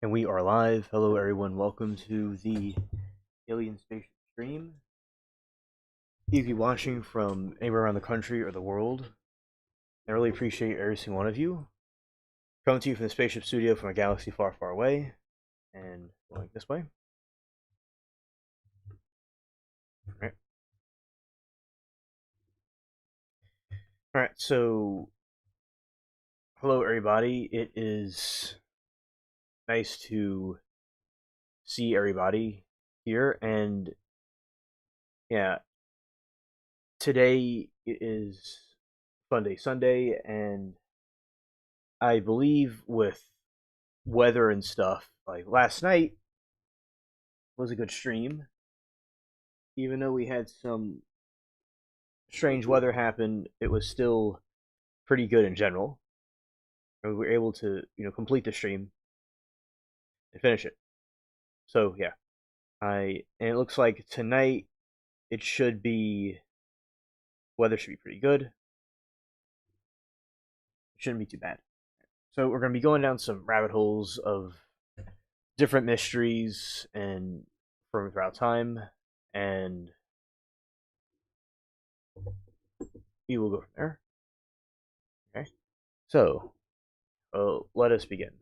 And we are live. Hello, everyone. Welcome to the Alien Spaceship stream. You can be watching from anywhere around the country or the world. I really appreciate every single one of you. Coming to you from the spaceship studio from a galaxy far, far away. And going this way. Alright. Alright, so hello, everybody. It is nice to see everybody here. And yeah, today is Sunday, and I believe with weather and stuff, like last night was a good stream, even though we had some strange weather happen. It was still pretty good in general, and we were able to complete the stream and finish it. So yeah, I and it looks like tonight it should be weather should be pretty good. It shouldn't be too bad. So we're going to be going down some rabbit holes of different mysteries and from throughout time, and we will go from there. Okay, so let us begin.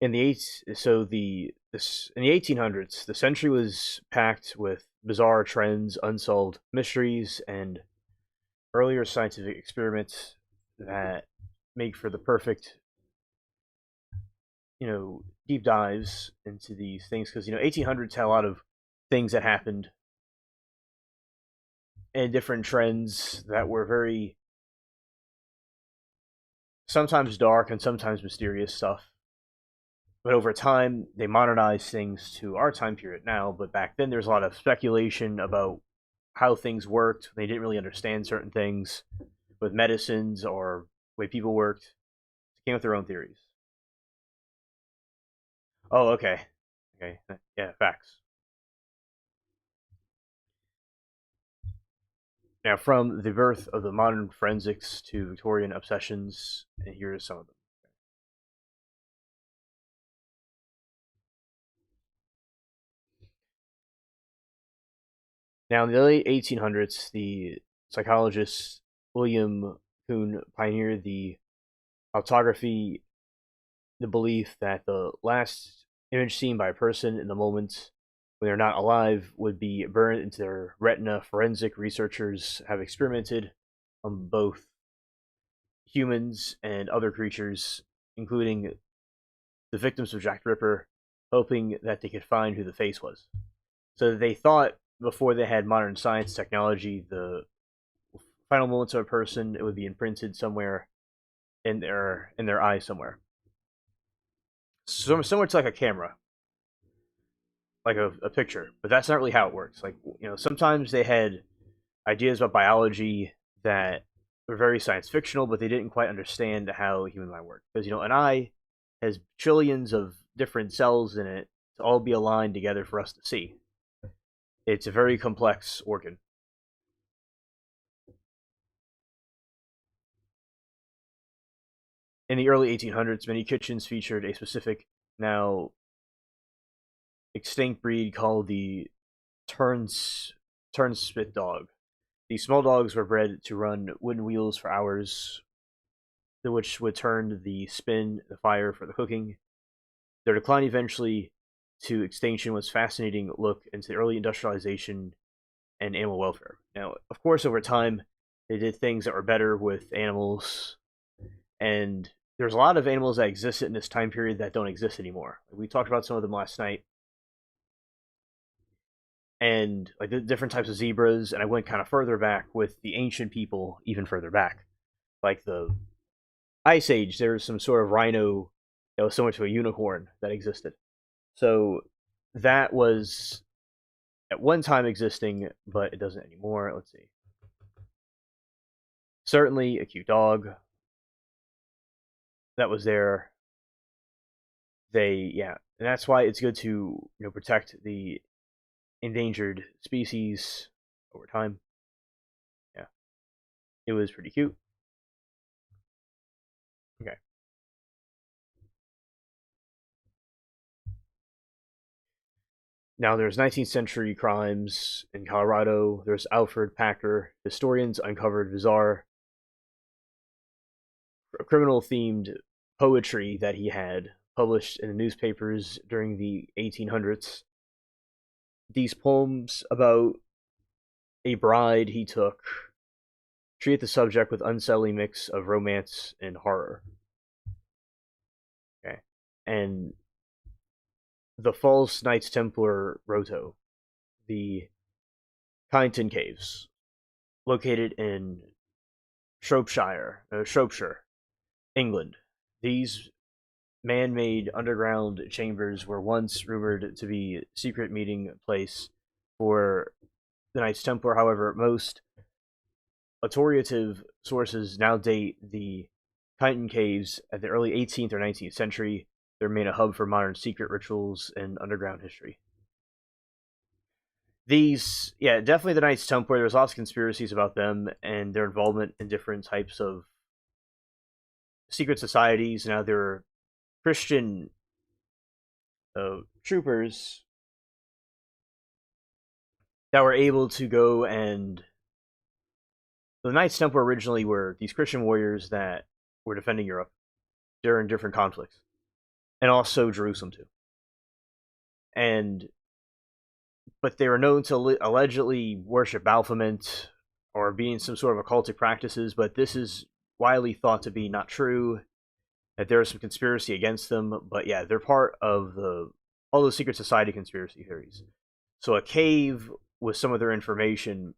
In the eight so the this in the 1800s, the century was packed with bizarre trends, unsolved mysteries, and earlier scientific experiments that make for the perfect deep dives into these things, because 1800s had a lot of things that happened and different trends that were very sometimes dark and sometimes mysterious stuff. But over time, they modernized things to our time period now. But back then, there's a lot of speculation about how things worked. They didn't really understand certain things with medicines or the way people worked. They came with their own theories. Oh, okay. Okay. Yeah, facts. Now, from the birth of the modern forensics to Victorian obsessions, and here are some of them. Now, in the late 1800s, the psychologist William Kuhn pioneered the autography, the belief that the last image seen by a person in the moment when they're not alive would be burned into their retina. Forensic researchers have experimented on both humans and other creatures, including the victims of Jack the Ripper, hoping that they could find who the face was. So they thought before they had modern science technology, the final moments of a person, it would be imprinted somewhere in their eye somewhere. So similar to like a camera, like a picture, but that's not really how it works. Like sometimes they had ideas about biology that were very science fictional, but they didn't quite understand how the human mind worked. Because an eye has trillions of different cells in it to all be aligned together for us to see. It's a very complex organ. In the early 1800s, many kitchens featured a specific, now extinct breed called the Turns Turnspit dog. These small dogs were bred to run wooden wheels for hours, which would turn the fire for the cooking. Their decline eventually to extinction was a fascinating look into the early industrialization and animal welfare. Now, of course, over time, they did things that were better with animals, and there's a lot of animals that existed in this time period that don't exist anymore. We talked about some of them last night, and like the different types of zebras, and I went kind of further back with the ancient people, even further back, like the Ice Age. There was some sort of rhino that was similar to a unicorn that existed. So that was at one time existing, but it doesn't anymore. Let's see. Certainly a cute dog that was there. Yeah, and that's why it's good to protect the endangered species over time. Yeah, it was pretty cute. Okay. Now, there's 19th century crimes in Colorado. There's Alfred Packer. Historians uncovered bizarre criminal themed poetry that he had published in the newspapers during the 1800s. These poems about a bride he took treat the subject with unsettling mix of romance and horror. Okay. And the false Knights Templar Roto, the Kyneton Caves, located in Shropshire, England. These man made underground chambers were once rumored to be a secret meeting place for the Knights Templar. However, most authoritative sources now date the Kyneton Caves at the early 18th or 19th century. They remain a hub for modern secret rituals and underground history. These, yeah, definitely the Knights Templar. There's lots of conspiracies about them and their involvement in different types of secret societies. Now, they're Christian troopers that were able to go and the Knights Templar originally were these Christian warriors that were defending Europe during different conflicts, and also Jerusalem too. And but they were known to allegedly worship Baphomet or being some sort of occultic practices. But this is widely thought to be not true. That there is some conspiracy against them. But yeah, they're part of all the secret society conspiracy theories. So a cave with some of their information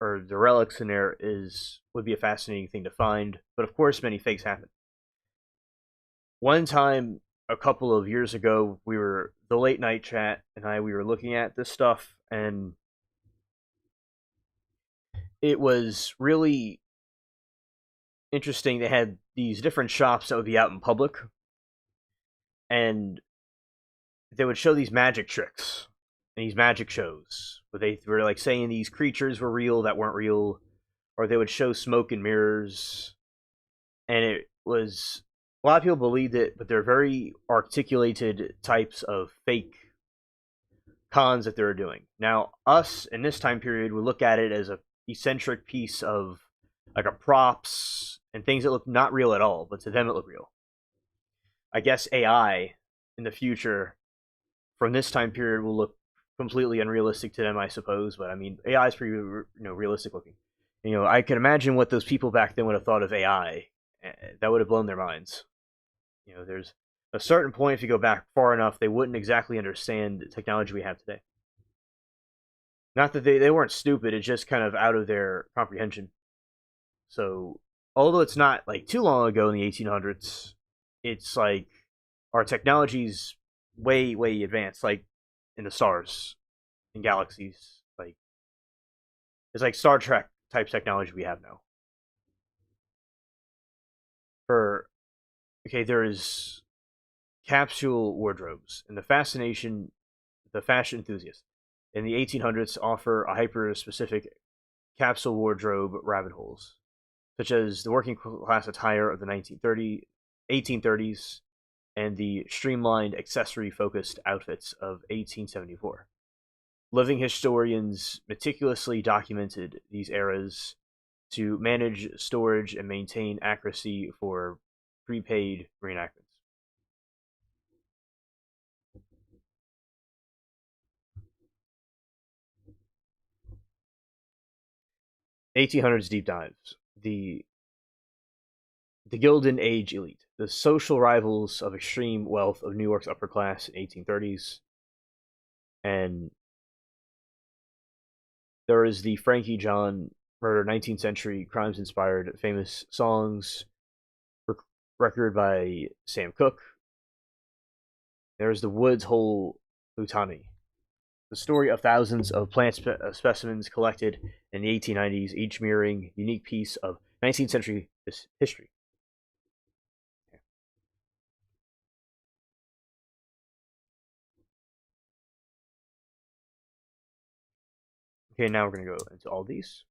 or the relics in there would be a fascinating thing to find. But of course, many fakes happen. One time, a couple of years ago, the late night chat and we were looking at this stuff, and it was really interesting. They had these different shops that would be out in public, and they would show these magic tricks and these magic shows where they were like saying these creatures were real that weren't real, or they would show smoke and mirrors, and it was a lot of people believed it, but they're very articulated types of fake cons that they're doing. Now, us in this time period would look at it as a eccentric piece of like a props and things that look not real at all, but to them it looked real. I guess AI in the future from this time period will look completely unrealistic to them, I suppose. But I mean, AI is pretty realistic looking. I can imagine what those people back then would have thought of AI. That would have blown their minds. There's a certain point, if you go back far enough, they wouldn't exactly understand the technology we have today. Not that they weren't stupid, it's just kind of out of their comprehension. So, although it's not like too long ago in the 1800s, it's like our technology's way, way advanced, like in the stars, in galaxies. Like, it's like Star Trek type technology we have now. There is capsule wardrobes, and the fashion enthusiasts in the 1800s offer a hyper-specific capsule wardrobe rabbit holes, such as the working class attire of the 1830s and the streamlined accessory-focused outfits of 1874. Living historians meticulously documented these eras to manage storage and maintain accuracy for prepaid reenactments. 1800s deep dives. The Gilded Age elite, the social rivals of extreme wealth of New York's upper class in 1830s, and there is the Frankie John murder, 19th century crimes inspired famous songs, record by Sam Cooke. There's the Woods Hole Botany, the story of thousands of plant specimens collected in the 1890s, each mirroring a unique piece of 19th century history. Okay, now we're going to go into all these.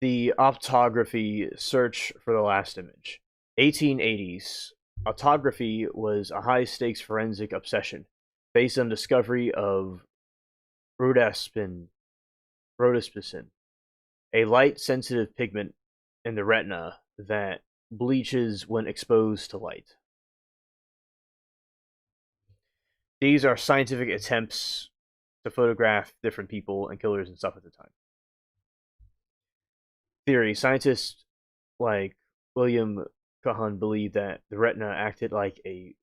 The optography search for the last image. 1880s. Optography was a high stakes forensic obsession based on discovery of rhodaspin, rhodaspicin, a light sensitive pigment in the retina that bleaches when exposed to light. These are scientific attempts to photograph different people and killers and stuff at the time. Theory. Scientists like William Cahan believed that the retina acted like a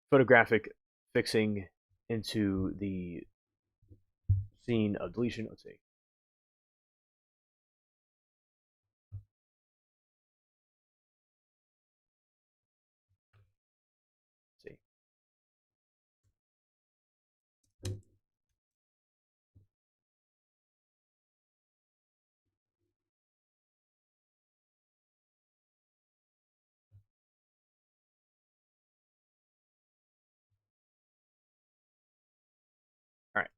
photographic fixing into the scene of deletion. Let's see. Let's see. All right.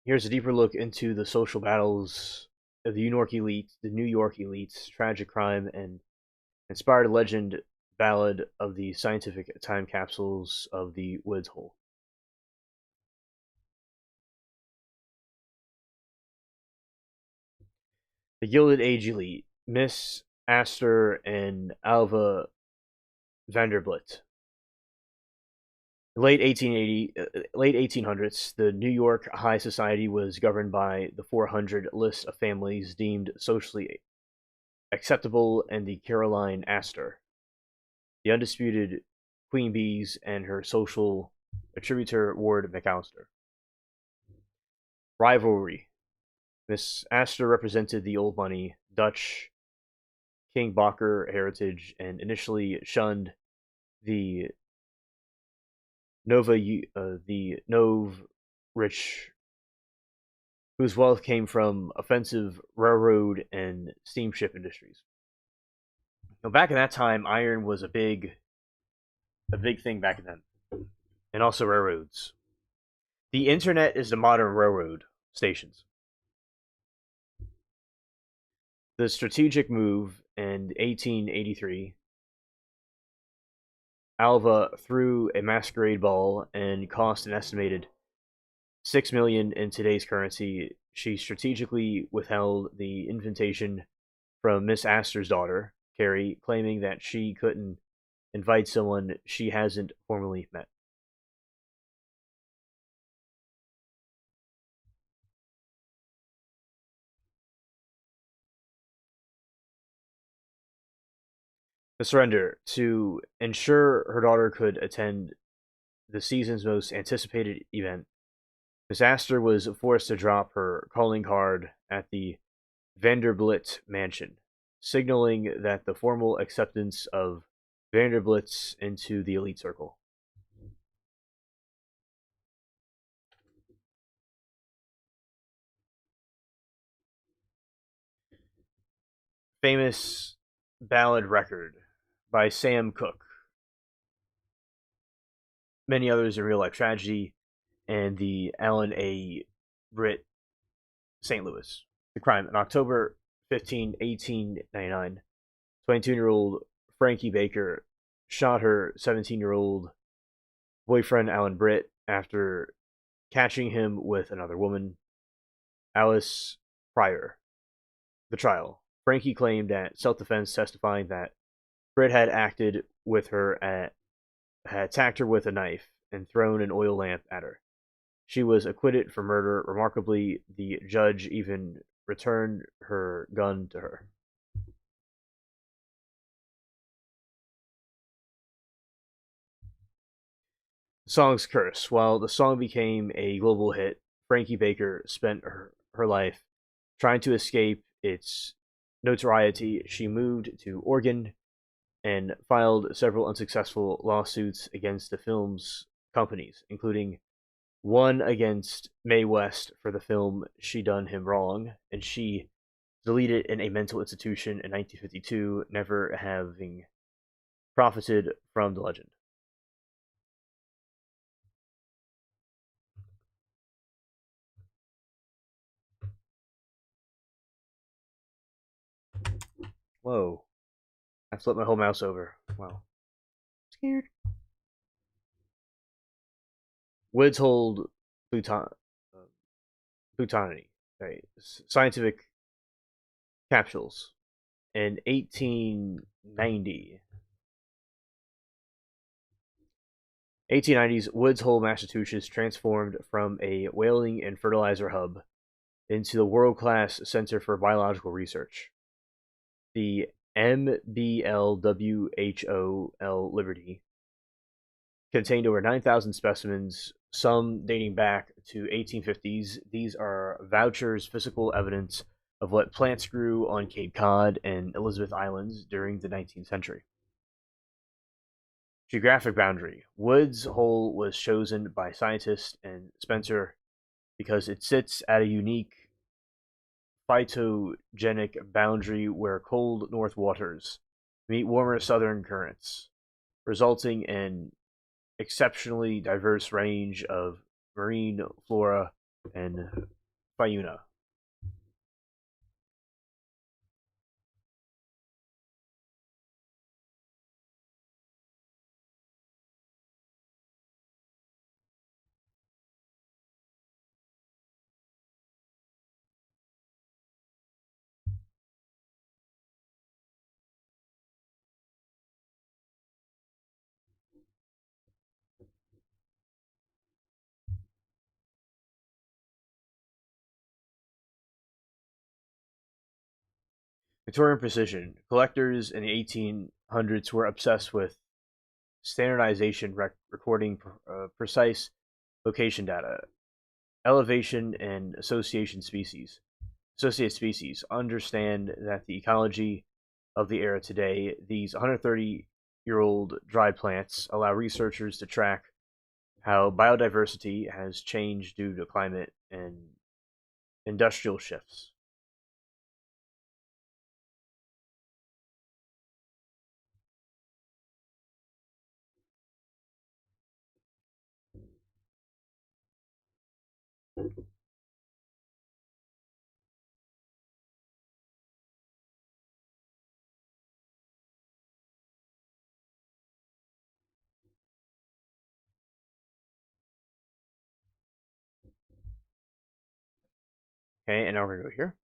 Here's a deeper look into the social battles of the New York elites, tragic crime, and inspired legend ballad of the scientific time capsules of the Woods Hole. The Gilded Age elite, Miss Astor and Alva Vanderbilt. Late 1800s, the New York high society was governed by the 400 list of families deemed socially acceptable and the Caroline Astor, the undisputed Queen Bees, and her social attributor Ward McAllister. Rivalry. Miss Astor represented the old money, Dutch King Bacher heritage and initially shunned the the Nove rich, whose wealth came from offensive railroad and steamship industries. Now, back in that time, iron was a big thing back then, and also railroads. The internet is the modern railroad stations. The strategic move in 1883, Alva threw a masquerade ball and cost an estimated 6 million in today's currency. She strategically withheld the invitation from Miss Astor's daughter, Carrie, claiming that she couldn't invite someone she hasn't formally met. The surrender to ensure her daughter could attend the season's most anticipated event. Miss Astor was forced to drop her calling card at the Vanderbilt mansion, signaling that the formal acceptance of Vanderbilt's into the elite circle. Famous ballad record by Sam Cooke, many others in real life tragedy, and the Alan A. Britt, St. Louis. The crime. On October 15, 1899, 22-year-old Frankie Baker shot her 17-year-old boyfriend Alan Britt after catching him with another woman, Alice Pryor. The trial. Frankie claimed at self-defense, testifying that Britt had acted with her had attacked her with a knife and thrown an oil lamp at her. She was acquitted for murder. Remarkably, the judge even returned her gun to her. The song's curse. While the song became a global hit, Frankie Baker spent her life trying to escape its notoriety. She moved to Oregon and filed several unsuccessful lawsuits against the film's companies, including one against Mae West for the film She Done Him Wrong, and she deleted in a mental institution in 1952, never having profited from the legend. Whoa. I flipped my whole mouse over. Wow. Scared. Woods hold Pluton, uh, plutony, right? Scientific capsules. In 1890s, Woods Hole, Massachusetts transformed from a whaling and fertilizer hub into the world-class Center for Biological Research. The MBLWHOL Liberty contained over 9,000 specimens, some dating back to 1850s. These are vouchers, physical evidence of what plants grew on Cape Cod and Elizabeth Islands during the 19th century. Geographic boundary. Woods Hole was chosen by scientists and Spencer because it sits at a unique phytogenic boundary where cold north waters meet warmer southern currents, resulting in exceptionally diverse range of marine flora and fauna. Victorian precision. Collectors in the 1800s were obsessed with standardization, recording precise location data, elevation, and associated species. Understand that the ecology of the era today, these 130-year-old dry plants allow researchers to track how biodiversity has changed due to climate and industrial shifts. Okay, and now we're going to go here.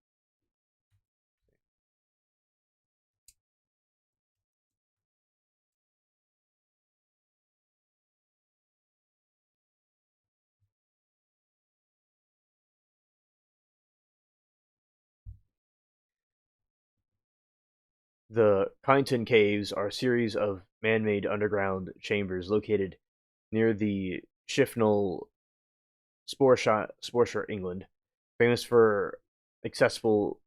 The Kyneton Caves are a series of man-made underground chambers located near the Shifnal, Sportshire, England, famous for accessible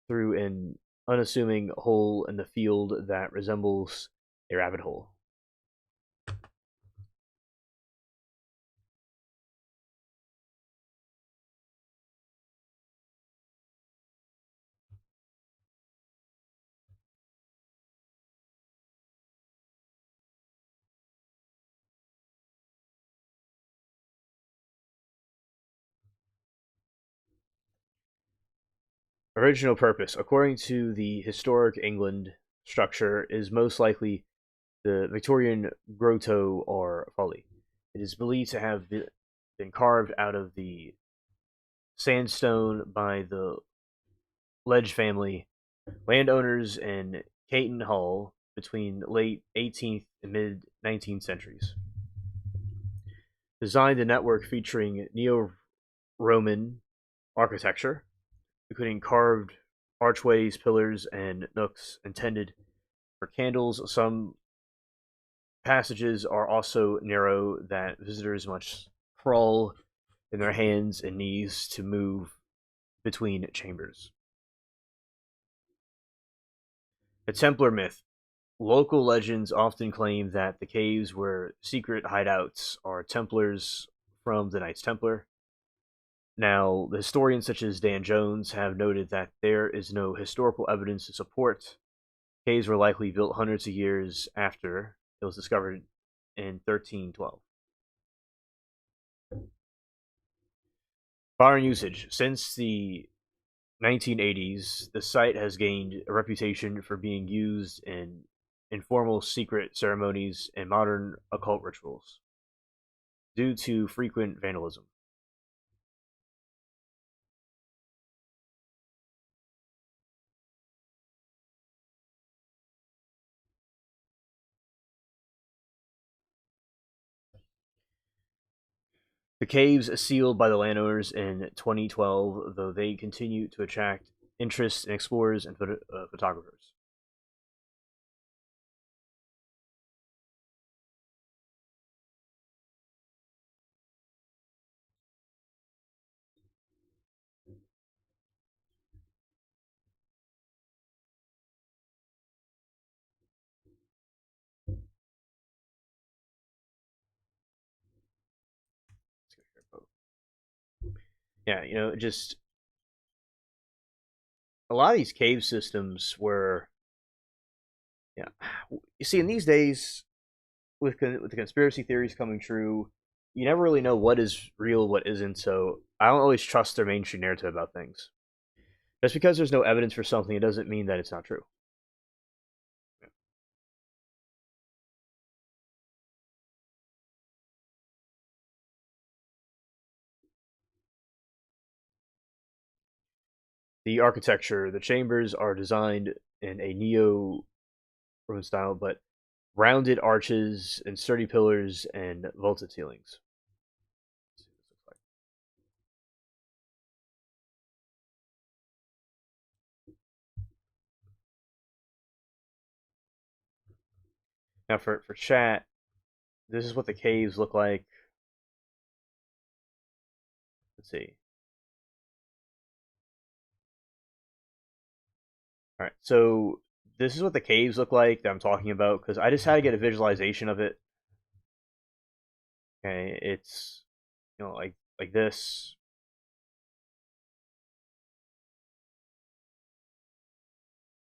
through an unassuming hole in the field that resembles a rabbit hole. Original purpose, according to the historic England structure, is most likely the Victorian grotto or folly. It is believed to have been carved out of the sandstone by the Ledge family, landowners in Caton Hall between late 18th and mid 19th centuries. Designed a network featuring Neo-Roman architecture, including carved archways, pillars, and nooks intended for candles. Some passages are also narrow that visitors must crawl in their hands and knees to move between chambers. The Templar myth. Local legends often claim that the caves were secret hideouts or Templars from the Knights Templar. Now, the historians such as Dan Jones have noted that there is no historical evidence to support caves were likely built hundreds of years after It was discovered in 1312. Modern usage. Since the 1980s, the site has gained a reputation for being used in informal secret ceremonies and modern occult rituals due to frequent vandalism. The caves sealed by the landowners in 2012, though they continue to attract interest in explorers and photographers. Yeah, just a lot of these cave systems were, yeah. You see, in these days, with the conspiracy theories coming true, you never really know what is real, what isn't. So I don't always trust their mainstream narrative about things. Just because there's no evidence for something, it doesn't mean that it's not true. The architecture, the chambers are designed in a neo Roman style, but rounded arches and sturdy pillars and vaulted ceilings. Now for chat, this is what the caves look like. Let's see. All right, so this is what the caves look like that I'm talking about because I just had to get a visualization of it. Okay, it's like this.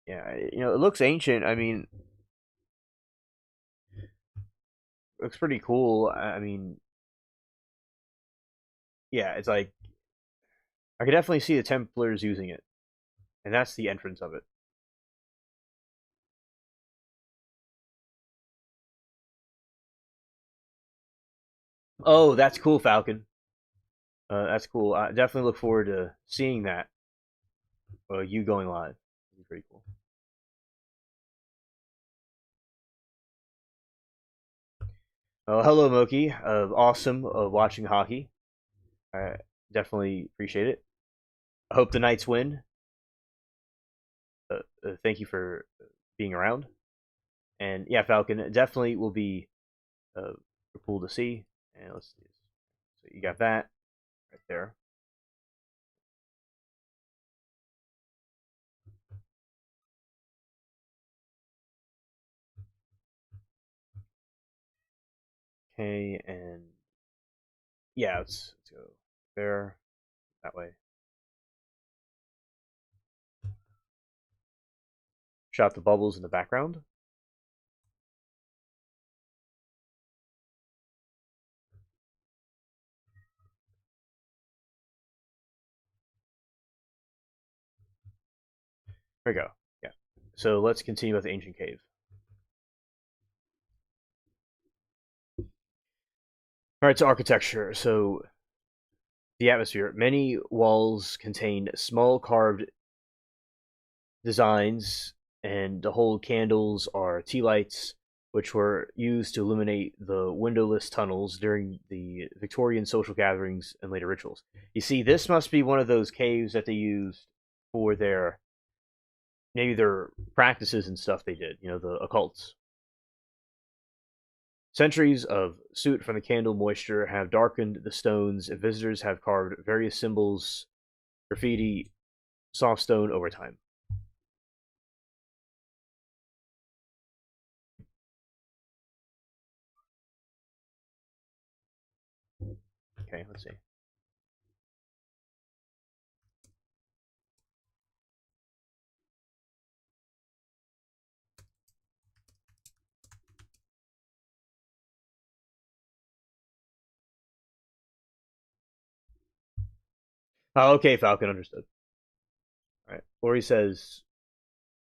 Yeah, it looks ancient. I mean, it looks pretty cool. I mean, yeah, it's like I could definitely see the Templars using it, and that's the entrance of it. Oh, that's cool, Falcon. That's cool. I definitely look forward to seeing that. You going live. It'd be pretty cool. Oh, hello, Moki. Awesome watching hockey. I definitely appreciate it. I hope the Knights win. Thank you for being around. And yeah, Falcon definitely will be uh, cool to see. And let's see. So you got that right there. Okay, and yeah, let's go there that way. Shot the bubbles in the background. There we go. Yeah. So let's continue with the ancient cave. All right, so architecture. So the atmosphere. Many walls contain small carved designs, and the whole candles are tea lights, which were used to illuminate the windowless tunnels during the Victorian social gatherings and later rituals. You see, this must be one of those caves that they used for their maybe their practices and stuff they did. The occults. Centuries of soot from the candle moisture have darkened the stones, and visitors have carved various symbols, graffiti, soft stone over time. Okay, let's see. Oh, okay, Falcon, understood. All right. Ori says,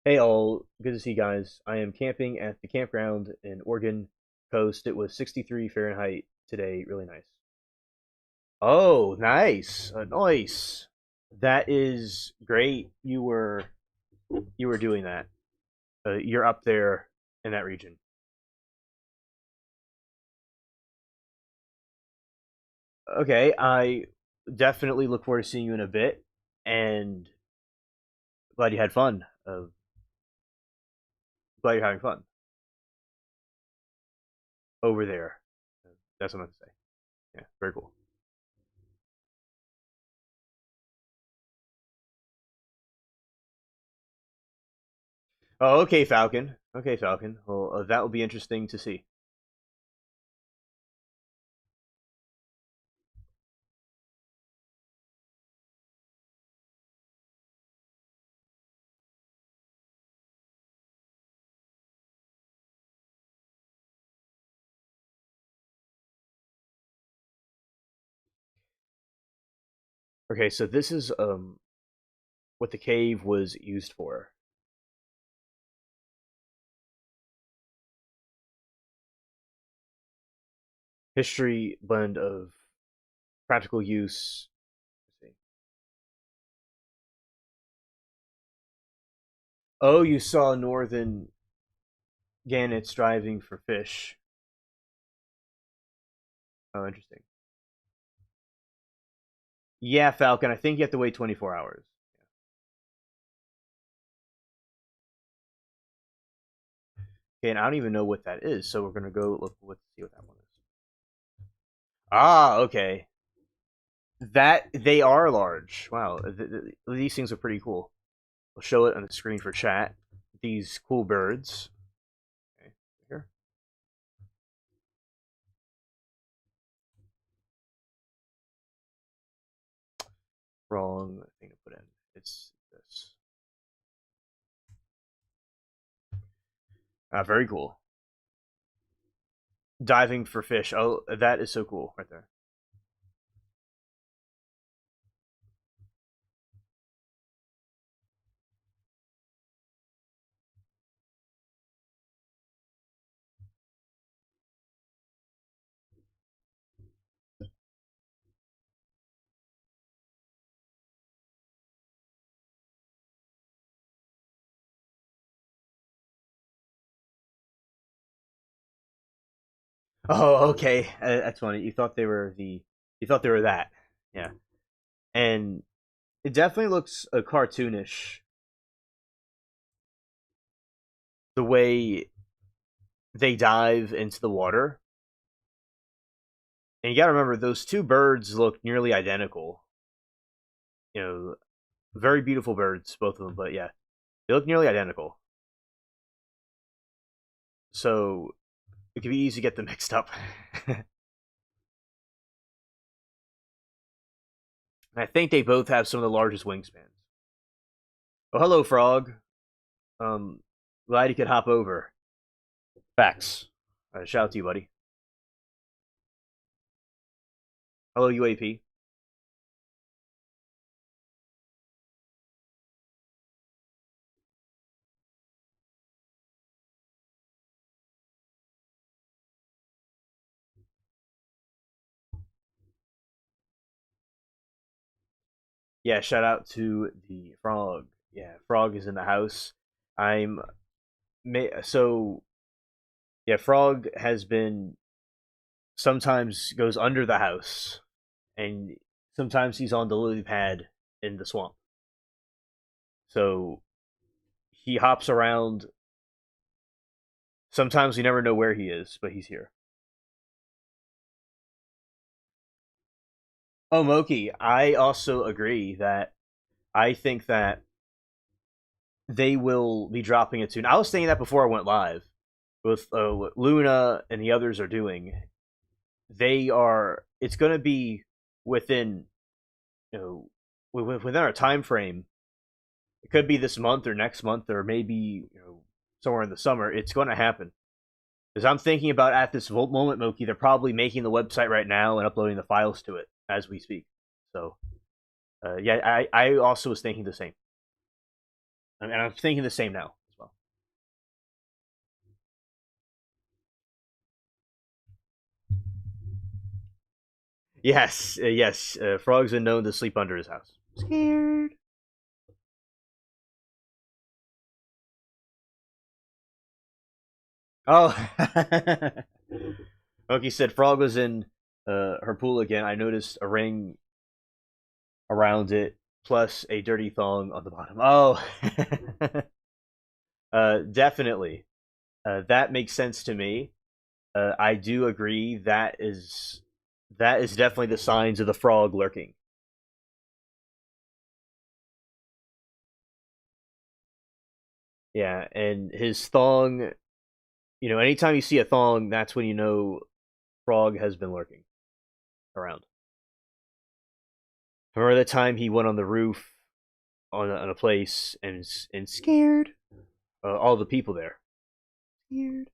"Hey all, good to see you guys. I am camping at the campground in Oregon coast. It was 63 Fahrenheit today. Really nice." Oh, nice, nice. That is great. You were doing that. You're up there in that region. Okay, I definitely look forward to seeing you in a bit, and glad you had fun. Glad you're having fun over there. That's what I'm to say. Yeah, very cool. Oh, okay, Falcon. Okay, Falcon. Well, that will be interesting to see. Okay, so this is what the cave was used for. History blend of practical use. Let's see. Oh, you saw northern gannets driving for fish. Oh, interesting. Yeah, Falcon. I think you have to wait 24 hours. Okay, and I don't even know what that is, so we're gonna go look. Let's see what that one is. Ah, okay. That they are large. Wow, these things are pretty cool. I'll show it on the screen for chat. These cool birds. Okay, here. Wrong thing to put in. It's this. Very cool. Diving for fish. Oh, that is so cool right there. Oh, okay. That's funny. You thought they were that. Yeah. And it definitely looks cartoonish the way they dive into the water. And you got to remember those two birds look nearly identical. You know, very beautiful birds, both of them. But yeah, they look nearly identical. So it can be easy to get them mixed up. I think they both have some of the largest wingspans. Oh, hello, Frog. Um, Glad you could hop over. Facts. Shout out to you, buddy. Hello, UAP. Yeah, shout out to the Frog. Yeah, Frog is in the house. I'm so yeah. Frog has been sometimes goes under the house, and sometimes he's on the lily pad in the swamp. So he hops around. Sometimes we never know where he is, but he's here. Oh, Moki, I also agree that I think that they will be dropping it soon. I was thinking that before I went live with what Luna and the others are doing. They are. It's going to be within you know within our time frame. It could be this month or next month or maybe somewhere in the summer. It's going to happen. Because I'm thinking about at this moment, Moki, they're probably making the website right now and uploading the files to it as we speak. So Yeah, I also was thinking the same, and I'm thinking the same now as well. Yes, yes. Frogs are known to sleep under his house. Scared. Oh, Monkey said Frog was in her pool again. I noticed a ring around it, plus a dirty thong on the bottom. Oh, definitely. That makes sense to me. I do agree. That is definitely the signs of the frog lurking. Yeah, and his thong. Anytime you see a thong, that's when you know frog has been lurking around. Remember the time he went on the roof on a place and scared all the people there. Scared.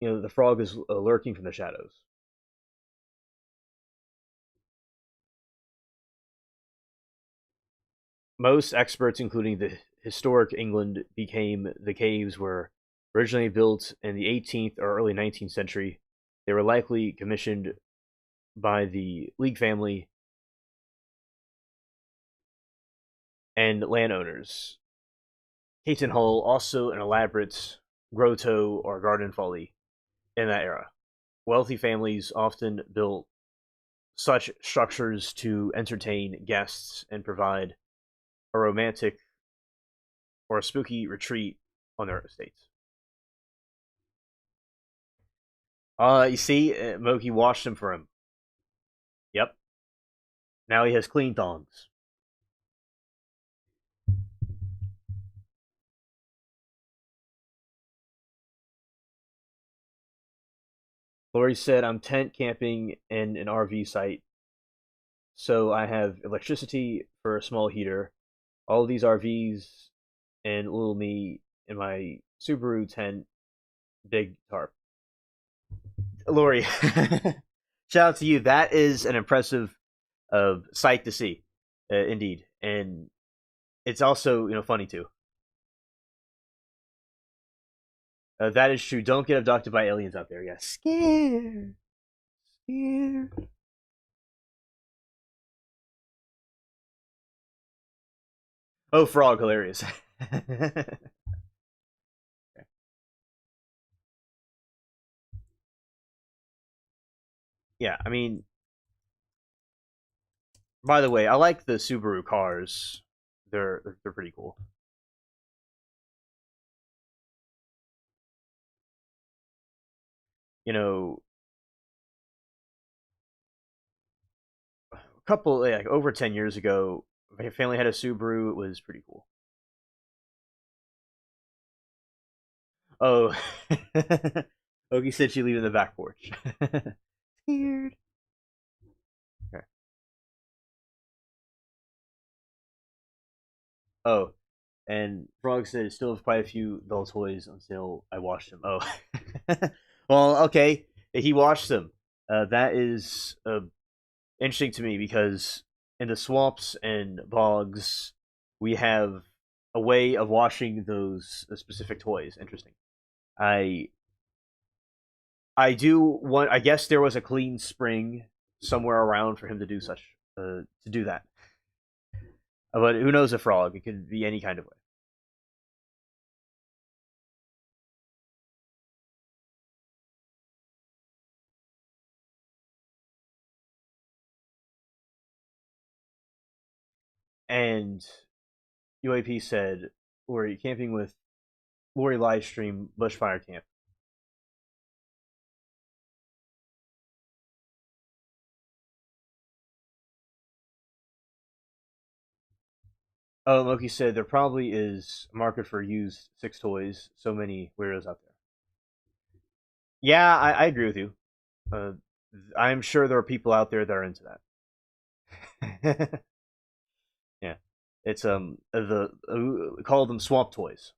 The frog is lurking from the shadows. Most experts, including the historic England, became the caves were originally built in the 18th or early 19th century. They were likely commissioned by the League family and landowners. Caton Hall, also an elaborate grotto or garden folly in that era. Wealthy families often built such structures to entertain guests and provide a romantic or a spooky retreat on their estates. You see, Moki washed them for him. Yep. Now he has clean thongs. Lori said, I'm tent camping in an RV site, so I have electricity for a small heater. All of these RVs and little me in my Subaru tent, big tarp. Lori, shout out to you. That is an impressive sight to see, indeed. And it's also funny too. That is true. Don't get abducted by aliens out there. Yes. Scared. Scared. Oh, frog, hilarious. Yeah, I mean, by the way, I like the Subaru cars. They're pretty cool. You know, a couple like over 10 years ago, my family had a Subaru. It was pretty cool. Oh, Oki said she leave in the back porch. Scared. Okay. Oh, and Frog said still have quite a few doll toys on sale. I washed them. Oh, well, okay. He washed them. That is interesting to me because in the swamps and bogs, we have a way of washing those specific toys. Interesting. I I do want. I guess there was a clean spring somewhere around for him to do to do that. But who knows a frog? It could be any kind of way. And UAP said, "Lori camping with Lori live stream bushfire camp." Oh, Loki said there probably is a market for used six toys. So many weirdos out there. Yeah, I agree with you. Uh, I'm sure there are people out there that are into that. Yeah, it's the call them swamp toys.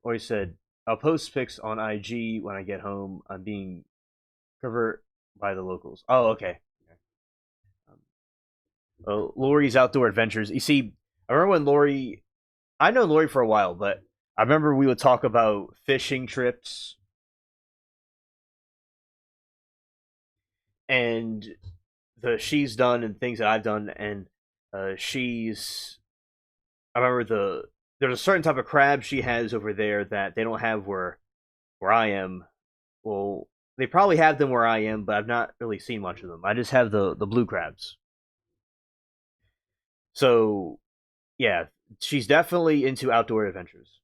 Or he said, I'll post pics on IG when I get home. I'm being covered by the locals. Oh, okay. Lori's outdoor adventures. You see, I remember when Lori. I know Lori for a while, but I remember we would talk about fishing trips and the she's done and things that I've done, and she's. I remember there's a certain type of crab she has over there that they don't have where I am. Well, they probably have them where I am, but I've not really seen much of them. I just have the blue crabs. So yeah, she's definitely into outdoor adventures.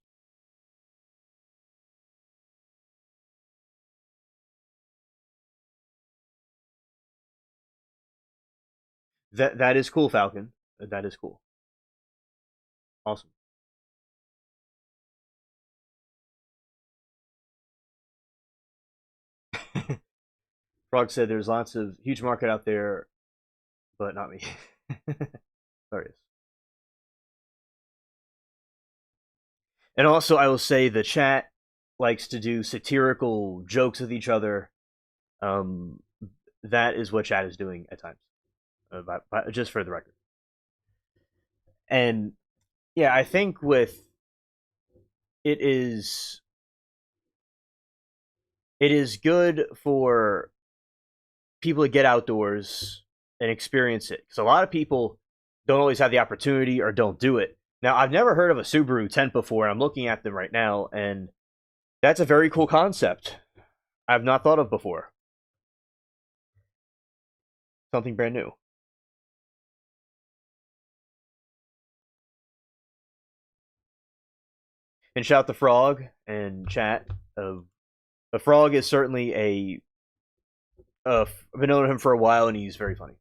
That is cool, Falcon. That is cool. Awesome. Frog said there's lots of huge market out there, but not me. There is. And also, I will say the chat likes to do satirical jokes with each other. Um, that is what chat is doing at times, just for the record. And yeah, I think with it is it is good for people to get outdoors and experience it because a lot of people don't always have the opportunity or don't do it. Now, I've never heard of a Subaru tent before, and I'm looking at them right now, and that's a very cool concept. I've not thought of before. Something brand new. And shout the frog and chat. The frog is certainly a. I've been knowing him for a while, and he's very funny.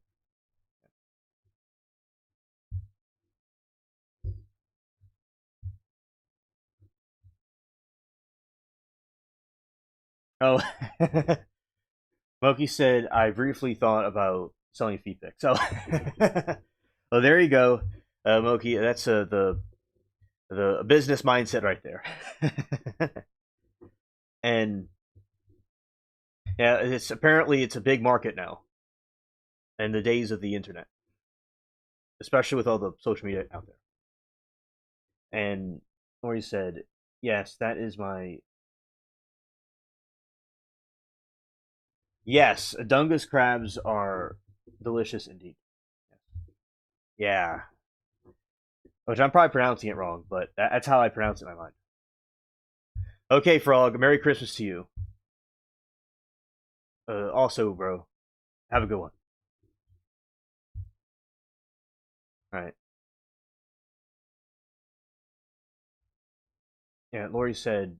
Oh, Moki said I briefly thought about selling feed pics. So, well, there you go, Moki. That's the business mindset right there. And yeah, it's a big market now, in the days of the internet, especially with all the social media out there. And Ori said, "Yes, that is my yes. Dungus crabs are delicious indeed. Yeah, which I'm probably pronouncing it wrong, but that's how I pronounce it in my mind. Okay, Frog. Merry Christmas to you. Also, bro, have a good one. All right. Yeah, Lori said,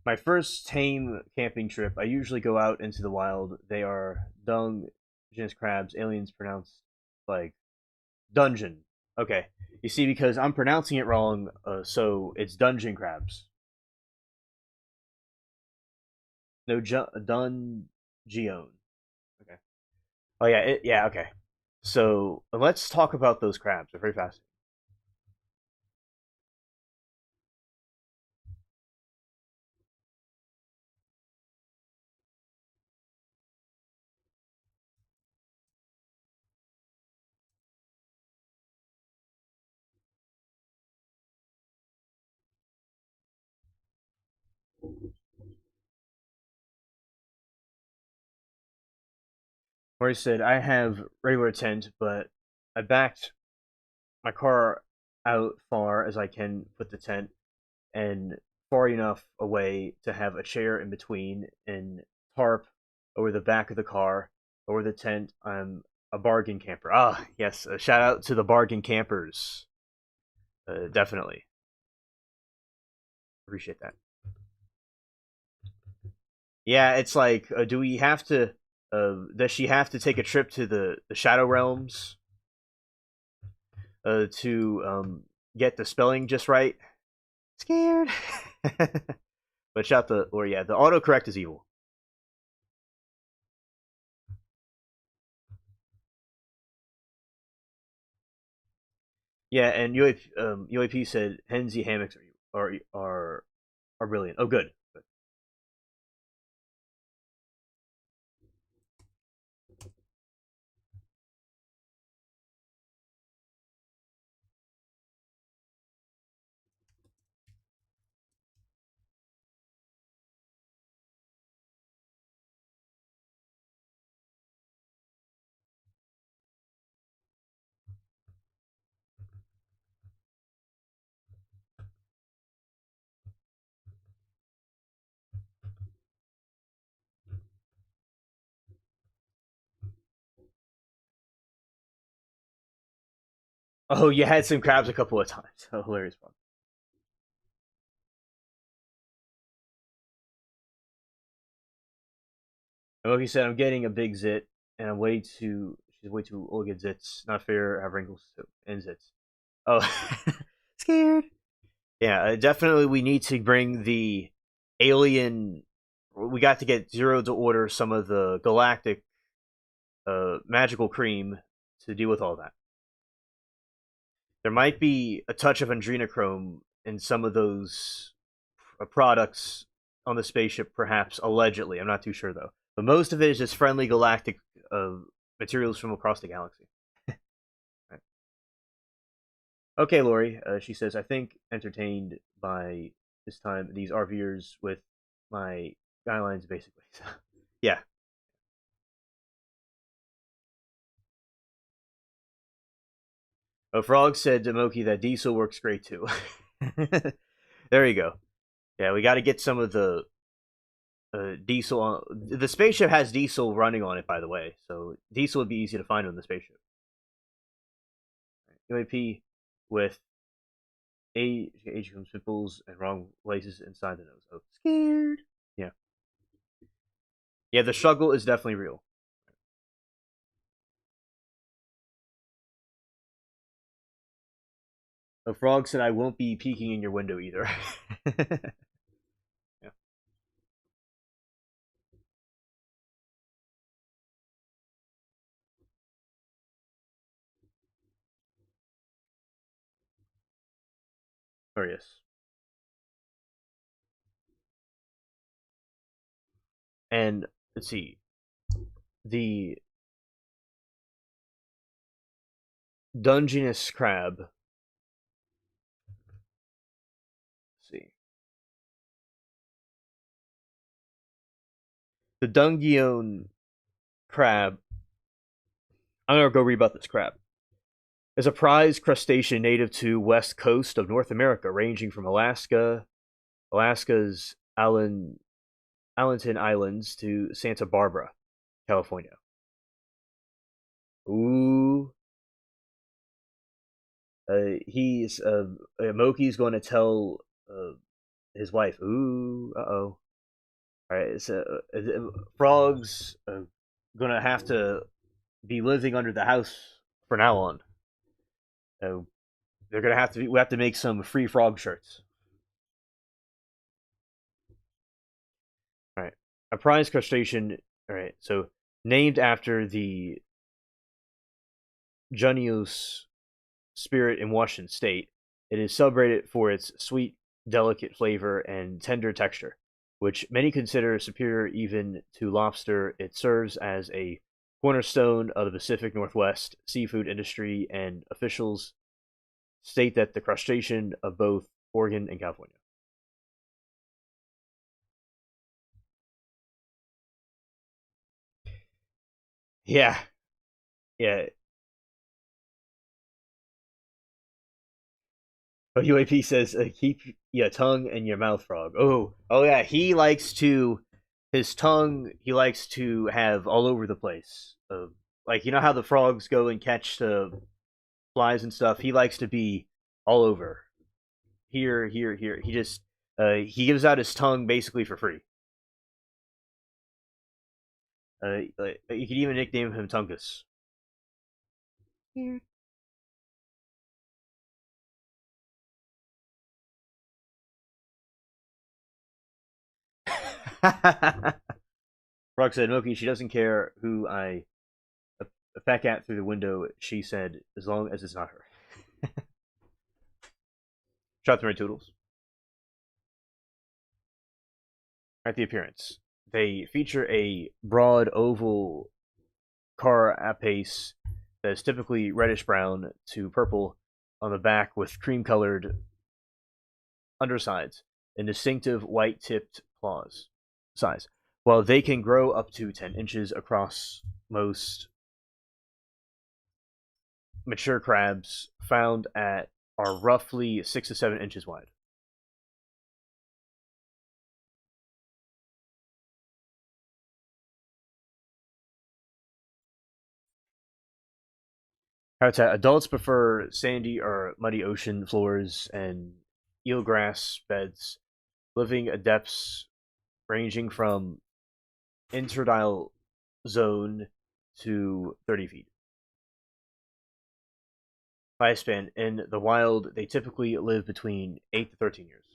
my first tame camping trip, I usually go out into the wild. They are dung, genus crabs, aliens pronounced like dungeon. Okay. You see, because I'm pronouncing it wrong, so it's dungeon crabs. No, dungeon. Okay. Oh, yeah, yeah, okay. So let's talk about those crabs. They're very fast. Maury said, I have regular tent, but I backed my car out far as I can put the tent and far enough away to have a chair in between and tarp over the back of the car, over the tent. I'm a bargain camper. Ah, yes. A shout out to the bargain campers. Definitely. Appreciate that. Yeah, it's like, do we have to. Does she have to take a trip to the Shadow Realms to get the spelling just right? Scared. But shout the or yeah, the autocorrect is evil. Yeah, and UAP said Henzi hammocks are brilliant. Oh, good. Good. Oh, you had some crabs a couple of times. Oh, hilarious fun. And Loki said, "I'm getting a big zit, and I'm way too. She's way too old to get zits. Not fair. I have wrinkles too, and zits. Oh, scared. Yeah, definitely. We need to bring the alien. We got to get Zero to order some of the galactic magical cream to deal with all that. There might be a touch of adrenochrome in some of those products on the spaceship, perhaps allegedly. I'm not too sure though. But most of it is just friendly galactic uh, materials from across the galaxy. Right. Okay, Lori. She says, "I think entertained by this time these RVers with my guidelines, basically." Yeah. Frog said to Moki that diesel works great too. There you go. Yeah, we got to get some of the diesel. The spaceship has diesel running on it, by the way, so diesel would be easy to find on the spaceship. UAP with age from pimples and wrong places inside the nose. Oh, scared. Yeah, yeah. The struggle is definitely real. The frog said, "I won't be peeking in your window either." Yeah. Oh yes. And let's see the Dungeness crab. Let's see the Dungion crab. I'm gonna go read about this crab. Is a prized crustacean native to west coast of North America, ranging from Alaska's Allenton Islands to Santa Barbara, California. Ooh, he's Moki's going to tell his wife. Ooh, uh-oh. All right, so frogs gonna have to be living under the house for now on. So they're gonna have to. We have to make some free frog shirts. All right, a prize crustacean. All right, so named after the Junius spirit in Washington State, it is celebrated for its sweet, delicate flavor and tender texture, which many consider superior even to lobster. It serves as a cornerstone of the Pacific Northwest seafood industry, and officials state that the crustacean of both Oregon and California. Yeah, yeah. But UAP says, "Keep your tongue in your mouth, frog." Oh yeah. He likes to his tongue. He likes to have all over the place. Like you know how the frogs go and catch the flies and stuff. He likes to be all over. Here, here, here. He gives out his tongue basically for free. You could even nickname him Tungus. Here. Frog said, "Moki, she doesn't care who I a fat cat through the window." She said, "As long as it's not her." Shot the Toodles. At the appearance, they feature a broad oval carapace that is typically reddish brown to purple on the back with cream colored undersides and distinctive white tipped claws size. While they can grow up to 10 inches across, most mature crabs found at are roughly 6 to 7 inches wide. Habitat: adults prefer sandy or muddy ocean floors and eelgrass beds, living at depths ranging from interdial zone to 30 feet. Lifespan: in the wild, they typically live between 8 to 13 years.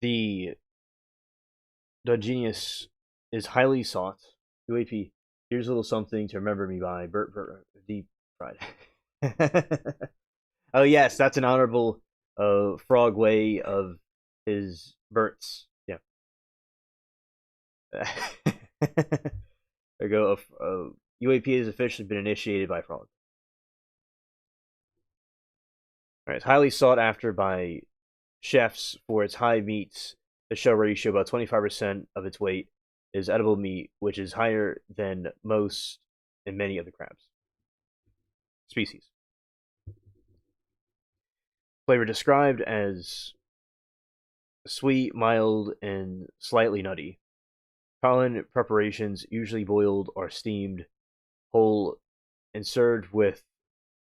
The Dugenius is highly sought. UAP. Here's a little something to remember me by. Bert Deep Fried. Oh yes, that's an honorable frog way of his Bert's. Yeah. There you go. UAP has officially been initiated by Frog. All right, it's highly sought after by chefs for its high meats. The show ratio, about 25% of its weight is edible meat, which is higher than most and many other crabs species. Flavor described as sweet, mild, and slightly nutty. Common preparations, usually boiled or steamed whole and served with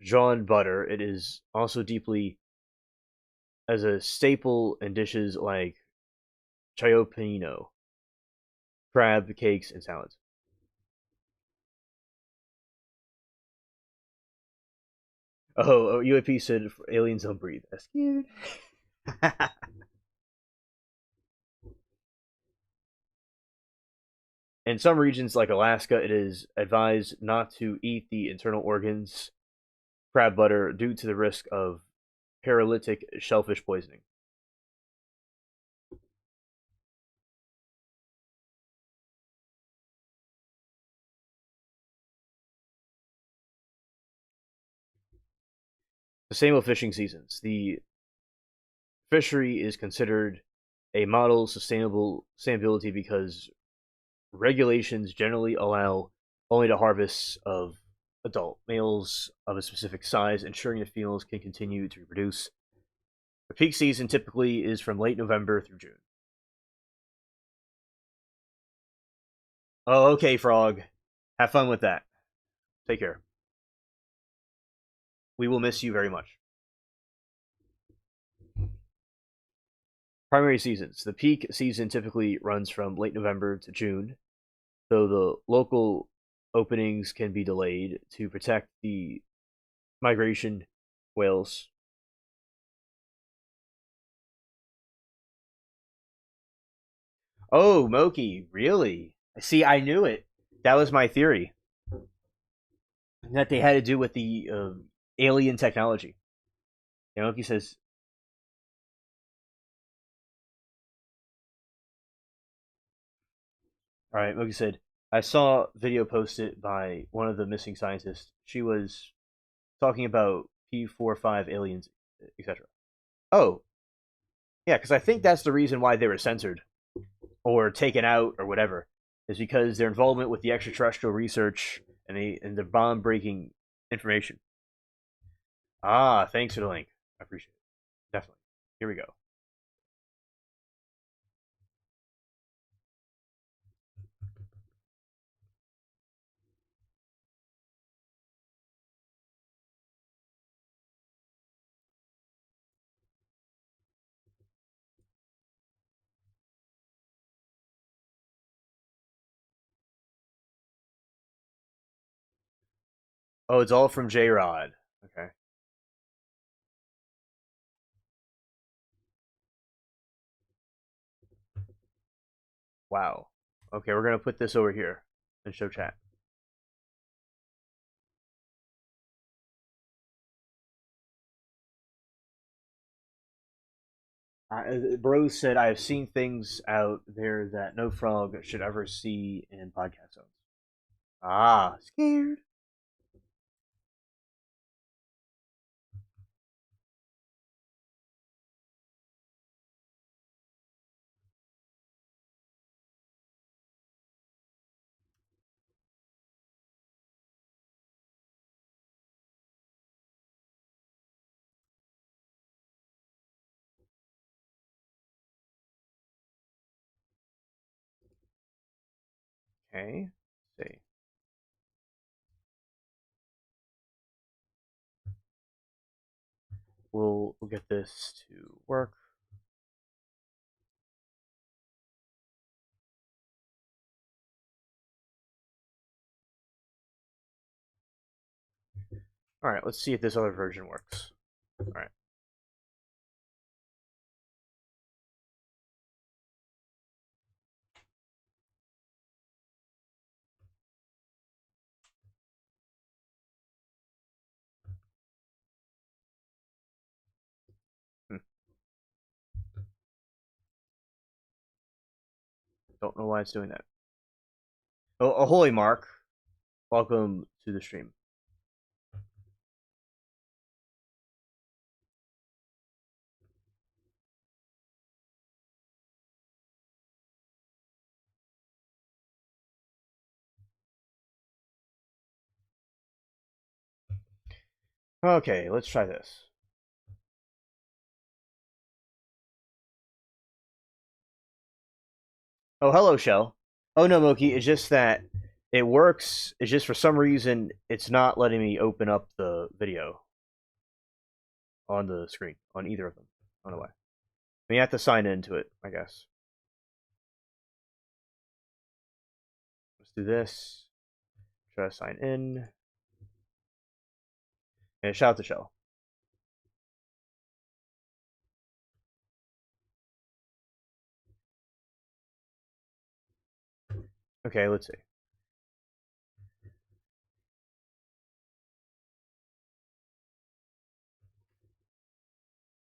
drawn butter. It is also deeply as a staple in dishes like chiopino, crab cakes, and salads. UAP said aliens don't breathe. That's cute. In some regions, like Alaska, it is advised not to eat the internal organs, crab butter, due to the risk of paralytic shellfish poisoning. Sustainable fishing seasons. The fishery is considered a model sustainable sustainability because regulations generally allow only the harvest of adult males of a specific size, ensuring the females can continue to reproduce. The peak season typically is from late November through June. Oh, okay, Frog. Have fun with that. Take care. We will miss you very much. Primary seasons. The peak season typically runs from late November to June, though the local openings can be delayed to protect the migration whales. Oh, Moki, really? See, I knew it. That was my theory that they had to do with the alien technology. Moki says, "All right." Moki said, "I saw a video posted by one of the missing scientists. She was talking about P45 aliens, etc." Oh, yeah, because I think that's the reason why they were censored or taken out or whatever, is because their involvement with the extraterrestrial research and the bomb breaking information. Ah, thanks for the link. I appreciate it. Definitely. Here we go. Oh, it's all from J Rod. Okay. Wow. Okay, we're gonna put this over here and show chat. Bro said, "I have seen things out there that no frog should ever see in podcast zones." Ah, scared. Okay. Let's see. We'll get this to work. All right. Let's see if this other version works. All right. Hmm. Don't know why it's doing that. Oh, ahoy, Mark. Welcome to the stream. Okay, let's try this. Oh, hello, Shell. Oh no, Moki. It's just that it works. It's just for some reason it's not letting me open up the video on the screen on either of them. I don't know why. I mean, you have to sign into it, I guess. Let's do this. Try to sign in. And shout out to Shell. Okay, let's see.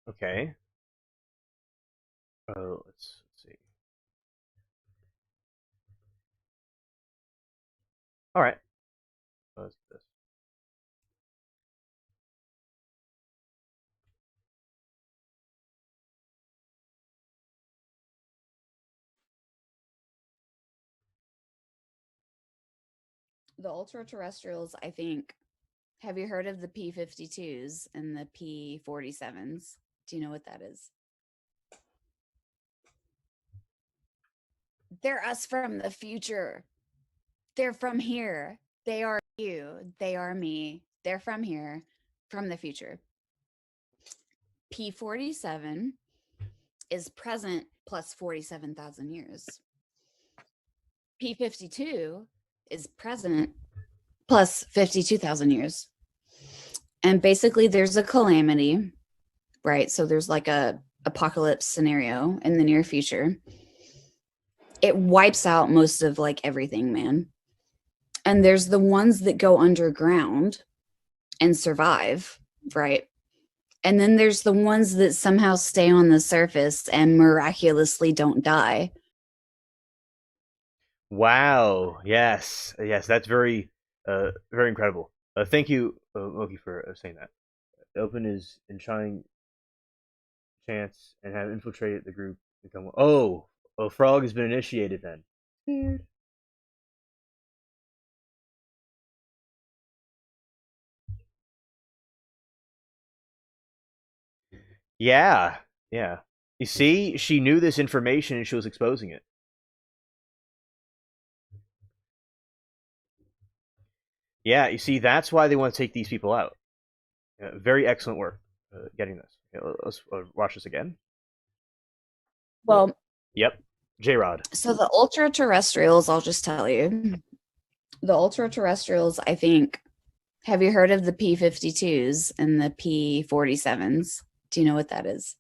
Okay. Oh, let's see. All right. Let's do this. The ultra terrestrials, I think. Have you heard of the P-52s and the P-47s? Do you know what that is? They're us from the future. They're from here. They are you. They are me. They're from here, from the future. P-47 is present plus 47,000 years. P-52 is present plus 52,000 years. And basically there's a calamity, right? So there's like a apocalypse scenario in the near future. It wipes out most of like everything, man. And there's the ones that go underground and survive, right? And then there's the ones that somehow stay on the surface and miraculously don't die. Wow. Yes. Yes. That's very incredible. Thank you, Moki, for saying that. The open is in trying chance and have infiltrated the group. Become a frog has been initiated. Then. Weird. Yeah. Yeah. You see, she knew this information and she was exposing it. Yeah. You see, that's why they want to take these people out. Very excellent work getting this. Let's watch this again. Well, Yep. J Rod. so the ultra terrestrials, I'll just tell you, the ultra terrestrials, I think, Have you heard of the P-52s and the P-47s? Do you know what that is?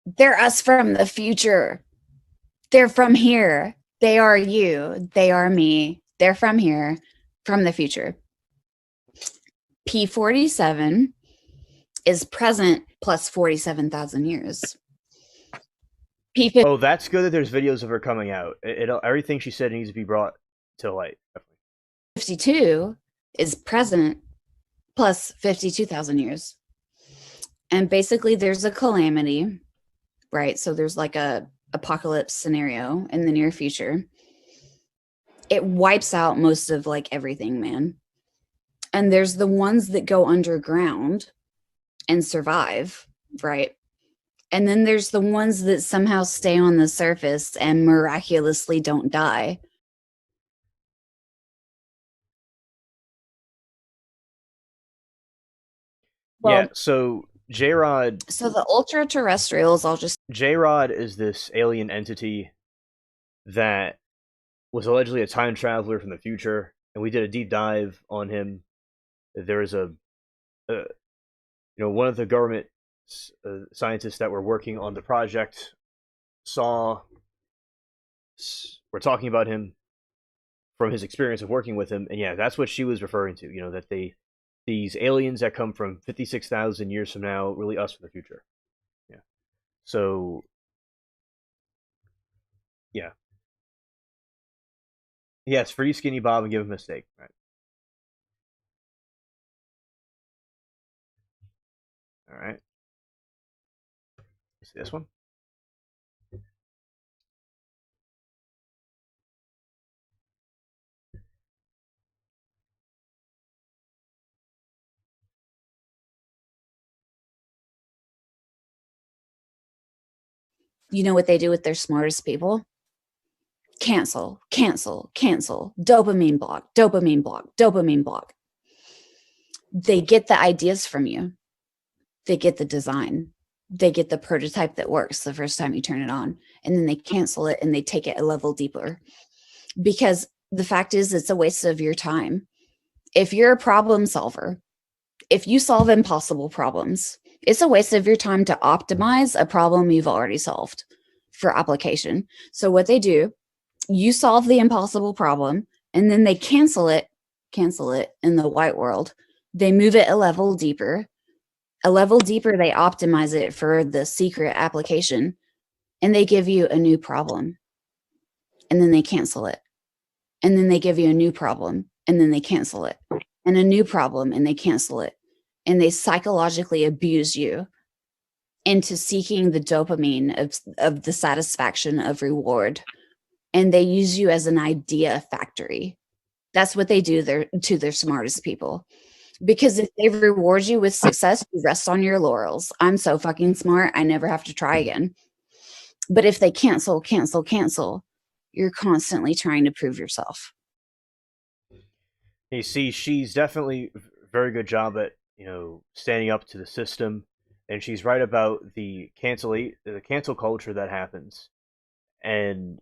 They're us from the future. They're from here. They are you. They are me. They're from here, from the future. P-47 is present plus 47,000 years. Oh, that's good that there's videos of her coming out. Everything she said needs to be brought to light. P-52 is present plus 52,000 years. And basically there's a calamity, right? So there's like a apocalypse scenario in the near future. It wipes out most of like everything, man. And there's the ones that go underground and survive, right? And then there's the ones that somehow stay on the surface and miraculously don't die. Yeah, Well, so J-Rod so the ultra terrestrials, I'll just J-Rod is this alien entity that was allegedly a time traveler from the future, and we did a deep dive on him. There was one of the government scientists that were working on the project saw. We're talking about him from his experience of working with him, and yeah, that's what she was referring to. That these aliens that come from 56,000 years from now, really us from the future. Yeah. So yeah, yes, free Skinny Bob and give him a steak. Right. All right. See this one. you know what they do with their smartest people? Cancel, cancel, cancel, dopamine block, dopamine block, dopamine block. They get the ideas from you. They get the design. They get the prototype that works the first time you turn it on, and then they cancel it and they take it a level deeper. Because the fact is, it's a waste of your time. If you're a problem solver, if you solve impossible problems, it's a waste of your time to optimize a problem you've already solved for application. So what they do, you solve the impossible problem and then they cancel it in the white world. They move it a level deeper. A level deeper, they optimize it for the secret application and they give you a new problem. And then they cancel it. And then they give you a new problem and then they cancel it. And a new problem and they cancel it. And they psychologically abuse you into seeking the dopamine of the satisfaction of reward. And they use you as an idea factory. That's what they do to their smartest people. Because if they reward you with success, you rest on your laurels. I'm so fucking smart, I never have to try again. But if they cancel, you're constantly trying to prove yourself. You see, she's definitely a very good job at standing up to the system, and she's right about the cancel culture that happens, and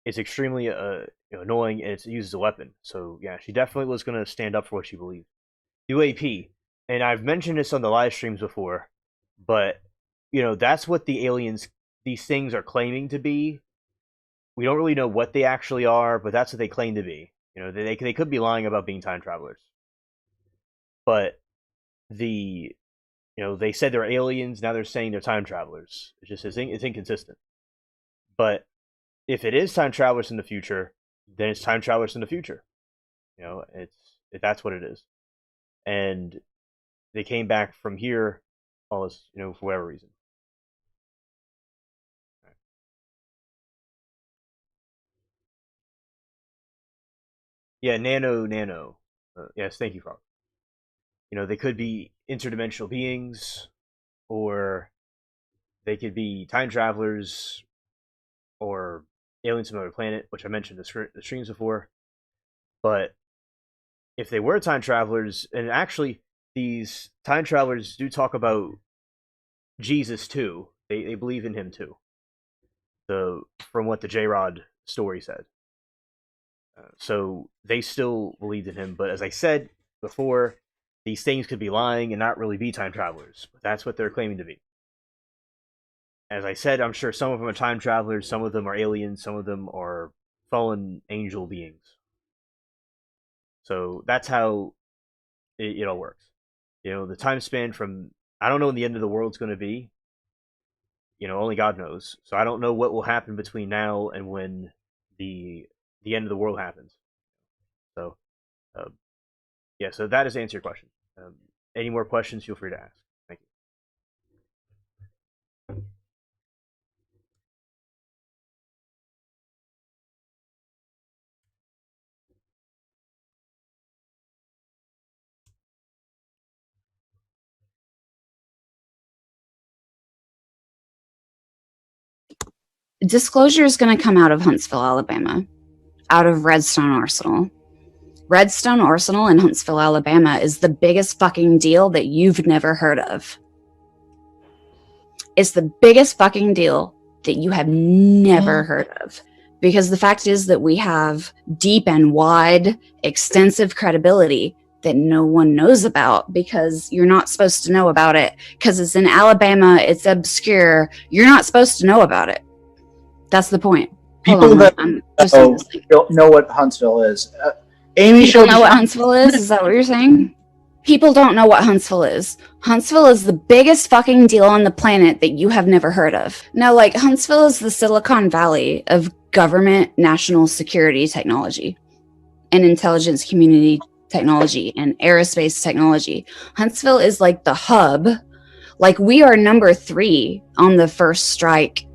it's extremely annoying, and it's used as a weapon. So yeah, she definitely was going to stand up for what she believed. UAP, and I've mentioned this on the live streams before, but that's what these things are claiming to be. We don't really know what they actually are, but that's what they claim to be. They could be lying about being time travelers, but they said they're aliens. Now they're saying they're time travelers. It's inconsistent. But if it is time travelers in the future, then it's time travelers in the future. That's what it is. And they came back from here, all this, for whatever reason. Yeah, nano. Yes, thank you, Frog. They could be interdimensional beings, or they could be time travelers, or aliens from another planet, which I mentioned the streams before. But if they were time travelers, and actually these time travelers do talk about Jesus too. They believe in him too. From what the J Rod story said. So they still believed in him. But as I said before, these things could be lying and not really be time travelers. But that's what they're claiming to be. As I said, I'm sure some of them are time travelers, some of them are aliens, some of them are fallen angel beings. So that's how it all works. The time span from I don't know when the end of the world's going to be. Only God knows. So I don't know what will happen between now and when the the end of the world happens. So uh, yeah, so that is to answer your question. Any more questions? Feel free to ask. Thank you. Disclosure is going to come out of Huntsville, Alabama, out of Redstone Arsenal. Redstone Arsenal in Huntsville, Alabama is the biggest fucking deal that you've never heard of. It's the biggest fucking deal that you have never heard of. Because the fact is that we have deep and wide, extensive credibility that no one knows about because you're not supposed to know about it because it's in Alabama, it's obscure. You're not supposed to know about it. That's the point. People that don't know what Huntsville is. Amy People know what Huntsville is? Is that what you're saying? People don't know what Huntsville is. Huntsville is the biggest fucking deal on the planet that you have never heard of. Now, like, Huntsville is the Silicon Valley of government national security technology and intelligence community technology and aerospace technology. Huntsville is like the hub. Like, we are number 3 on the first strike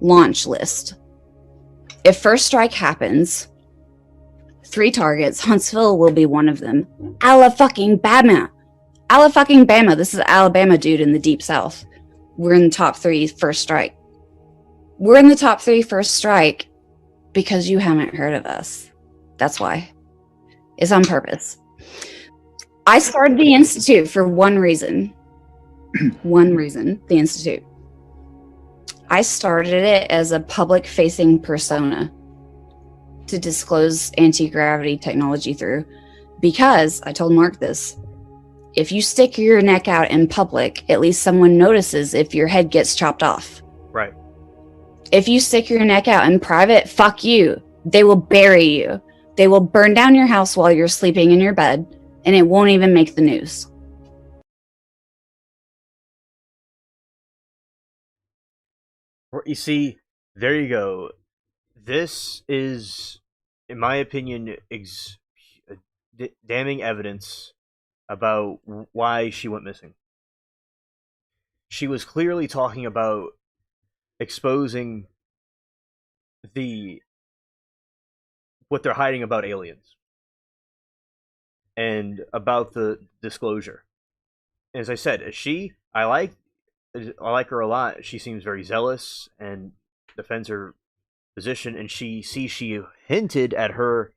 launch list. If first strike happens, 3 targets, Huntsville will be one of them. Alabama. This is Alabama, dude, in the deep south. We're in the top 3 first strike. We're in the top 3 first strike because you haven't heard of us. That's why. It's on purpose. I started the Institute for one reason. One reason, the Institute. I started it as a public-facing persona to disclose anti-gravity technology through, because I told Mark this. If you stick your neck out in public, at least someone notices if your head gets chopped off. Right. If you stick your neck out in private, fuck you. They will bury you. They will burn down your house while you're sleeping in your bed, and it won't even make the news. You see, there you go. This is, in my opinion, damning evidence about why she went missing. She was clearly talking about exposing what they're hiding about aliens and about the disclosure. As I said, I like her a lot. She seems very zealous and defends her position, and she hinted at her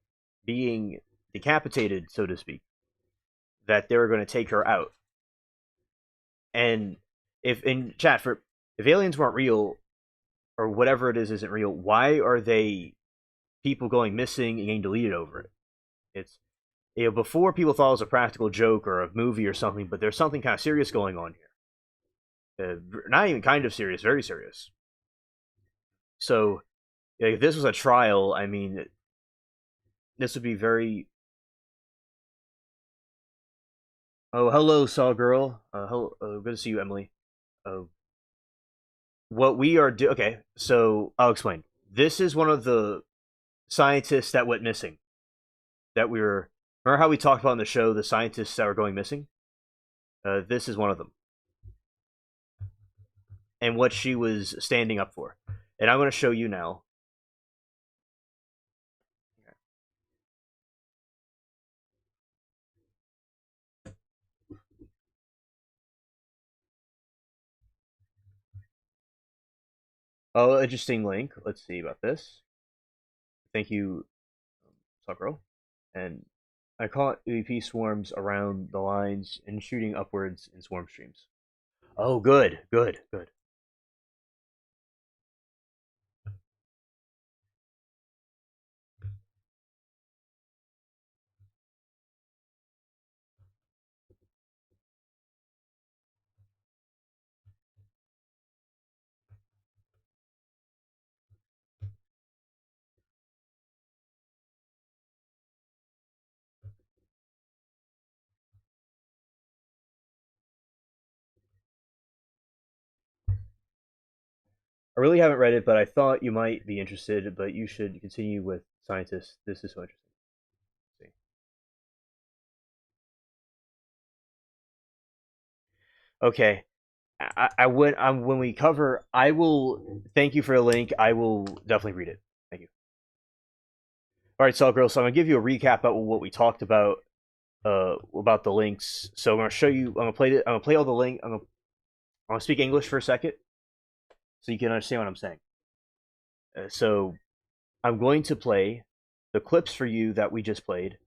being decapitated, so to speak, that they were going to take her out. And if in chat for if aliens weren't real or whatever it is isn't real, why are they people going missing and getting deleted over it? It's before people thought it was a practical joke or a movie or something, but there's something kind of serious going on here. Not even kind of serious, very serious. So if this was a trial, I mean, this would be very. Oh, hello, Saw Girl. Hello, good to see you, Emily. What we are okay, so I'll explain. This is one of the scientists that went missing. Remember how we talked about on the show the scientists that were going missing? This is one of them, and what she was standing up for. And I'm going to show you now. Oh, interesting link. Let's see about this. Thank you, Sakuro. And I caught EVP swarms around the lines and shooting upwards in swarm streams. Oh, good. I really haven't read it, but I thought you might be interested. But you should continue with scientists. This is so interesting. Okay. When we cover, I will thank you for the link. I will definitely read it. Thank you. All right, Cell Girl. So I'm gonna give you a recap about what we talked about the links. So I'm gonna show you. I'm gonna play all the link. I'm gonna speak English for a second, so you can understand what I'm saying. So I'm going to play the clips for you that we just played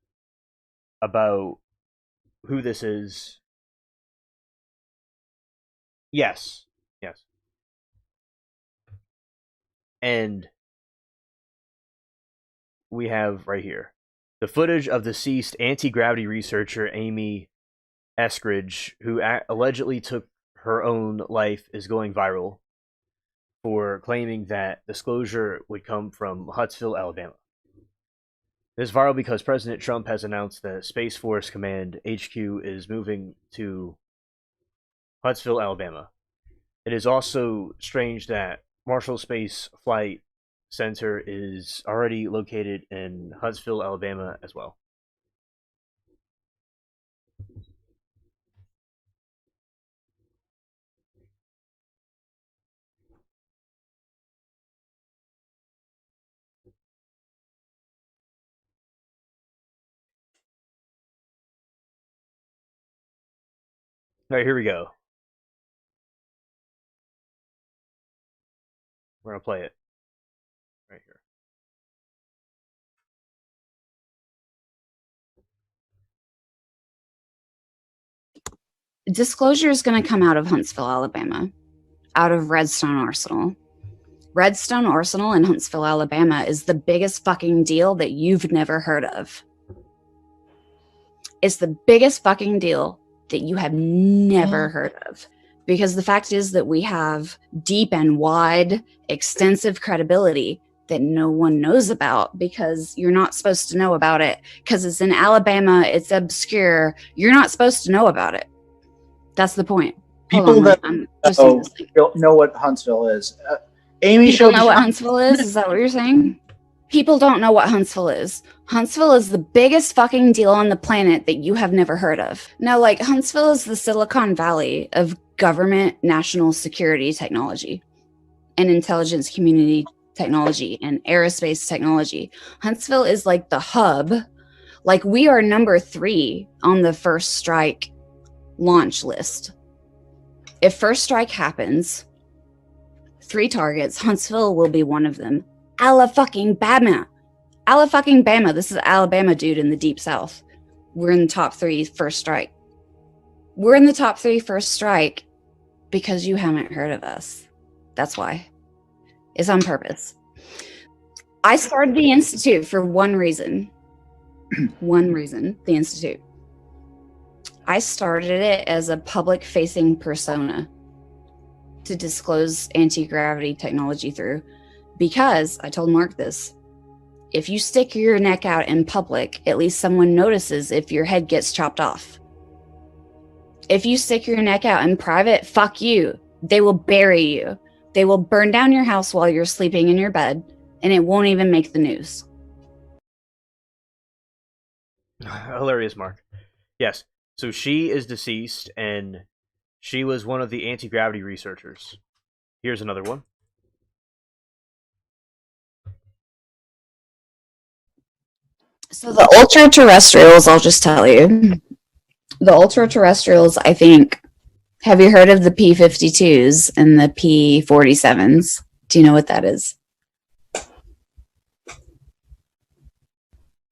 about who this is. Yes, yes, and we have right here the footage of deceased anti-gravity researcher Amy Eskridge, who allegedly took her own life, is going viral for claiming that disclosure would come from Huntsville, Alabama. This is viral because President Trump has announced that Space Force Command HQ is moving to Huntsville, Alabama. It is also strange that Marshall Space Flight Center is already located in Huntsville, Alabama as well. All right, here we go. We're going to play it right here. Disclosure is going to come out of Huntsville, Alabama, out of Redstone Arsenal. Redstone Arsenal in Huntsville, Alabama is the biggest fucking deal that you've never heard of. It's the biggest fucking deal that you have never heard of. Because the fact is that we have deep and wide, extensive credibility that no one knows about because you're not supposed to know about it. Because it's in Alabama, it's obscure. You're not supposed to know about it. That's the point. People that know what Huntsville is. Amy People know what Huntsville is? Is that what you're saying? People don't know what Huntsville is. Huntsville is the biggest fucking deal on the planet that you have never heard of. Now, like, Huntsville is the Silicon Valley of government national security technology and intelligence community technology and aerospace technology. Huntsville is like the hub. Like, we are number 3 on the first strike launch list. If first strike happens, 3 targets, Huntsville will be one of them. Alabama. This is Alabama dude in the deep south. We're in the top 3 first strike. We're in the top 3 first strike because you haven't heard of us. That's why. It's on purpose. I started the Institute for one reason. One reason, the Institute. I started it as a public-facing persona to disclose anti-gravity technology through, because I told Mark this. If you stick your neck out in public, at least someone notices if your head gets chopped off. If you stick your neck out in private, fuck you. They will bury you. They will burn down your house while you're sleeping in your bed, and it won't even make the news. Hilarious, Mark. Yes. So she is deceased, and she was one of the anti-gravity researchers. Here's another one. So the ultra-terrestrials, I'll just tell you. The ultra-terrestrials, I think, have you heard of the P-52s and the P-47s? Do you know what that is?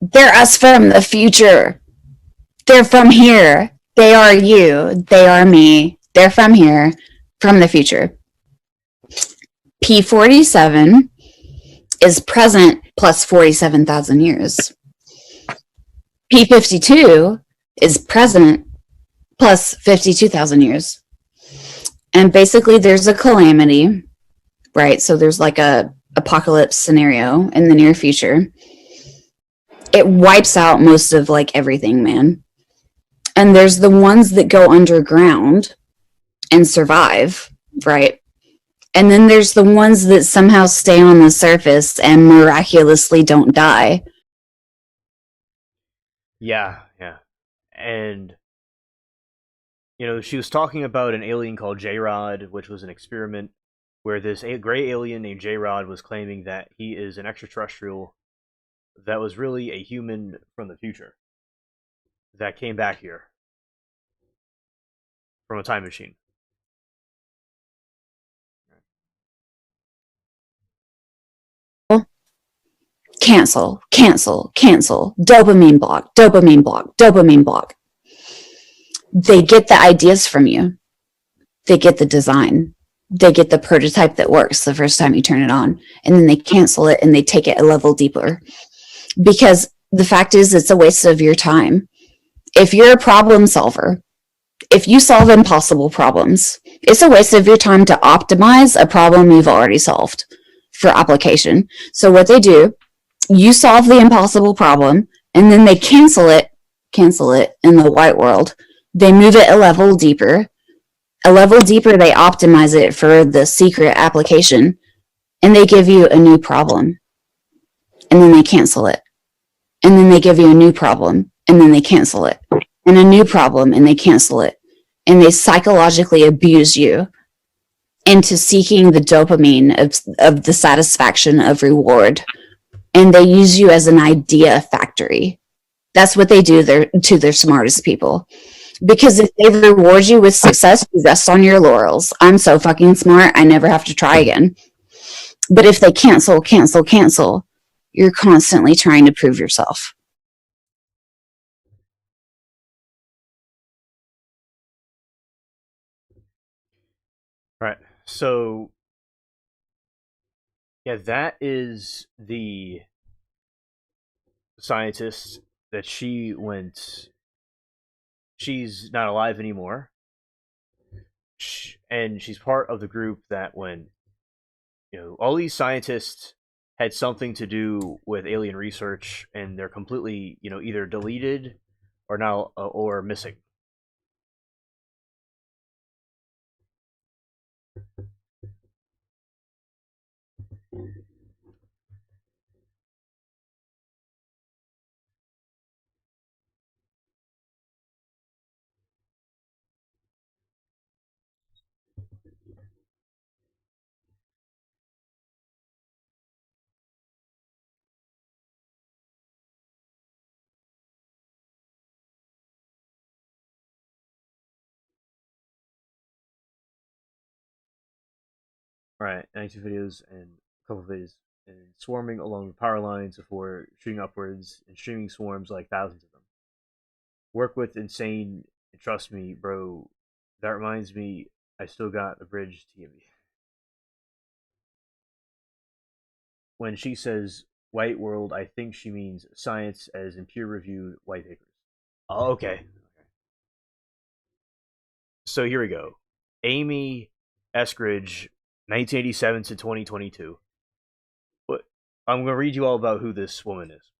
They're us from the future. They're from here. They are you. They are me. They're from here, from the future. P-47 is present plus 47,000 years. P-52 is present plus 52,000 years. And basically there's a calamity, right? So there's like a apocalypse scenario in the near future. It wipes out most of like everything, man. And there's the ones that go underground and survive, right? And then there's the ones that somehow stay on the surface and miraculously don't die. Yeah, yeah. And she was talking about an alien called J-Rod, which was an experiment where this gray alien named J-Rod was claiming that he is an extraterrestrial that was really a human from the future that came back here from a time machine. Cancel, cancel, cancel, dopamine block, dopamine block, dopamine block. They get the ideas from you. They get the design. They get the prototype that works the first time you turn it on, and then they cancel it and they take it a level deeper. Because the fact is, it's a waste of your time. If you're a problem solver, if you solve impossible problems, it's a waste of your time to optimize a problem you've already solved for application. So what they do, you solve the impossible problem, and then they cancel it in the white world. They move it a level deeper. A level deeper, they optimize it for the secret application, and they give you a new problem. And then they cancel it. And then they give you a new problem, and then they cancel it. And a new problem, and they cancel it. And they psychologically abuse you into seeking the dopamine of the satisfaction of reward. And they use you as an idea factory. That's what they do to their smartest people. Because if they reward you with success, you rest on your laurels. I'm so fucking smart, I never have to try again. But if they cancel, you're constantly trying to prove yourself. Right. So, yeah, that is the scientist that she's not alive anymore. And she's part of the group that when all these scientists had something to do with alien research and they're completely either deleted or now or missing. Right, 92 videos and a couple of videos and swarming along the power lines before shooting upwards and streaming swarms like thousands of them. Work with insane and trust me, bro. That reminds me, I still got a bridge to give you. When she says white world, I think she means science as in peer reviewed white papers. Oh, okay. So here we go. Amy Eskridge, 1987 to 2022. I'm going to read you all about who this woman is.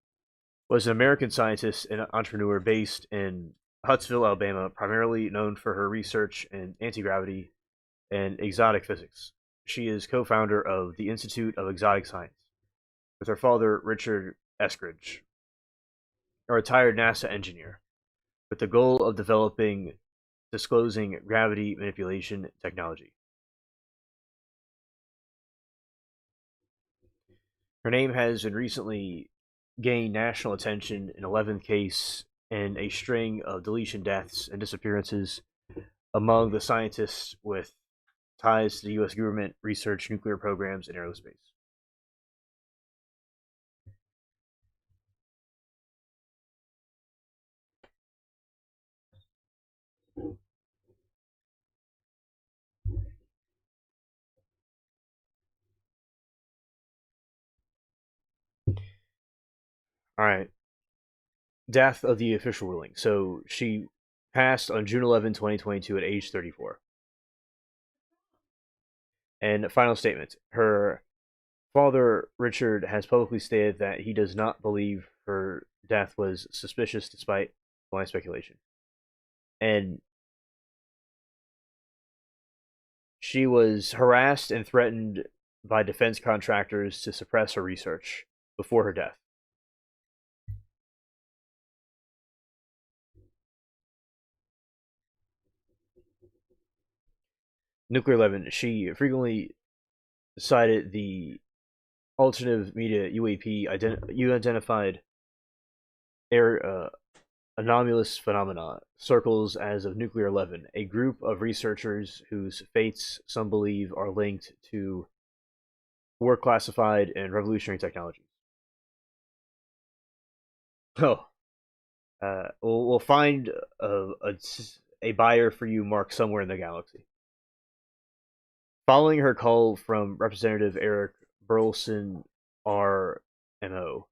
Was an American scientist and entrepreneur based in Huntsville, Alabama, primarily known for her research in anti-gravity and exotic physics. She is co-founder of the Institute of Exotic Science with her father, Richard Eskridge, a retired NASA engineer, with the goal of disclosing gravity manipulation technology. Her name has been recently gained national attention in 11th case in a string of deletion deaths and disappearances among the scientists with ties to the U.S. government, research, nuclear programs, and aerospace. All right. Death of the official ruling. So she passed on June 11, 2022 at age 34. And final statement. Her father, Richard, has publicly stated that he does not believe her death was suspicious despite blind speculation. And She was harassed and threatened by defense contractors to suppress her research before her death. Nuclear 11. She frequently cited the alternative media UAP unidentified air anomalous phenomena circles as of Nuclear 11, a group of researchers whose fates some believe are linked to war classified and revolutionary technologies. Oh, we'll find a buyer for you, Mark, somewhere in the galaxy. Following her call from Representative Eric Burleson, RMO,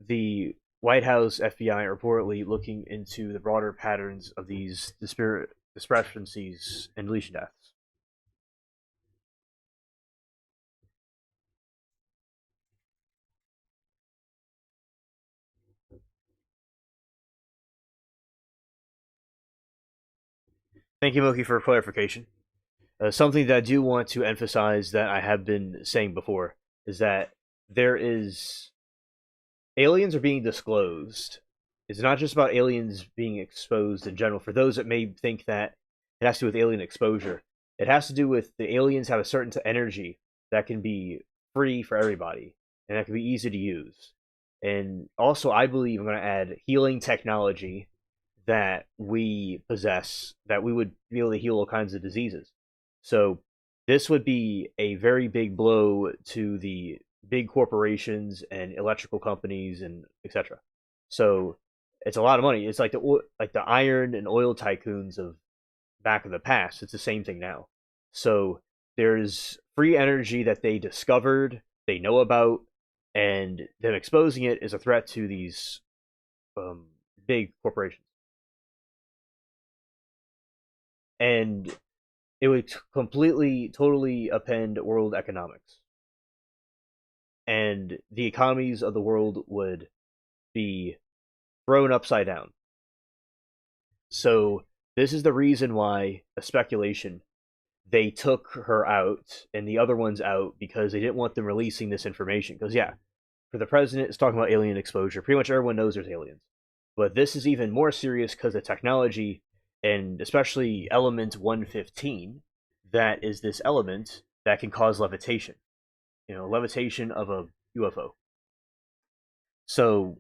the White House FBI are reportedly looking into the broader patterns of these discrepancies and deletion deaths. Thank you, Moki, for clarification. Something that I do want to emphasize that I have been saying before is that there is aliens are being disclosed. It's not just about aliens being exposed in general. For those that may think that it has to do with alien exposure, it has to do with the aliens have a certain energy that can be free for everybody and that can be easy to use. And also, I believe I'm going to add healing technology that we possess that we would be able to heal all kinds of diseases. So this would be a very big blow to the big corporations and electrical companies and etc. So it's a lot of money. It's like the iron and oil tycoons of back in the past. It's the same thing now. So there's free energy that they discovered, they know about, and them exposing it is a threat to these big corporations. And it would completely, totally upend world economics. And the economies of the world would be thrown upside down. So this is the reason why, a speculation, they took her out and the other ones out because they didn't want them releasing this information. Because yeah, for the president, it's talking about alien exposure. Pretty much everyone knows there's aliens. But this is even more serious because the technology, and especially element 115, that is this element that can cause levitation. Levitation of a UFO. So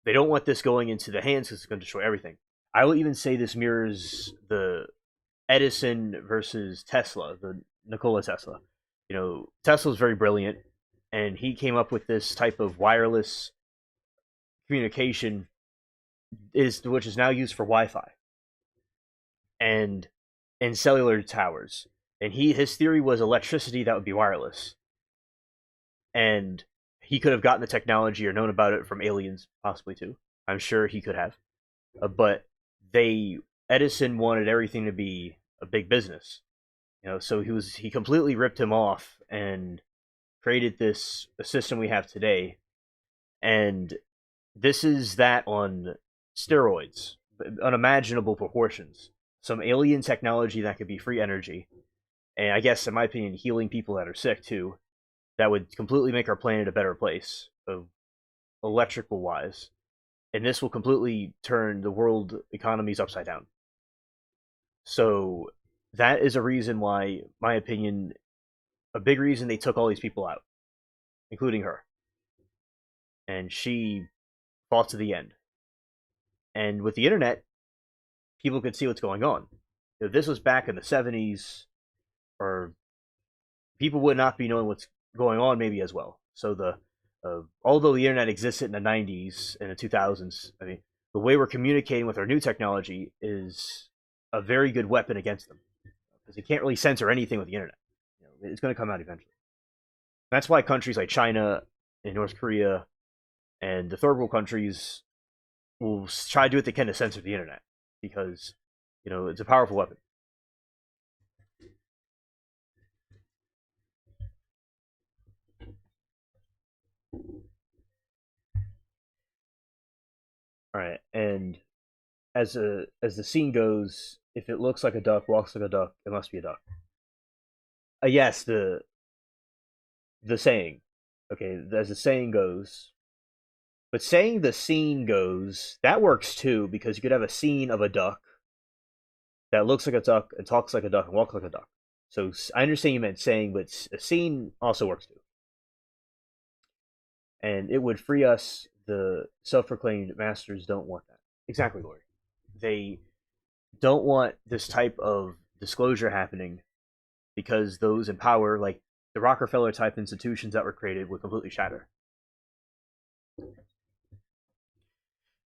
they don't want this going into the hands because it's going to destroy everything. I will even say this mirrors the Edison versus Tesla, the Nikola Tesla. Tesla was very brilliant, and he came up with this type of wireless communication, which is now used for Wi-Fi and in cellular towers. And his theory was electricity that would be wireless, and he could have gotten the technology or known about it from aliens, possibly too. I'm sure he could have, but Edison wanted everything to be a big business, so he completely ripped him off and created this system we have today, and this is that on steroids, unimaginable proportions. Some alien technology that could be free energy, and I guess, in my opinion, healing people that are sick too. That would completely make our planet a better place, electrical wise, and this will completely turn the world economies upside down. So that is a reason why, my opinion, a big reason they took all these people out, including her, and she fought to the end. And with the internet, people could see what's going on. If this was back in the 70s, or people would not be knowing what's going on maybe as well. So although the internet existed in the 90s and the 2000s, I mean, the way we're communicating with our new technology is a very good weapon against them, because you can't really censor anything with the internet. It's going to come out eventually. That's why countries like China and North Korea and the third world countries will try to do what they can to censor the internet, because it's a powerful weapon. All right, and as the scene goes, if it looks like a duck, walks like a duck, it must be a duck. Yes, the saying. Okay, as the saying goes. But saying the scene goes, that works too, because you could have a scene of a duck that looks like a duck and talks like a duck and walks like a duck. So I understand you meant saying, but a scene also works too. And it would free us. The self-proclaimed masters don't want that. Exactly, Lori. They don't want this type of disclosure happening because those in power, like the Rockefeller type institutions that were created, would completely shatter.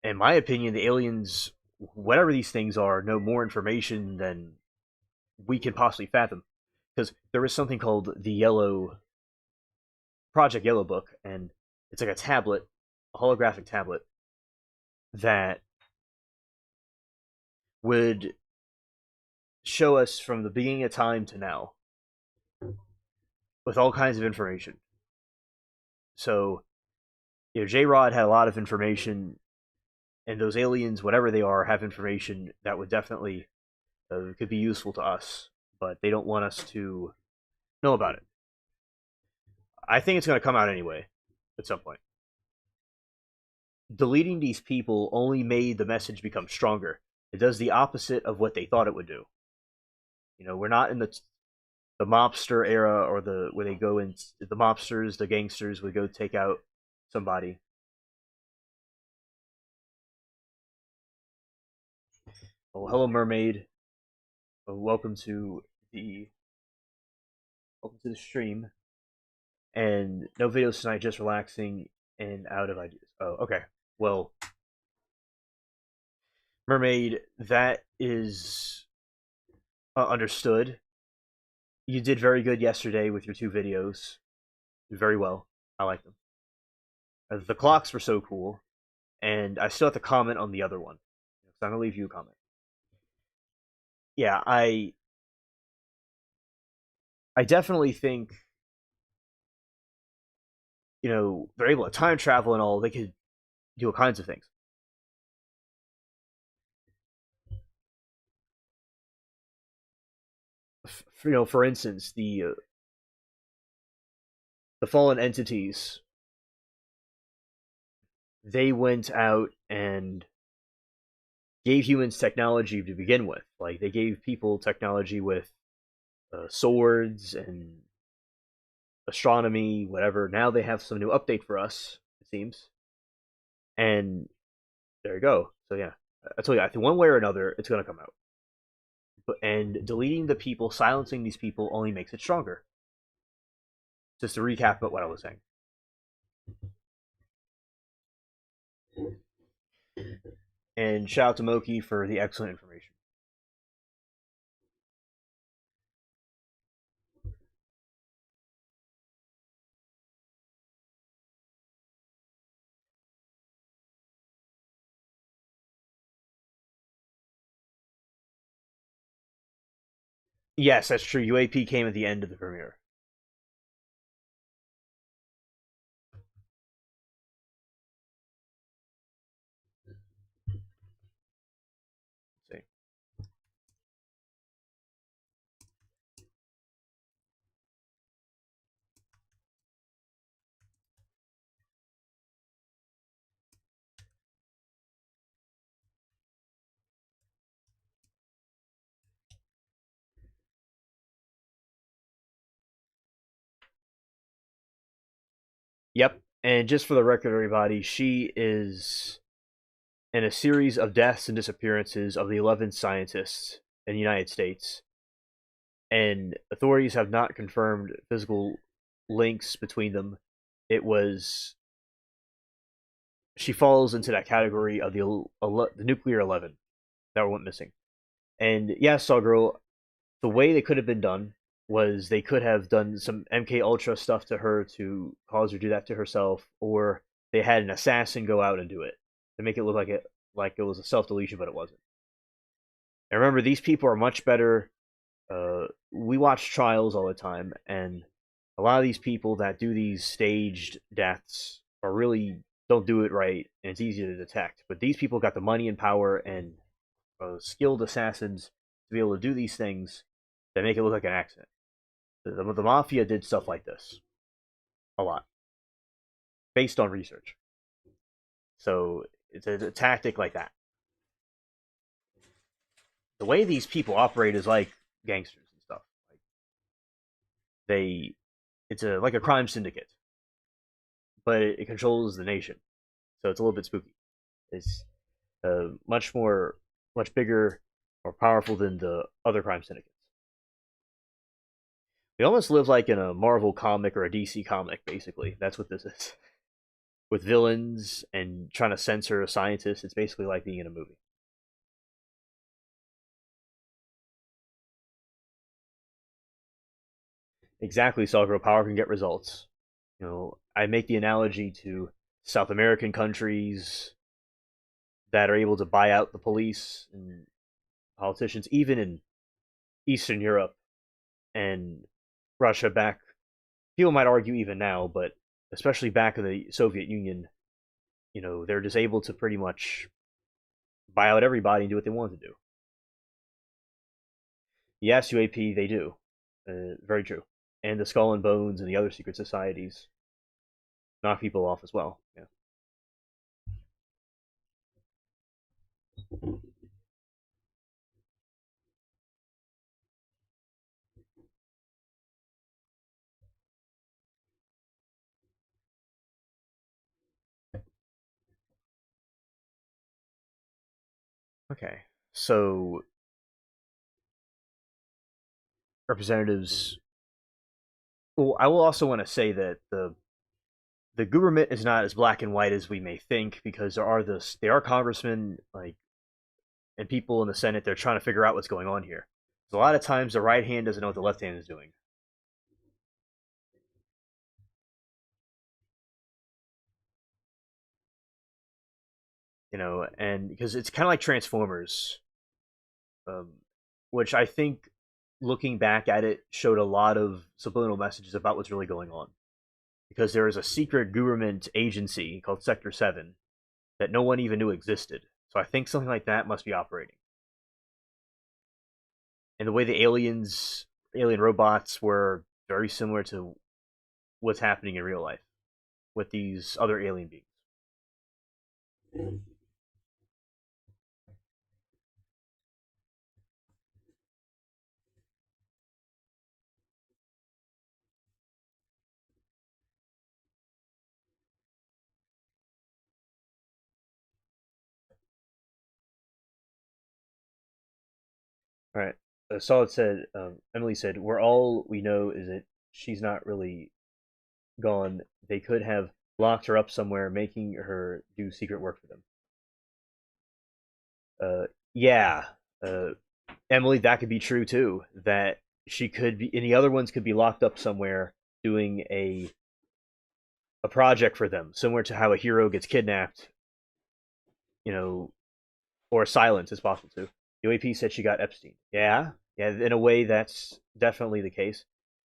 In my opinion, the aliens, whatever these things are, know more information than we can possibly fathom. Because there is something called the Project Yellow Book, and it's like a tablet, a holographic tablet, that would show us from the beginning of time to now with all kinds of information. So, J Rod had a lot of information, and those aliens, whatever they are, have information that would definitely could be useful to us, but they don't want us to know about it. I think it's going to come out anyway at some point. Deleting these people only made the message become stronger. It does the opposite of what they thought it would do. We're not in the mobster era, or where they go in, the mobsters, the gangsters would go take out somebody. Oh, hello, mermaid. Welcome to the stream. And no videos tonight, just relaxing and out of ideas. Oh, okay. Well, mermaid, that is understood. You did very good yesterday with your 2 videos. Very well. I like them. The clocks were so cool, and I still have to comment on the other one. So I'm gonna leave you a comment. Yeah, I definitely think they're able to time travel and all. They could do all kinds of things. For instance, the fallen entities, they went out and gave humans technology to begin with. Like, they gave people technology with swords and astronomy, whatever. Now they have some new update for us, it seems. And there you go. So yeah, I tell you, I think one way or another, it's gonna come out. And deleting the people, silencing these people, only makes it stronger. Just to recap about what I was saying. And shout out to Moki for the excellent information. Yes, that's true. UAP came at the end of the premiere. See. Yep. And just for the record, everybody, she is in a series of deaths and disappearances of the 11 scientists in the United States. And authorities have not confirmed physical links between them. It was. She falls into that category of the nuclear 11 that went missing. And yeah, Saw Girl, the way they could have been done was they could have done some MK Ultra stuff to her to cause her to do that to herself, or they had an assassin go out and do it to make it look like it was a self deletion, but it wasn't. And remember, these people are much better. We watch trials all the time, and a lot of these people that do these staged deaths are really don't do it right, and it's easy to detect. But these people got the money and power, and skilled assassins to be able to do these things that make it look like an accident. The mafia did stuff like this a lot, based on research. So it's a tactic like that. The way these people operate is like gangsters and stuff. Like it's like a crime syndicate, but it controls the nation. So it's a little bit spooky. It's much bigger, more powerful than the other crime syndicates. We almost live like in a Marvel comic or a DC comic, basically. That's what this is. With villains and trying to censor a scientist, it's basically like being in a movie. Exactly, so girl power can get results. I make the analogy to South American countries that are able to buy out the police and politicians, even in Eastern Europe and Russia back. People might argue even now, but especially back in the Soviet Union, they're just able to pretty much buy out everybody and do what they want to do. Yes, UAP, they do. Very true. And the Skull and Bones and the other secret societies knock people off as well. Yeah. Okay. So representatives. Well, I will also want to say that the government is not as black and white as we may think, because there are congressmen and people in the Senate. They're trying to figure out what's going on here. So a lot of times the right hand doesn't know what the left hand is doing. And because it's kind of like Transformers, um, which I think, looking back at it, showed a lot of subliminal messages about what's really going on. Because there is a secret government agency called Sector 7 that no one even knew existed. So I think something like that must be operating. And the way the alien robots were very similar to what's happening in real life with these other alien beings. All right. Emily said, "We're all we know is that she's not really gone. They could have locked her up somewhere, making her do secret work for them." Yeah, uh, Emily, that could be true too. That she could be, and the other ones could be locked up somewhere doing a project for them, similar to how a hero gets kidnapped, you know, or silenced is possible too. UAP said she got Epstein. Yeah, yeah. In a way, that's definitely the case.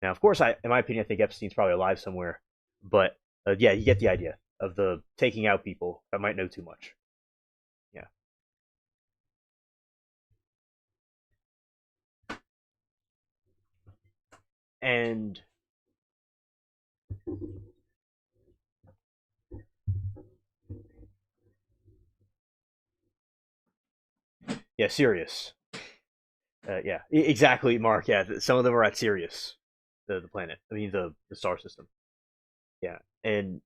Now, of course, in my opinion, I think Epstein's probably alive somewhere. But yeah, you get the idea of the taking out people that might know too much. Yeah, and yeah, Sirius. Yeah, exactly, Mark. Yeah, some of them are at Sirius, the planet. I mean, the star system. Yeah, and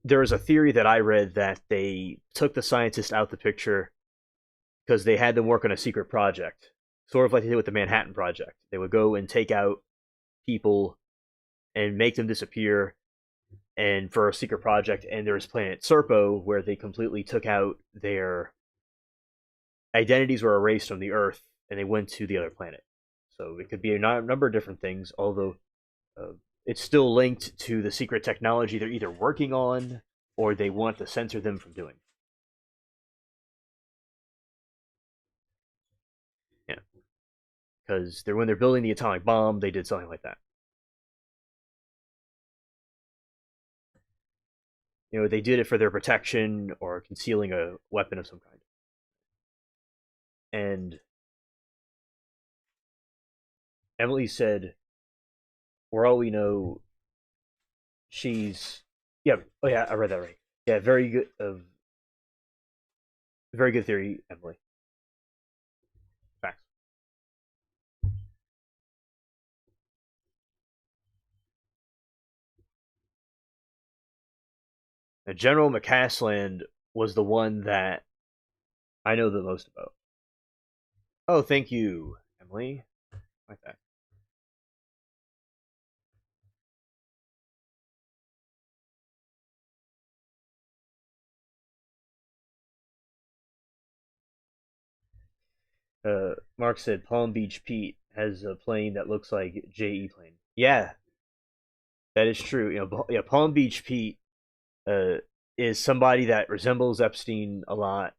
there was a theory that I read that they took the scientists out the picture because they had them work on a secret project, sort of like they did with the Manhattan Project. They would go and take out people and make them disappear, and for a secret project. And there's Planet Serpo, where they completely took out their identities, were erased from the Earth, and they went to the other planet. So it could be a number of different things, although uh, it's still linked to the secret technology they're either working on or they want to censor them from doing. Yeah, because when they're building the atomic bomb, they did something like that. They did it for their protection or concealing a weapon of some kind. And Emily said, "For all we know, she's yeah. Oh yeah, I read that right. Yeah, very good. Very good theory, Emily. Facts. Now, General McCasland was the one that I know the most about. Oh, thank you, Emily. Like that. Mark said Palm Beach Pete has a plane that looks like JE plane. Yeah, that is true. Yeah, Palm Beach Pete uh, is somebody that resembles Epstein a lot.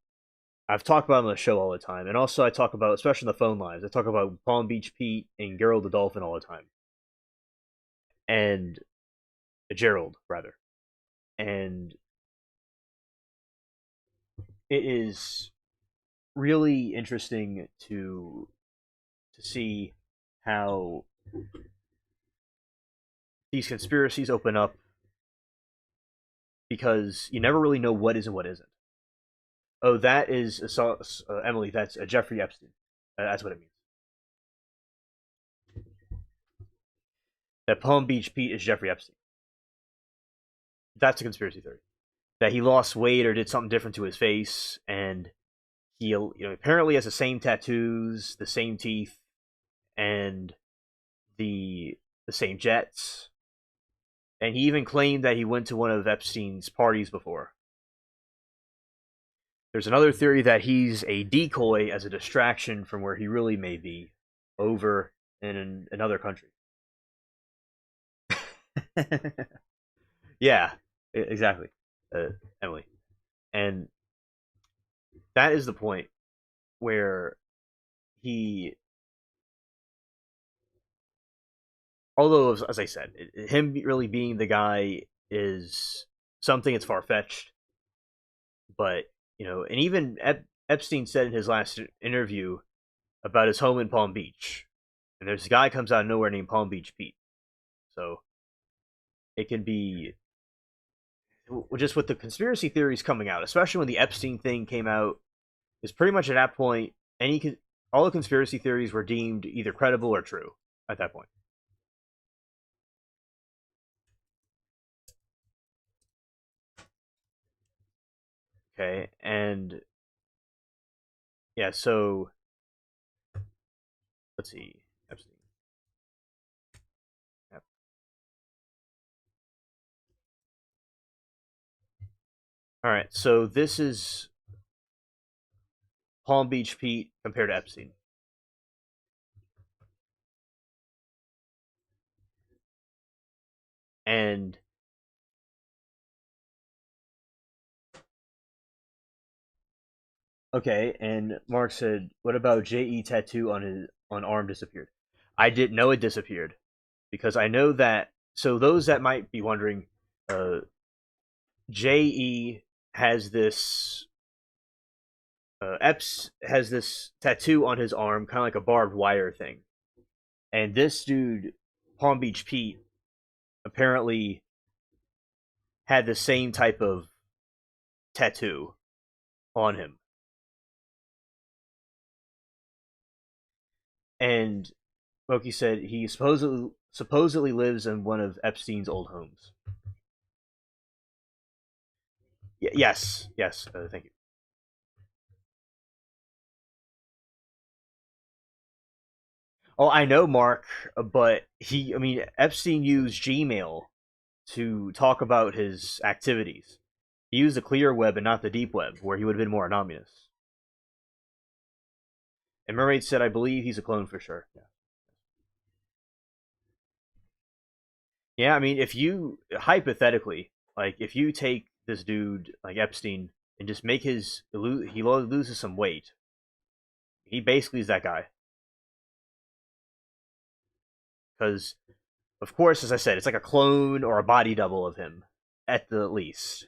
I've talked about him on the show all the time, and also I talk about, especially in the phone lines, I talk about Palm Beach Pete and Gerald the Dolphin all the time, and Gerald rather, and it is really interesting to see how these conspiracies open up because you never really know what is and what isn't. Oh, that is Emily. That's Jeffrey Epstein. That's what it means. That Palm Beach Pete is Jeffrey Epstein. That's a conspiracy theory. That he lost weight or did something different to his face, and he apparently has the same tattoos, the same teeth, and the same jets. And he even claimed that he went to one of Epstein's parties before. There's another theory that he's a decoy as a distraction from where he really may be, over in another country. Yeah, exactly, Emily. And that is the point where he, although as I said, him really being the guy is something that's far fetched. But and even Epstein said in his last interview about his home in Palm Beach, and there's a guy comes out of nowhere named Palm Beach Pete. So it can be just with the conspiracy theories coming out, especially when the Epstein thing came out, is pretty much at that point all the conspiracy theories were deemed either credible or true at that point. Okay, and yeah, so let's see, Epstein. Yep. All right, so this is Palm Beach Pete compared to Epstein. And okay, and Mark said, "What about JE tattoo on his on arm disappeared?" I didn't know it disappeared because I know that. So those that might be wondering, JE has this. Epps has this tattoo on his arm, kind of like a barbed wire thing, and this dude, Palm Beach Pete, apparently had the same type of tattoo on him. And Loki said he supposedly lives in one of Epstein's old homes. Yes, yes. Thank you. Oh, I know Mark, but I mean, Epstein used Gmail to talk about his activities. He used the clear web and not the deep web, where he would have been more anonymous. And Mermaid said, "I believe he's a clone for sure." Yeah. Yeah, I mean, if you hypothetically, like, if you take this dude like Epstein and just make he loses some weight, he basically is that guy. Because, of course, as I said, it's like a clone or a body double of him at the least.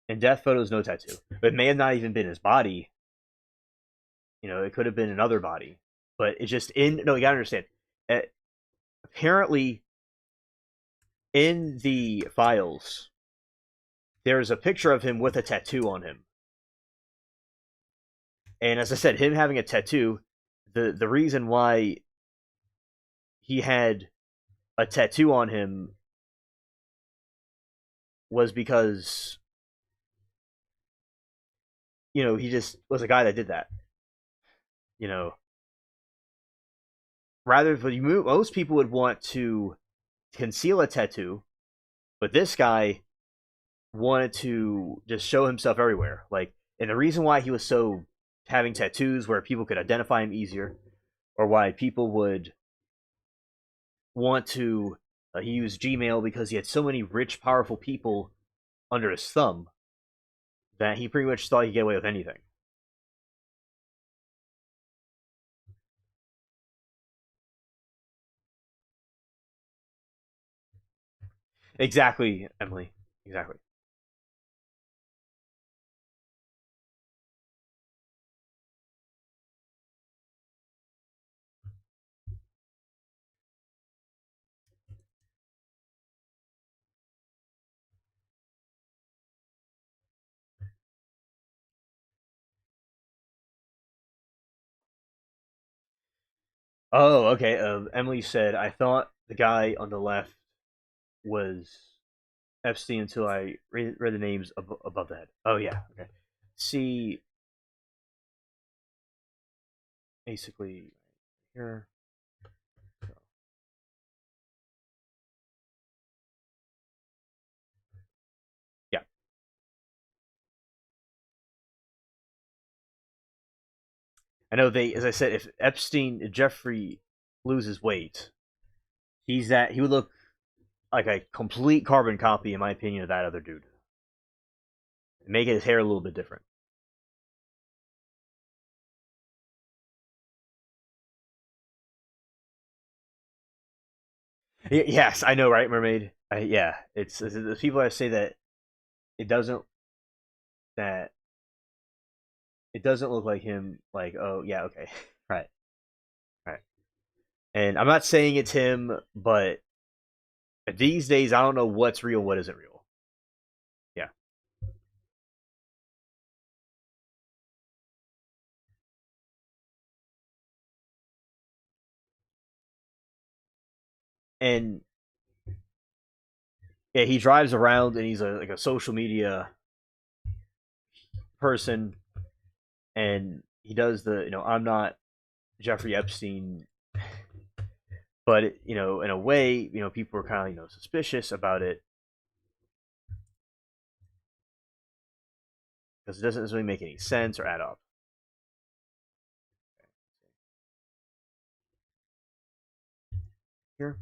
In death photos, no tattoo. But it may have not even been his body. It could have been another body. But it's just in. No, you gotta understand. Uh, Apparently, in the files, there's a picture of him with a tattoo on him. And as I said, him having a tattoo, the reason why he had a tattoo on him was because he just was a guy that did that. You know, rather than most people would want to conceal a tattoo, but this guy wanted to just show himself everywhere. And the reason why he was so having tattoos where people could identify him easier, or why people would want to he used Gmail because he had so many rich, powerful people under his thumb that he pretty much thought he'd get away with anything. Exactly, Emily. Exactly. Oh, okay. Emily said, I thought the guy on the left was Epstein until I read the names above that. Oh, yeah. Okay. See, basically, here. Yeah. I know as I said, if Jeffrey loses weight, he would look like a complete carbon copy, in my opinion, of that other dude. Make his hair a little bit different. Yes, I know, right, Mermaid? Yeah, it's the people that say that it doesn't that it doesn't look like him. Like, oh yeah, okay, right, right. And I'm not saying it's him, but these days I don't know what's real, what isn't real. Yeah, and yeah, he drives around and he's like a social media person, and he does I'm not Jeffrey Epstein, but in a way, people are kind of suspicious about it because it doesn't really make any sense or add up. Here,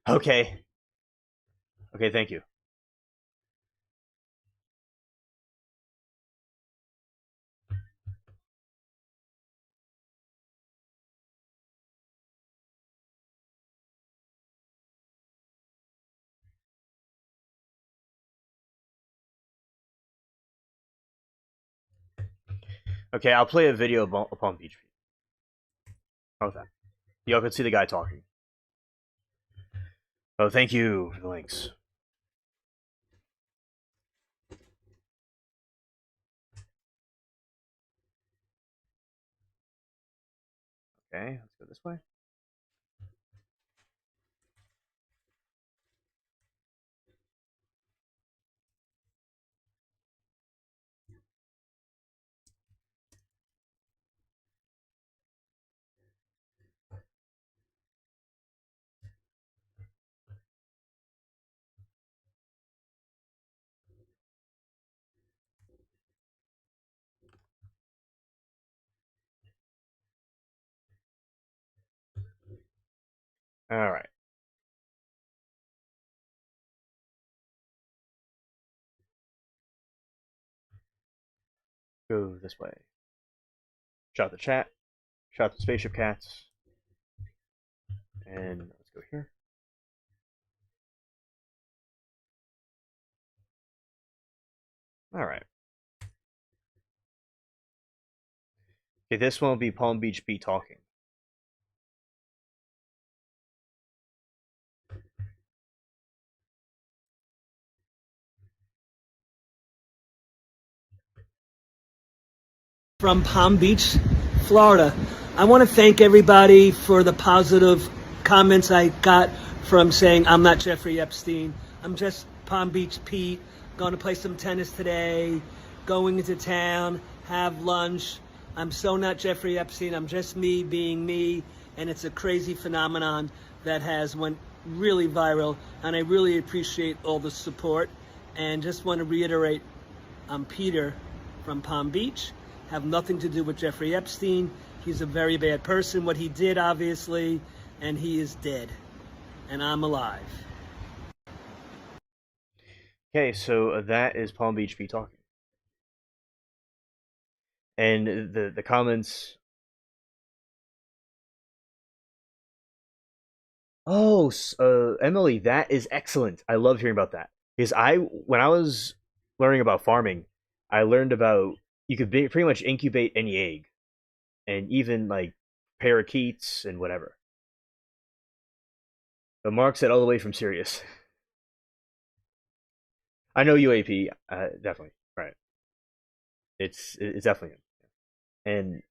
okay, okay, thank you. Okay, I'll play a video of Palm Beach. How's that? Y'all can see the guy talking. Oh, thank you for the links. Okay, let's go this way. All right. Go this way. Shut the chat. Shut the spaceship cats. And let's go here. All right. Okay, this one will be Palm Beach Pete talking. From Palm Beach, Florida. I want to thank everybody for the positive comments I got from saying I'm not Jeffrey Epstein. I'm just Palm Beach Pete. Going to play some tennis today. Going into town. Have lunch. I'm so not Jeffrey Epstein. I'm just me being me. And it's a crazy phenomenon that has went really viral. And I really appreciate all the support. And just want to reiterate, I'm Peter from Palm Beach. Have nothing to do with Jeffrey Epstein. He's a very bad person, what he did, obviously, and he is dead. And I'm alive. Okay, so that is Palm Beach Pete talking. And the comments. Oh, Emily, that is excellent. I love hearing about that. Because when I was learning about farming, I learned about you could pretty much incubate any egg, and even like parakeets and whatever. But Mark said all the way from Sirius. I know UAP, definitely right. It's definitely him, and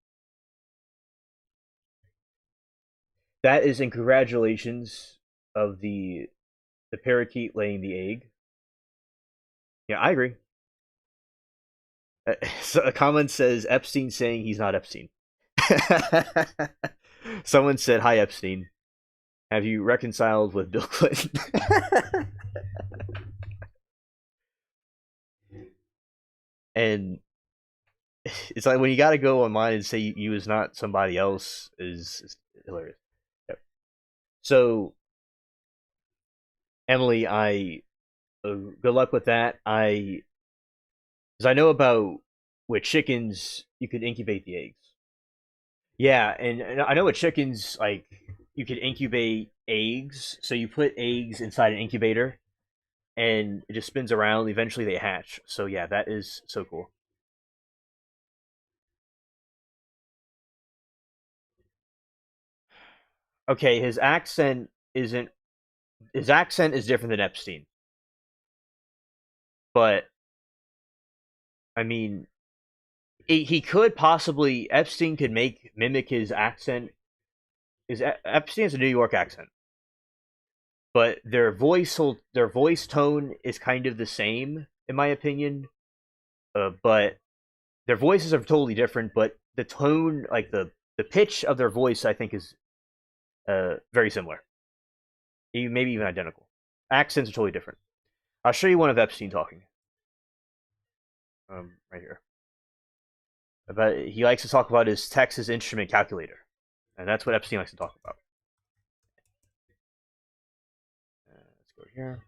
that is in congratulations of the parakeet laying the egg. Yeah, I agree. So a comment says Epstein saying he's not Epstein. Someone said, "Hi Epstein, have you reconciled with Bill Clinton?" And it's like when you got to go online and say you is not somebody else is hilarious. Yep. So Emily, good luck with that. Because I know about with chickens you could incubate the eggs. Yeah, and I know with chickens like you could incubate eggs. So you put eggs inside an incubator, and it just spins around. Eventually they hatch. So yeah, that is so cool. Okay, his accent is different than Epstein, but I mean, he could possibly Epstein could mimic his accent. Epstein has a New York accent, but their voice tone is kind of the same in my opinion. But their voices are totally different. But the tone, like the pitch of their voice, I think is very similar, maybe even identical. Accents are totally different. I'll show you one of Epstein talking. Right here. About he likes to talk about his Texas Instrument calculator, and that's what Epstein likes to talk about. Let's go here.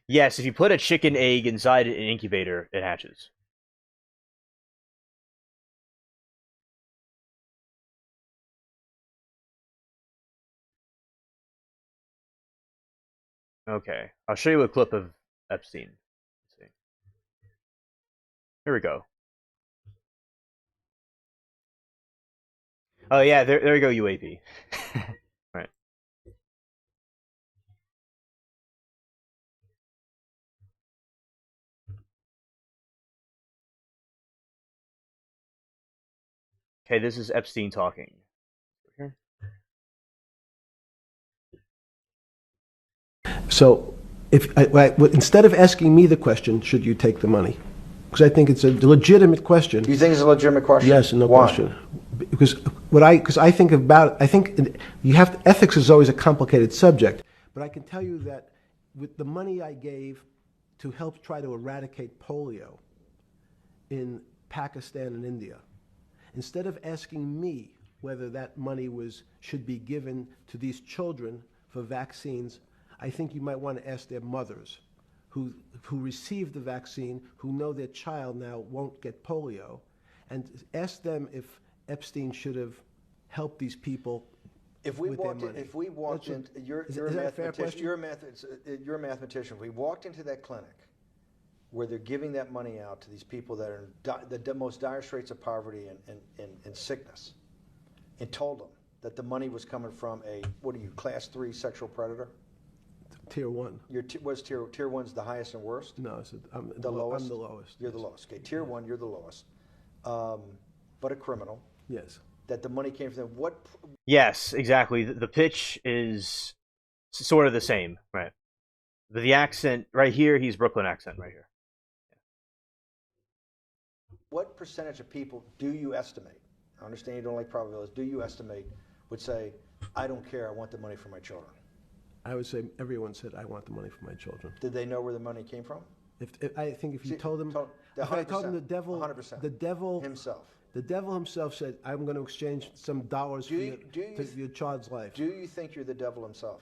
Yes, if you put a chicken egg inside an incubator, it hatches. Okay, I'll show you a clip of Epstein. Let's see. Here we go. Oh yeah, there you go, UAP. Right. Okay, this is Epstein talking. Here. So, instead of asking me the question, should you take the money? Because I think it's a legitimate question. You think it's a legitimate question? Yes, no Why? question. Because I think ethics is always a complicated subject. But I can tell you that with the money I gave to help try to eradicate polio in Pakistan and India. Instead of asking me whether that money should be given to these children for vaccines, I think you might want to ask their mothers who received the vaccine, who know their child now won't get polio, and ask them if Epstein should have helped these people If we with walked their in, money. if we walked in, Is that a fair question? you're a mathematician. If we walked into that clinic where they're giving that money out to these people that are in the most dire straits of poverty and sickness, and told them that the money was coming from a, what are you, class 3 sexual predator? Tier 1. What's tier 1's the highest and worst? No, I'm The lowest? I'm the lowest. You're the lowest. Okay, tier 1, you're the lowest. But a criminal. Yes. That the money came from them. What? Yes, exactly. The pitch is sort of the same, right? But the accent right here, he's Brooklyn accent right here. What percentage of people do you estimate? I understand you don't like probabilities. Do you estimate would say, I don't care, I want the money for my children? I would say everyone said, I want the money for my children. Did they know where the money came from? I think if you See, told them, if I told them the devil, 100%. the devil Himself. The devil himself said, I'm going to exchange some dollars for your child's life. Do you think you're the devil himself?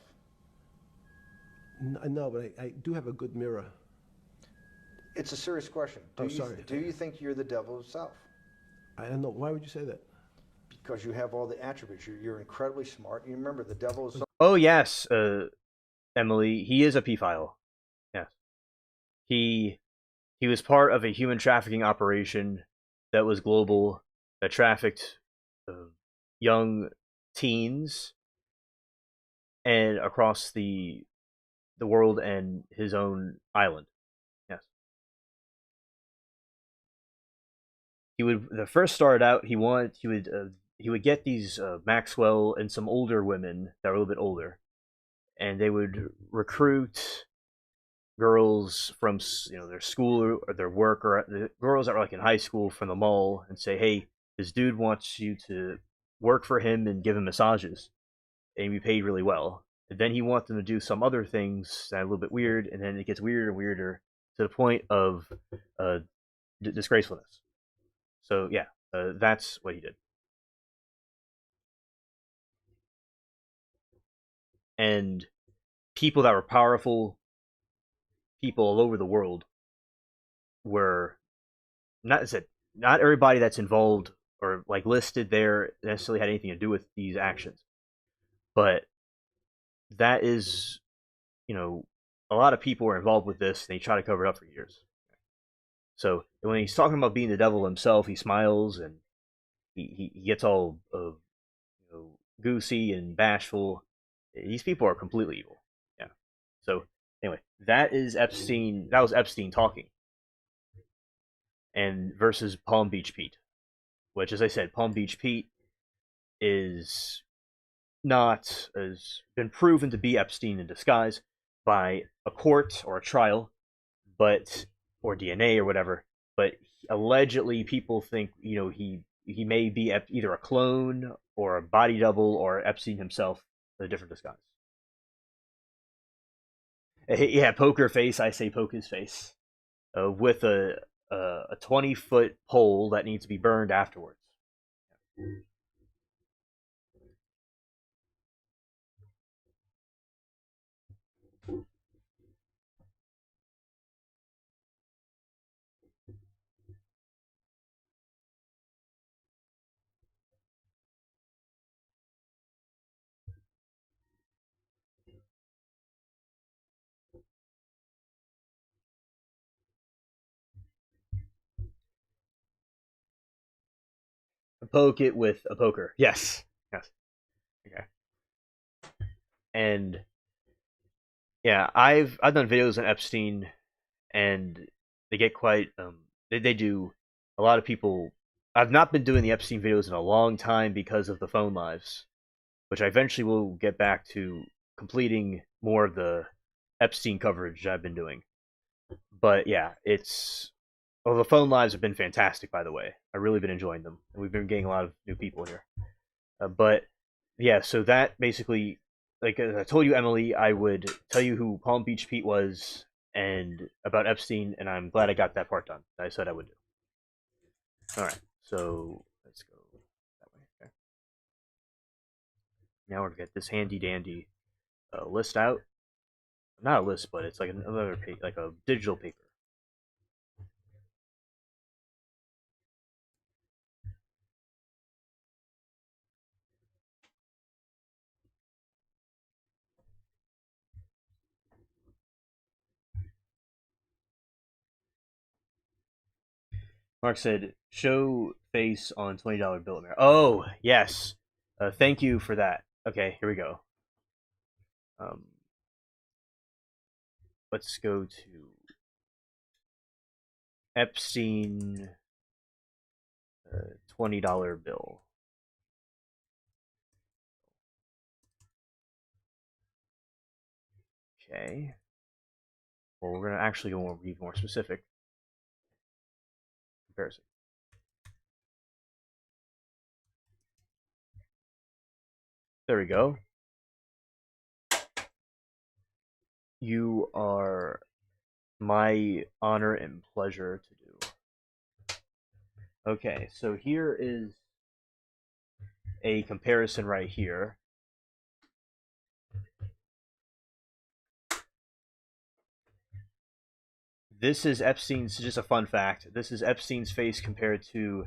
No, but I do have a good mirror. It's a serious question. Sorry. Do you think you're the devil himself? I don't know. Why would you say that? Because you have all the attributes. You're incredibly smart. You remember the devil is. Oh yes, Emily, he is a pedophile. Yes, he was part of a human trafficking operation that was global, that trafficked young teens and across the world and his own island. Yes, he would. The first started out. He would get these Maxwell and some older women that were a little bit older, and they would recruit girls from their school or their work, or the girls that were like in high school from the mall, and say, hey, this dude wants you to work for him and give him massages and be paid really well. And then he wants them to do some other things that are a little bit weird, and then it gets weirder and weirder to the point of disgracefulness. So yeah, that's what he did. And people that were powerful, people all over the world, were not everybody that's involved or like listed there necessarily had anything to do with these actions, but that is, a lot of people were involved with this, and they try to cover it up for years. So when he's talking about being the devil himself, he smiles and he gets all goosey and bashful. These people are completely evil. Yeah. So anyway, that is Epstein. That was Epstein talking. And versus Palm Beach Pete, which, as I said, Palm Beach Pete is not has been proven to be Epstein in disguise by a court or a trial, or DNA or whatever. But allegedly, people think he may be either a clone or a body double or Epstein himself in a different disguise. Yeah, poker face. I say poke his face with a 20-foot pole that needs to be burned afterwards. Poke it with a poker. Yes. Yes. Okay. And yeah, I've done videos on Epstein, and they get quite they do a lot of people. I've not been doing the Epstein videos in a long time because of the phone lives, which I eventually will get back to completing more of the Epstein coverage I've been doing. But yeah, the phone lives have been fantastic, by the way. I've really been enjoying them, and we've been getting a lot of new people here. But yeah, so that basically, like I told you, Emily, I would tell you who Palm Beach Pete was, and about Epstein, and I'm glad I got that part done. That I said I would do. All right, so let's go that way. Okay. Now we're gonna get this handy dandy list out. Not a list, but it's like another page, like a digital paper. Mark said, "Show face on $20 bill." America. Oh yes, thank you for that. Okay, here we go. Um, let's go to Epstein $20 bill. Okay. Well, we're gonna actually go be more specific. Comparison. There we go. You are my honor and pleasure to do. Okay, so here is a comparison right here. This is Epstein's, just a fun fact. This is Epstein's face compared to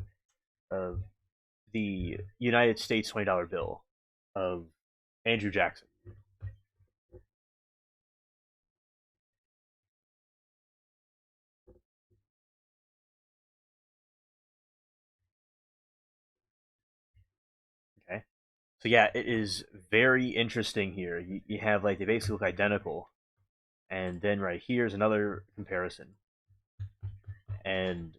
the United States $20 bill of Andrew Jackson. Okay. So yeah, it is very interesting here. You have like they basically look identical. And then right here is another comparison. And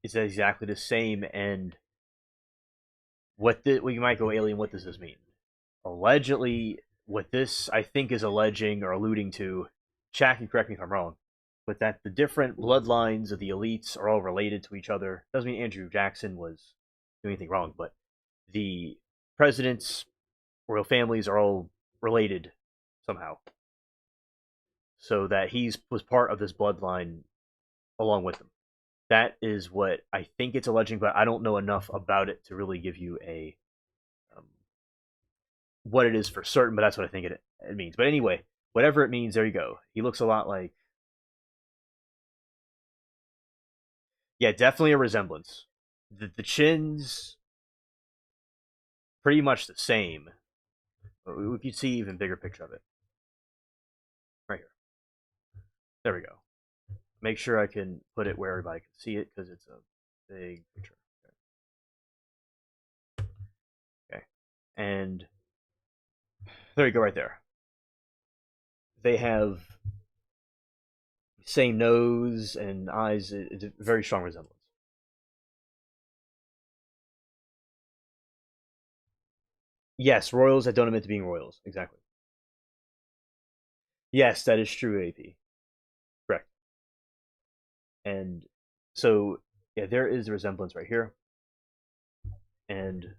it's exactly the same. And well, you might go, alien, what does this mean? Allegedly, what this I think is alleging or alluding to, Jack can correct me if I'm wrong, but that the different bloodlines of the elites are all related to each other. Doesn't mean Andrew Jackson was doing anything wrong, but the presidents, royal families are all related somehow. So that was part of this bloodline along with them. That is what I think it's alleging, but I don't know enough about it to really give you a what it is for certain. But that's what I think it means. But anyway, whatever it means, there you go. He looks a lot like, yeah, definitely a resemblance. The chin's pretty much the same. We could see even bigger picture of it right here. There we go. Make sure I can put it where everybody can see it because it's a big picture. Okay. And there you go right there. They have same nose and eyes. It's a very strong resemblance. Yes, royals that don't admit to being royals. Exactly. Yes, that is true, AP. Correct. And so, yeah, there is the resemblance right here. And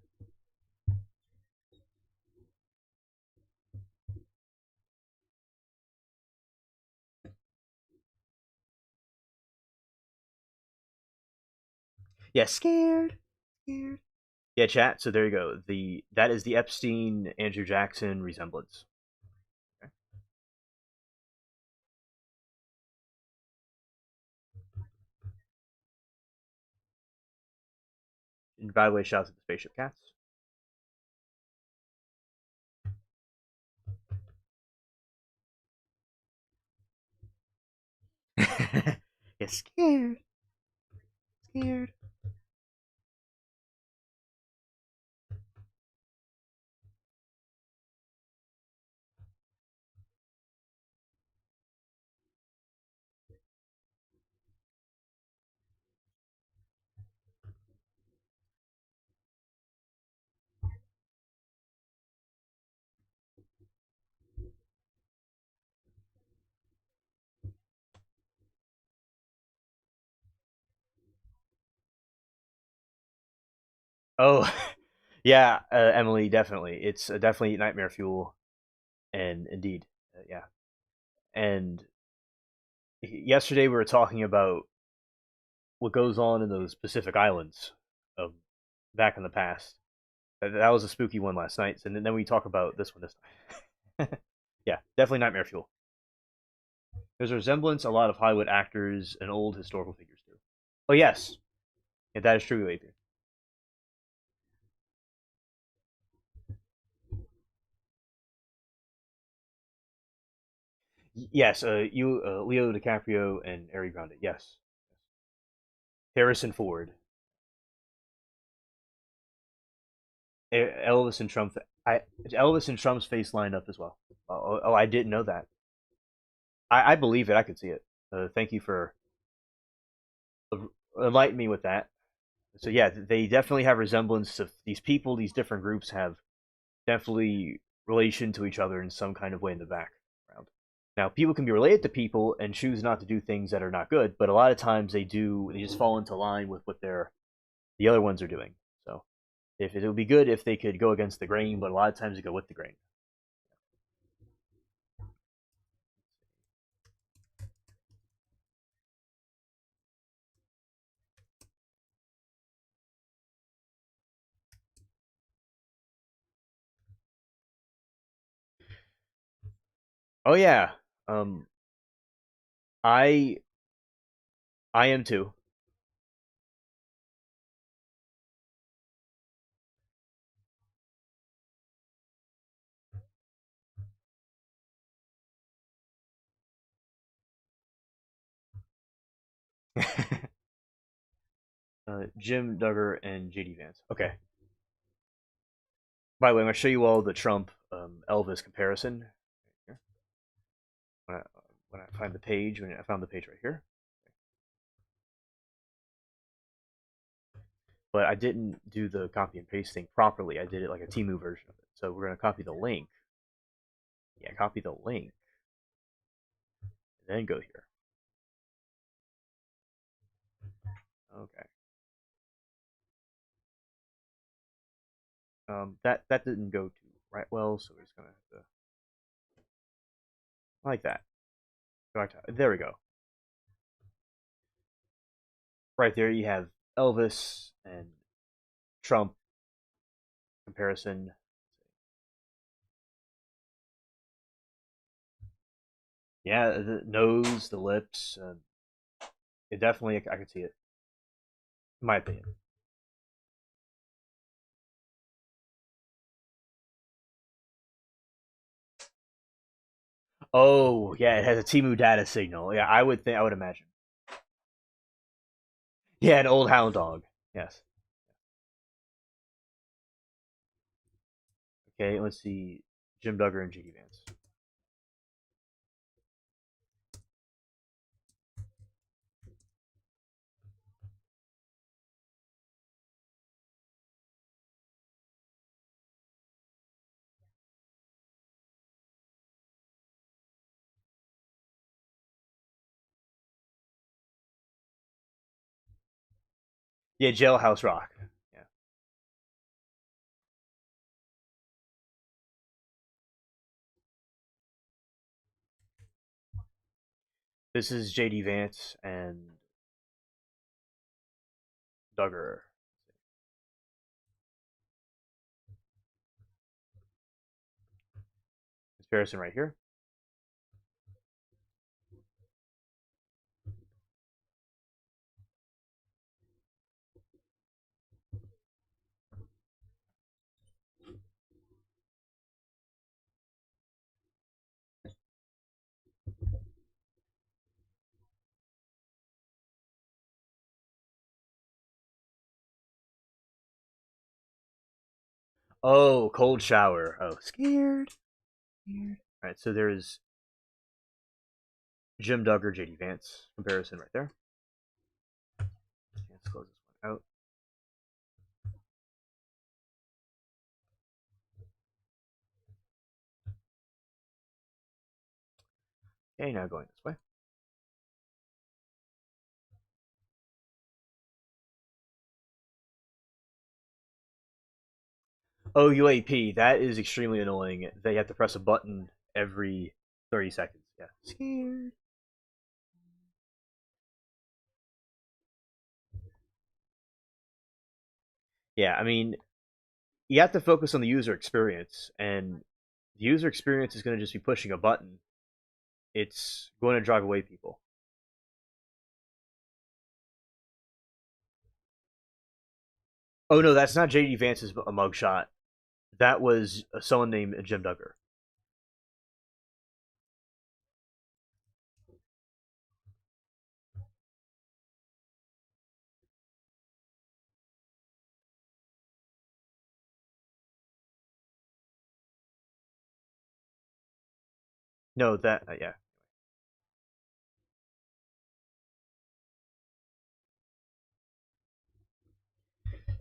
yeah, scared. Scared. Yeah, chat. So there you go. That is the Epstein Andrew Jackson resemblance. Okay. And by the way, shout out to the spaceship cats. Yeah, scared. Scared. Oh, yeah, Emily, definitely. It's definitely nightmare fuel, and indeed, yeah. And yesterday we were talking about what goes on in those Pacific Islands of back in the past. That was a spooky one last night, and then we talk about this one this time. Yeah, definitely nightmare fuel. There's a resemblance a lot of Hollywood actors and old historical figures do. Oh yes, yeah, that is true, Adrian. Yes, you, Leo DiCaprio and Ari Grande. Yes, Harrison Ford, Elvis and Trump. Elvis and Trump's face lined up as well. Oh, I didn't know that. I believe it. I could see it. Thank you for enlightening me with that. So yeah, they definitely have resemblance of these people. These different groups have definitely relation to each other in some kind of way in the background. Now, people can be related to people and choose not to do things that are not good, but a lot of times they do. They just fall into line with what the other ones are doing. So, if it would be good if they could go against the grain, but a lot of times they go with the grain. Oh yeah, um, I I am too. Jim Duggar and JD Vance. Okay. By the way, I'm gonna show you all the Trump Elvis comparison. Here. When I, when I find the page, when I found the page right here, but I didn't do the copy and paste thing properly. I did it like a Timu version of it. So we're gonna copy the link. Yeah, copy the link, and then go here. Okay. That didn't go too right well, so we're just gonna have to like that. There we go. Right there, you have Elvis and Trump comparison. Yeah, the nose, the lips. It definitely, I could see it. In my opinion. Oh, yeah, it has a Timu data signal. Yeah, I would think. I would imagine. Yeah, an old hound dog. Yes. Okay, let's see. Jim Duggar and J.D. Vance. Yeah, Jailhouse Rock. Yeah. This is J.D. Vance and Duggar. Comparison right here. Oh, cold shower. Oh, scared. Scared. All right, so there's Jim Duggar, J.D. Vance comparison right there. Let's close this one out. Okay, now going this way. Oh, UAP. That is extremely annoying. They have to press a button every 30 seconds. Yeah. Scared. Yeah, I mean, you have to focus on the user experience, and the user experience is going to just be pushing a button. It's going to drive away people. Oh no, that's not JD Vance's mugshot. That was someone named Jim Duggar. No, that yeah.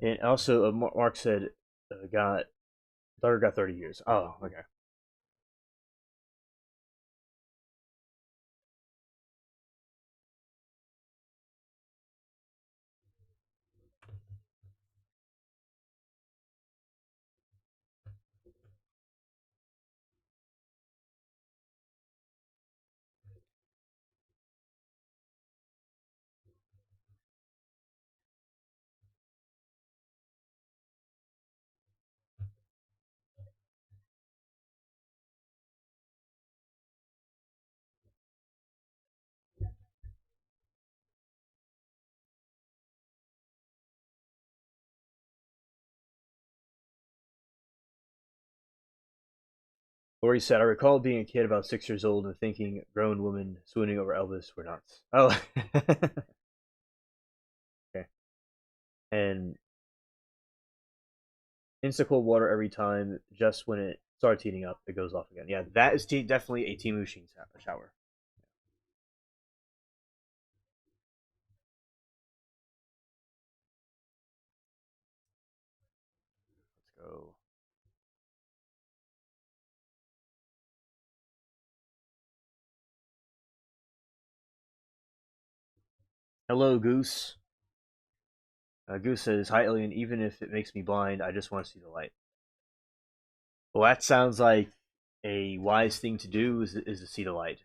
And also, Mark said, got Duggar got 30 years. Oh, okay. Lori said, I recall being a kid about 6 years old and thinking grown women swooning over Elvis were nuts. Oh, okay. And instant cold water every time, just when it starts heating up, it goes off again. Yeah, that is definitely a Timu Sheen shower. Let's go. Hello, Goose. Goose says, Hi, Alien. Even if it makes me blind, I just want to see the light. Well, that sounds like a wise thing to do is to see the light.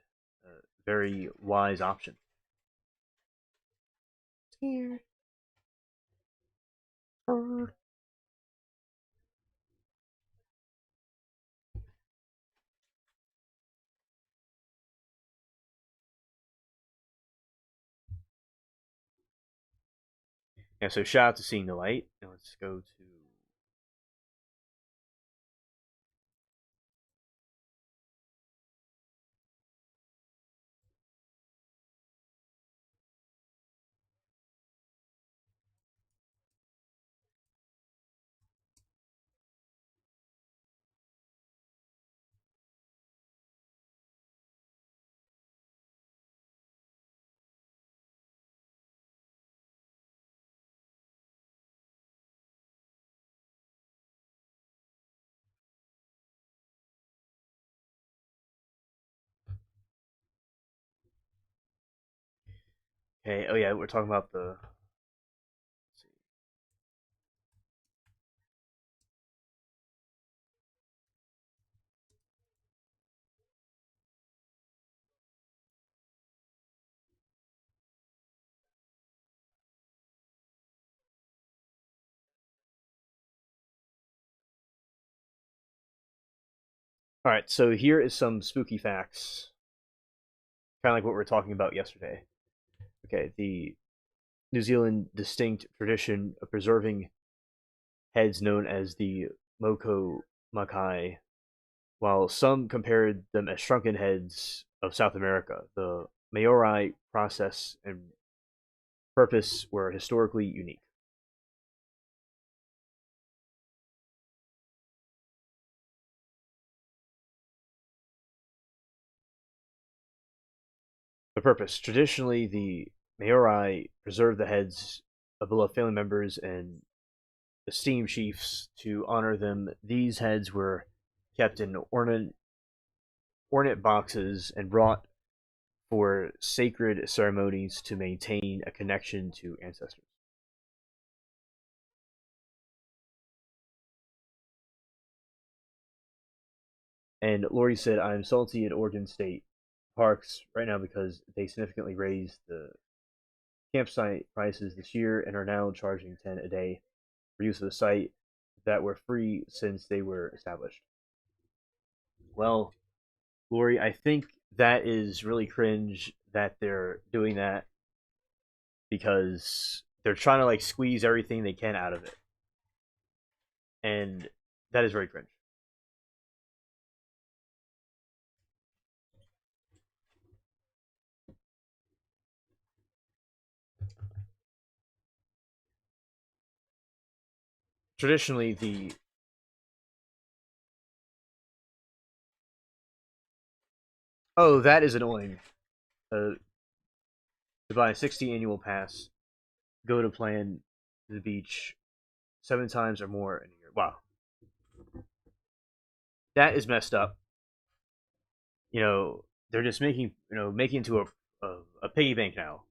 Very wise option. Here. Yeah, so shout out to seeing the light. And let's go to. Okay, oh yeah, we're talking about the. All right, so here is some spooky facts, kind of like what we were talking about yesterday. Okay, the New Zealand distinct tradition of preserving heads known as the Moko Makai, while some compared them as shrunken heads of South America. The Maori process and purpose were historically unique. The purpose. Traditionally, the Maori preserved the heads of beloved family members and esteemed chiefs. To honor them, these heads were kept in ornate boxes and brought for sacred ceremonies to maintain a connection to ancestors. And Lori said, I'm salty at Oregon State parks right now because they significantly raised the campsite prices this year and are now charging 10 a day. for use of the site that were free since they were established. Well, Lori, I think that is really cringe that they're doing that because they're trying to like squeeze everything they can out of it, and that is very cringe. Traditionally, the oh, that is annoying. To buy a 60 annual pass, go to plan to the beach 7 times or more in a year. Wow, that is messed up. They're just making into a piggy bank now.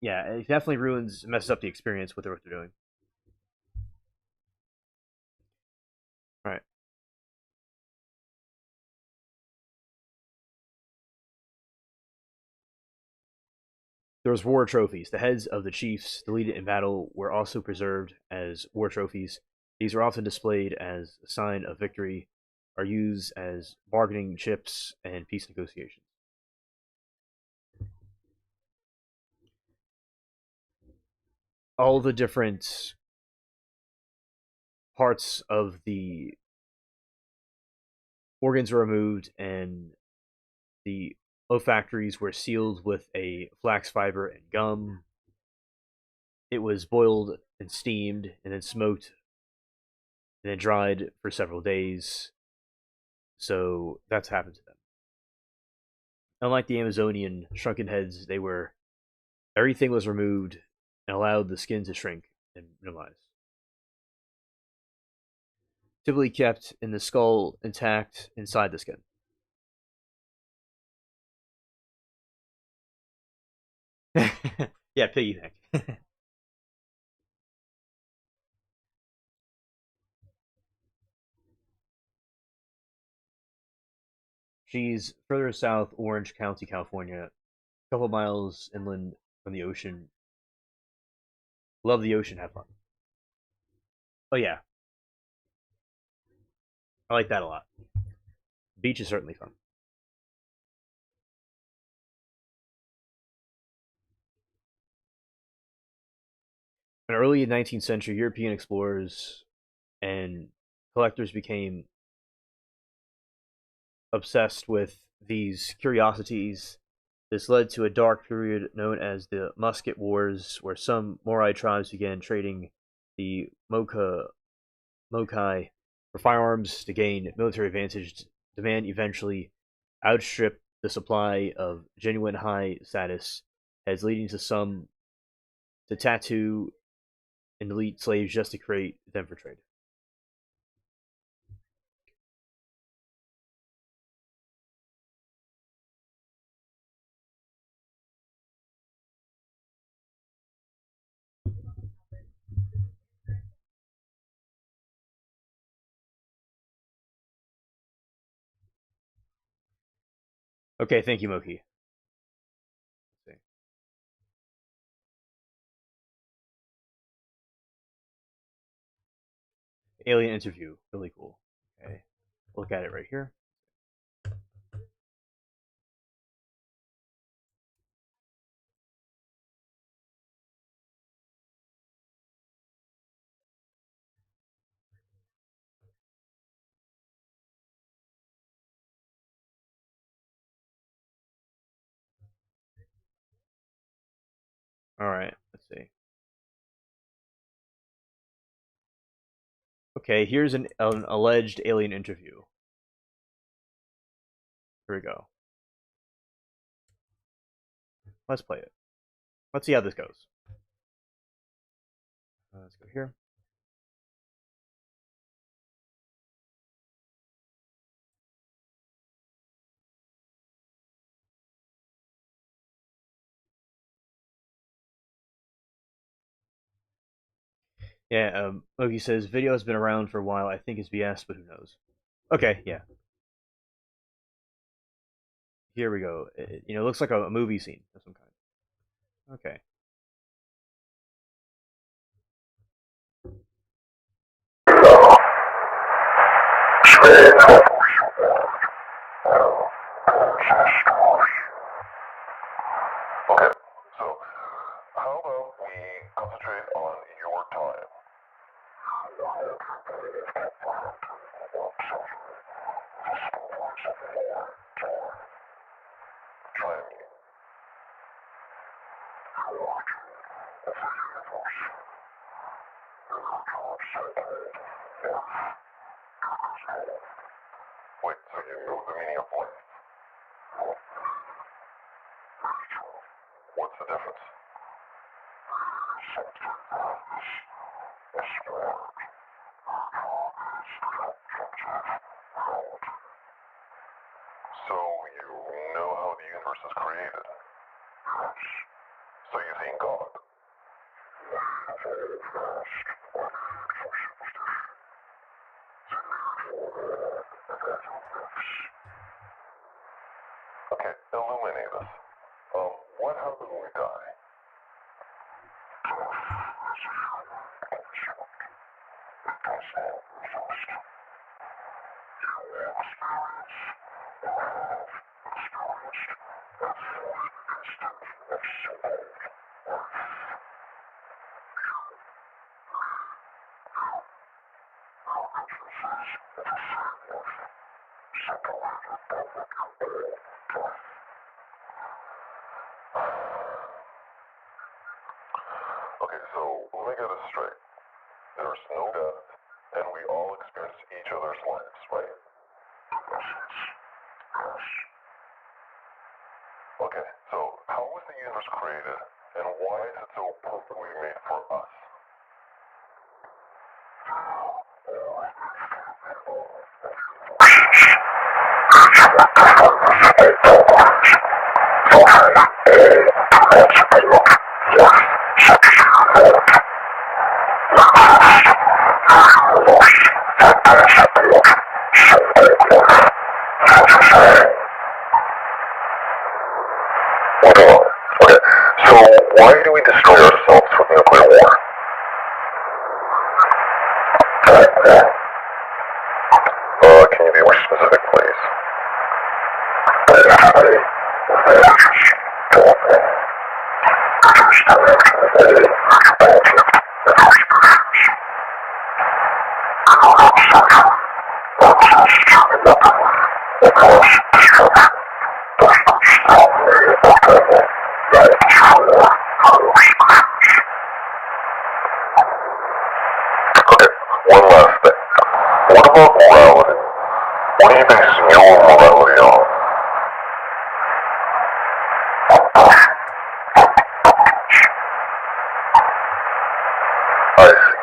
Yeah, it definitely messes up the experience with what they're doing. All right. There was war trophies. The heads of the chiefs deleted in battle were also preserved as war trophies. These are often displayed as a sign of victory, are used as bargaining chips and peace negotiations. All the different parts of the organs were removed, and the olfactories were sealed with a flax fiber and gum. It was boiled and steamed and then smoked and then dried for several days. So that's happened to them. Unlike the Amazonian shrunken heads, everything was removed and allowed the skin to shrink and minimize. Typically kept in the skull intact inside the skin. Yeah, piggy bank. She's further south, Orange County, California, a couple miles inland from the ocean. Love the ocean, have fun. Oh yeah, I like that a lot. Beach is certainly fun. In early 19th century, European explorers and collectors became obsessed with these curiosities. This led to a dark period known as the Musket Wars, where some Morai tribes began trading the Mokai for firearms to gain military advantage. Demand eventually outstripped the supply of genuine high status, as leading to some to tattoo and elite slaves just to create them for trade. Okay, thank you, Moki. Alien interview, really cool. Okay, look at it right here. All right, let's see. Okay, here's an alleged alien interview. Here we go. Let's play it. Let's see how this goes. Let's go here. Yeah, Moki says video has been around for a while. I think it's BS, but who knows? Okay, yeah. Here we go. It looks like a movie scene of some kind. Okay. Okay, so how about we concentrate on your time? Try me. Wait, so you know the meaning of life? What's the difference? So you know how the universe is created? So you think God? Okay, illuminate us. What happens when we die? Okay, so let me get this straight. There's no death, and we all experience each other's lives, right? Okay, so how was the universe created, and why is it so perfectly made for us? Okay, so why do we destroy ourselves with nuclear war? Can you be more specific, please? Okay, one last thing. What about morality? What do you base your morality on? I see.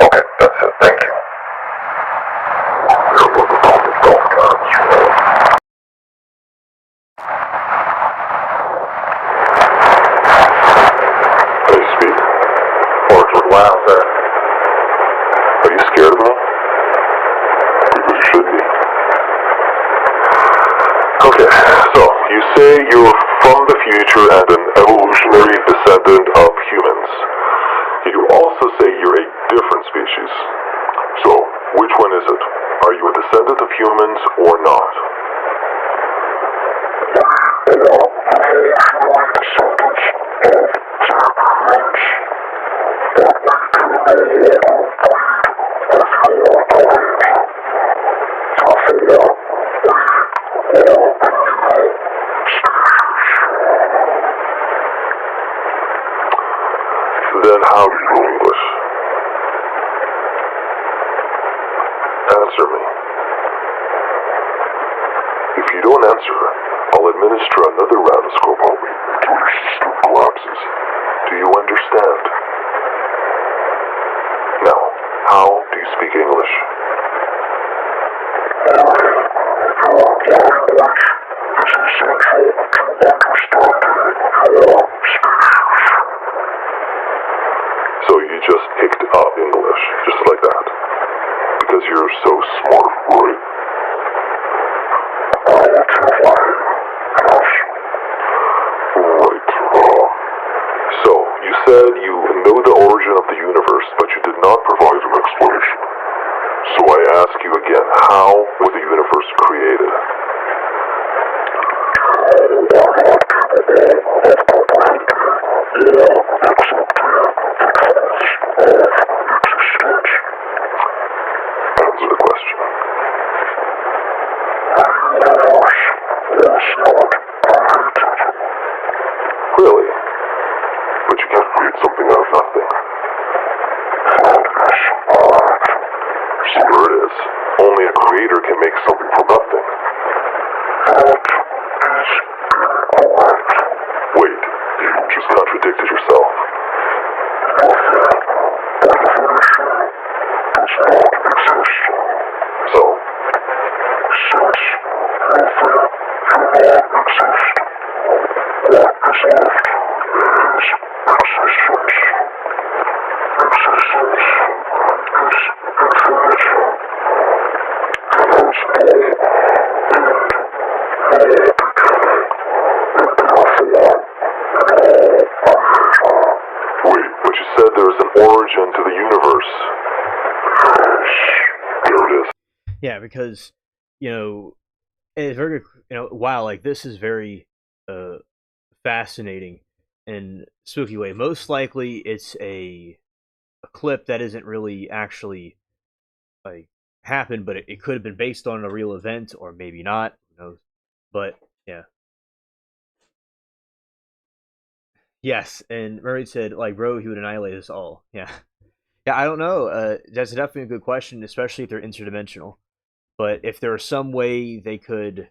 Okay, that's it. Thank you. Hey, speak. Or just laugh at. Are you scared of me? Because you should be. Okay, so you say you're from the future and an evolutionary descendant of humans. Yet you also say you're a different species. So, which one is it? Are you a descendant of humans or not? Then how do you know English? Answer me. If you don't answer, I'll administer another round of scopolamine until your system collapses. Do you understand? Now, how do you speak English? So you just picked up English, just like that. Because you're so smart, right? Right. So, you said you know the origin of the universe, but you did not provide an explanation. So So I ask you again, how was the universe created? Answer the question. Really? But you can't create something out of nothing. Sure it is. Only a creator can make something from nothing. Wait, you just contradicted yourself. So? Wait, but you said there's an origin to the universe. There it is. Yeah, because it's very wow, like this is very uh fascinating and spooky way. Most likely, it's a clip that isn't really actually like happened, but it could have been based on a real event or maybe not. Who knows? But yeah. Yes, and Murray said, like, bro, he would annihilate us all. Yeah. Yeah, I don't know. That's definitely a good question, especially if they're interdimensional. But if there was some way they could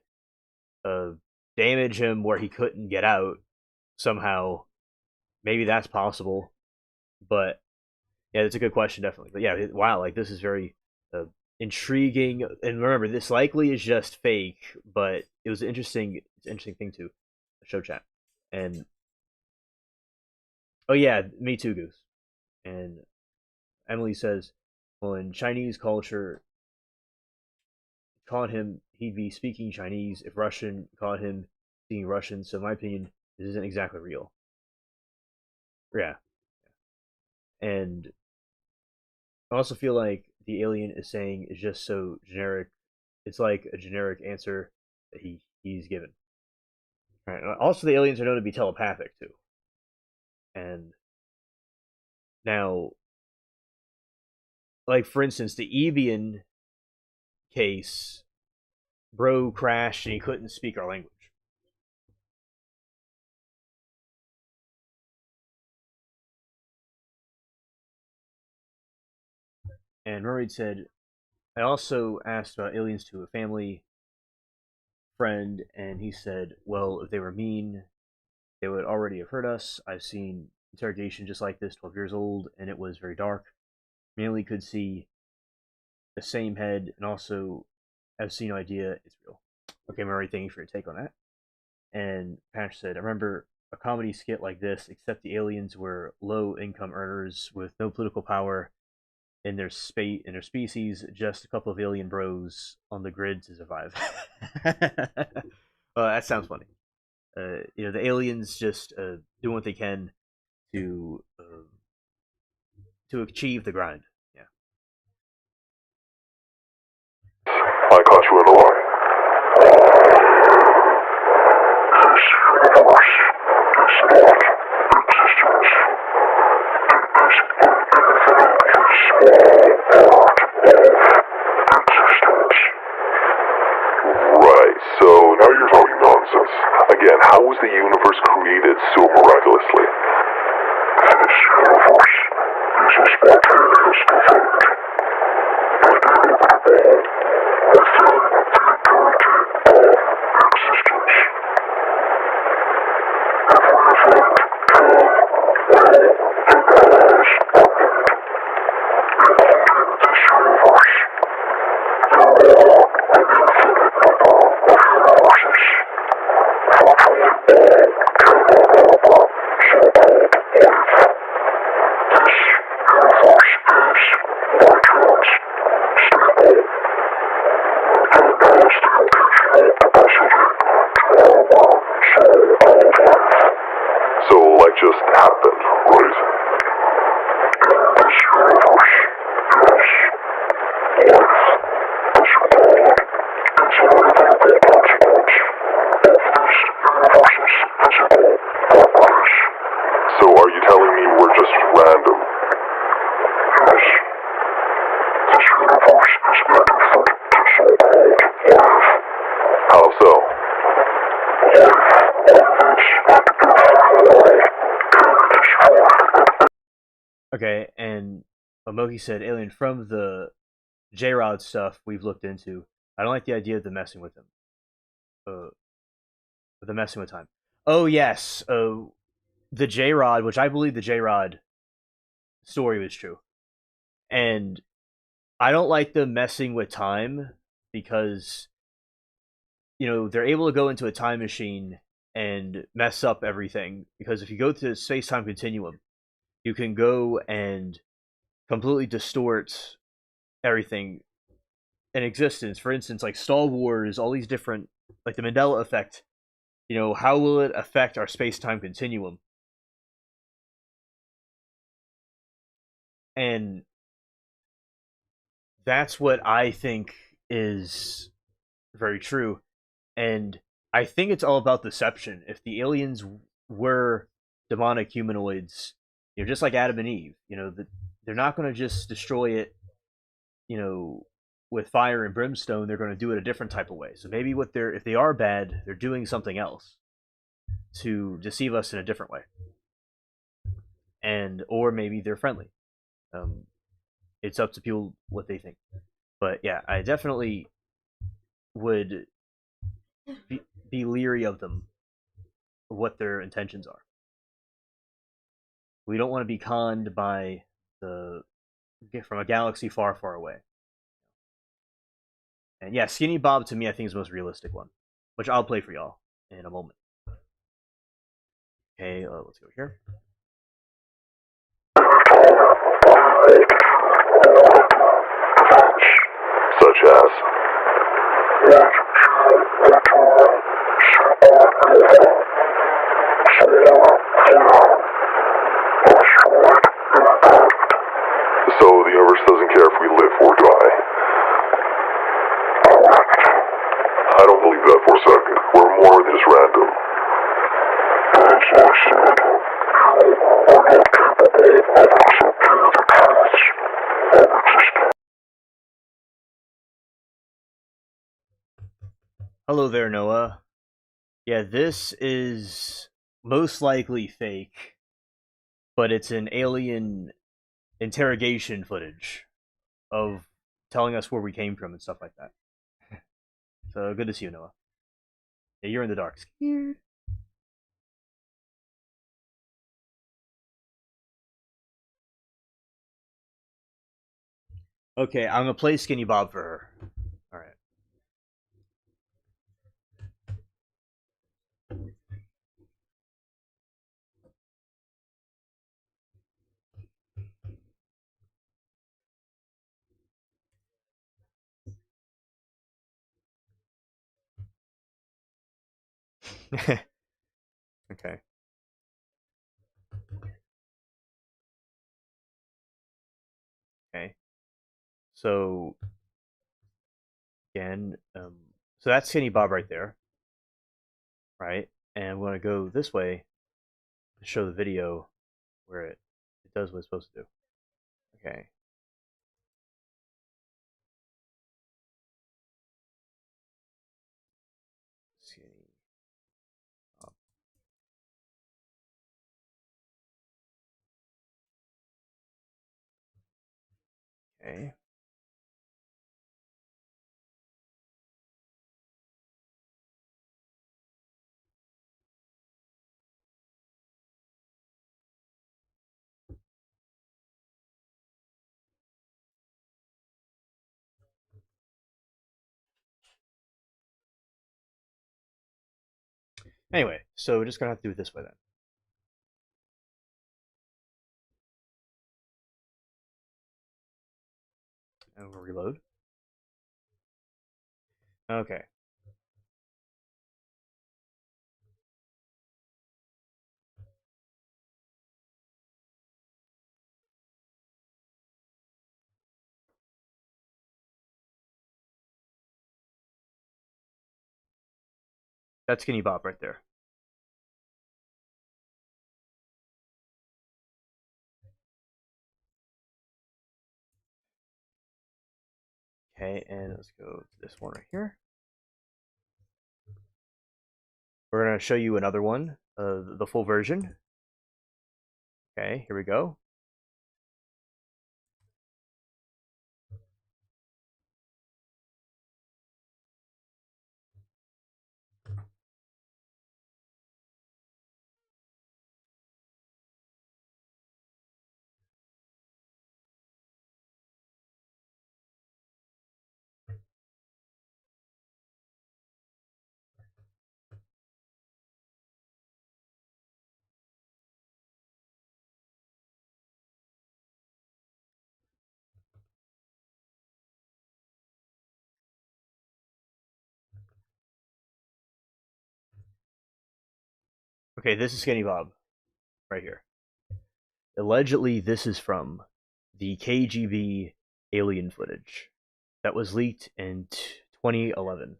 uh, damage him where he couldn't get out somehow, maybe that's possible. But yeah, that's a good question, definitely. But yeah, wow, like this is very uh, intriguing. And remember, this likely is just fake, but it was interesting thing to show chat. And oh yeah, me too, Goose. And Emily says, well, in Chinese culture, caught him, he'd be speaking Chinese. If Russian, caught him speaking Russian. So, in my opinion, this isn't exactly real. Yeah. And I also feel like the alien is saying is just so generic. It's like a generic answer that he's given. Right. Also, the aliens are known to be telepathic too. And now, like for instance, the Evian case, bro crashed and he couldn't speak our language. And Mermaid said, I also asked about aliens to a family friend, and he said, well, if they were mean, they would already have hurt us. I've seen interrogation just like this, 12 years old, and it was very dark. Mainly could see the same head, and also have seen no idea it's real. Okay, Murray, thank you for your take on that. And Patch said, I remember a comedy skit like this, except the aliens were low income earners with no political power in their species, just a couple of alien bros on the grid to survive. That sounds funny. The aliens just do what they can to achieve the grind. Yeah. I caught you in the lie. Right, so now you're talking nonsense. Again, how was the universe created so miraculously? This universe is a spontaneous event. me were just random. Yes. This universe is meant for the so-called life. How so? Life always had to be found to destroy. Okay, and Moki said, Alien, from the J-Rod stuff we've looked into, I don't like the idea of the messing with him. The messing with time. Oh, yes. The J-Rod, which I believe the J-Rod story was true. And I don't like them messing with time because, they're able to go into a time machine and mess up everything. Because if you go to the space-time continuum, you can go and completely distort everything in existence. For instance, like Star Wars, all these different, like the Mandela effect. How will it affect our space-time continuum? And that's what I think is very true. And I think it's all about deception. If the aliens were demonic humanoids, just like Adam and Eve, they're not going to just destroy it, you know, with fire and brimstone. They're going to do it a different type of way. So maybe if they are bad, they're doing something else to deceive us in a different way, or maybe they're friendly. Um, it's up to people what they think. But yeah, I definitely would be leery of them, what their intentions are. We don't want to be conned by from a galaxy far, far away. And yeah, Skinny Bob to me, I think is the most realistic one, which I'll play for y'all in a moment. Okay, let's go here. Such as. So the universe doesn't care if we live or die. I don't believe that for a second. We're more than just random. Hello there, Noah. Yeah, this is most likely fake, but it's an alien interrogation footage of telling us where we came from and stuff like that. So good to see you, Noah. Yeah, you're in the dark. Scared. Okay, I'm gonna play Skinny Bob for her. All right. Okay. Okay. So again, so that's Skinny Bob right there, right? And I'm gonna go this way to show the video where it does what it's supposed to do. Okay. Skinny Bob. Okay. Anyway, so we're just gonna have to do it this way then. And we'll reload. Okay. That's Skinny Bob right there. Okay, and let's go to this one right here. We're going to show you another one, the full version. Okay, here we go. Okay, this is Skinny Bob right here. Allegedly, this is from the KGB alien footage that was leaked in 2011.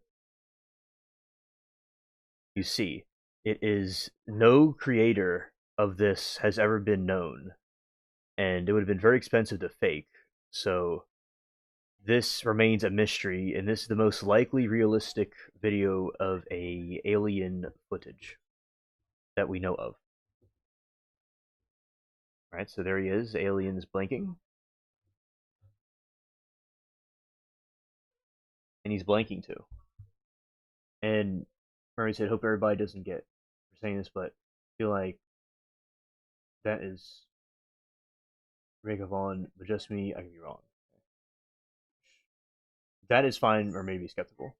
You see, it is no creator of this has ever been known, and it would have been very expensive to fake. So this remains a mystery, and this is the most likely realistic video of a alien footage that we know of. All right, so there he is, aliens blinking. And he's blanking too. And Murray said, hope everybody doesn't get for saying this, but I feel like that is Rebecca Vaughn, but just me, I could be wrong. That is fine, or maybe skeptical.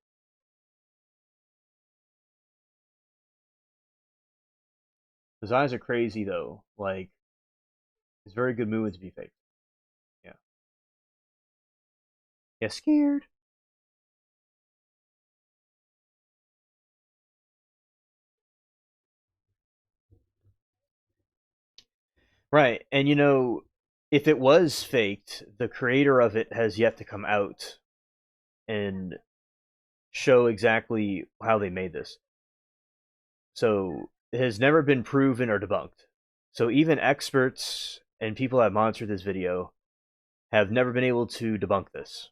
His eyes are crazy though. Like, it's a very good movement to be fake. Yeah. Yeah, scared. Right, and you know, if it was faked, the creator of it has yet to come out and show exactly how they made this. So it has never been proven or debunked. So even experts and people that monitor this video have never been able to debunk this.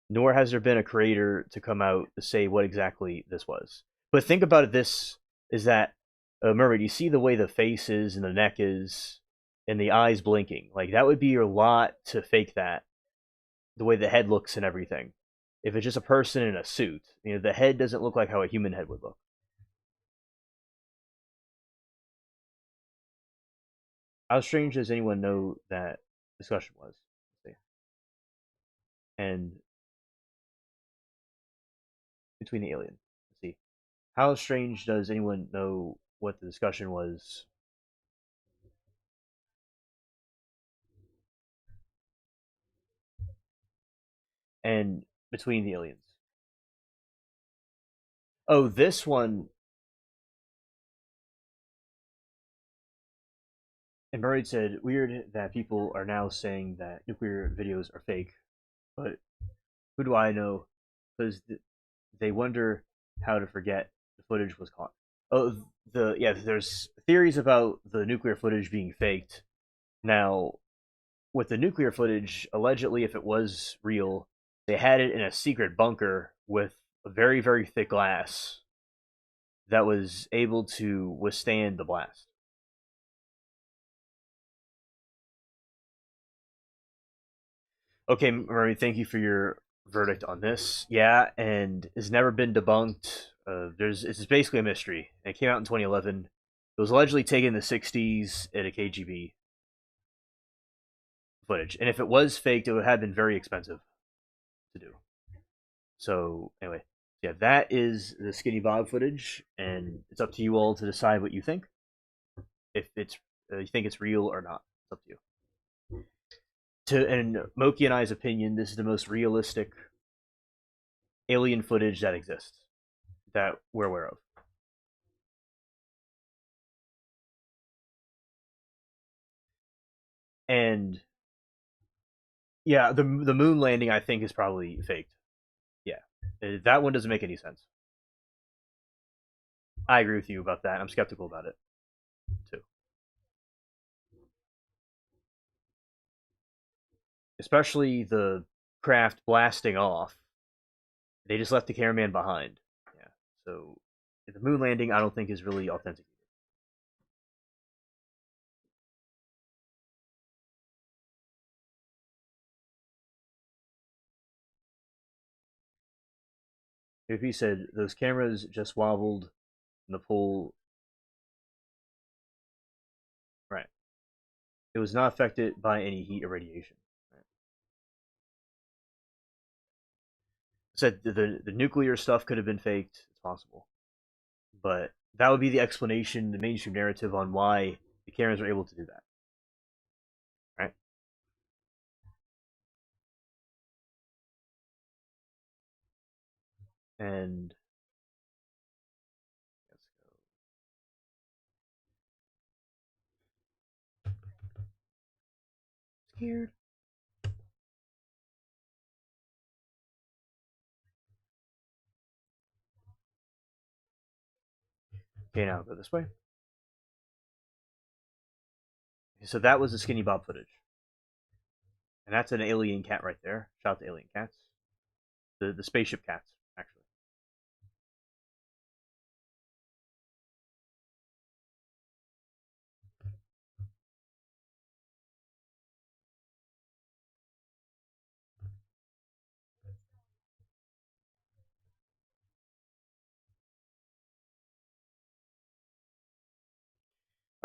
Nor has there been a creator to come out to say what exactly this was. But think about it, this is that, remember, you see the way the face is and the neck is and the eyes blinking. Like, that would be a lot to fake that, the way the head looks and everything. If it's just a person in a suit, you know, the head doesn't look like how a human head would look. How strange does anyone know that discussion was? And between the alien. Let's see. How strange does anyone know what the discussion was? And between the aliens. Oh, this one. And Murray said, weird that people are now saying that nuclear videos are fake, but who do I know? Because they wonder how to forget the footage was caught. Oh, there's theories about the nuclear footage being faked. Now, with the nuclear footage, allegedly, if it was real, they had it in a secret bunker with a very, very thick glass that was able to withstand the blast. Okay, Murray, thank you for your verdict on this. Yeah, and it's never been debunked. It's basically a mystery. It came out in 2011. It was allegedly taken in the 60s at a KGB footage, and if it was faked, it would have been very expensive to do. So anyway, yeah, that is the Skinny Bob footage, and it's up to you all to decide what you think. If it's you think it's real or not, it's up to you. In Moki and I's opinion, this is the most realistic alien footage that exists that we're aware of. And yeah, the moon landing I think is probably faked. Yeah, that one doesn't make any sense. I agree with you about that. I'm skeptical about it too. Especially the craft blasting off. They just left the cameraman behind. Yeah. So the moon landing, I don't think is really authentic. If he said those cameras just wobbled in the pool, right? It was not affected by any heat or radiation. Right? Said the nuclear stuff could have been faked. It's possible, but that would be the explanation, the mainstream narrative on why the cameras were able to do that, right? And let's go. Scared. Okay, now go this way. So that was the Skinny Bob footage, and that's an alien cat right there. Shout out to alien cats, the spaceship cats actually.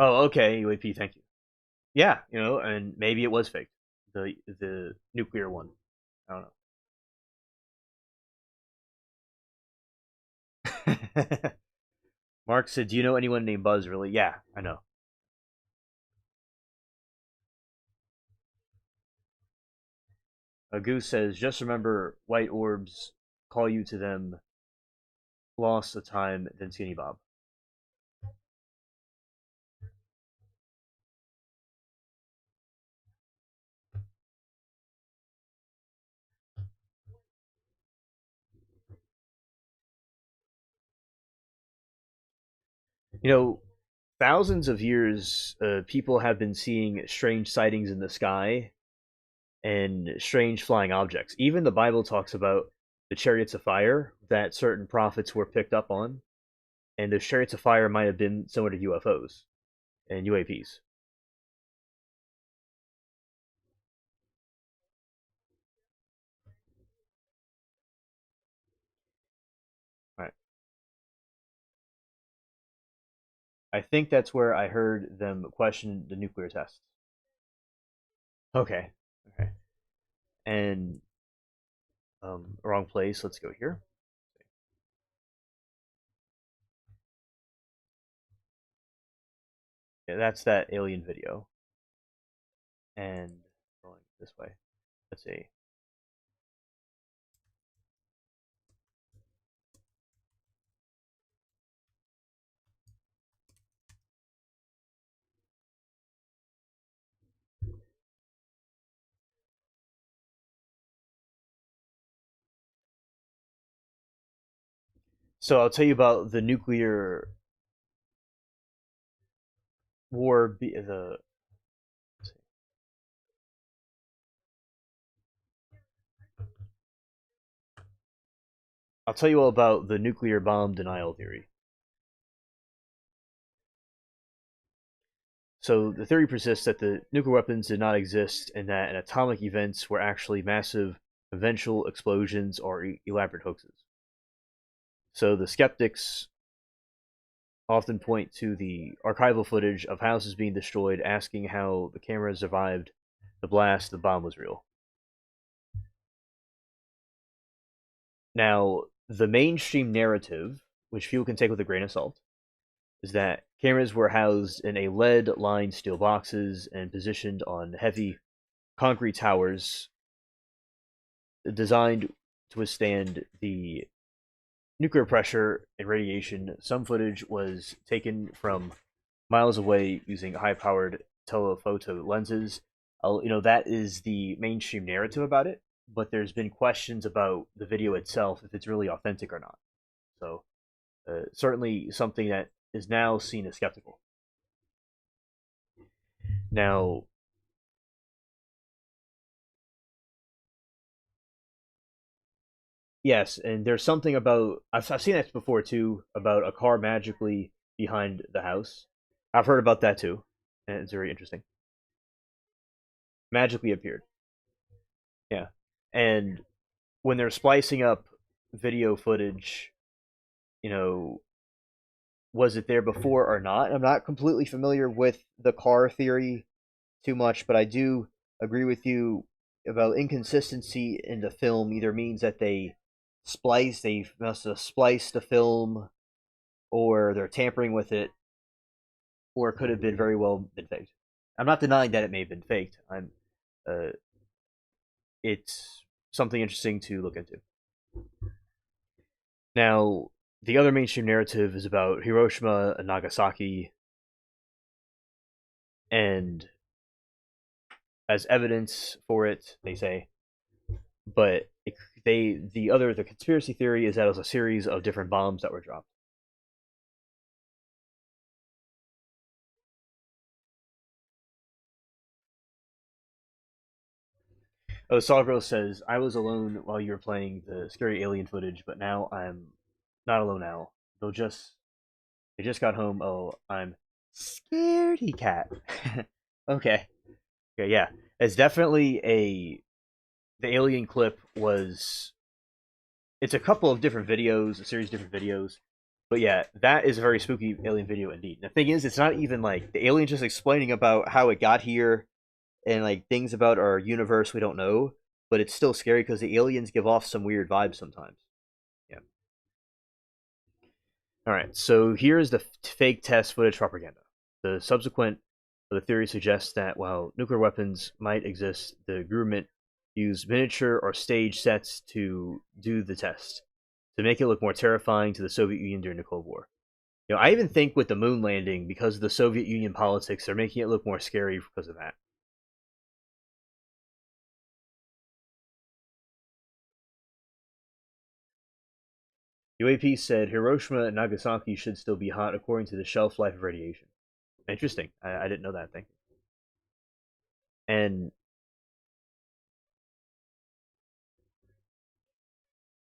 Oh, okay, UAP, thank you. Yeah, and maybe it was fake, the nuclear one. I don't know. Mark said, "Do you know anyone named Buzz?" Really? Yeah, I know. A Goose says, "Just remember, white orbs call you to them. Lost the time than Skinny Bob." You know, thousands of years, people have been seeing strange sightings in the sky and strange flying objects. Even the Bible talks about the chariots of fire that certain prophets were picked up on, and the chariots of fire might have been similar to UFOs and UAPs. Right. I think that's where I heard them question the nuclear tests. Okay. Okay. And wrong place. Let's go here. Yeah, that's that alien video. And going this way. Let's see. So I'll tell you about the nuclear war. I'll tell you all about the nuclear bomb denial theory. So the theory persists that the nuclear weapons did not exist and that atomic events were actually massive eventual explosions or elaborate hoaxes. So the skeptics often point to the archival footage of houses being destroyed, asking how the cameras survived the blast, the bomb was real. Now, the mainstream narrative, which people can take with a grain of salt, is that cameras were housed in a lead-lined steel boxes and positioned on heavy concrete towers designed to withstand the nuclear pressure and radiation. Some footage was taken from miles away using high-powered telephoto lenses. That is the mainstream narrative about it, but there's been questions about the video itself, if it's really authentic or not. So, certainly something that is now seen as skeptical. Now, Yes, and there's something about I've seen that before too about a car magically behind the house. I've heard about that too, and it's very interesting. Magically appeared. Yeah, and when they're splicing up video footage, you know, was it there before or not? I'm not completely familiar with the car theory too much, but I do agree with you about inconsistency in the film. Either means that they must have spliced the film, or they're tampering with it, or it could have been very well been faked. I'm not denying that it may have been faked. Uh, it's something interesting to look into. Now, the other mainstream narrative is about Hiroshima and Nagasaki, and as evidence for it, they say. But the conspiracy theory is that it was a series of different bombs that were dropped. Oh, Sawgirl says, I was alone while you were playing the scary alien footage, but now I'm not alone now. They just got home. Oh, I'm scaredy cat. Okay. Okay, yeah. It's definitely the alien clip was it's a couple of different videos, a series of different videos. But yeah, that is a very spooky alien video indeed. The thing is, it's not even like the alien just explaining about how it got here and like things about our universe we don't know, but it's still scary because the aliens give off some weird vibes sometimes. Yeah. All right. So here is the fake test footage propaganda. The subsequent the theory suggests that while nuclear weapons might exist, the government used miniature or stage sets to do the test to make it look more terrifying to the Soviet Union during the Cold War. I even think with the moon landing, because of the Soviet Union politics, they're making it look more scary because of that. UAP said Hiroshima and Nagasaki should still be hot according to the shelf life of radiation. Interesting. I didn't know that. Thank you. And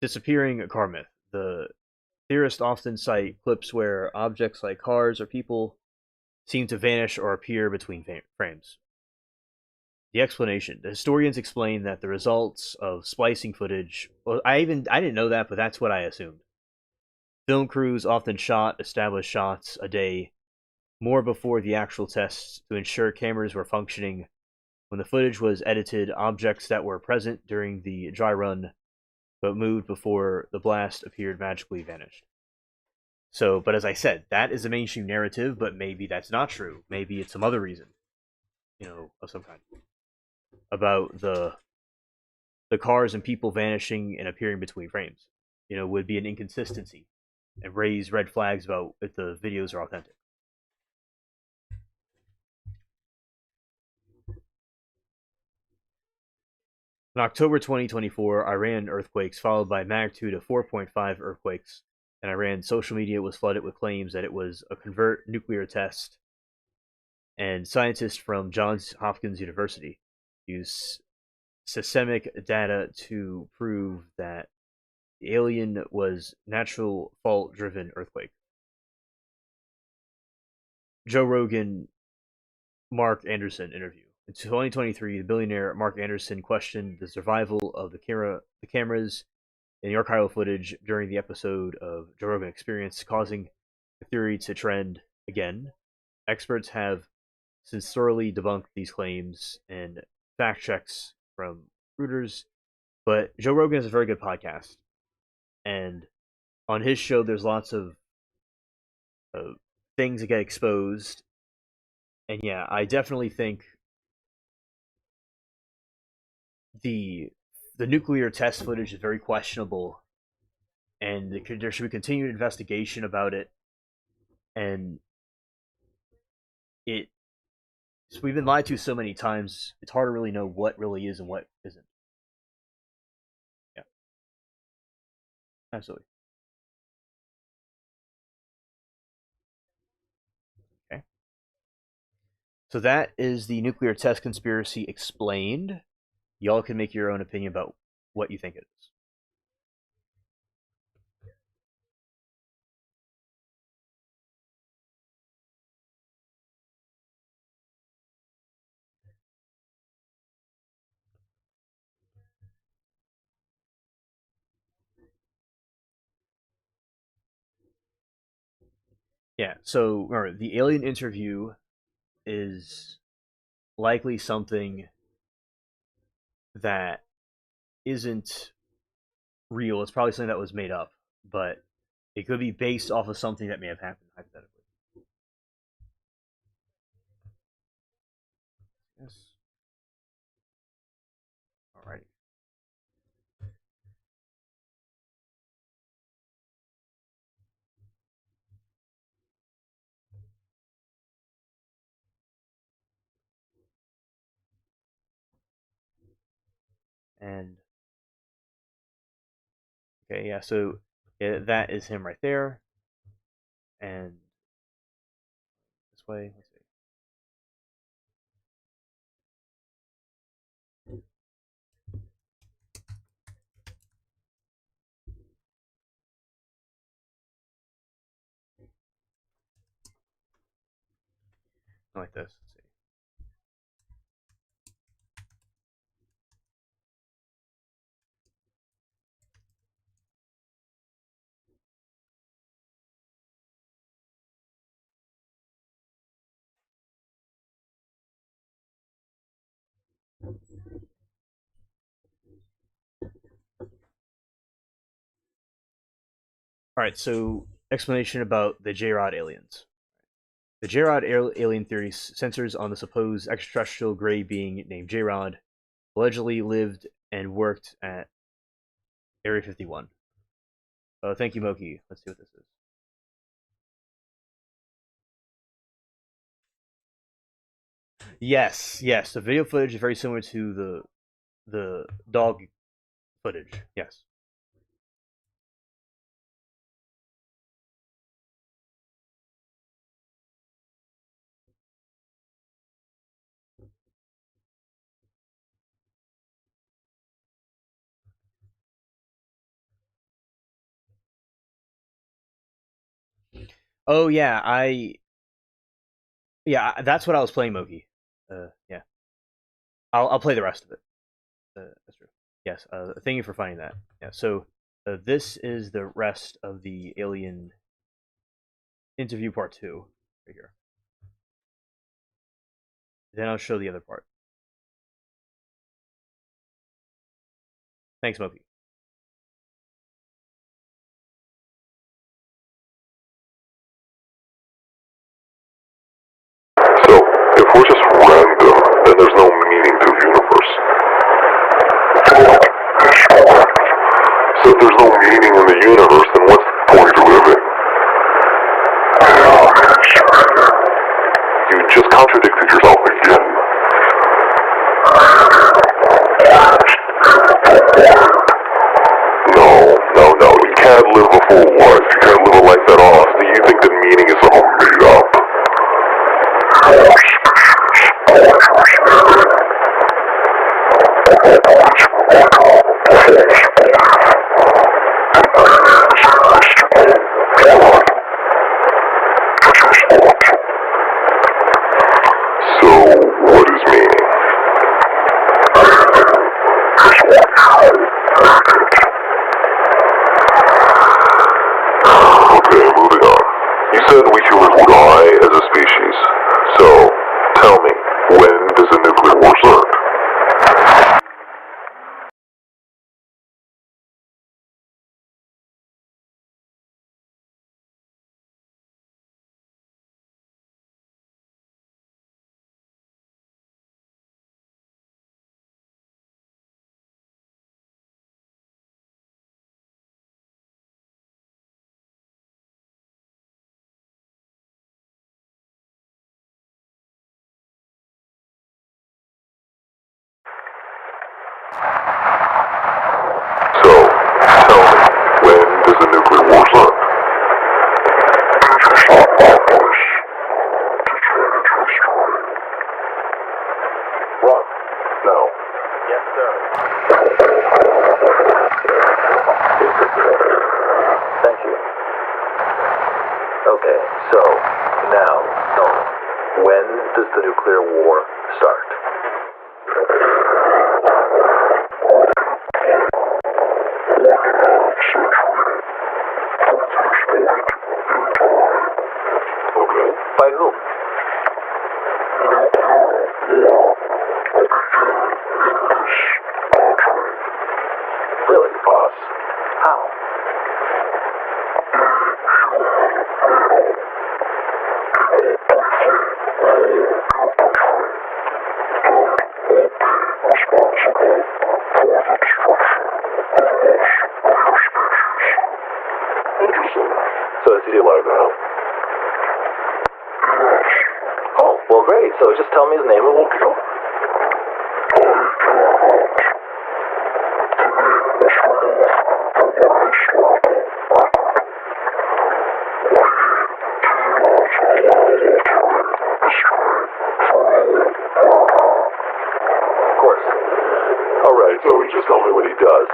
disappearing car myth. The theorists often cite clips where objects like cars or people seem to vanish or appear between frames. The explanation. The historians explain that the results of splicing footage. Well, I didn't know that, but that's what I assumed. Film crews often shot established shots a day more before the actual tests to ensure cameras were functioning. When the footage was edited, objects that were present during the dry run but moved before the blast appeared magically vanished. So, but as I said, that is a mainstream narrative, but maybe that's not true. Maybe it's some other reason, of some kind. About the cars and people vanishing and appearing between frames. Would be an inconsistency and raise red flags about if the videos are authentic. In October 2024, Iran earthquakes followed by magnitude of 4.5 earthquakes, and Iran social media was flooded with claims that it was a covert nuclear test. And scientists from Johns Hopkins University use seismic data to prove that the alien was natural fault-driven earthquake. Joe Rogan, Mark Anderson interview. In 2023, the billionaire Mark Anderson questioned the survival of the cameras and the archival footage during the episode of Joe Rogan Experience, causing the theory to trend again. Experts have since thoroughly debunked these claims and fact checks from Reuters, but Joe Rogan has a very good podcast, and on his show, there's lots of things that get exposed, and yeah, I definitely think the nuclear test footage is very questionable, and there should be continued investigation about it. And it so we've been lied to so many times; it's hard to really know what really is and what isn't. Yeah, absolutely. Okay, so that is the nuclear test conspiracy explained. Y'all can make your own opinion about what you think it is. Yeah. So remember, the alien interview is likely something that isn't real. It's probably something that was made up, but it could be based off of something that may have happened hypothetically. Yes. Alrighty. And okay, yeah. So yeah, that is him right there. And this way, let's see. Like this. Let's see. All right. So explanation about the J-Rod aliens. The J-Rod alien theory centers on the supposed extraterrestrial gray being named J-Rod, allegedly lived and worked at Area 51. Oh, thank you, Moki. Let's see what this is. Yes, yes. The video footage is very similar to the dog footage. Yes. Oh yeah, that's what I was playing, Moki. Yeah. I'll play the rest of it. That's true. Yes. Thank you for finding that. Yeah. So this is the rest of the alien interview part 2 right here. Then I'll show the other part. Thanks, Moki. So, if we're just random, then there's no meaning to the universe. So if there's no meaning in the universe, then what's the point of living? You just contradicted yourself again. No. You can't live a full life. You can't live a life at all. Do you think that meaning is all made up? So, what is meaning? Okay, moving on. You said we humans die as a species. So, tell me, when does the nuclear war start? So, tell me, when does the nuclear war start? Run. Now. Yes, sir. Thank you. Okay, so, now, tell me, when does the nuclear war start? he like that? Oh, well, great. So just tell me his name and we'll go. Of course. Alright, so he just tell me what he does.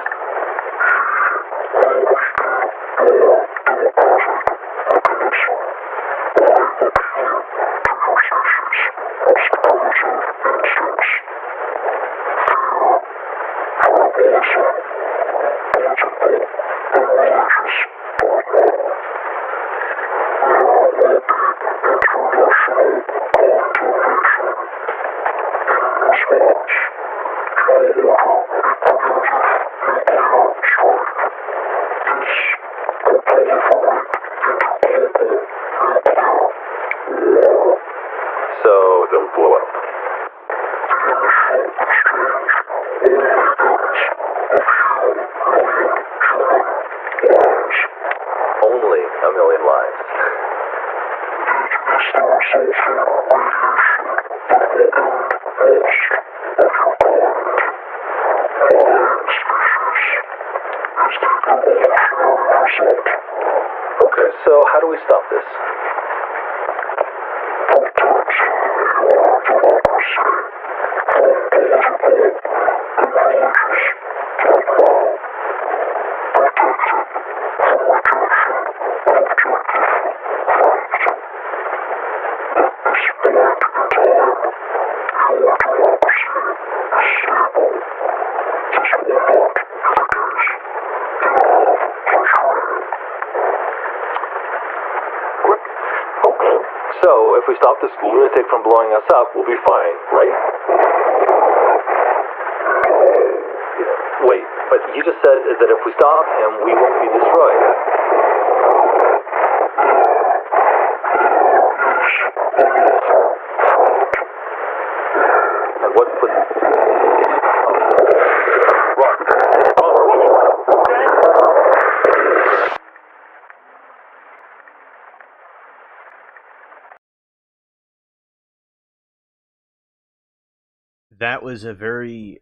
So, Then blow up. only a million lives. Okay, so how do we stop this? So, if we stop this lunatic from blowing us up, we'll be fine, right? Wait, but you just said that if we stop him, we won't be destroyed. And what would... That was a very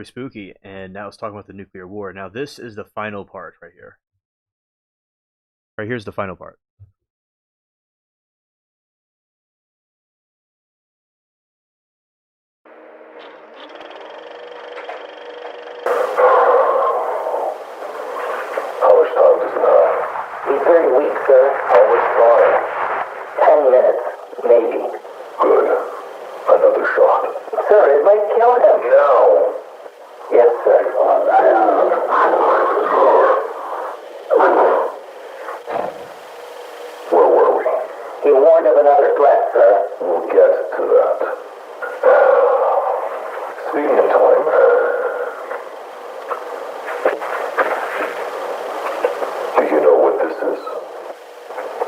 spooky, and that was talking about the nuclear war. Now this is the final part right here. Right here's the final part. How much time does it have? He's very weak, sir. How much time? 10 minutes, maybe. Good. Another shot. Sir, it might kill him. Now! Yes, sir. Where were we? He warned of another threat, sir. We'll get to that. Speaking of time, do you know what this is?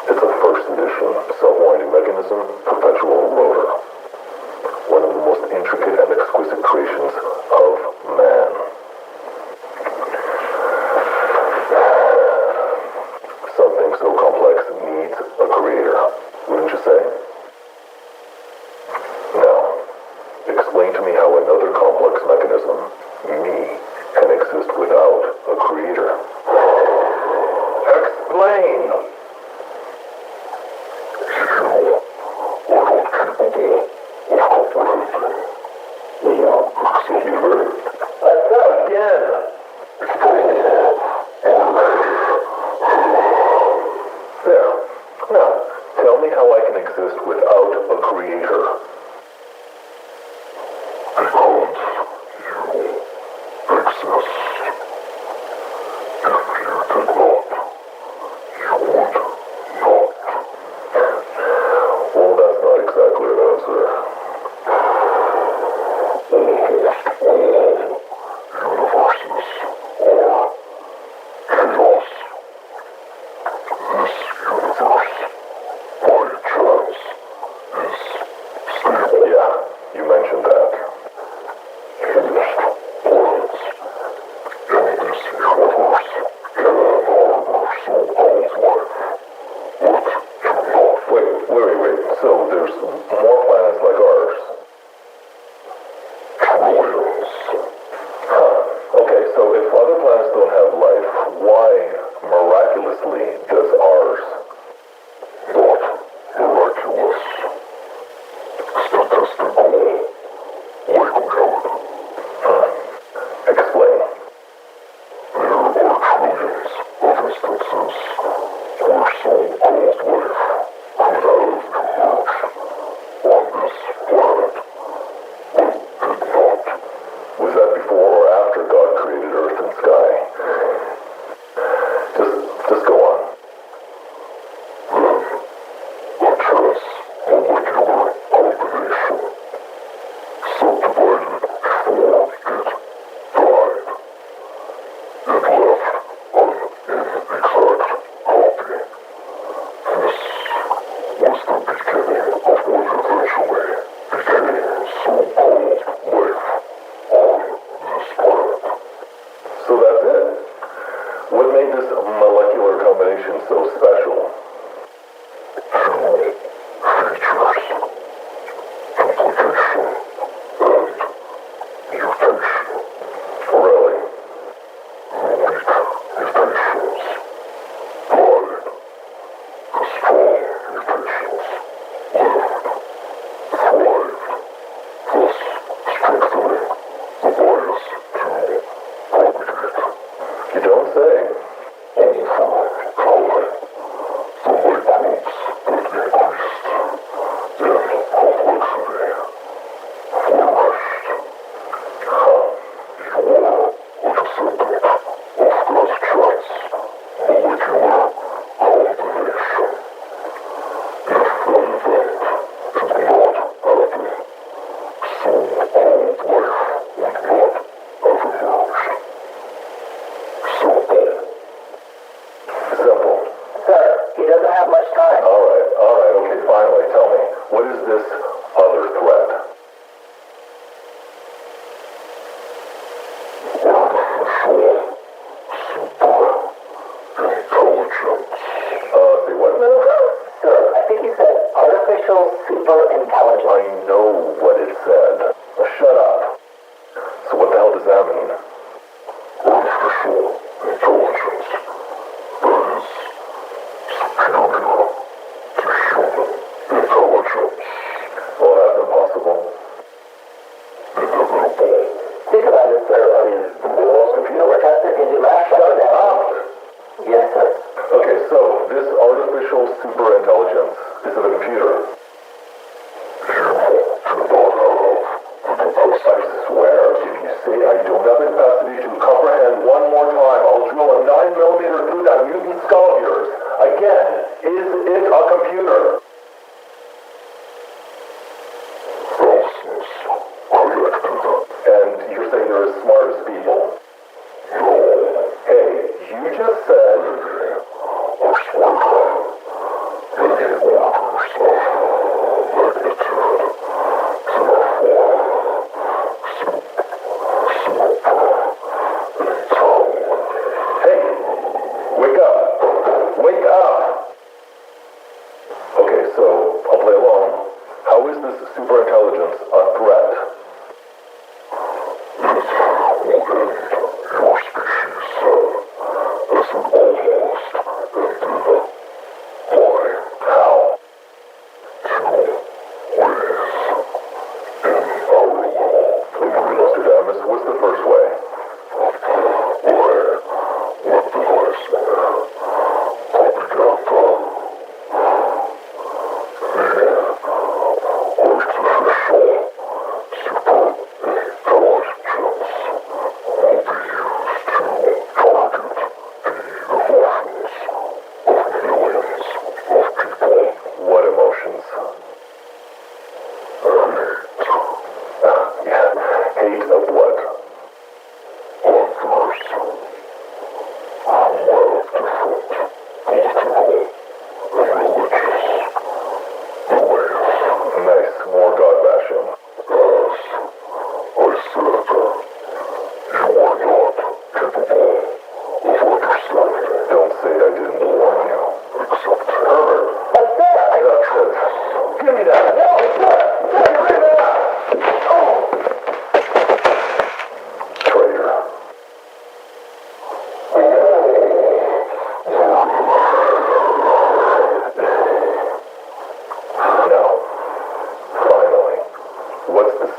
It's a first edition self-winding mechanism, perpetual rotor. One of the most intricate and exquisite creations of man. Something so complex needs a creator, wouldn't you say? Now, explain to me how another complex mechanism, me, can exist without a creator. Explain! Let's go again. There. Now, tell me how I can exist without a creator. Because you exist. If you do not, you would not. Well, that's not exactly an answer. Trillions. Huh. Okay, so if other planets don't have life, why, miraculously, does ours? Not miraculous. Statistical. Likelihood. Huh. Explain. There are trillions of instances where so-called life could have emerged on this planet, but did not. Was that before or after God created Earth and sky? Just go on. Then, the chess molecular combination subdivided before it died. It left an inexact copy. This was the beginning of what eventually became so-called life on this planet. So that's it. What made this molecular combination so special? Two features. Duplication and mutation. Really? Weak mutations. Died. The strong mutations lived, thrived, thus strengthening the bias to propagate. You don't say. Coward. The microbes that increased in complexity flourished. Huh. You are a descendant of God's chance, molecular combination. If the event had not happened, so-called life would not have emerged. Simple. Simple. Sir, he doesn't have much time. All right, okay, finally, tell me, what is this other threat? Artificial super intelligence. Say what now? Sir, I think he said artificial super intelligence. I know what it said. Now shut up. So what the hell does that mean? Artificial intelligence. That is superior to human intelligence. Well, that's impossible. Inevitable. Think about it, sir. I mean, the world's computer were tested in the last shutdown. Yes, sir. Okay, so this artificial super intelligence, is it a computer? You cannot have the capacity. I swear, if you say I don't have the capacity to comprehend one more time, I'll drill a 9mm through that mutant skull of yours. Again, is it a computer? Nonsense. I acted that. And you're saying they're as smart as people? No. Hey, you just said... Or smarter. Many orders of magnitude. Therefore, super intelligent. Hey, wake up.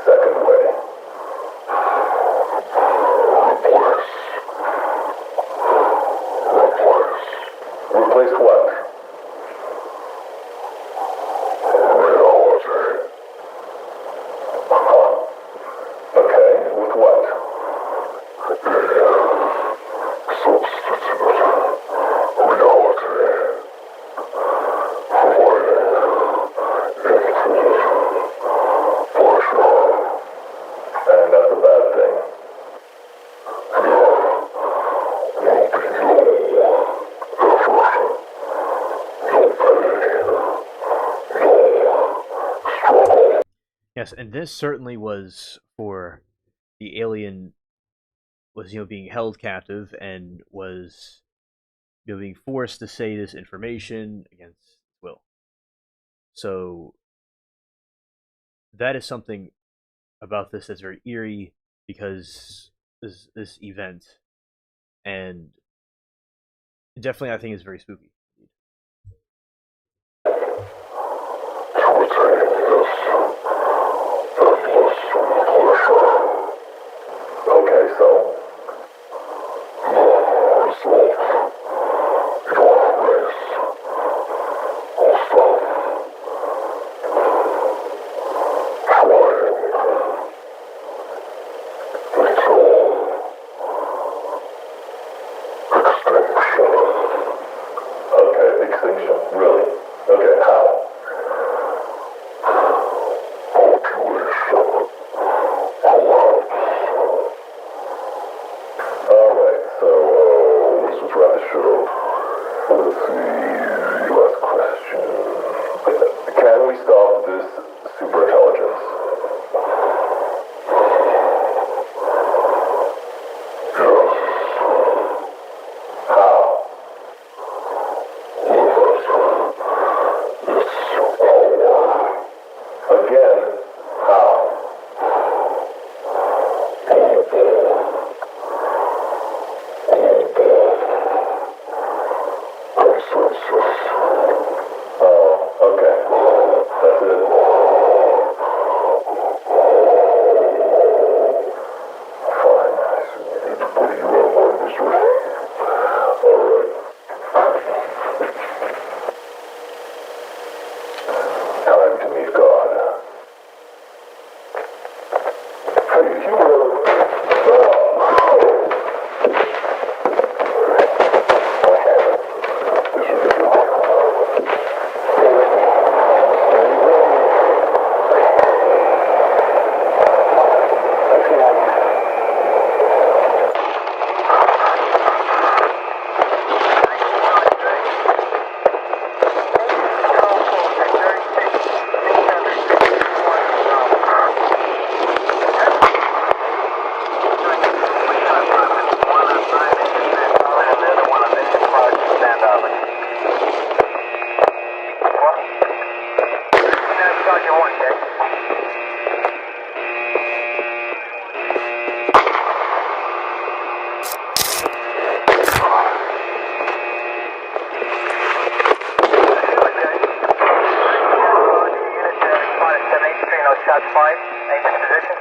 second way. Replace what? Okay, with what? And that's a bad thing. Yes, and this certainly was for the alien was being held captive and was being forced to say this information against his will. So that is something about this that's very eerie because this event, and definitely I think is very spooky. Okay, so okay, extinction, really? Okay, how? Alright, so let's just wrap this shit up. Let's see, last question. Can we stop this superintelligence? How? Again, how? Oh, okay. That's it. Fine. I see. Need to put you out of this way. Alright. Time to meet God. Hey, Hero! Shots 5, 8 position.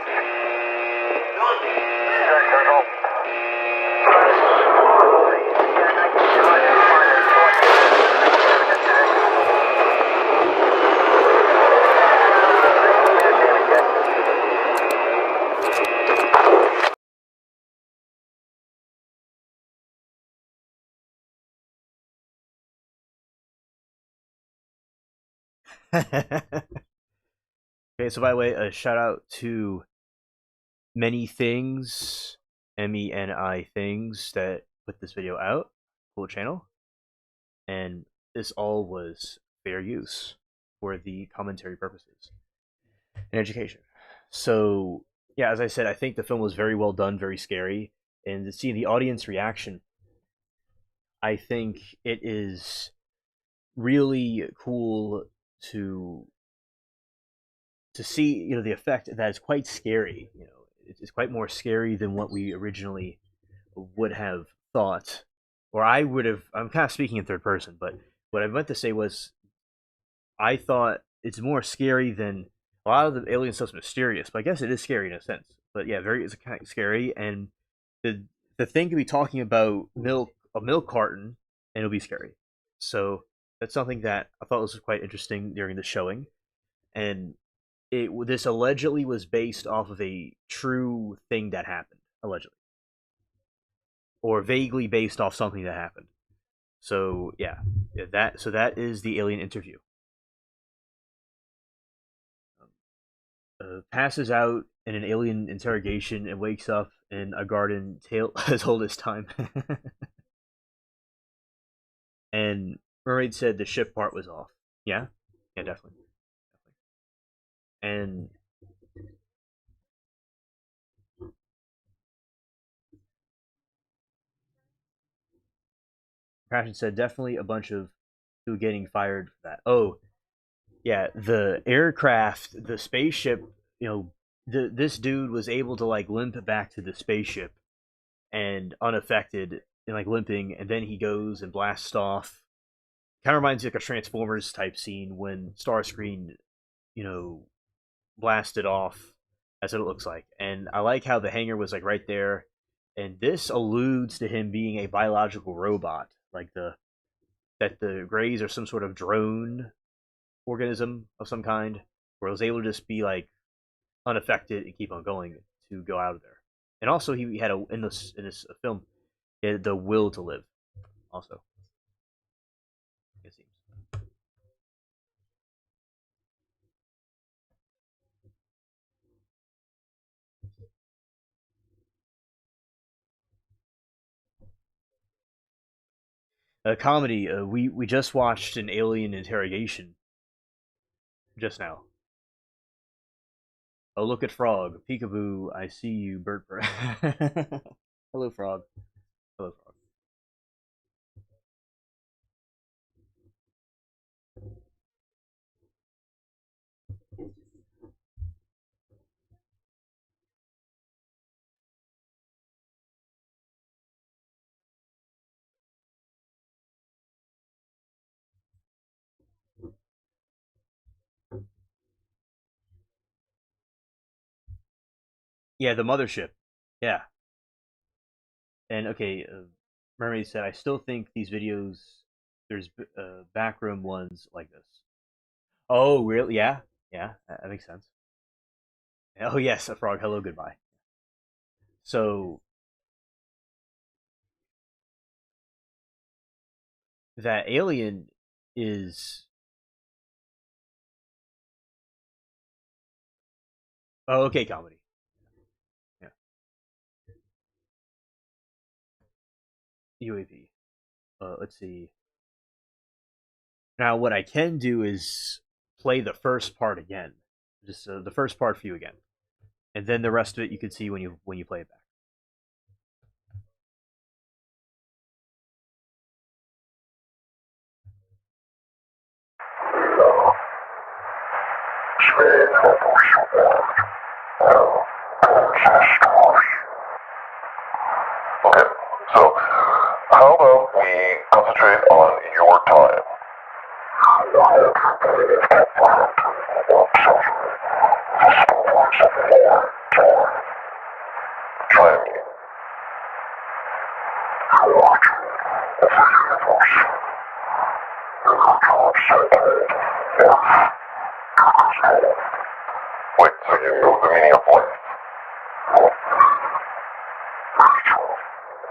Control. Okay, so by the way, a shout out to Many Things, MENI Things, that put this video out. Cool channel. And this all was fair use for the commentary purposes and education. So, yeah, as I said, I think the film was very well done, very scary. And to see the audience reaction, I think it is really cool to see the effect that is quite scary. It's quite more scary than what we originally would have thought, or I would have. I'm kind of speaking in third person, but what I meant to say was I thought it's more scary than a lot of the alien stuff's mysterious, but I guess it is scary in a sense. But yeah, it's kind of scary, and the thing could be talking about a milk carton, and it'll be scary. So that's something that I thought was quite interesting during the showing, and this allegedly was based off of a true thing that happened, allegedly, or vaguely based off something that happened. So yeah, that is the alien interview. Passes out in an alien interrogation and wakes up in a garden as old as time. And Mermaid said the ship part was off. Yeah, yeah, definitely. And Passion said definitely a bunch of people getting fired for that. Oh, yeah, the aircraft, the spaceship, this dude was able to like limp back to the spaceship and unaffected and like limping, and then he goes and blasts off. Kind of reminds me like a Transformers type scene when Starscream, blasted off. That's what it looks like. And I like how the hangar was like right there, and this alludes to him being a biological robot, like that the Greys are some sort of drone organism of some kind, where it was able to just be like unaffected and keep on going to go out of there. And also, he had in this film, he had the will to live. Also, it seems. A comedy. We just watched an alien interrogation just now. Oh, look at Frog. Peekaboo, I see you, Bert. Hello, Frog. Hello, Frog. Yeah, the mothership. Yeah. And okay, Mermaid said, I still think these videos, there's backroom ones like this. Oh, really? Yeah. Yeah, that makes sense. Oh, yes, a frog. Hello, goodbye. So, that alien is. Oh, okay, comedy. Yeah. UAP. Let's see. Now, what I can do is play the first part again, just the first part for you again, and then the rest of it you can see when you play it back. Okay, so how about we concentrate on your time? Try me. Wait, so you know the meaning of life?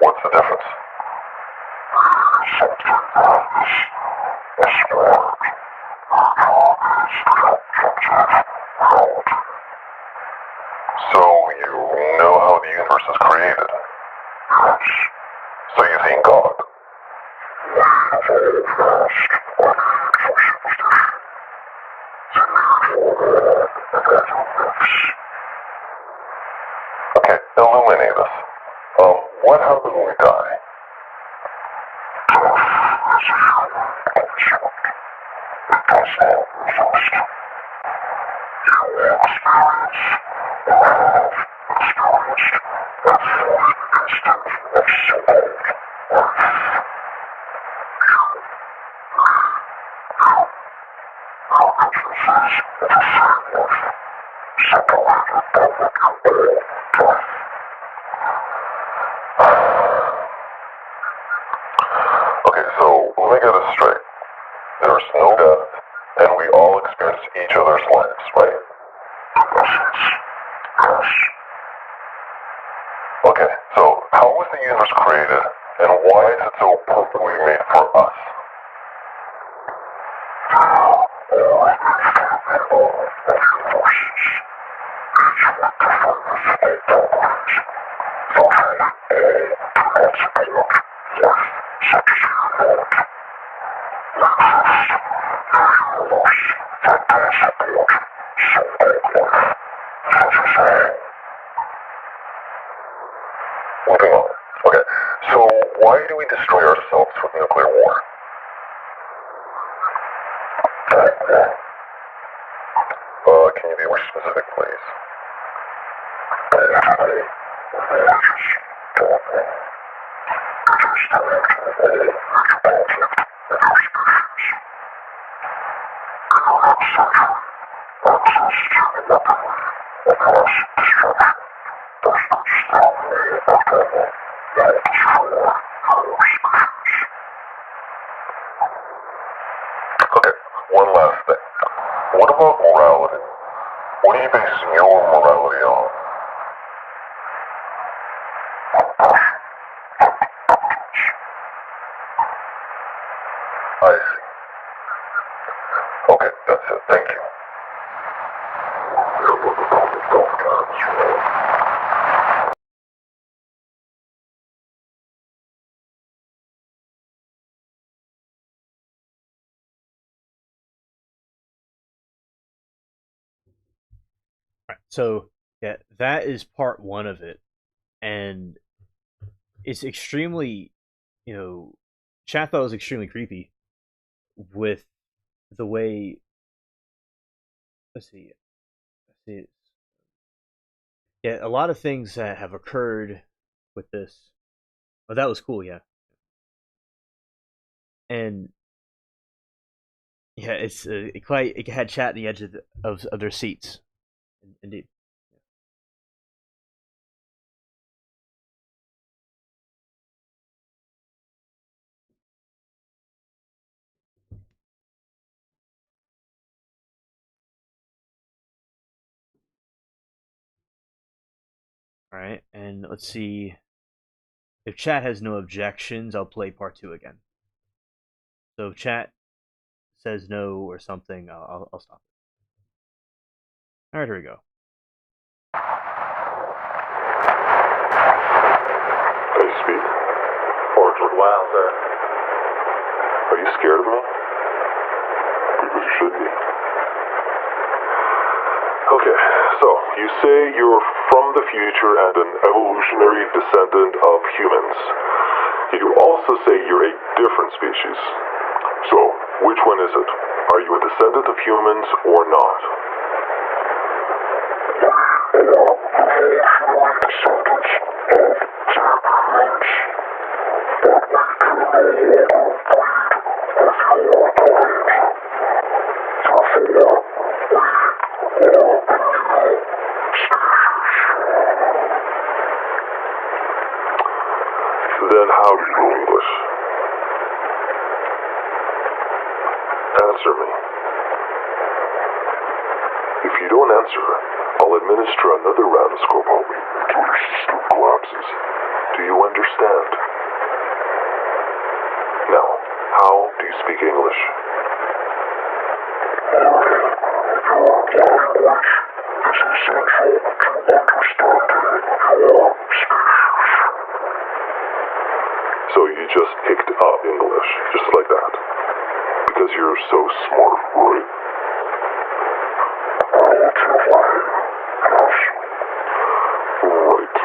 What's the difference? So you know how the universe is created? So you think God? Okay, illuminate us. What happens when we die? right? Okay, so how was the universe created, and why is it so perfectly made for us? Moving on. Okay, so why do we destroy ourselves with nuclear war? Can you be more specific, please? Okay, one last thing. What about morality? What are you basing your morality on? I see. Okay, that's it. Thank you. Right. So yeah, that is part one of it, and it's extremely, you know, chat thought was extremely creepy with the way. Let's see. Let's see. Yeah, a lot of things that have occurred with this. Oh, that was cool. Yeah, and yeah, it's it had chat at the edge of of their seats. Indeed. All right, and let's see. If chat has no objections, I'll play part two again. So if chat says no or something, I'll stop it. All right, here we go. Can you speak? Or it's worthwhile, sir. Are you scared of me? Because you should be. Okay, so you say you're from the future and an evolutionary descendant of humans. Yet you also say you're a different species. So, which one is it? Are you a descendant of humans or not? Then how do you know English? Answer me. If you don't answer, I'll administer another round of scopolamine until your system collapses. Do you understand? Now, how do you speak English? So you just picked up English, just like that. Because you're so smart, right? Right.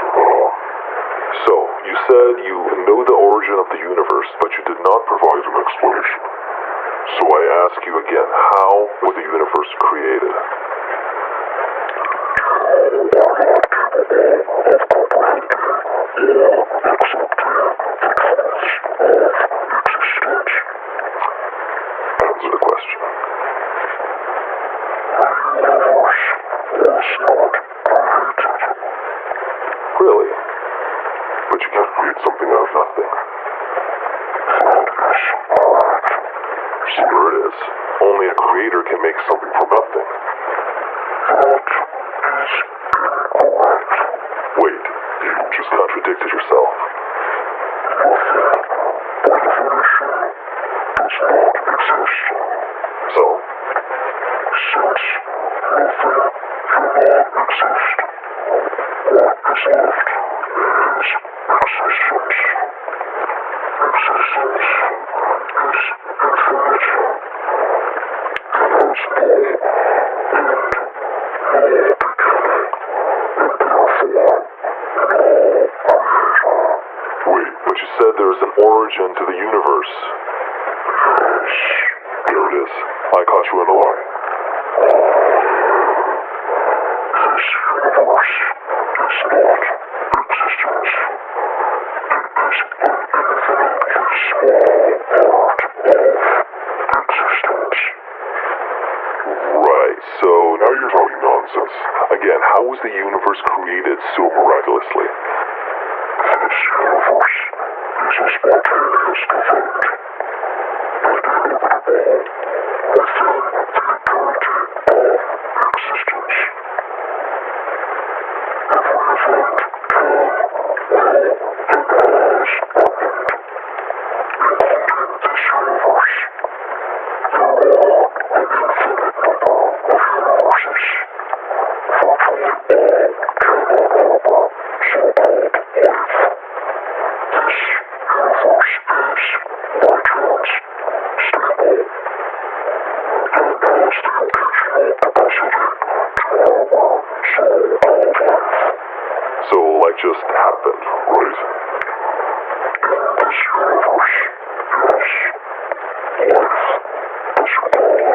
So, you said you know the origin of the universe, but you did not provide an explanation. So I ask you again, how was the universe created? Answer the question. Really? But you can't create something out of nothing. Sure it is. Only a creator can make something from nothing. Wait, but you said there's an origin to the universe. There it is. I caught you in a lie. This universe is not existence. It is an infinitely small part of existence. Right, so now you're talking nonsense. Again, how was the universe created so miraculously? This universe is a spontaneous event. But inevitable within the entirety of existence. Every event can, will, and has happened. And in this universe, there are an infinite number of universes. Virtually all carry a number so-called wave. This universe is, by chance, stable, and has the occasional capacity to harbor so-called life. So, like just happened, right? In this universe, yes, life is so-called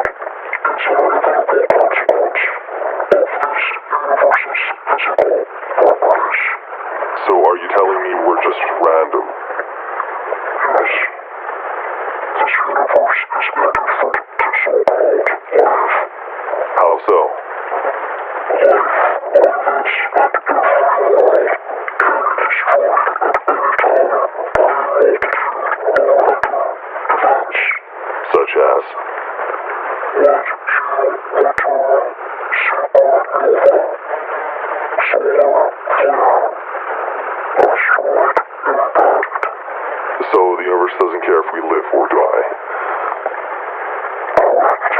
is an inevitable consequence of this universe's physical properties. So are you telling me we're just random? Yes. This universe is indifferent to so-called life. How so? Life always and everywhere is formed at any time by a multitude of random events. Such as? Light show electron, supernova, solar flare, asteroid impact. So the universe doesn't care if we live or die? Correct.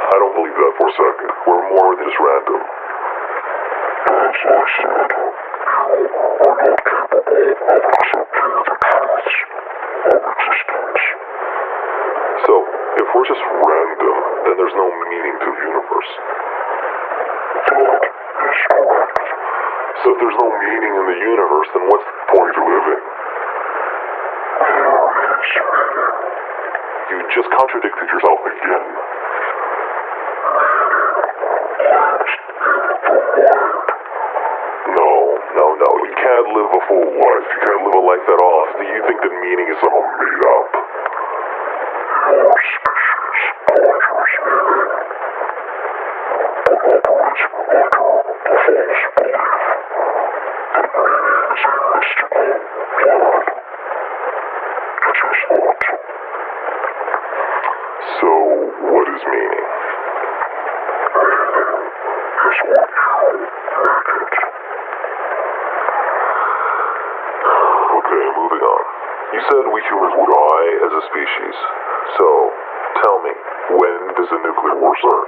I don't believe that for a second. We're more than just random. As I said, you are not capable of accepting the truths of existence. So, if we're just random, then there's no meaning to the universe. That is correct. So if there's no meaning in the universe, then what's the point of living? There is meaning. You just contradicted yourself again. No. You can't live a full life. You can't live a life at all. Do you think that meaning is somehow made up? Your species always meaning. But others echo the false belief that meaning is a mystical God. It is not. So, what is meaning? Meaning is what you make it. Okay, moving on. You said we humans would die as a species. So, tell me, when does the nuclear war start?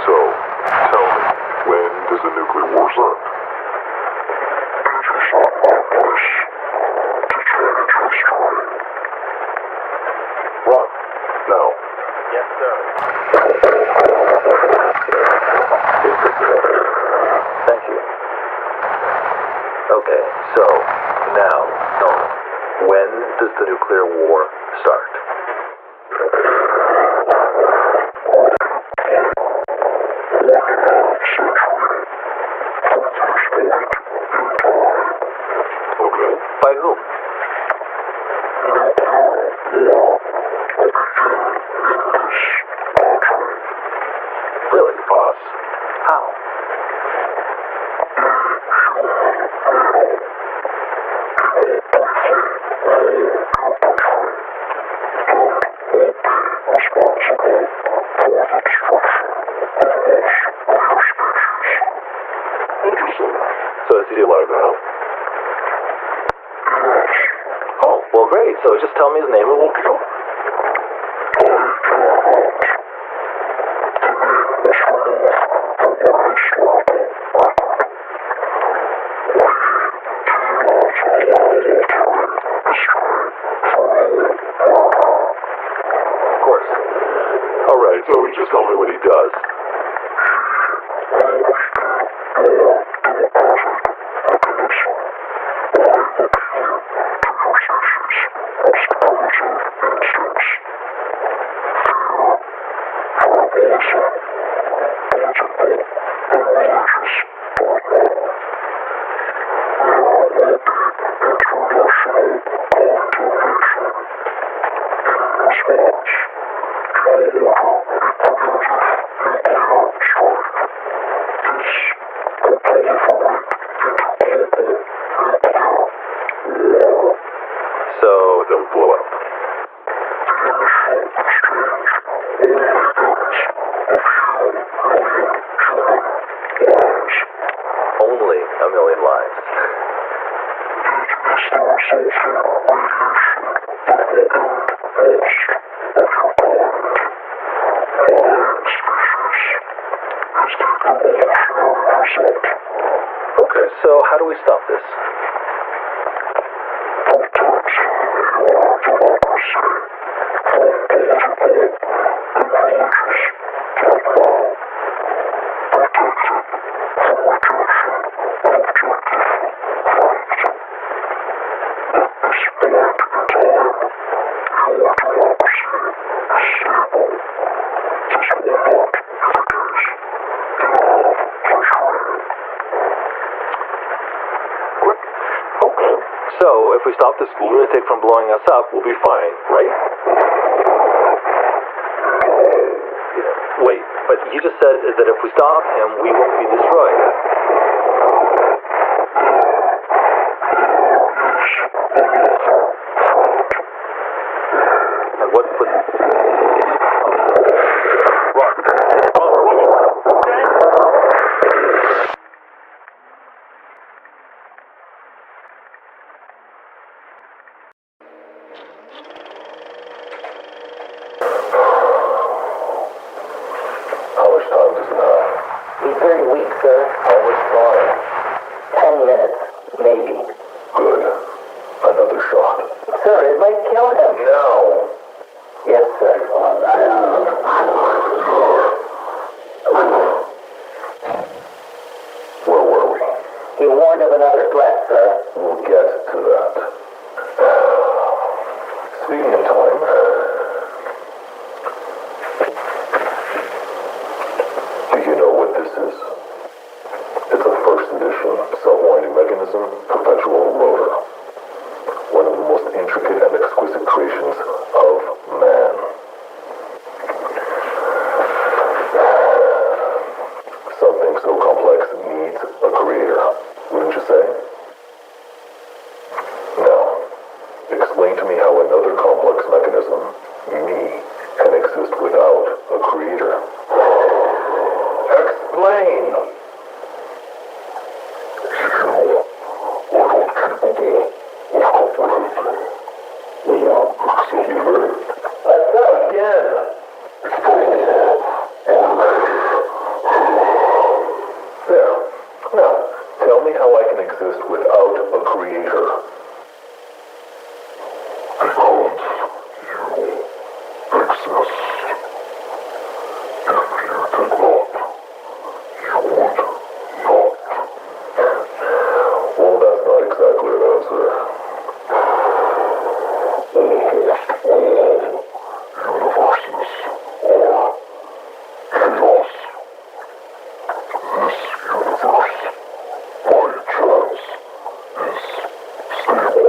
So, tell me, when does the nuclear war start? It is not our place to change history. Run. Now. Yes, sir. Thank you. Okay, so, now, tell me, when does the nuclear war start? Okay. By whom? Really, boss? How? so just tell me his name and we'll go. Of course. Alright, so just tell me what he does. So, don't blow up. Only a million lives. Okay, so how do we stop this? So, if we stop this lunatic from blowing us up, we'll be fine, right? Wait, but you just said that if we stop him, we won't be destroyed. And what would... How much time does it have? He's very weak, sir. How much time? 10 minutes, maybe. Good. Another shot. Sir, it might kill him. Now! Yes, sir. Where were we? He warned of another threat, sir. We'll get to that. Speaking of time, do you know what this is? It's a first edition self-winding mechanism, perpetual rotor. One of the most intricate and exquisite creations of man. Something so complex needs a creator, wouldn't you say? Now, explain to me how another complex mechanism, me, can exist without a creator. Explain! Let's go again! There. Now, tell me how I can exist without a creator. Well, that's not exactly an answer.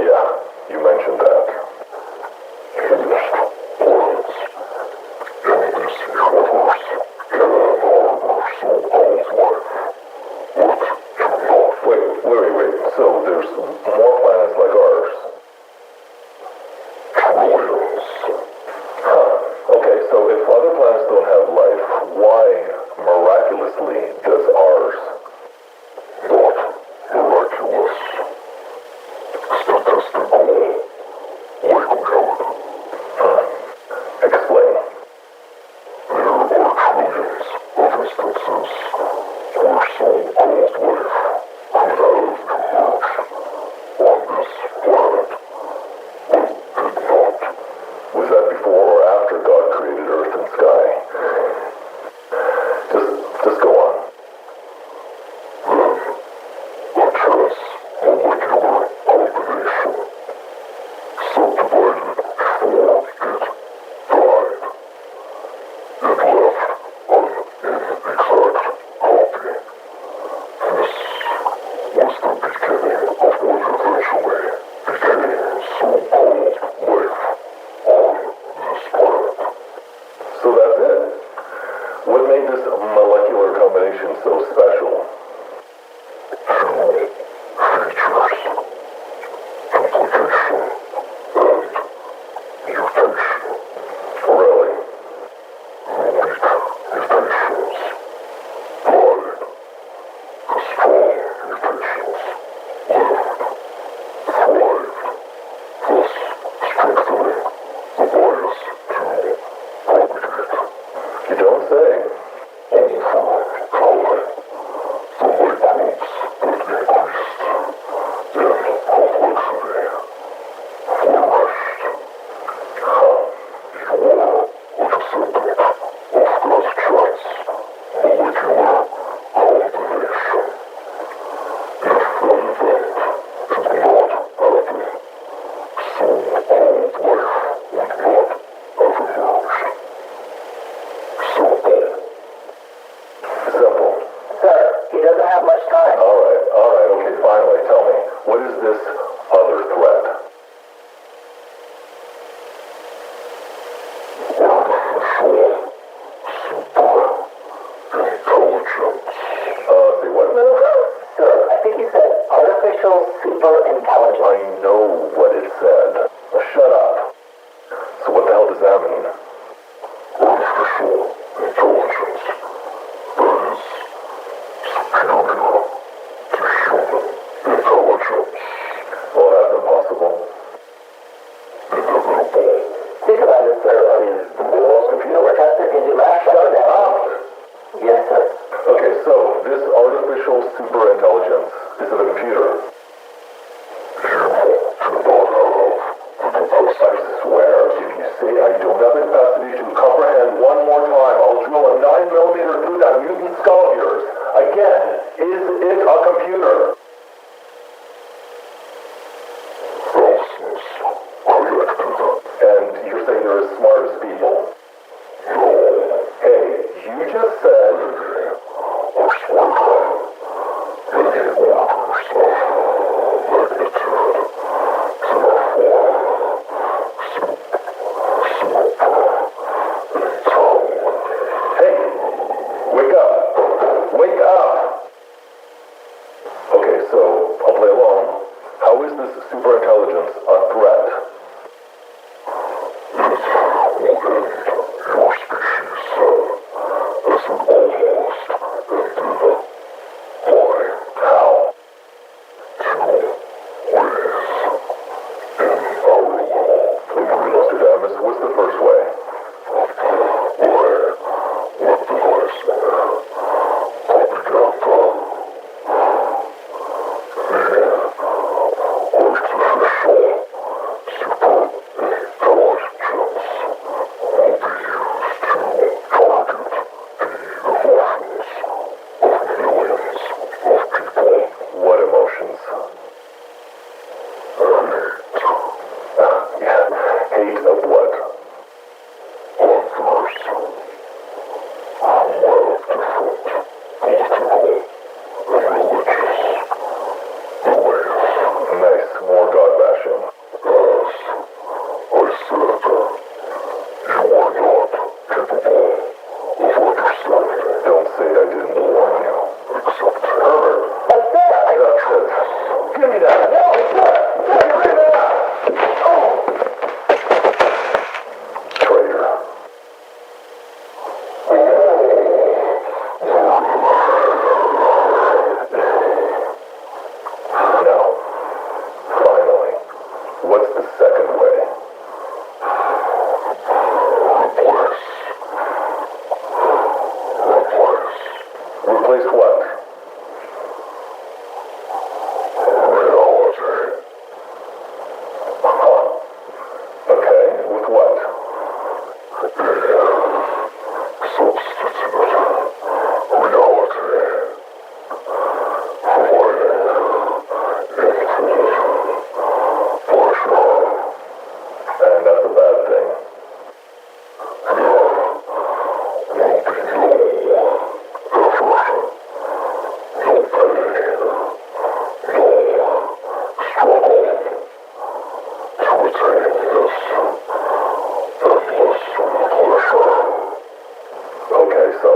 Yeah, you mentioned that. Wait. So there's more planets like ours? Huh. Okay, so if other planets don't have life, why, miraculously, does ours? Not miraculous. Statistical. shut up. So what the hell does that mean? Artificial intelligence. That is superior to human intelligence. Well, that's impossible. Inevitable. Think about it, sir. I mean, the world's computer were tested in the last shutdown. Yes, sir. Okay, so this artificial superintelligence, is it a computer? I swear, if you say I don't have the capacity to comprehend one more time, I'll drill a 9mm through that mutant skull of yours. Again, is it a computer? And you're saying they're as smart as people? Hey, you just said... Hey, wake up. Wake up. Okay, so I'll play along. How is this superintelligence a threat? Your species is almost infinite. Why? How? Two ways in our world. Nostradamus, what's the first way? What emotions? Hate of what? Nice, more God bashing. I said you are not capable of understanding. Don't say I didn't warn you. Except Herbert. That's it. Give me that. No, it's not. Give me that. Oh. Traitor. Now, finally, what's the second way? Replace what? Okay, with what? And that's a bad thing. Okay, so?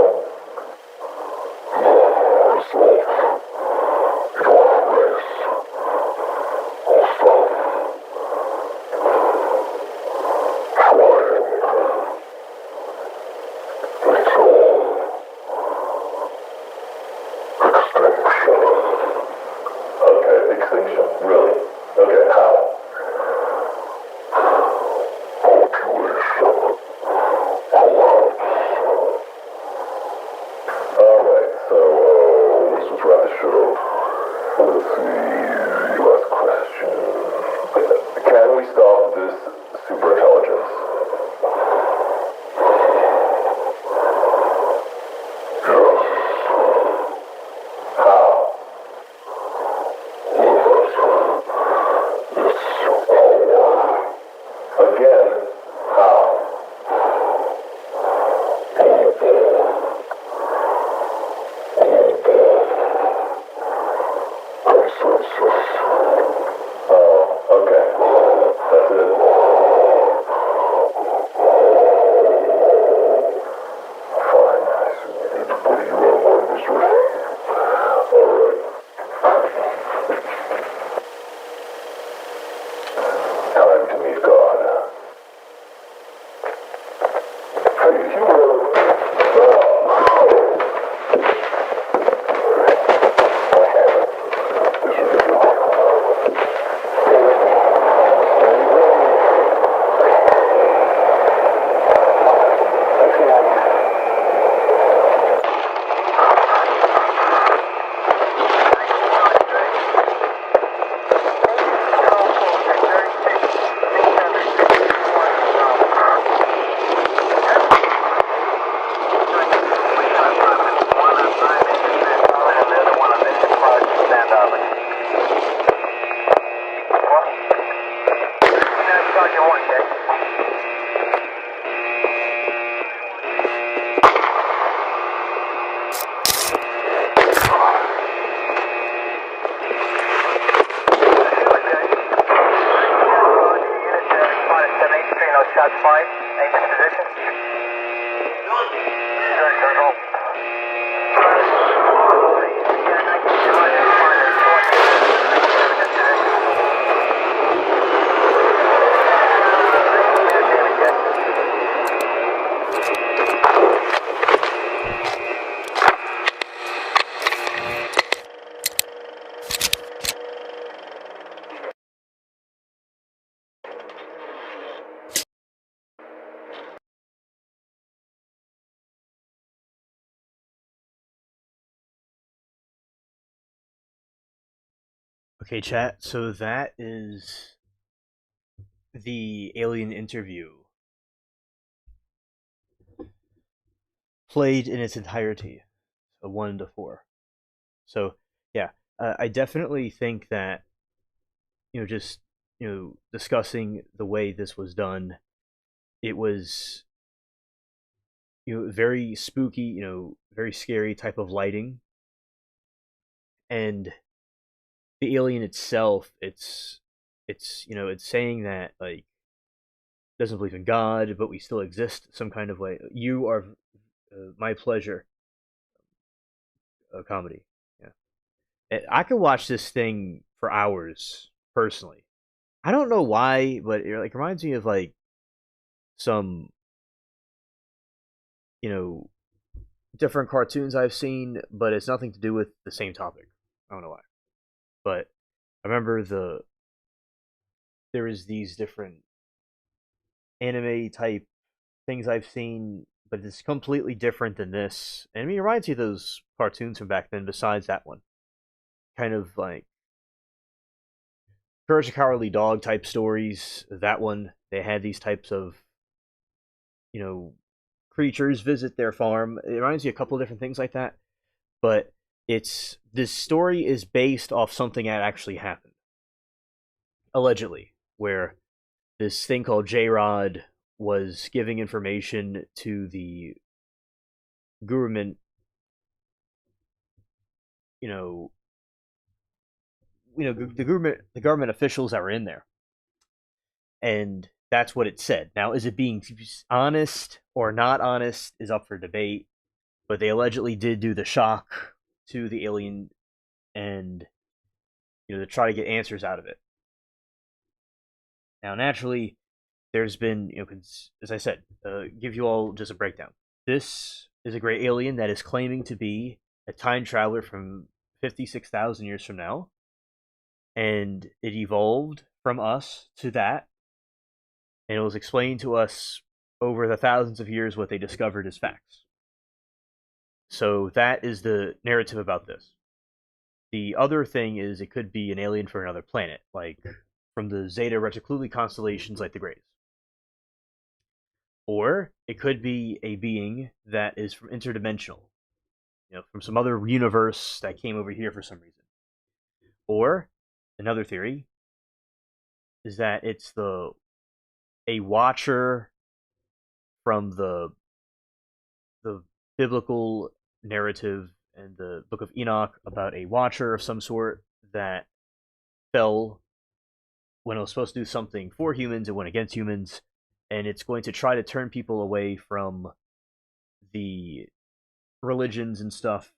Okay, extinction, really? Okay, how? Alright, so let's just wrap this shit up. Let's see, last question. Can we stop this superintelligence? Yes. How? Again, how? Oh, okay. That's it. Fine. I need to put you out of my misery. Alright. Time to meet God. Shots fired. Ain't in position. Control. Okay, chat. So that is the alien interview played in its entirety, a 1 to 4. So yeah, I definitely think that just discussing the way this was done, it was very spooky, very scary type of lighting, and the alien itself, it's saying that like doesn't believe in God, but we still exist some kind of way. You are my pleasure. A comedy. Yeah, I could watch this thing for hours personally. I don't know why, but it like reminds me of like some you know different cartoons I've seen, but it's nothing to do with the same topic. I don't know why, but I remember there was these different anime type things I've seen, but it's completely different than this. And I mean, it reminds you of those cartoons from back then. Besides that one, kind of like Courage the Cowardly Dog type stories. That one, they had these types of you know creatures visit their farm. It reminds you of a couple of different things like that. But this story is based off something that actually happened, allegedly, where this thing called J Rod was giving information to the government, you know, the government officials that were in there, and that's what it said. Now, is it being honest or not honest is up for debate, but they allegedly did do the shock to the alien, and to try to get answers out of it. Now, naturally, there's been, as I said, give you all just a breakdown. This is a gray alien that is claiming to be a time traveler from 56,000 years from now, and it evolved from us to that, and it was explained to us over the thousands of years what they discovered as facts. So that is the narrative about this. The other thing is it could be an alien from another planet, like from the Zeta Reticuli constellations, like the Greys. Or it could be a being that is from interdimensional, from some other universe that came over here for some reason. Or another theory is that it's a watcher from the biblical narrative and the Book of Enoch about a watcher of some sort that fell when it was supposed to do something for humans. It went against humans, and it's going to try to turn people away from the religions and stuff.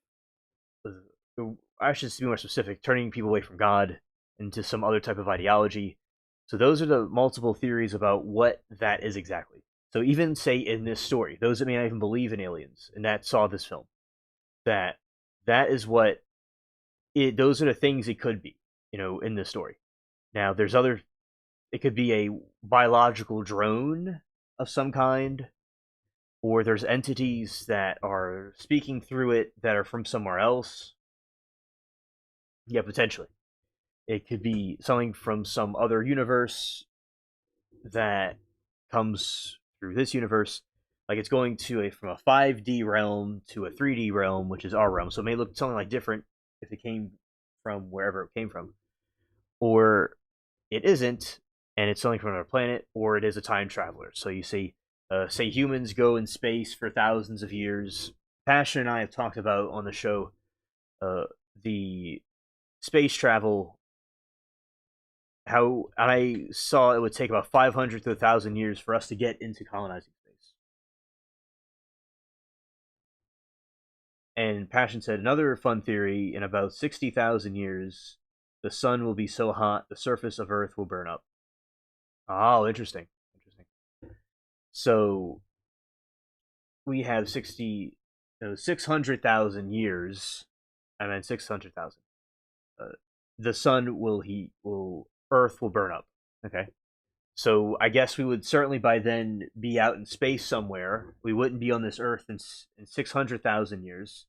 I should be more specific, turning people away from God into some other type of ideology. So those are the multiple theories about what that is exactly. So even say in this story, those that may not even believe in aliens and that saw this film, that is what those are the things it could be, in this story. Now there's other, it could be a biological drone of some kind, or there's entities that are speaking through it that are from somewhere else. Yeah, potentially. It could be something from some other universe that comes through this universe. Like it's going to from a 5D realm to a 3D realm, which is our realm. So it may look something like different if it came from wherever it came from. Or it isn't, and it's something from another planet, or it is a time traveler. So you see, say humans go in space for thousands of years. Passion and I have talked about on the show the space travel, how I saw it would take about 500 to 1,000 years for us to get into colonizing space. And Passion said another fun theory: in about 60,000 years, the sun will be so hot the surface of Earth will burn up. Oh, interesting. Interesting. So we have 600,000 years. I meant 600,000. The sun will Earth will burn up. Okay. So I guess we would certainly by then be out in space somewhere. We wouldn't be on this Earth in 600,000 years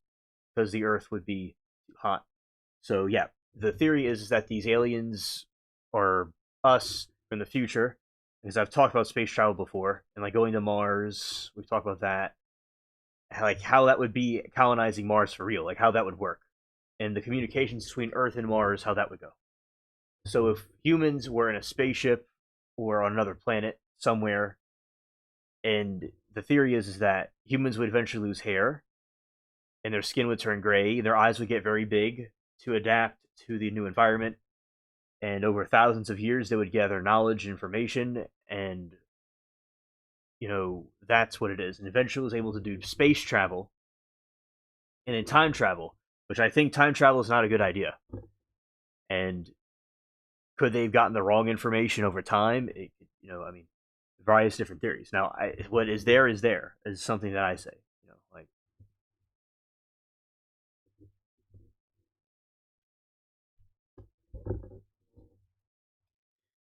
because the Earth would be hot. So yeah, the theory is that these aliens are us from the future, because I've talked about space travel before, and like going to Mars. We've talked about that, like how that would be colonizing Mars for real, like how that would work, and the communications between Earth and Mars, how that would go. So if humans were in a spaceship or on another planet somewhere, and the theory is that humans would eventually lose hair, and their skin would turn gray, and their eyes would get very big to adapt to the new environment, and over thousands of years they would gather knowledge and information, and that's what it is. And eventually was able to do space travel and in time travel, which I think time travel is not a good idea. And could they have gotten the wrong information over time? I mean, various different theories. Now, what is there is something that I say. Like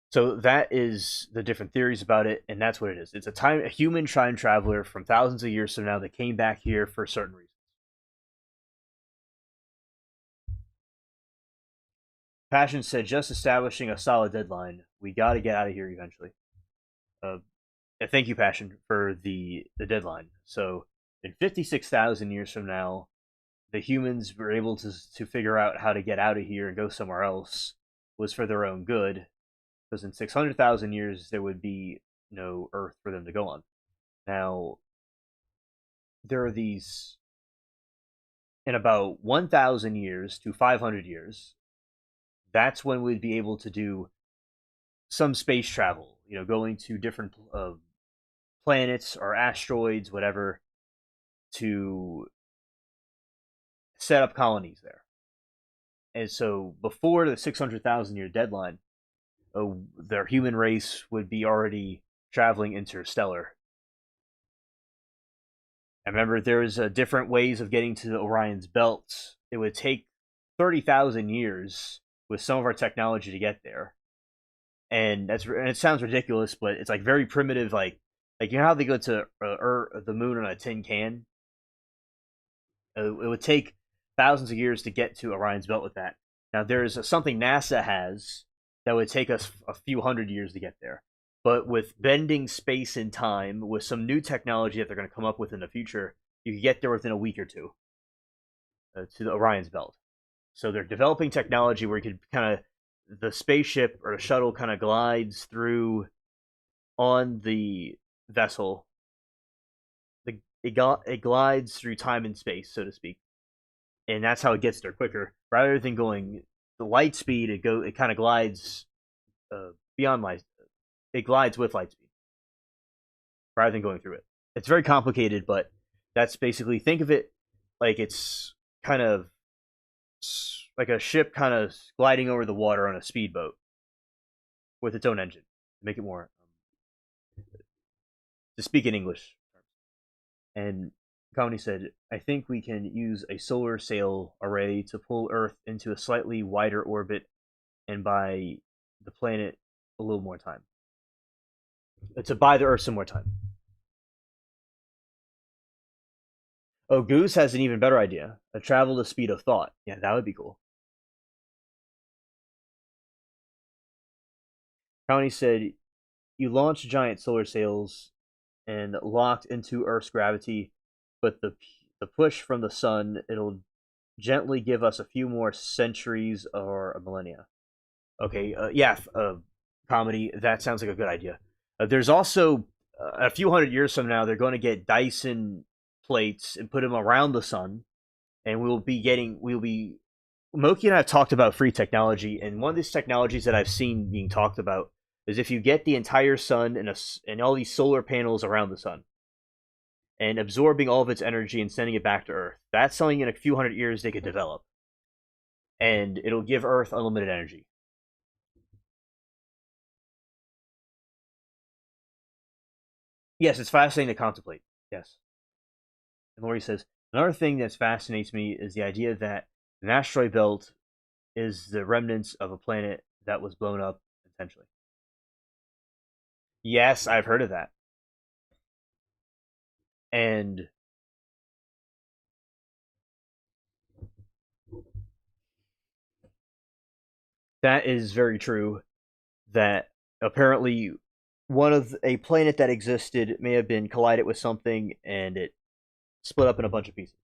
so that is the different theories about it, and that's what it is. It's a human time traveler from thousands of years from now that came back here for certain reasons. Passion said, just establishing a solid deadline. We got to get out of here eventually. Thank you, Passion, for the deadline. So, in 56,000 years from now, the humans were able to figure out how to get out of here and go somewhere else was for their own good. Because in 600,000 years, there would be no Earth for them to go on. Now, there are these, in about 1,000 years to 500 years, that's when we'd be able to do some space travel, going to different planets or asteroids, whatever, to set up colonies there. And so before the 600,000 year deadline, their human race would be already traveling interstellar. I remember there's different ways of getting to the Orion's belt. It would take 30,000 years with some of our technology to get there. And it sounds ridiculous, but it's like very primitive, like how they go to the moon on a tin can. It would take thousands of years to get to Orion's belt with that. Now there's something NASA has that would take us a few hundred years to get there, but with bending space and time, with some new technology that they're going to come up with in the future, you can get there within a week or two to the Orion's belt. So they're developing technology where you could the spaceship or the shuttle kind of glides through on the vessel. It glides through time and space, so to speak, and that's how it gets there quicker. Rather than going the light speed, it kind of glides beyond light. It glides with light speed rather than going through it. It's very complicated, but that's basically, think of it like it's kind of like a ship kind of gliding over the water on a speedboat with its own engine to make it more to speak in English. And Comedy said, I think we can use a solar sail array to pull Earth into a slightly wider orbit and buy the planet a little more time. To buy the Earth some more time. Oh, Goose has an even better idea. Travel the speed of thought. Yeah, that would be cool. County said, you launch giant solar sails and locked into Earth's gravity, but the push from the sun, it'll gently give us a few more centuries or a millennia. Okay, Comedy, that sounds like a good idea. There's also, a few hundred years from now, they're going to get Dyson plates and put them around the sun, and Moki and I have talked about free technology, and one of these technologies that I've seen being talked about is if you get the entire sun and all these solar panels around the sun, and absorbing all of its energy and sending it back to Earth. That's something in a few hundred years they could develop, and it'll give Earth unlimited energy. Yes, it's fascinating to contemplate. Yes. And Lori says, another thing that fascinates me is the idea that an asteroid belt is the remnants of a planet that was blown up intentionally. Yes, I've heard of that. And that is very true, that apparently one of a planet that existed may have been collided with something and it split up in a bunch of pieces.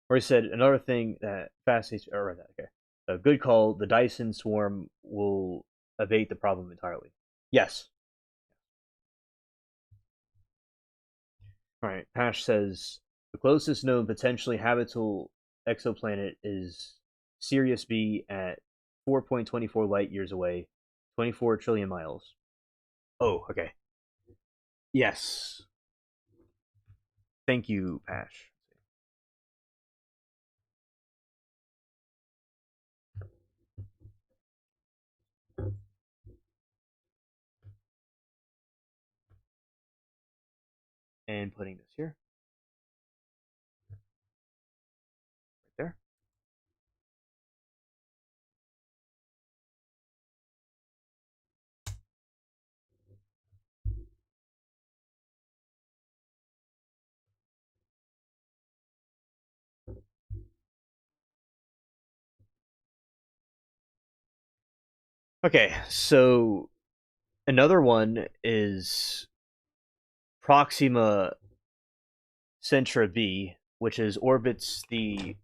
Or he said another thing that fascinates me. Or that okay, a good call. The Dyson swarm will abate the problem entirely. Yes. All right. Pash says the closest known potentially habitable exoplanet is Sirius B at 4.24 light years away, 24 trillion miles. Oh, okay. Yes. Thank you, Pash. And putting this here. Right there. Okay, so another one is Proxima Centauri B, which is orbits the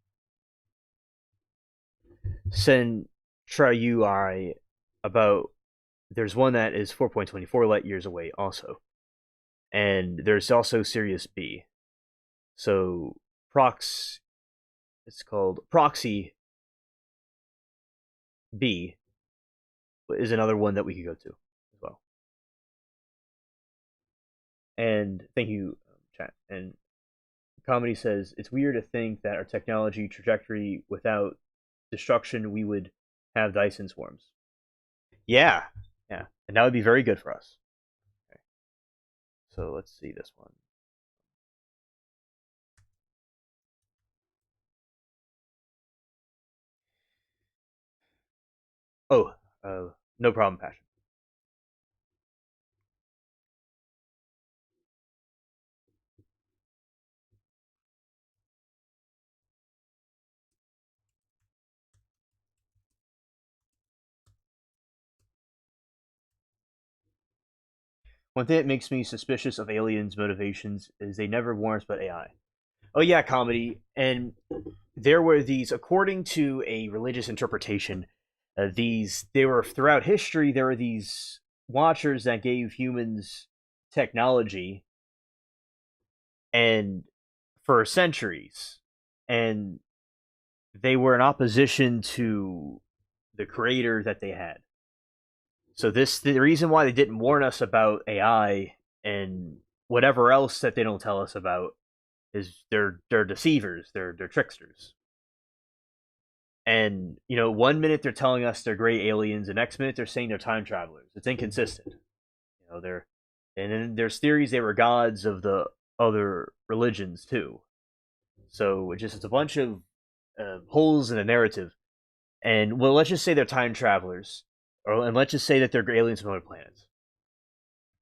Centauri about. There's one that is 4.24 light years away, also, and there's also Sirius B. So it's called Proxy B, is another one that we could go to as well. And thank you, chat. And Comedy says it's weird to think that our technology trajectory without destruction, we would have Dyson swarms. Yeah, yeah, and that would be very good for us. Okay. So let's see this one. Oh, no problem, Passion. One thing that makes me suspicious of aliens' motivations is they never warn us about AI. Oh yeah, Comedy. And there were these, according to a religious interpretation, they were throughout history. There were these watchers that gave humans technology, and for centuries, and they were in opposition to the creator that they had. So the reason why they didn't warn us about AI and whatever else that they don't tell us about is they're deceivers, they're tricksters. And you know, one minute they're telling us they're great aliens, the next minute they're saying they're time travelers. It's inconsistent. You know, and then there's theories they were gods of the other religions too. So it's a bunch of holes in the narrative. And well, let's just say they're time travelers, and let's just say that they're aliens from other planets.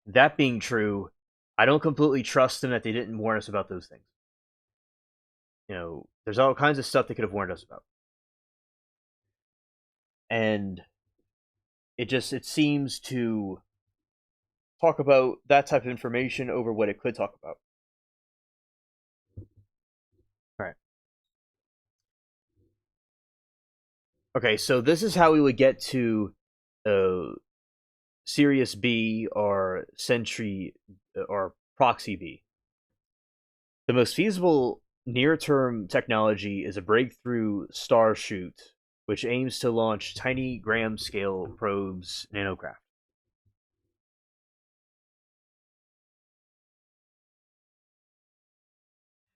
That being true, I don't completely trust them that they didn't warn us about those things. You know, there's all kinds of stuff they could have warned us about, and it seems to talk about that type of information over what it could talk about. All right. Okay, so this is how we would get to Sirius B or Sentry or Proxy B. The most feasible near-term technology is a breakthrough star shoot, which aims to launch tiny gram-scale probes nanocraft.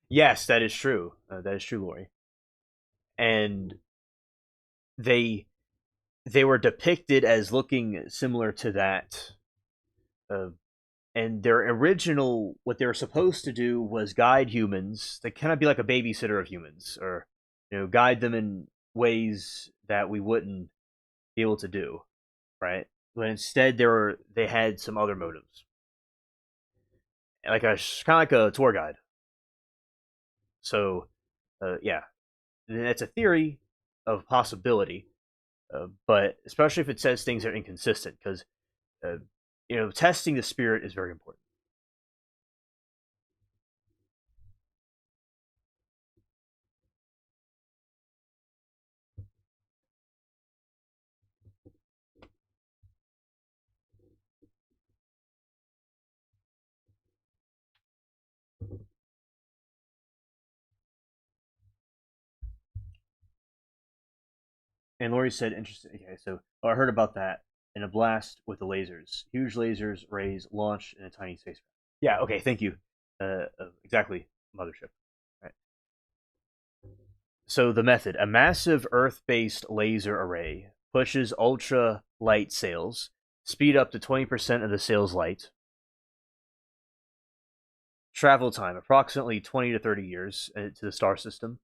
Yes, that is true. That is true, Lori. And they were depicted as looking similar to that. And their original, what they were supposed to do was guide humans. They kind of be like a babysitter of humans, or guide them in ways that we wouldn't be able to do, right? But instead, they had some other motives, like a kind of like a tour guide. So, yeah, and that's a theory of possibility, but especially if it says things are inconsistent, because testing the spirit is very important. And Lori said, interesting. Okay, so I heard about that in a blast with the lasers. Huge lasers rays launched in a tiny spacecraft. Yeah, okay, thank you. Exactly, mothership. Right. So the method: a massive Earth-based laser array pushes ultra light sails, speed up to 20% of the sail's light. Travel time approximately 20 to 30 years to the star system.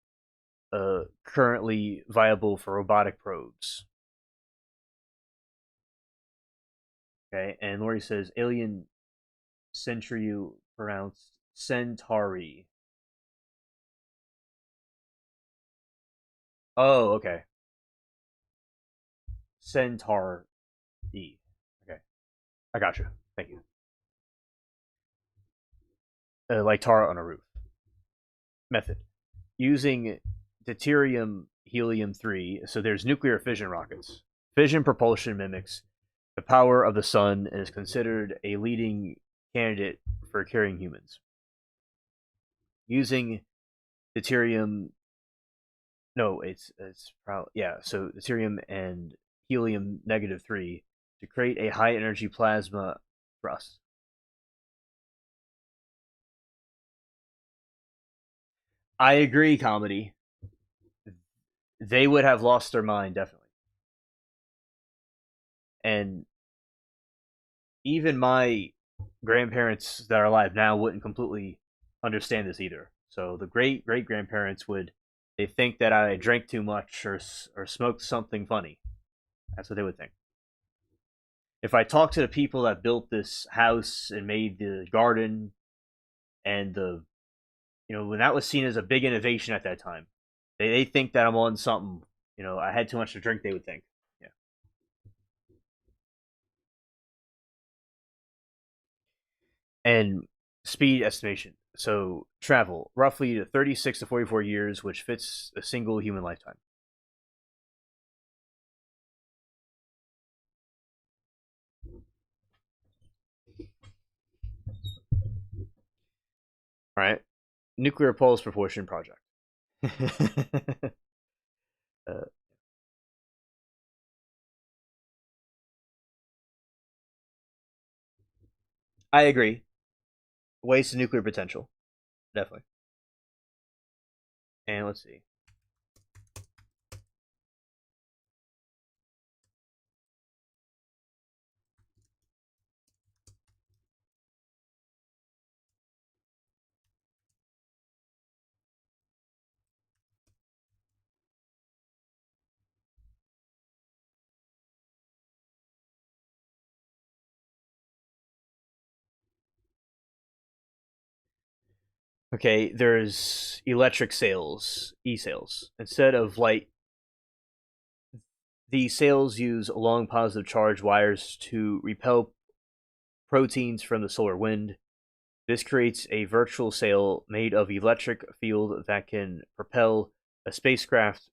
Currently viable for robotic probes. Okay, and Lori says alien Centriu pronounced Centauri. Oh, okay. Centaur E. Okay. I got you. Thank you. Like Tara on a roof. Method. Using deuterium helium 3, so there's nuclear fission rockets. Fission propulsion mimics the power of the sun and is considered a leading candidate for carrying humans. Using deuterium, no, it's probably, yeah, so deuterium and helium -3 to create a high energy plasma thrust. I agree, comedy. They would have lost their mind, definitely. And even my grandparents that are alive now wouldn't completely understand this either. So the great grandparents they think that I drank too much or smoked something funny. That's what they would think. If I talked to the people that built this house and made the garden and when that was seen as a big innovation at that time, they think that I'm on something. I had too much to drink, they would think. Yeah. And speed estimation. So travel roughly 36 to 44 years, which fits a single human lifetime. All right. Nuclear pulse proportion project. uh, I agree. Waste of nuclear potential, definitely. And let's see. Okay, there's electric sails, e-sails. Instead of light, the sails use long positive charge wires to repel proteins from the solar wind. This creates a virtual sail made of electric field that can propel a spacecraft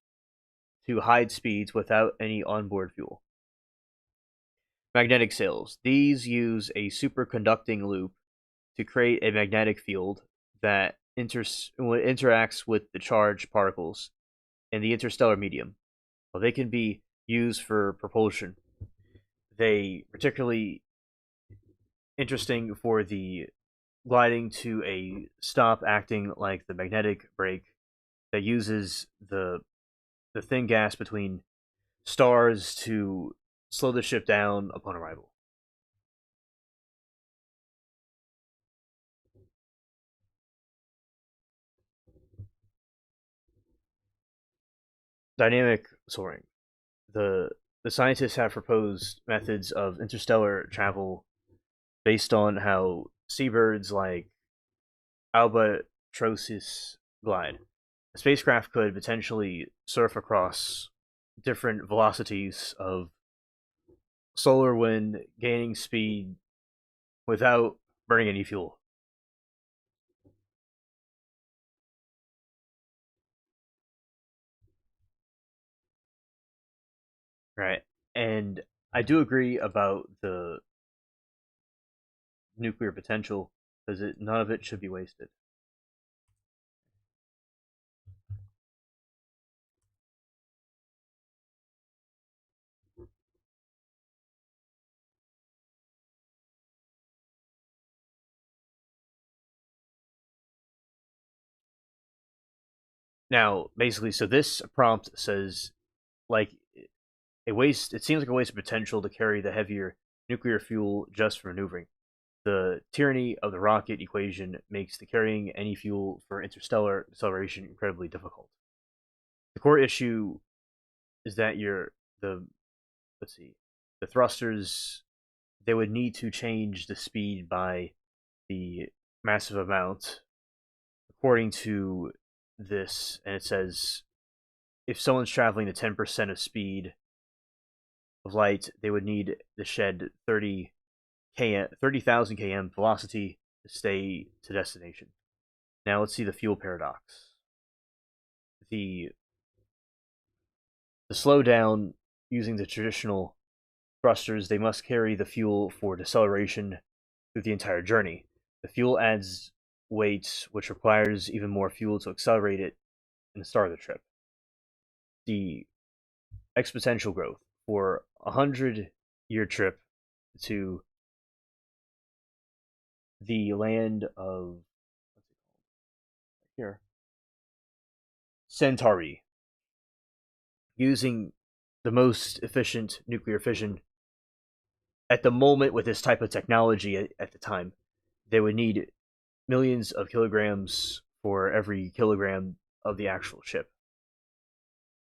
to high speeds without any onboard fuel. Magnetic sails. These use a superconducting loop to create a magnetic field that interacts with the charged particles in the interstellar medium. Well, they can be used for propulsion. They particularly interesting for the gliding to a stop acting like the magnetic brake that uses the thin gas between stars to slow the ship down upon arrival. Dynamic soaring. The the scientists have proposed methods of interstellar travel based on how seabirds like albatrosses glide. A spacecraft could potentially surf across different velocities of solar wind, gaining speed without burning any fuel. Right. And I do agree about the nuclear potential because none of it should be wasted. Now, basically, so this prompt says like a waste. It seems like a waste of potential to carry the heavier nuclear fuel just for maneuvering. The tyranny of the rocket equation makes the carrying any fuel for interstellar acceleration incredibly difficult. The core issue is that the let's see the thrusters they would need to change the speed by the massive amount according to this, and it says if someone's traveling to 10% of speed of light, they would need to shed 30,000 km velocity to stay to destination. Now let's see the fuel paradox. The to slow down using the traditional thrusters, they must carry the fuel for deceleration through the entire journey. The fuel adds weight, which requires even more fuel to accelerate it in the start of the trip. The exponential growth for 100-year trip to the land of here Centauri using the most efficient nuclear fission at the moment with this type of technology at the time, they would need millions of kilograms for every kilogram of the actual ship.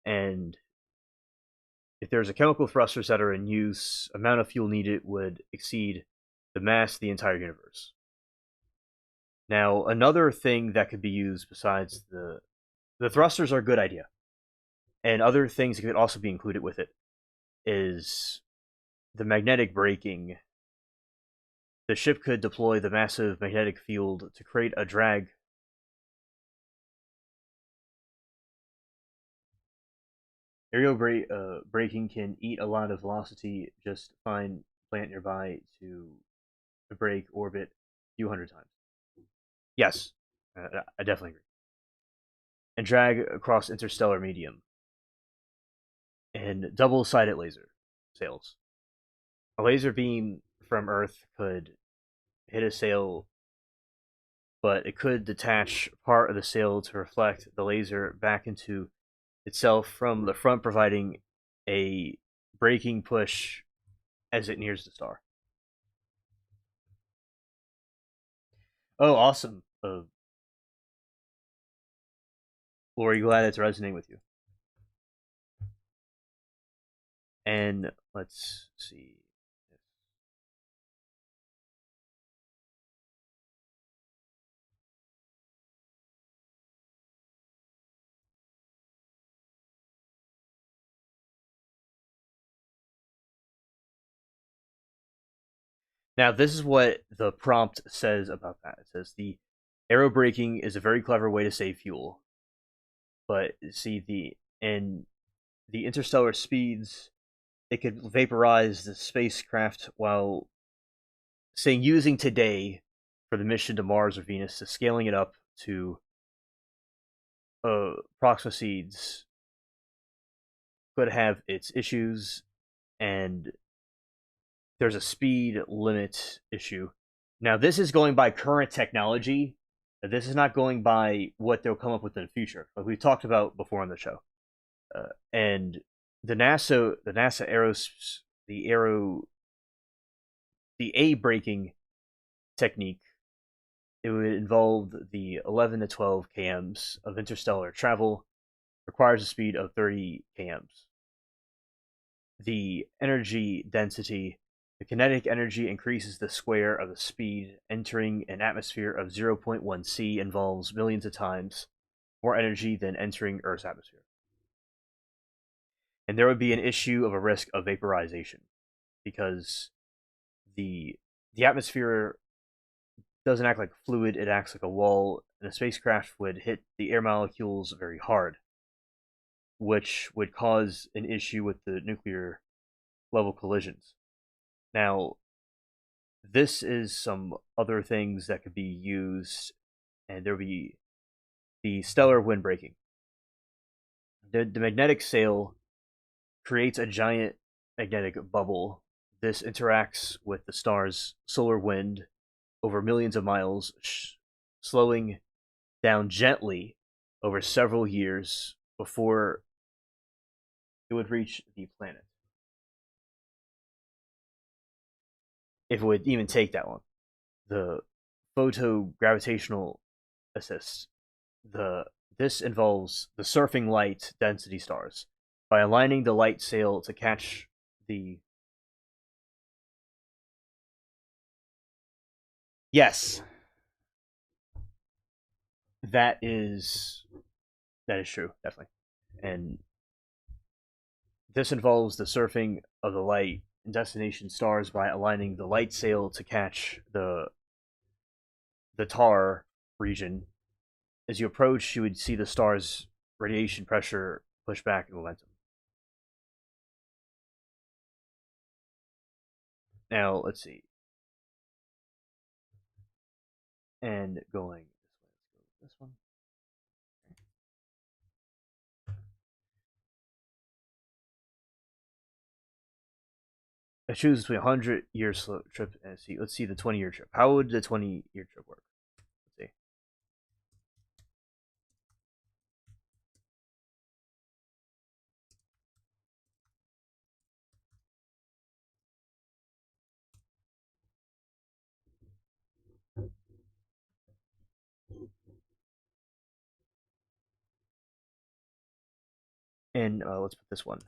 And if there's a chemical thrusters that are in use, amount of fuel needed would exceed the mass of the entire universe. Now, another thing that could be used besides the thrusters are a good idea, and other things that could also be included with it is the magnetic braking. The ship could deploy the massive magnetic field to create a drag. Aerial braking can eat a lot of velocity. Just find plant nearby to brake orbit a few hundred times. Yes, I definitely agree. And drag across interstellar medium. And double-sided laser sails. A laser beam from Earth could hit a sail, but it could detach part of the sail to reflect the laser back into itself from the front, providing a braking push as it nears the star. Oh, awesome. Lori, glad it's resonating with you. And let's see. Now, this is what the prompt says about that. It says the aerobraking is a very clever way to save fuel, but see the interstellar speeds, it could vaporize the spacecraft while saying using today for the mission to Mars or Venus to scaling it up to Proxima Seeds could have its issues, and there's a speed limit issue. Now, this is going by current technology. This is not going by what they'll come up with in the future, like we've talked about before on the show. And the NASA the A braking technique, it would involve the 11 to 12 kms of interstellar travel, requires a speed of 30 kms. The energy density, the kinetic energy increases the square of the speed. Entering an atmosphere of 0.1 C involves millions of times more energy than entering Earth's atmosphere. And there would be an issue of a risk of vaporization because the atmosphere doesn't act like fluid, it acts like a wall, and a spacecraft would hit the air molecules very hard, which would cause an issue with the nuclear level collisions. Now, this is some other things that could be used, and there would be the stellar wind braking. The magnetic sail creates a giant magnetic bubble. This interacts with the star's solar wind over millions of miles, slowing down gently over several years before it would reach the planet. If it would even take that long. The photogravitational assist. This involves the surfing light density stars. By aligning the light sail to catch the... Yes. That is true, definitely. And this involves the surfing of the light and destination stars by aligning the light sail to catch the tar region. As you approach, you would see the star's radiation pressure push back in momentum. Now, let's see. And going this one. I choose between a 100-year trip and see. Let's see the 20-year trip. How would the 20-year trip work? Let's see. And let's put this one.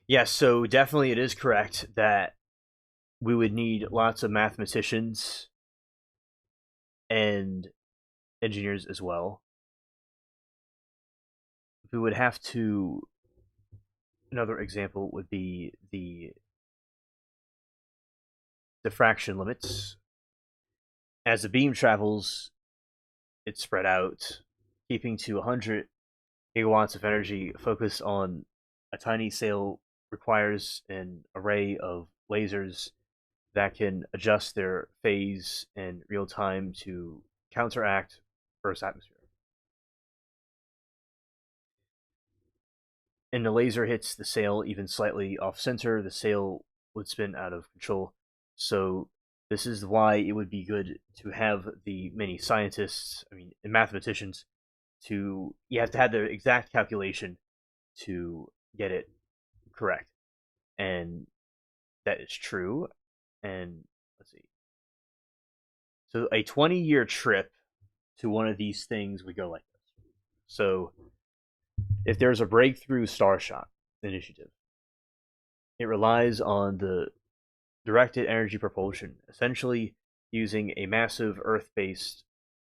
Yes, so definitely it is correct that we would need lots of mathematicians and engineers as well. We would have to... Another example would be the diffraction limits. As the beam travels, it's spread out, keeping to 100 gigawatts of energy focused on a tiny sail requires an array of lasers that can adjust their phase in real time to counteract Earth's atmosphere. And the laser hits the sail even slightly off center, the sail would spin out of control. So this is why it would be good to have the many scientists, and mathematicians, you have to have the exact calculation to get it correct. And that is true. And let's see. So a 20-year trip to one of these things would go like this. So if there's a breakthrough Starshot initiative, it relies on the directed energy propulsion, essentially using a massive Earth-based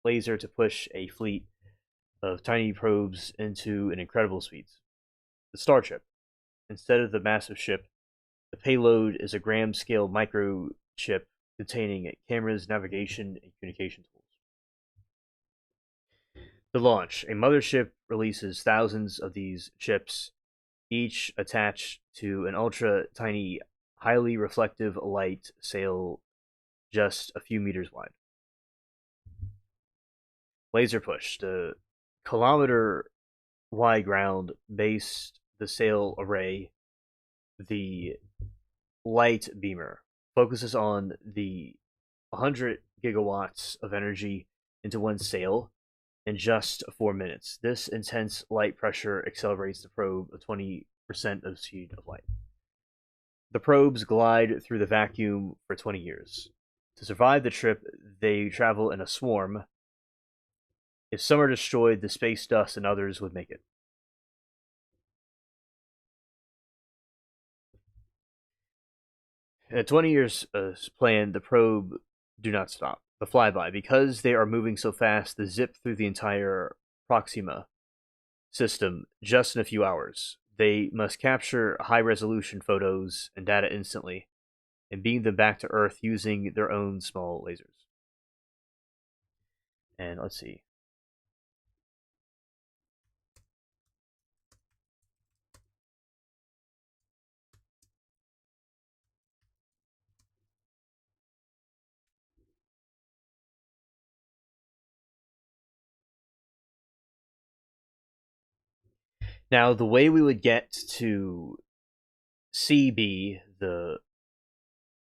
laser to push a fleet of tiny probes into an incredible speeds. The Starship, instead of the massive ship, the payload is a gram-scale microchip containing cameras, navigation, and communication tools. The launch, a mothership releases thousands of these chips, each attached to an ultra-tiny, highly reflective light sail just a few meters wide. Laser push, the kilometer-wide ground-based the sail array, the light beamer, focuses on the 100 gigawatts of energy into one sail in just 4 minutes. This intense light pressure accelerates the probe of 20% of the speed of light. The probes glide through the vacuum for 20 years. To survive the trip, they travel in a swarm. If some are destroyed, the space dust and others would make it. In a 20 years plan, the probe do not stop. The flyby, because they are moving so fast, they zip through the entire Proxima system just in a few hours. They must capture high-resolution photos and data instantly, and beam them back to Earth using their own small lasers. And let's see. Now, the way we would get to CB, the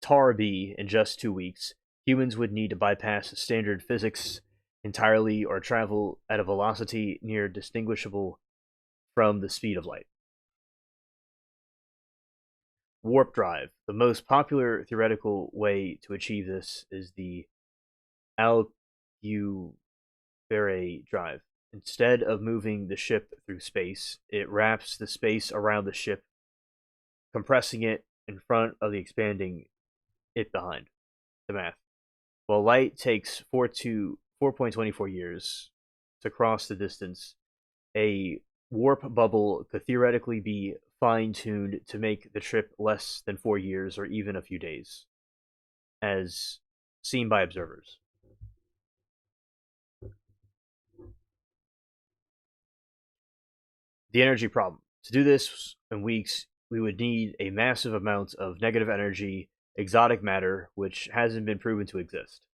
TAR B, in just 2 weeks, humans would need to bypass standard physics entirely or travel at a velocity near distinguishable from the speed of light. Warp drive. The most popular theoretical way to achieve this is the Alcubierre drive. Instead of moving the ship through space, it wraps the space around the ship, compressing it in front of the expanding it behind. The math. While light takes 4.24 years to cross the distance, a warp bubble could theoretically be fine-tuned to make the trip less than 4 years or even a few days, as seen by observers. The energy problem. To do this in weeks, we would need a massive amount of negative energy, exotic matter, which hasn't been proven to exist.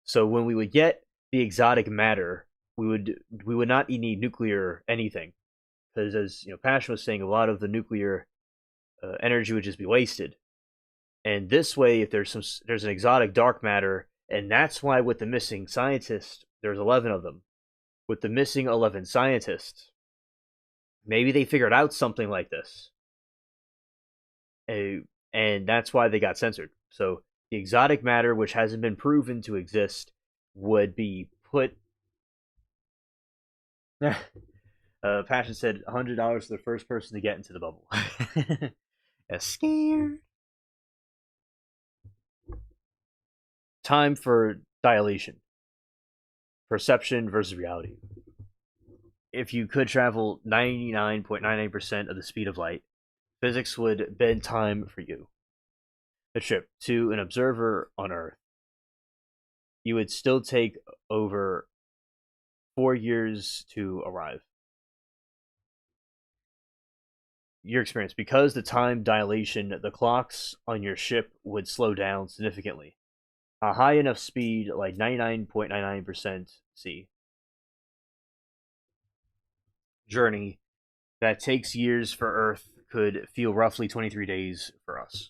So when we would get the exotic matter, we would not need nuclear anything, because as Passion was saying, a lot of the nuclear energy would just be wasted. And this way, if there's an exotic dark matter, and that's why with the missing scientists, there's 11 of them. With the missing 11 scientists, maybe they figured out something like this. And that's why they got censored. So the exotic matter, which hasn't been proven to exist, would be put... Passion said $100 for the first person to get into the bubble. Scared. Time for dilation. Perception versus reality. If you could travel 99.99% of the speed of light, physics would bend time for you. The trip to an observer on Earth, you would still take over 4 years to arrive. Your experience, because the time dilation, the clocks on your ship would slow down significantly. A high enough speed, like 99.99% C, journey that takes years for Earth could feel roughly 23 days for us.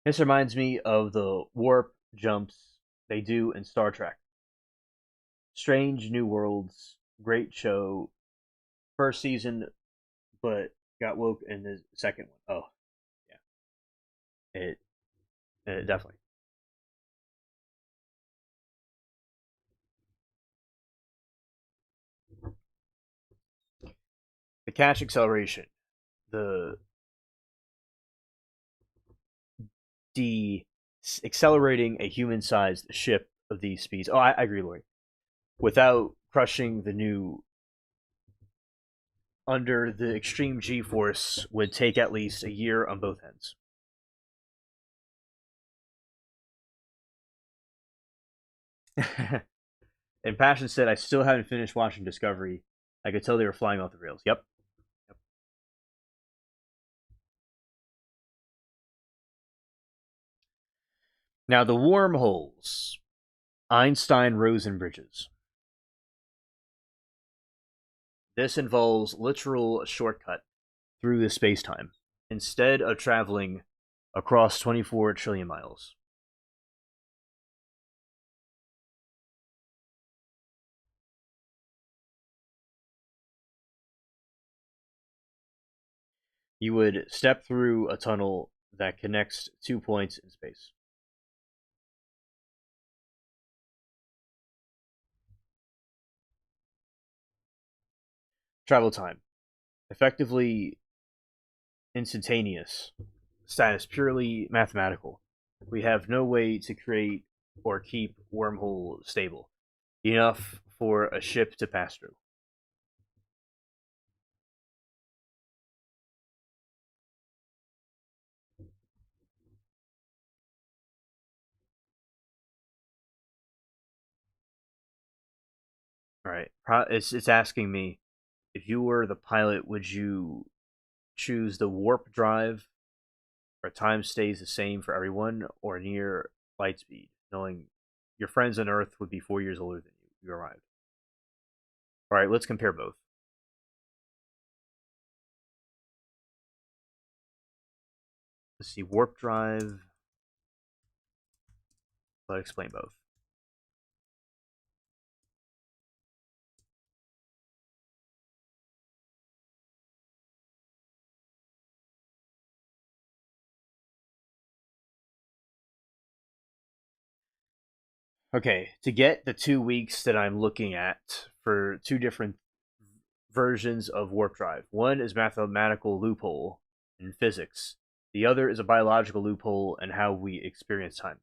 This reminds me of the warp jumps they do in Star Trek. Strange New Worlds, great show. First season, but got woke in the second one. Oh, yeah. It definitely. The catch acceleration. The accelerating a human-sized ship of these speeds. Oh, I agree, Lori. Without crushing the new under the extreme G-force would take at least a year on both ends. And Passion said, I still haven't finished watching Discovery. I could tell they were flying off the rails. Yep. Now, the wormholes. Einstein-Rosen bridges. This involves literal shortcut through the space-time, instead of traveling across 24 trillion miles. You would step through a tunnel that connects 2 points in space. Travel time. Effectively instantaneous. Status purely mathematical. We have no way to create or keep wormhole stable enough for a ship to pass through. All right. It's asking me, if you were the pilot, would you choose the warp drive, where time stays the same for everyone, or near light speed, knowing your friends on Earth would be 4 years older than you? You arrived. All right, let's compare both. Let's see, warp drive. Let's explain both. Okay, to get the 2 weeks that I'm looking at for two different versions of warp drive. One is mathematical loophole in physics. The other is a biological loophole in how we experience time.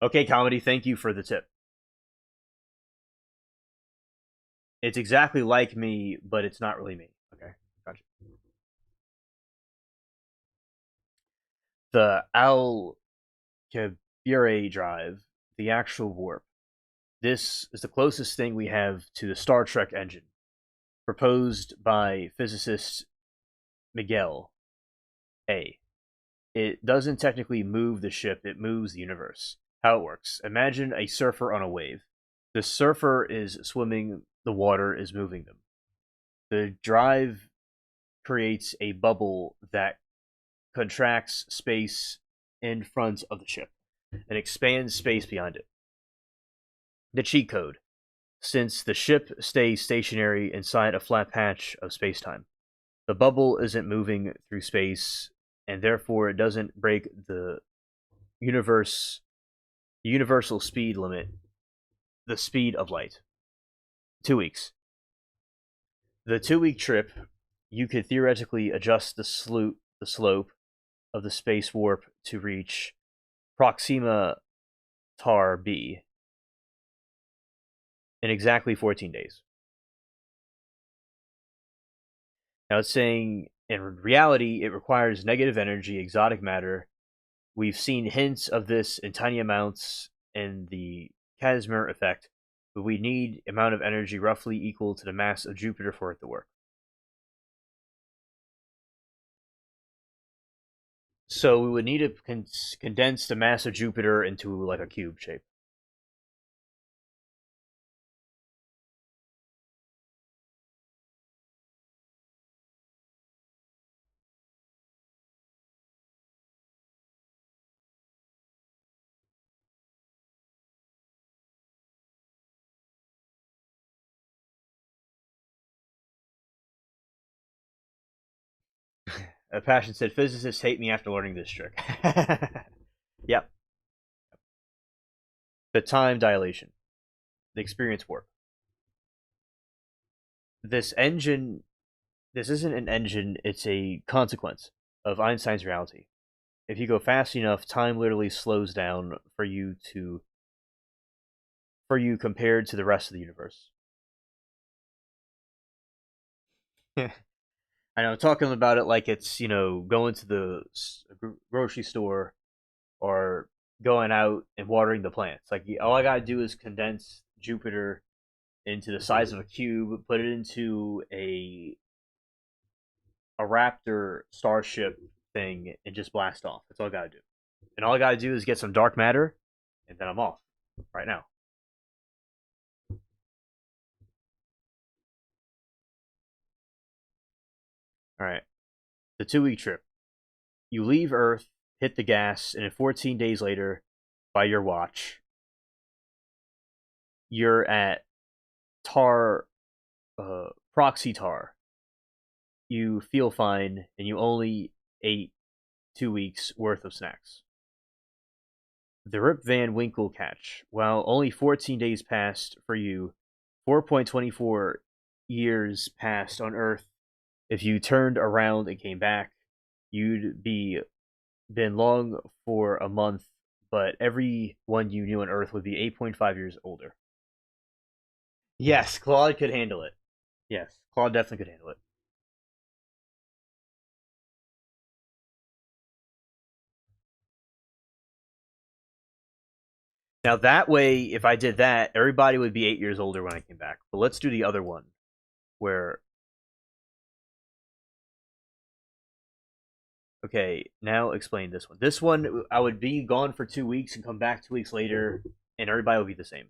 Okay, comedy, thank you for the tip. It's exactly like me, but it's not really me. Okay, gotcha. The Alcubierre drive, the actual warp. This is the closest thing we have to the Star Trek engine, proposed by physicist Miguel A. It doesn't technically move the ship, it moves the universe. How it works. Imagine a surfer on a wave. The surfer is swimming, the water is moving them. The drive creates a bubble that contracts space in front of the ship and expands space beyond it. The cheat code. Since the ship stays stationary inside a flat patch of spacetime, the bubble isn't moving through space, and therefore it doesn't break the universal speed limit, the speed of light. 2 weeks. The 2 week trip, you could theoretically adjust the slope of the space warp to reach Proxima Tar B in exactly 14 days. Now it's saying in reality it requires negative energy, exotic matter, We've seen hints of this in tiny amounts in the Casimir effect, but we need amount of energy roughly equal to the mass of Jupiter for it to work. So we would need to condense the mass of Jupiter into like a cube shape. A Passion said, physicists hate me after learning this trick. Yep. The time dilation. The experience warp. This engine, this isn't an engine, it's a consequence of Einstein's reality. If you go fast enough, time literally slows down for you compared to the rest of the universe. I know, talking about it like it's, going to the grocery store or going out and watering the plants. Like, all I gotta do is condense Jupiter into the size of a cube, put it into a Raptor starship thing, and just blast off. That's all I gotta do. And all I gotta do is get some dark matter, and then I'm off right now. All right, the 2-week trip. You leave Earth, hit the gas, and 14 days later, by your watch, you're at Tar, Proxy Tar. You feel fine, and you only ate 2 weeks worth of snacks. The Rip Van Winkle catch. While only 14 days passed for you, 4.24 years passed on Earth. If you turned around and came back, you'd been long for a month, but everyone you knew on Earth would be 8.5 years older. Yes, Claude could handle it. Yes, Claude definitely could handle it. Now that way, if I did that, everybody would be 8 years older when I came back. But let's do the other one, where... Okay, now explain this one. This one, I would be gone for 2 weeks and come back 2 weeks later, and everybody would be the same.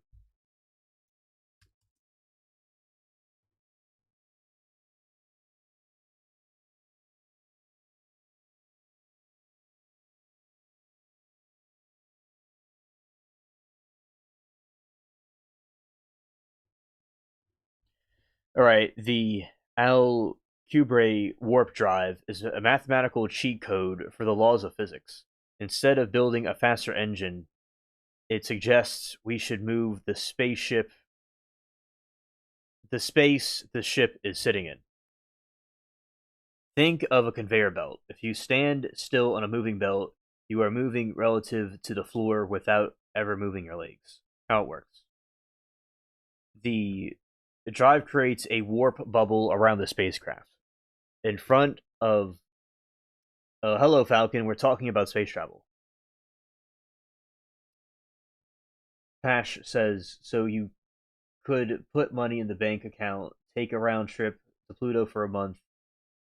All right, the Alcubray warp drive is a mathematical cheat code for the laws of physics. Instead of building a faster engine, it suggests we should move the spaceship, the space the ship is sitting in. Think of a conveyor belt. If you stand still on a moving belt, you are moving relative to the floor without ever moving your legs. How it works. The drive creates a warp bubble around the spacecraft. In front of hello, Falcon, we're talking about space travel. Pash says, so you could put money in the bank account, take a round trip to Pluto for a month,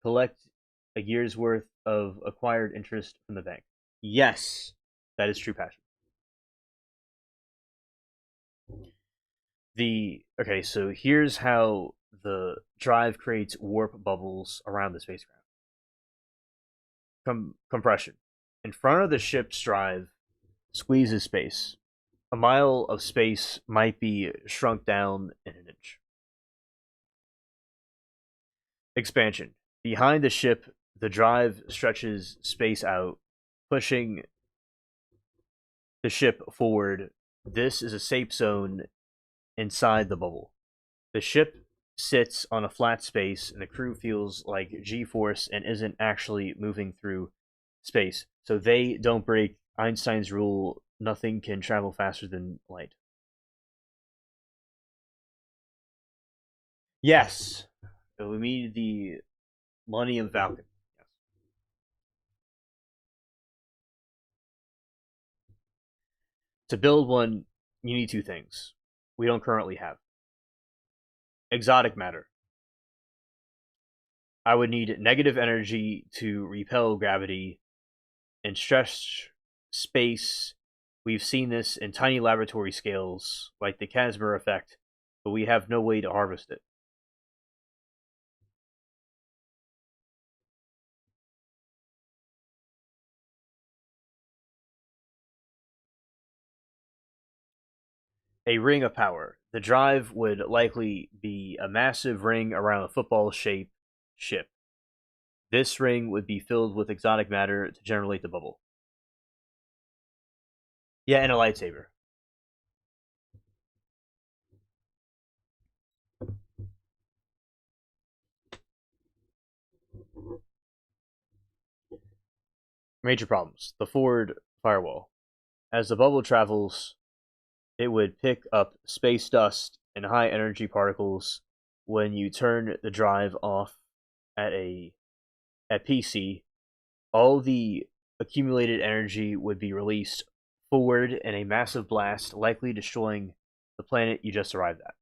collect a year's worth of acquired interest from the bank. Yes, that is true, Passion. Okay, so here's how the drive creates warp bubbles around the spacecraft. Compression. In front of the ship's drive squeezes space. A mile of space might be shrunk down in an inch. Expansion. Behind the ship, the drive stretches space out, pushing the ship forward. This is a safe zone inside the bubble. The ship sits on a flat space, and the crew feels like G-force and isn't actually moving through space. So they don't break Einstein's rule, nothing can travel faster than light. Yes. We need the Millennium Falcon. To build one, you need two things we don't currently have: exotic matter. I would need negative energy to repel gravity and stretch space. We've seen this in tiny laboratory scales, like the Casimir effect, but we have no way to harvest it. A ring of power. The drive would likely be a massive ring around a football shaped ship. This ring would be filled with exotic matter to generate the bubble. Yeah, and a lightsaber. Major problems. The forward firewall. As the bubble travels, it would pick up space dust and high energy particles. When you turn the drive off at PC, all the accumulated energy would be released forward in a massive blast, likely destroying the planet you just arrived at.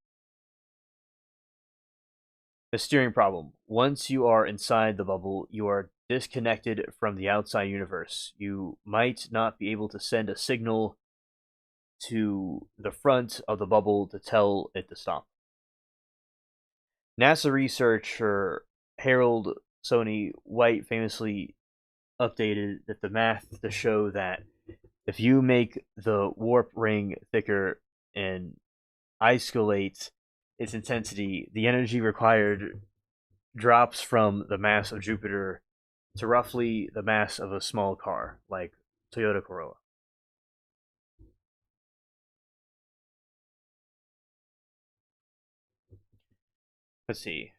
The steering problem. Once you are inside the bubble, you are disconnected from the outside universe. You might not be able to send a signal to the front of the bubble to tell it to stop. NASA researcher Harold Sony White famously updated that the math to show that if you make the warp ring thicker and isolate its intensity, the energy required drops from the mass of Jupiter to roughly the mass of a small car, like Toyota Corolla. Let's see.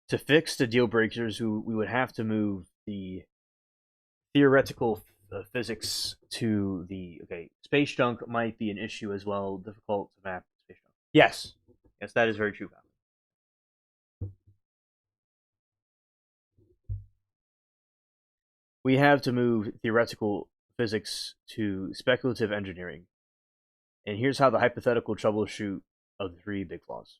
To fix the deal breakers, we would have to move the theoretical physics to the space junk might be an issue as well. Difficult to map space junk. Yes, that is very true. We have to move theoretical physics to speculative engineering, and here's how the hypothetical troubleshoot of the three big flaws.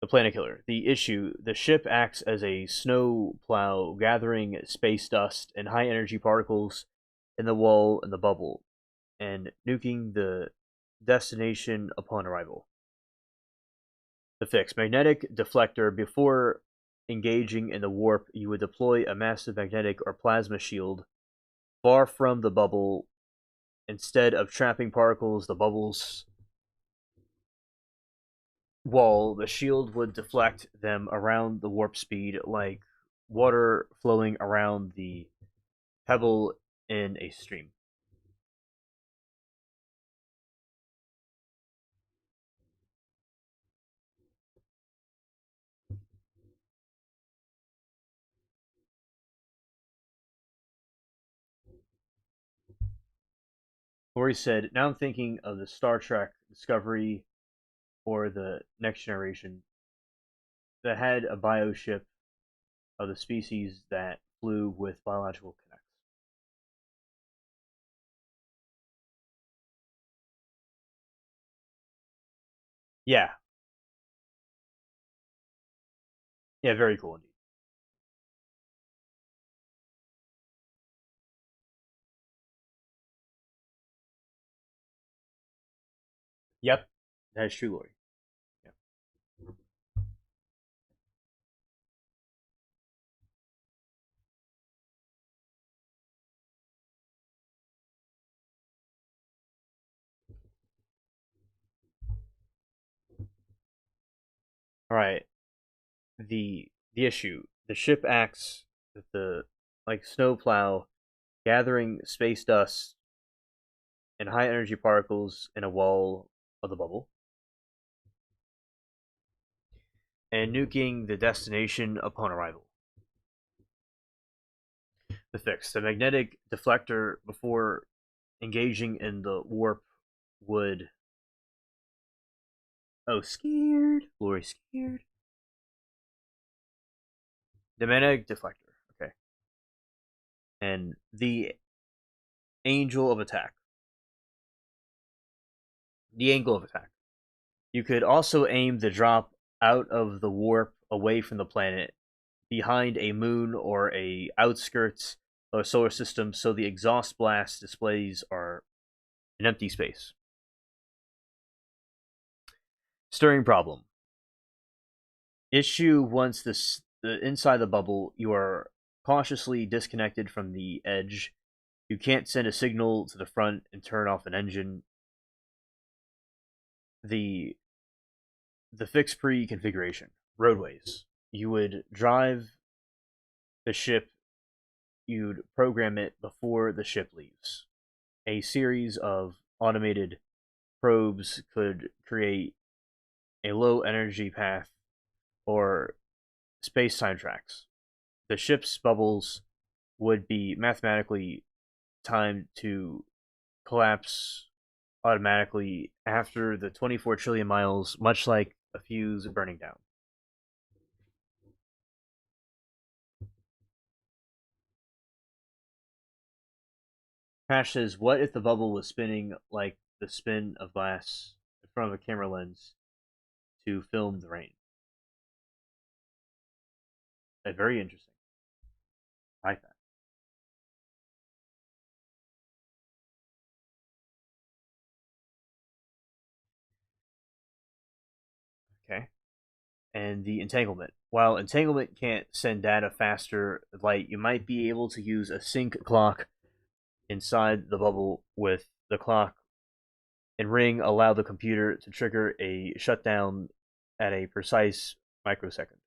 The Planet Killer. The issue: the ship acts as a snow plow, gathering space dust and high energy particles in the wall and the bubble, and nuking the destination upon arrival. The fix: magnetic deflector. Before engaging in the warp, you would deploy a massive magnetic or plasma shield far from the bubble. Instead of trapping particles, the bubble's wall, the shield would deflect them around the warp speed like water flowing around the pebble in a stream. Corey said, now I'm thinking of the Star Trek Discovery or the Next Generation that had a bioship of the species that flew with biological connects. Yeah. Yeah, very cool indeed. Yep. That is true, Lori. Yep. All right. The issue: the ship acts with the like snowplow, gathering space dust and high energy particles in a wall of the bubble, and nuking the destination upon arrival. The fix: the magnetic deflector before engaging in the warp would. Oh, scared. Lori scared. The magnetic deflector. Okay. And the angel of attack. The angle of attack. You could also aim the drop out of the warp away from the planet, behind a moon or a outskirts of a solar system, so the exhaust blast displays are an empty space. Stirring problem. Issue: once the inside the bubble, you are cautiously disconnected from the edge. You can't send a signal to the front and turn off an engine. The fix pre-configuration. Roadways. You would drive the ship, you'd program it before the ship leaves. A series of automated probes could create a low energy path or space-time tracks. The ship's bubbles would be mathematically timed to collapse automatically after the 24 trillion miles, much like a fuse burning down. Hash says, what if the bubble was spinning like the spin of glass in front of a camera lens to film the rain? Very interesting. I like that. Okay. And the entanglement. While entanglement can't send data faster than light, you might be able to use a sync clock inside the bubble with the clock and ring allow the computer to trigger a shutdown at a precise microsecond.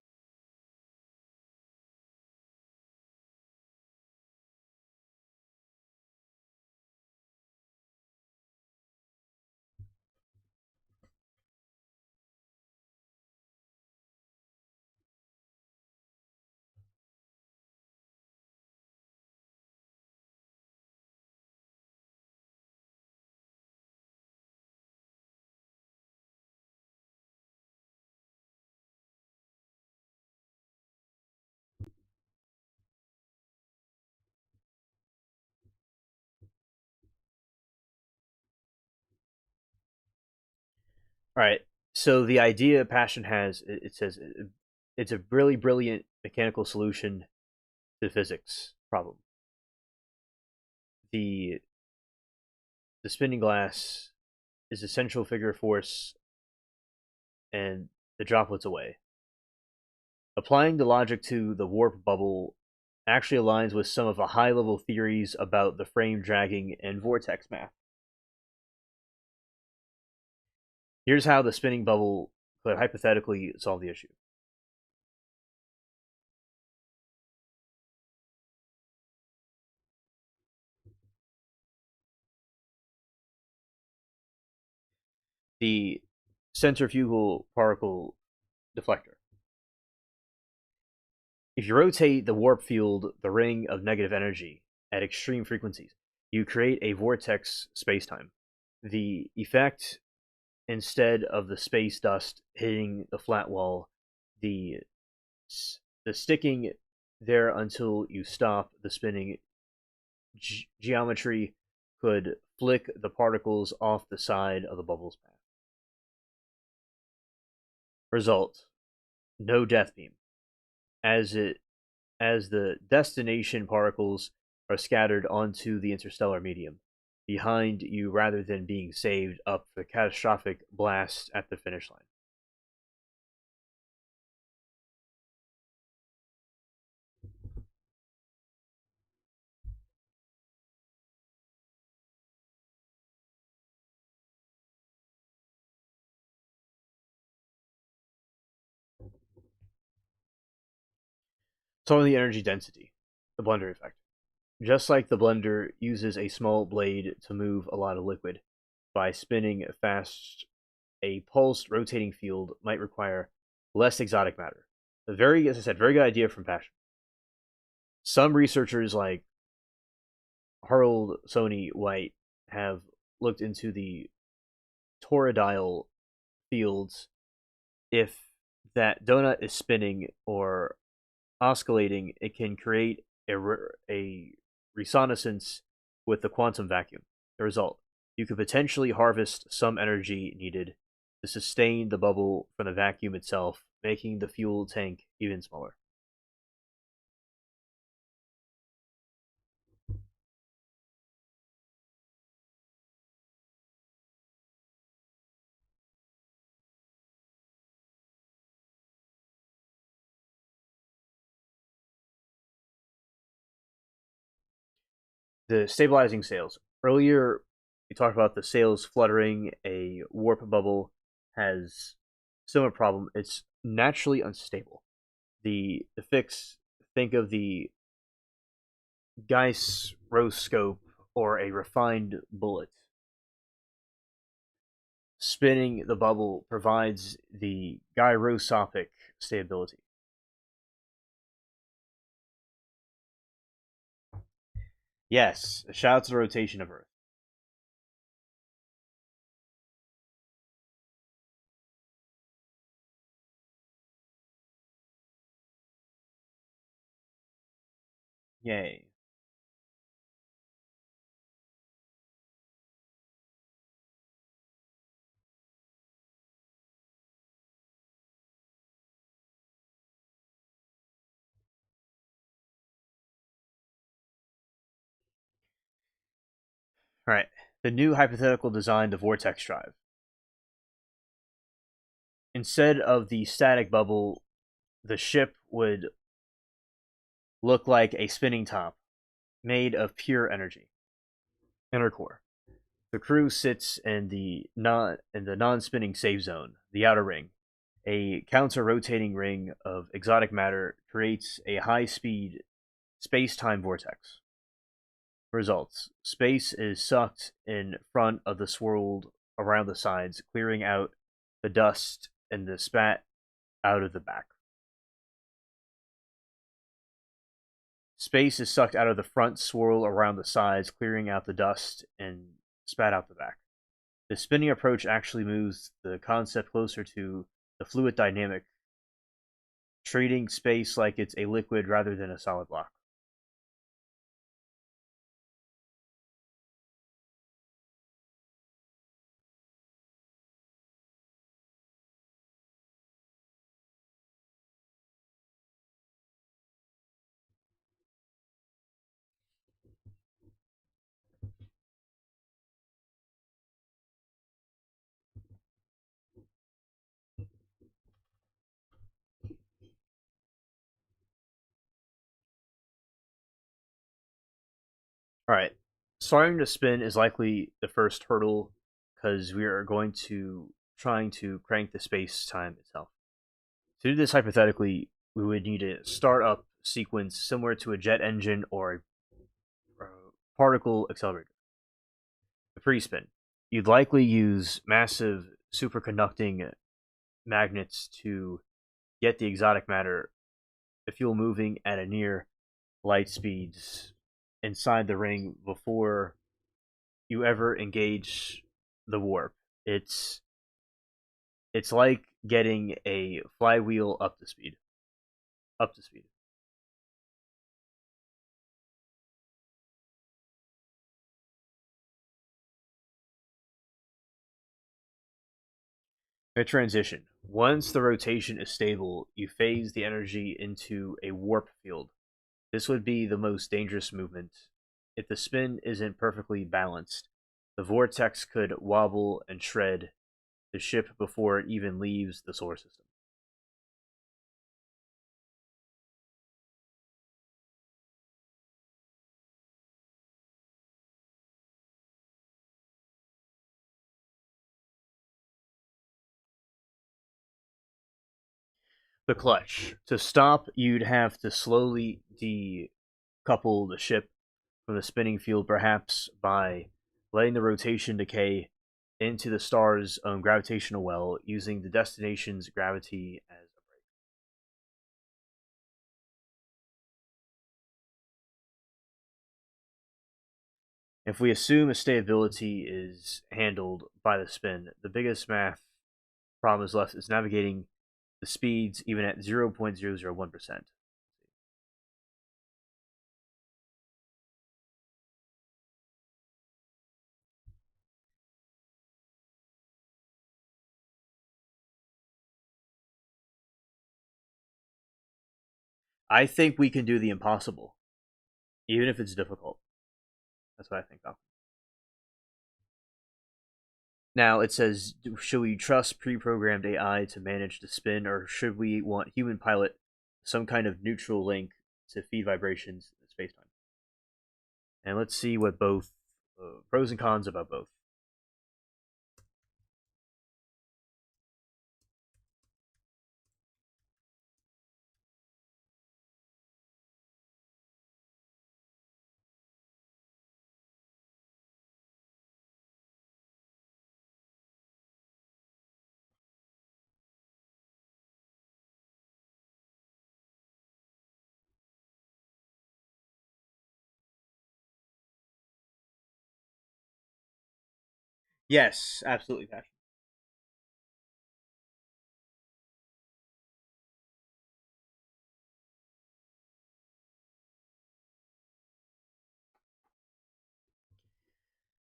All right. So the idea Passion has, it says it's a really brilliant mechanical solution to the physics problem. The spinning glass is the central figure of force, and the droplets away. Applying the logic to the warp bubble actually aligns with some of the high-level theories about the frame dragging and vortex math. Here's how the spinning bubble could hypothetically solve the issue. The centrifugal particle deflector. If you rotate the warp field, the ring of negative energy, at extreme frequencies, you create a vortex spacetime. The effect, instead of the space dust hitting the flat wall, the sticking there until you stop the spinning geometry could flick the particles off the side of the bubble's path. Result: no death beam, as the destination particles are scattered onto the interstellar medium behind you rather than being saved up for catastrophic blast at the finish line. So the energy density, the Blender effect. Just like the blender uses a small blade to move a lot of liquid, by spinning fast, a pulsed rotating field might require less exotic matter. As I said, very good idea from Passion. Some researchers like Harold Sony White have looked into the toroidal fields. If that donut is spinning or oscillating, it can create a resonance with the quantum vacuum. The result, you could potentially harvest some energy needed to sustain the bubble from the vacuum itself, making the fuel tank even smaller. The stabilizing sails. Earlier, we talked about the sails fluttering. A warp bubble has similar problem. It's naturally unstable. The fix. Think of the gyroscope or a refined bullet. Spinning the bubble provides the gyroscopic stability. Yes, shout out to the rotation of Earth. Yay. All right. The new hypothetical design, the vortex drive. Instead of the static bubble, the ship would look like a spinning top made of pure energy. Inner core. The crew sits in the non-spinning safe zone, the outer ring. A counter-rotating ring of exotic matter creates a high-speed space-time vortex. Results: space is sucked in front of the swirled around the sides, clearing out the dust and the spat out of the back. Space is sucked out of the front, swirl around the sides, clearing out the dust and spat out the back. The spinning approach actually moves the concept closer to the fluid dynamic, treating space like it's a liquid rather than a solid block. All right. Starting to spin is likely the first hurdle because we are going to trying to crank the space time itself. To do this hypothetically, we would need a startup sequence similar to a jet engine or a particle accelerator. The pre-spin. You'd likely use massive superconducting magnets to get the exotic matter, the fuel moving at a near light speeds inside the ring before you ever engage the warp. It's it's like getting a flywheel up to speed. Up to speed. A transition. Once the rotation is stable, you phase the energy into a warp field. This would be the most dangerous movement. If the spin isn't perfectly balanced, the vortex could wobble and shred the ship before it even leaves the solar system. The clutch. To stop, you'd have to slowly decouple the ship from the spinning field, perhaps by letting the rotation decay into the star's own gravitational well, using the destination's gravity as a brake. If we assume a stability is handled by the spin, the biggest math problem is left is navigating the speeds even at 0.001%. I think we can do the impossible, even if it's difficult. That's what I think of. Now it says, should we trust pre-programmed AI to manage the spin, or should we want human pilot some kind of neutral link to feed vibrations in space-time? And let's see what both pros and cons about both. Yes, absolutely, Passion.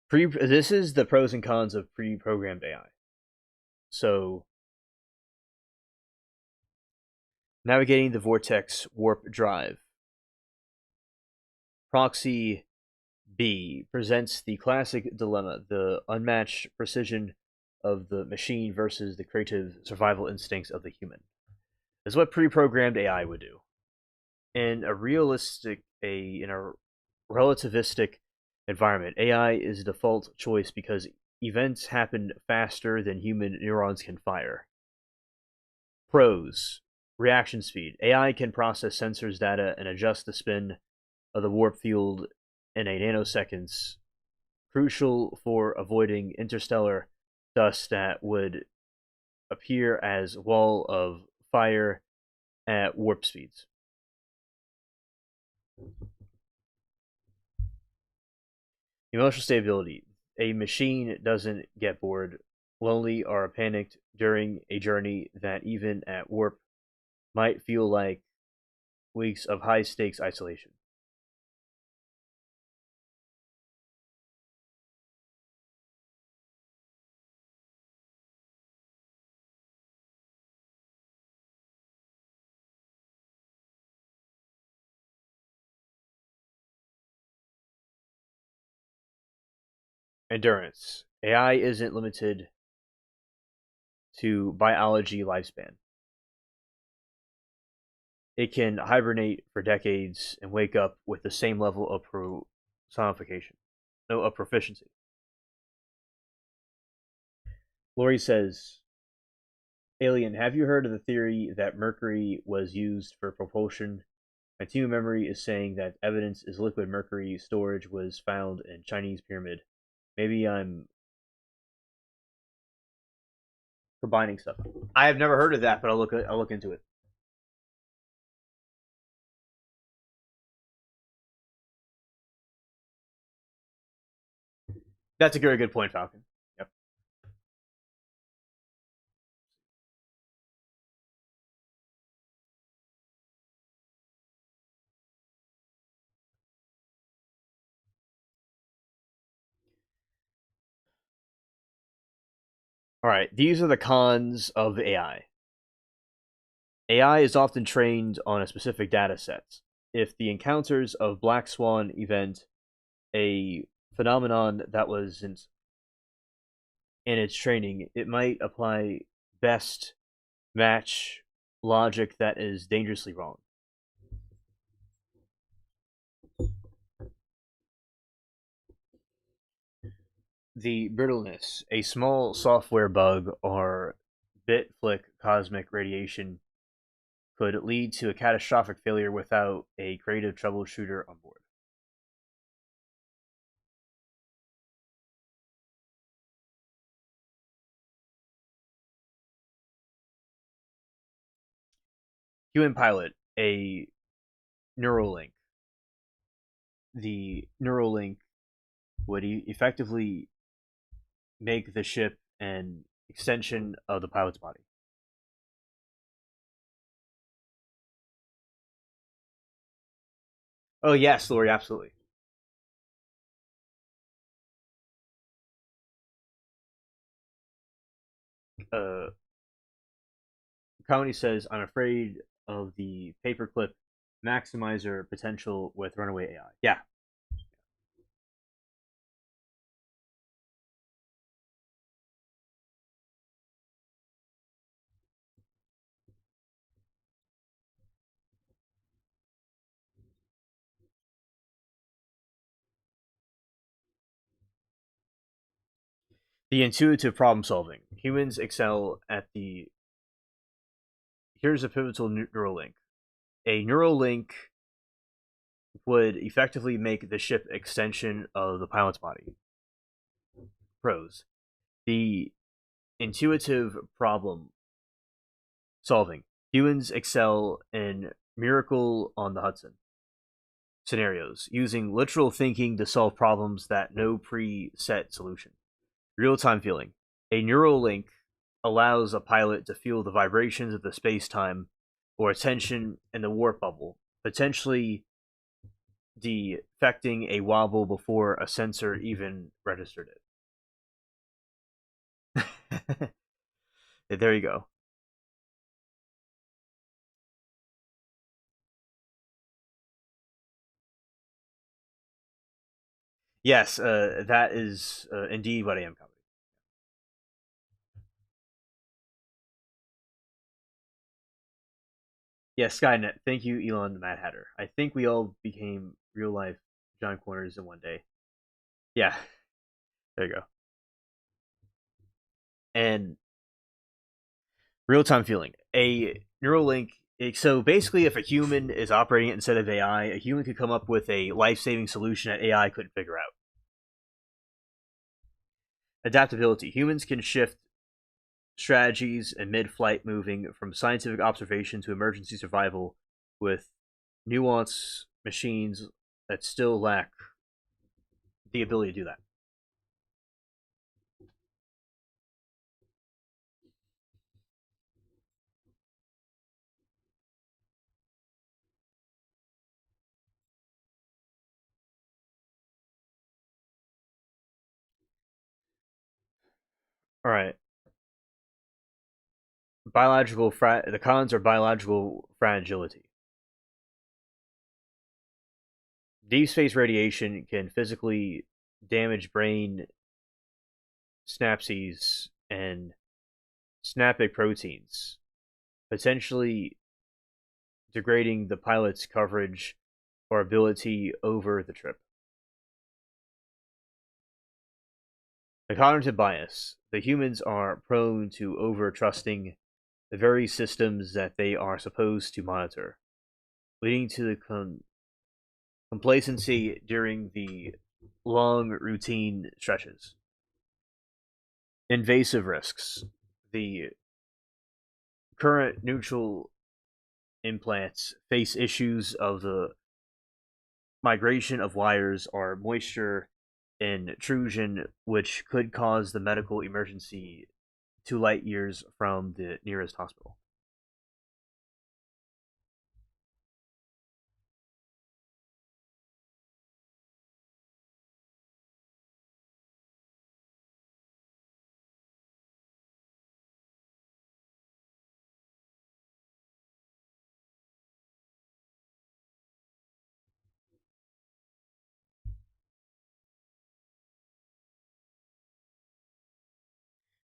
This is the pros and cons of pre-programmed AI. So, navigating the vortex warp drive. Proxy B presents the classic dilemma: the unmatched precision of the machine versus the creative survival instincts of the human. This is what pre-programmed AI would do. In a relativistic environment, AI is a default choice because events happen faster than human neurons can fire. Pros: reaction speed. AI can process sensors data and adjust the spin of the warp field in a nanoseconds, crucial for avoiding interstellar dust that would appear as wall of fire at warp speeds. Emotional stability. A machine doesn't get bored, lonely, or panicked during a journey that, even at warp, might feel like weeks of high stakes isolation. Endurance. AI isn't limited to biology lifespan. It can hibernate for decades and wake up with the same level of personification, no, of proficiency. Lori says, Alien, have you heard of the theory that mercury was used for propulsion? My team of memory is saying that evidence is liquid mercury storage was found in Chinese pyramid. Maybe I'm combining stuff. I have never heard of that, but I'll look into it. That's a very good point, Falcon. Yep. All right, these are the cons of AI. AI is often trained on a specific data set. If the encounters of black swan event a phenomenon that was in its training, it might apply best match logic that is dangerously wrong. The brittleness, a small software bug or bit flick cosmic radiation could lead to a catastrophic failure without a creative troubleshooter on board. human pilot a Neuralink. The Neuralink would effectively make the ship an extension of the pilot's body. Oh yes, Lori, absolutely. Uh, Comedy says, "I'm afraid of the paperclip maximizer potential with runaway AI." Yeah. The intuitive problem solving. Humans excel at the. Here's a pivotal neural link. A neural link would effectively make the ship extension of the pilot's body. Pros. The intuitive problem solving. Humans excel in Miracle on the Hudson scenarios, using literal thinking to solve problems that no preset solution. Real time feeling. A neural link allows a pilot to feel the vibrations of the space time or tension in the warp bubble, potentially defecting a wobble before a sensor even registered it. There you go. Yes, that is indeed what I am. Comedy. Yeah, Skynet. Thank you, Elon the Mad Hatter. I think we all became real life John Corners in one day. Yeah, there you go. And real time feeling. A neural link. So basically, if a human is operating it instead of AI, a human could come up with a life saving solution that AI couldn't figure out. Adaptability. Humans can shift strategies and mid flight, moving from scientific observation to emergency survival with nuance machines that still lack the ability to do that. All right. The cons are biological fragility. Deep space radiation can physically damage brain synapses and synaptic proteins, potentially degrading the pilot's coverage or ability over the trip. The cognitive bias. The humans are prone to over trusting the very systems that they are supposed to monitor, leading to the complacency during the long routine stretches. Invasive risks. The current neutral implants face issues of the migration of wires or moisture intrusion, which could cause the medical emergency 2 light years from the nearest hospital.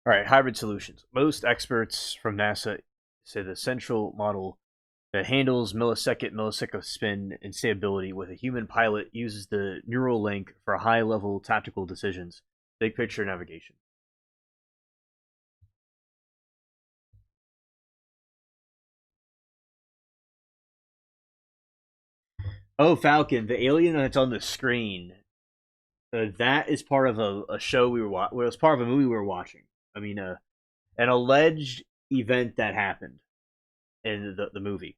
All right, hybrid solutions. Most experts from NASA say the central model that handles millisecond spin and stability with a human pilot uses the neural link for high level tactical decisions, big picture navigation. Oh, Falcon, the alien that's on the screen. That is part of a show we were watching. Well, it was part of a movie we were watching. I mean, an alleged event that happened in the movie.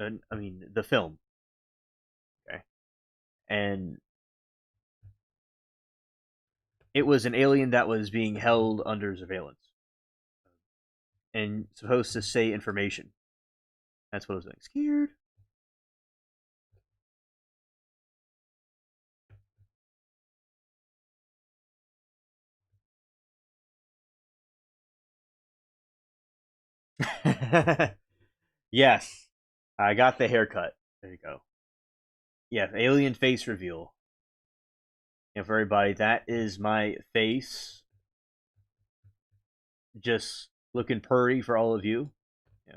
I mean, the film. Okay, and it was an alien that was being held under surveillance and supposed to say information. That's what I was doing. Scared. Yes, I got the haircut. There you go. Yeah, alien face reveal. And for everybody, that is my face. Just looking purry for all of you. Yeah.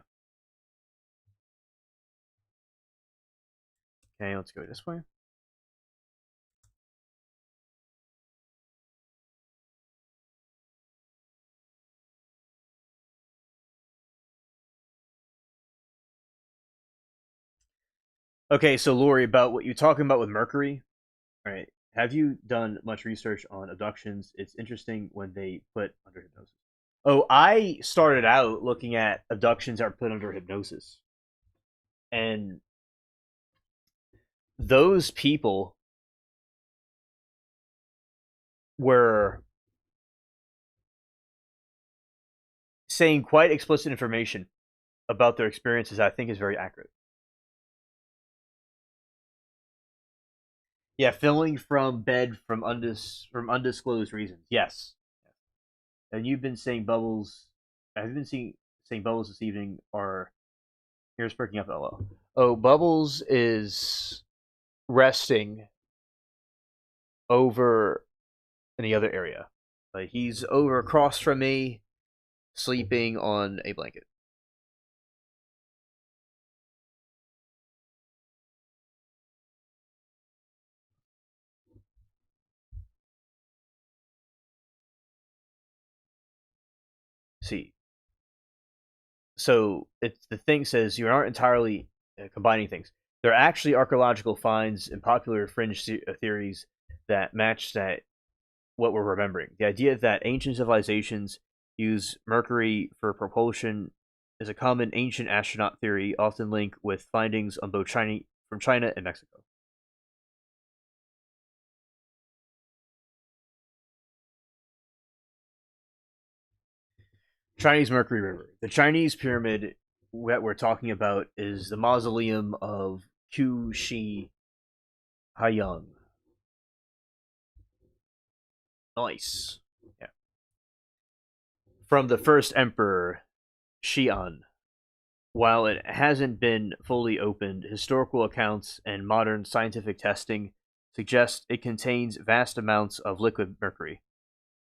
Okay, let's go this way. Okay, so Lori, about what you're talking about with Mercury, all right, have you done much research on abductions? It's interesting when they put under hypnosis. Oh, I started out looking at abductions that are put under hypnosis. And those people were saying quite explicit information about their experiences I think is very accurate. Yeah, filling from bed from undisclosed reasons. Yes. And you've been saying bubbles. Have you been saying bubbles this evening? Or here's perking up. Hello. Oh, Bubbles is resting over in the other area. Like he's over across from me, sleeping on a blanket. See, so it's the thing says you aren't entirely combining things. There are actually archaeological finds and popular fringe theories that match that what we're remembering. The idea that ancient civilizations use mercury for propulsion is a common ancient astronaut theory, often linked with findings on both from China and Mexico. Chinese Mercury River. The Chinese pyramid that we're talking about is the mausoleum of Qu Shi Haiyang. Nice. Yeah. From the first emperor, Xi'an. While it hasn't been fully opened, historical accounts and modern scientific testing suggest it contains vast amounts of liquid mercury.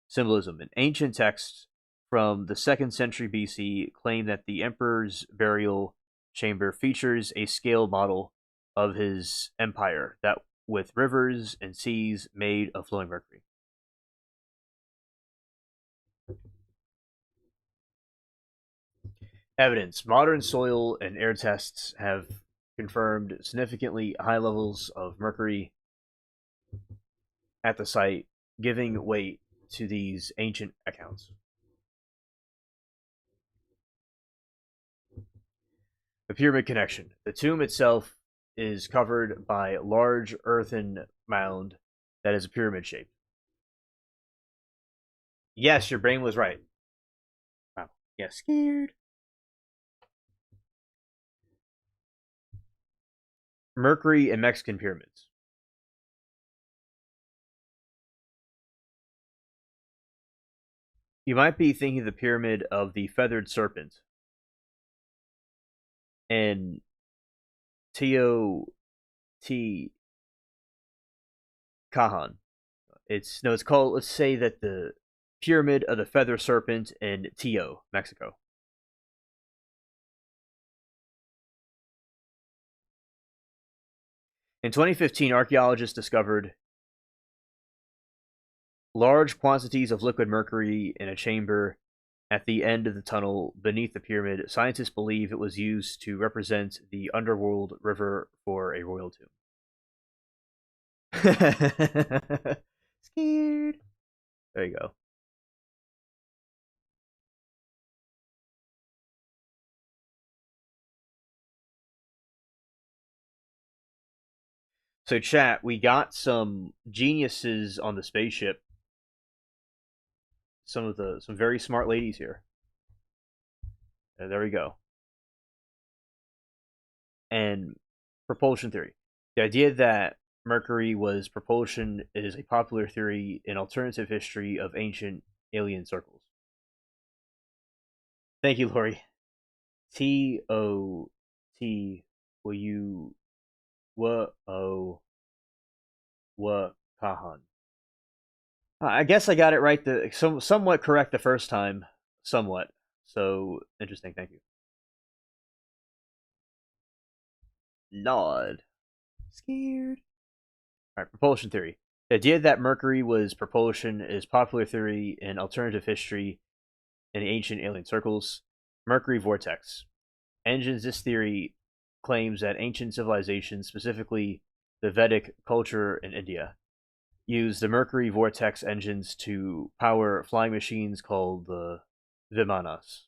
Symbolism. In ancient texts from the 2nd century BC claim that the emperor's burial chamber features a scale model of his empire that with rivers and seas made of flowing mercury. Evidence. Modern soil and air tests have confirmed significantly high levels of mercury at the site, giving weight to these ancient accounts. The pyramid connection. The tomb itself is covered by a large earthen mound that is a pyramid shape. Yes, your brain was right. Wow. Yeah, scared. Mercury and Mexican pyramids. You might be thinking of the pyramid of the feathered serpent and Teo T Kahan. It's called, let's say that the pyramid of the feather serpent in Tio, Mexico. In 2015, archaeologists discovered large quantities of liquid mercury in a chamber at the end of the tunnel beneath the pyramid. Scientists believe it was used to represent the underworld river for a royal tomb. Scared. There you go. So chat, we got some geniuses on the spaceship. Some very smart ladies here. There we go. And propulsion theory. The idea that Mercury was propulsion is a popular theory in alternative history of ancient alien circles. Thank you, Lori. T-O-T will you Kahan. I guess I got it right. Somewhat correct the first time. Somewhat. So interesting. Thank you. Nod. Scared. All right. Propulsion theory. The idea that Mercury was propulsion is popular theory in alternative history in ancient alien circles. Mercury vortex. Engines. This theory claims that ancient civilizations, specifically the Vedic culture in India, used the Mercury vortex engines to power flying machines called the Vimanas.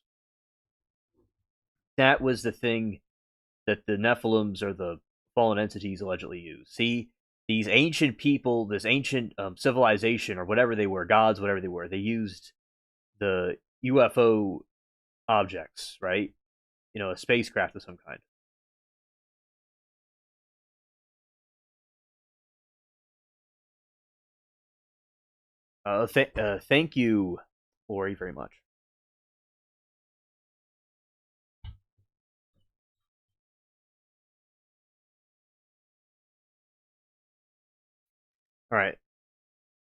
That was the thing that the Nephilims or the fallen entities allegedly used. See, these ancient people, this ancient civilization or whatever they were, gods, whatever they were, they used the UFO objects, right? You know, a spacecraft of some kind. Thank you, Lori, very much. All right.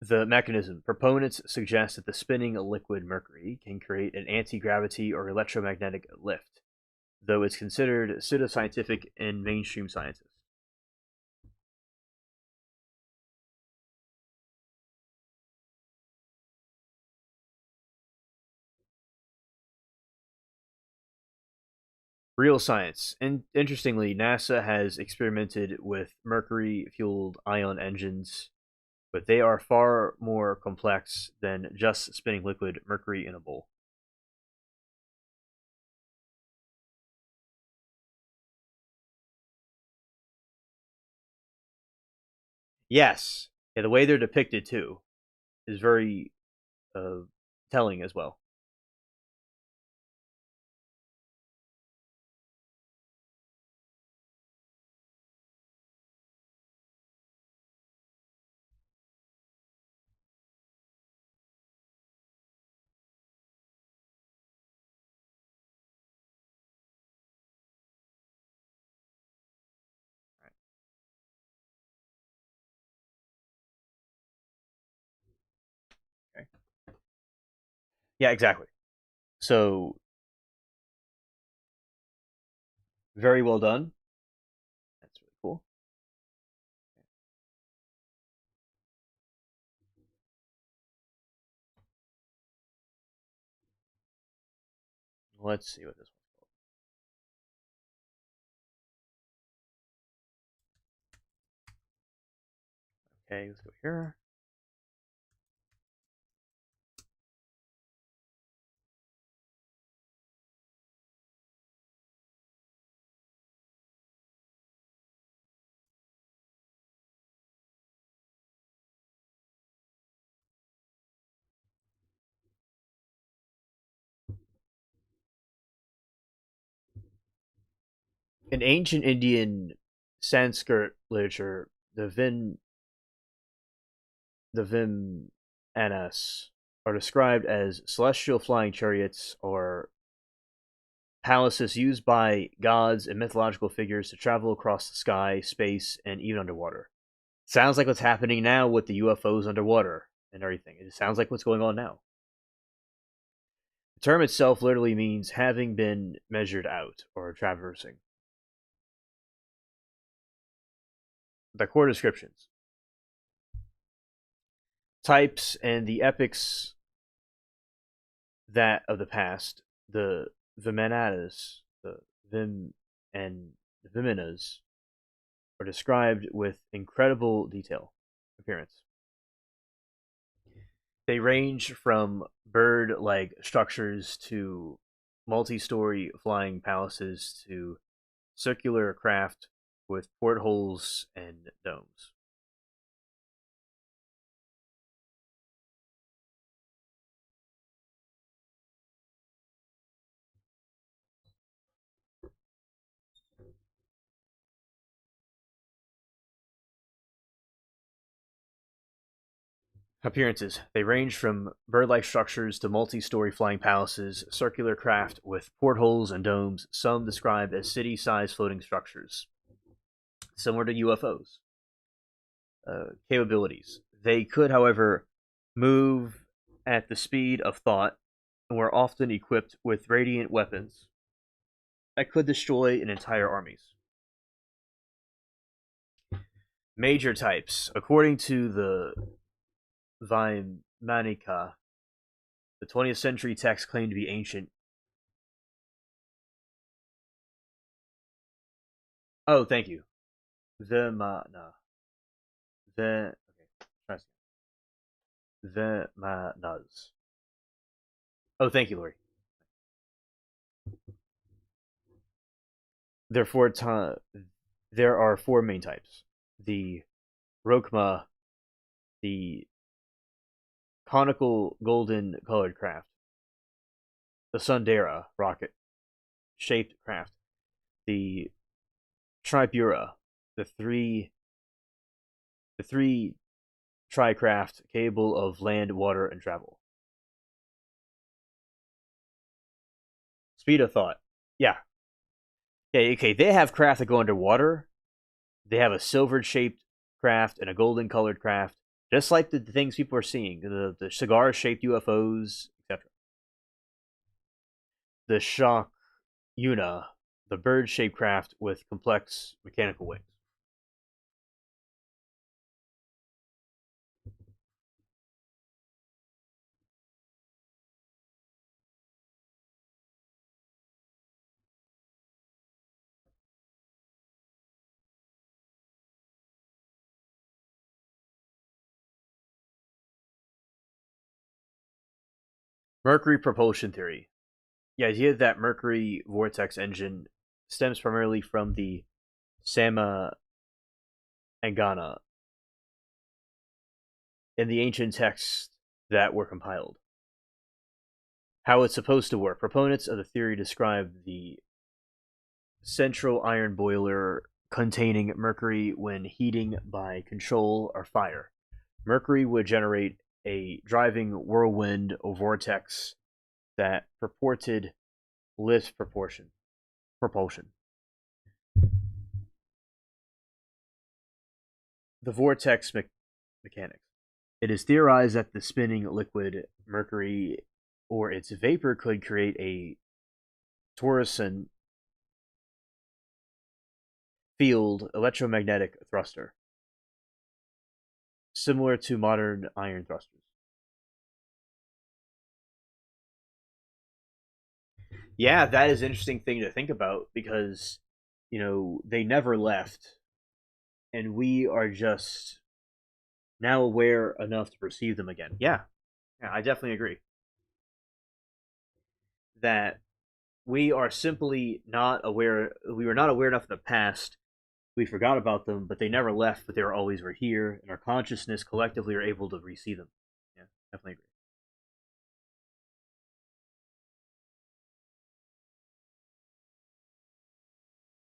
The mechanism. Proponents suggest that the spinning liquid mercury can create an anti-gravity or electromagnetic lift, though it's considered pseudoscientific in mainstream sciences. Real science. And interestingly, NASA has experimented with mercury-fueled ion engines, but they are far more complex than just spinning liquid mercury in a bowl. Yes, yeah, the way they're depicted too is very telling as well. Okay. Yeah, exactly. So very well done. That's really cool. Let's see what this one's called. Okay, let's go here. In ancient Indian Sanskrit literature, the Vimanas are described as celestial flying chariots or palaces used by gods and mythological figures to travel across the sky, space, and even underwater. Sounds like what's happening now with the UFOs underwater and everything. It sounds like what's going on now. The term itself literally means having been measured out or traversing. The core descriptions. Types and the epics that of the past, the Vimanadas, the Vim and the Vimanas are described with incredible detail appearance. They range from bird-like structures to multi-story flying palaces to circular craft with portholes and domes. Appearances. They range from bird-like structures to multi-story flying palaces, circular craft with portholes and domes, some described as city-sized floating structures, similar to UFOs. Capabilities. They could, however, move at the speed of thought and were often equipped with radiant weapons that could destroy an entire armies. Major types. According to the Vaimanika, the 20th century text claimed to be ancient. Oh, thank you. Vimana. Vimanas. Oh, thank you, Lori. There are four main types. The Rokma, the conical golden colored craft, the Sundara rocket shaped craft, the Tripura, the three tri-craft capable of land, water, and travel. Speed of thought. Yeah. Okay, they have craft that go underwater. They have a silvered shaped craft and a golden colored craft, just like the things people are seeing, the cigar shaped UFOs, etc. The Shock Yuna, the bird shaped craft with complex mechanical wings. Mercury propulsion theory. The idea that Mercury vortex engine stems primarily from the Sama Angana in the ancient texts that were compiled. How it's supposed to work. Proponents of the theory describe the central iron boiler containing mercury when heating by control or fire. Mercury would generate a driving whirlwind or vortex that purported lift propulsion. The vortex mechanics. It is theorized that the spinning liquid mercury or its vapor could create a torsion field electromagnetic thruster, similar to modern iron thrusters. Yeah, that is an interesting thing to think about because, they never left, and we are just now aware enough to perceive them again. Yeah, I definitely agree. That we are simply not aware, we were not aware enough in the past, we forgot about them, but they never left, but they were here, and our consciousness collectively are able to re-see them. Yeah, definitely agree.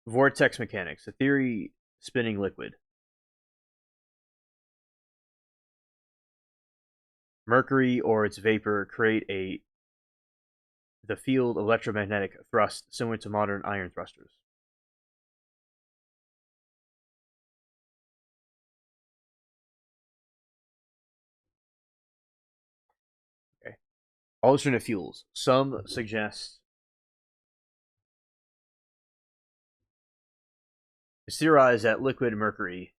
Vortex mechanics, a theory spinning liquid. Mercury or its vapor create the field electromagnetic thrust similar to modern iron thrusters. Okay. Alternate fuels. Some suggest it's theorized that liquid mercury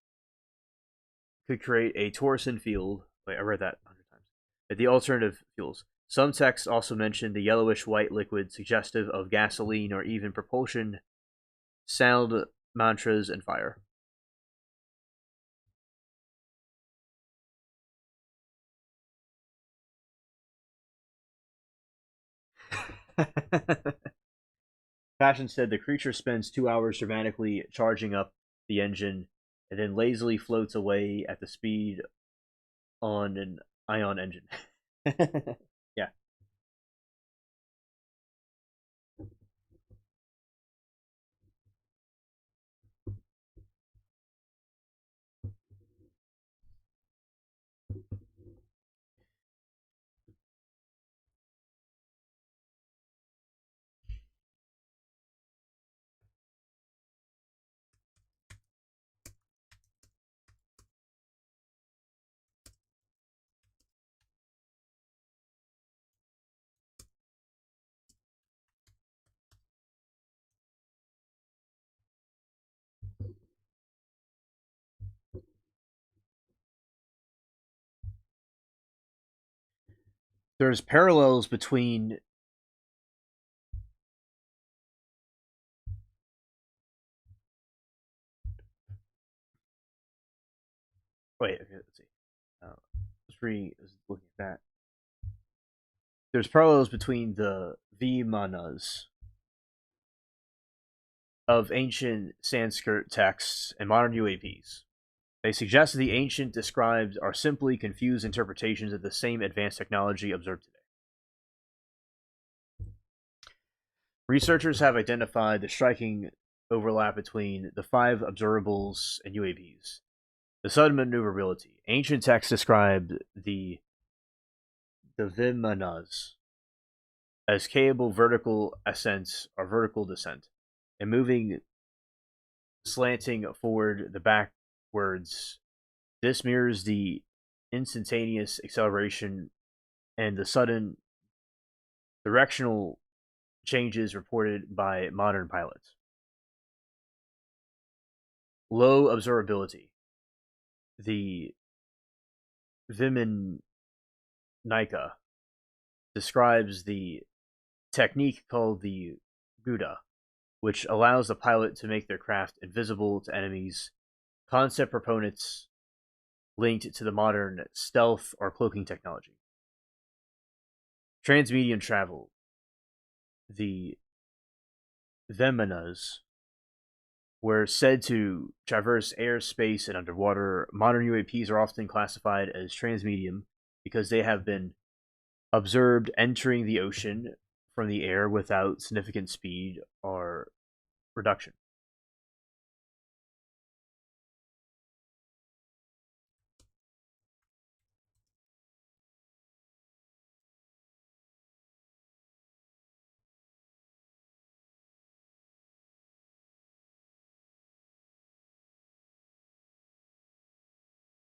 could create a torsion field. Wait, I read that 100 times. The alternative fuels. Some texts also mention the yellowish white liquid suggestive of gasoline or even propulsion, sound mantras, and fire. Passion said the creature spends 2 hours dramatically charging up the engine, and then lazily floats away at the speed on an ion engine. Yeah. There's parallels between wait, okay, let's see. Looking at that. There's parallels between the Vimanas of ancient Sanskrit texts and modern UAPs. They suggest that the ancient described are simply confused interpretations of the same advanced technology observed today. Researchers have identified the striking overlap between the 5 observables and UAPs. The sudden maneuverability. Ancient texts described the Vimanas as capable vertical ascent or vertical descent, and moving slanting forward the backwards. This mirrors the instantaneous acceleration and the sudden directional changes reported by modern pilots. Low observability. The Vimanika describes the technique called the Gouda, which allows the pilot to make their craft invisible to enemies, concept proponents linked to the modern stealth or cloaking technology. Transmedium travel. The Vimanas were said to traverse air, space, and underwater. Modern UAPs are often classified as transmedium because they have been observed entering the ocean from the air without significant speed or reduction.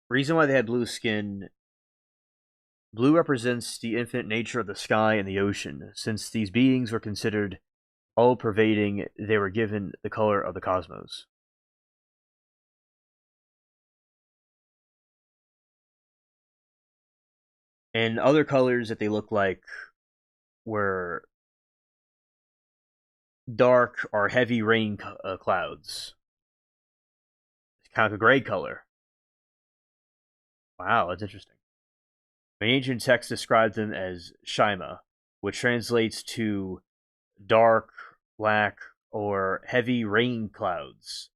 Reason why they had blue skin. Blue represents the infinite nature of the sky and the ocean. Since these beings were considered all-pervading, they were given the color of the cosmos. And other colors that they looked like were dark or heavy rain clouds. Kind of a gray color. Wow, that's interesting. The ancient texts described them as Shima, which translates to dark, black, or heavy rain clouds.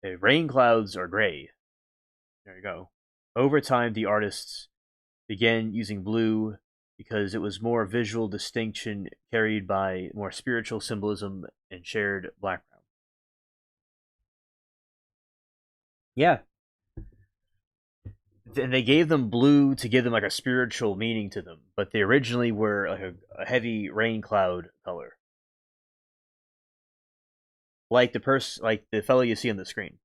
Rain clouds are gray. There you go. Over time, the artists began using blue because it was more visual distinction carried by more spiritual symbolism and shared background. Yeah. And they gave them blue to give them like a spiritual meaning to them, but they originally were like a heavy rain cloud color. Like the fellow you see on the screen.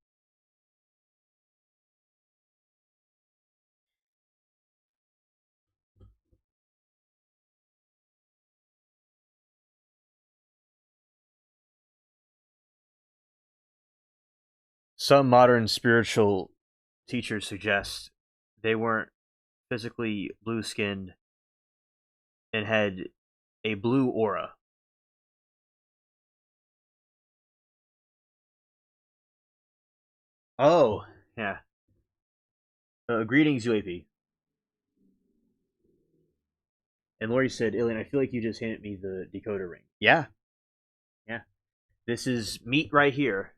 Some modern spiritual teachers suggest they weren't physically blue skinned and had a blue aura. Oh, yeah. Greetings, UAP. And Lori said, Ilian, I feel like you just handed me the decoder ring. Yeah. Yeah. This is meat right here.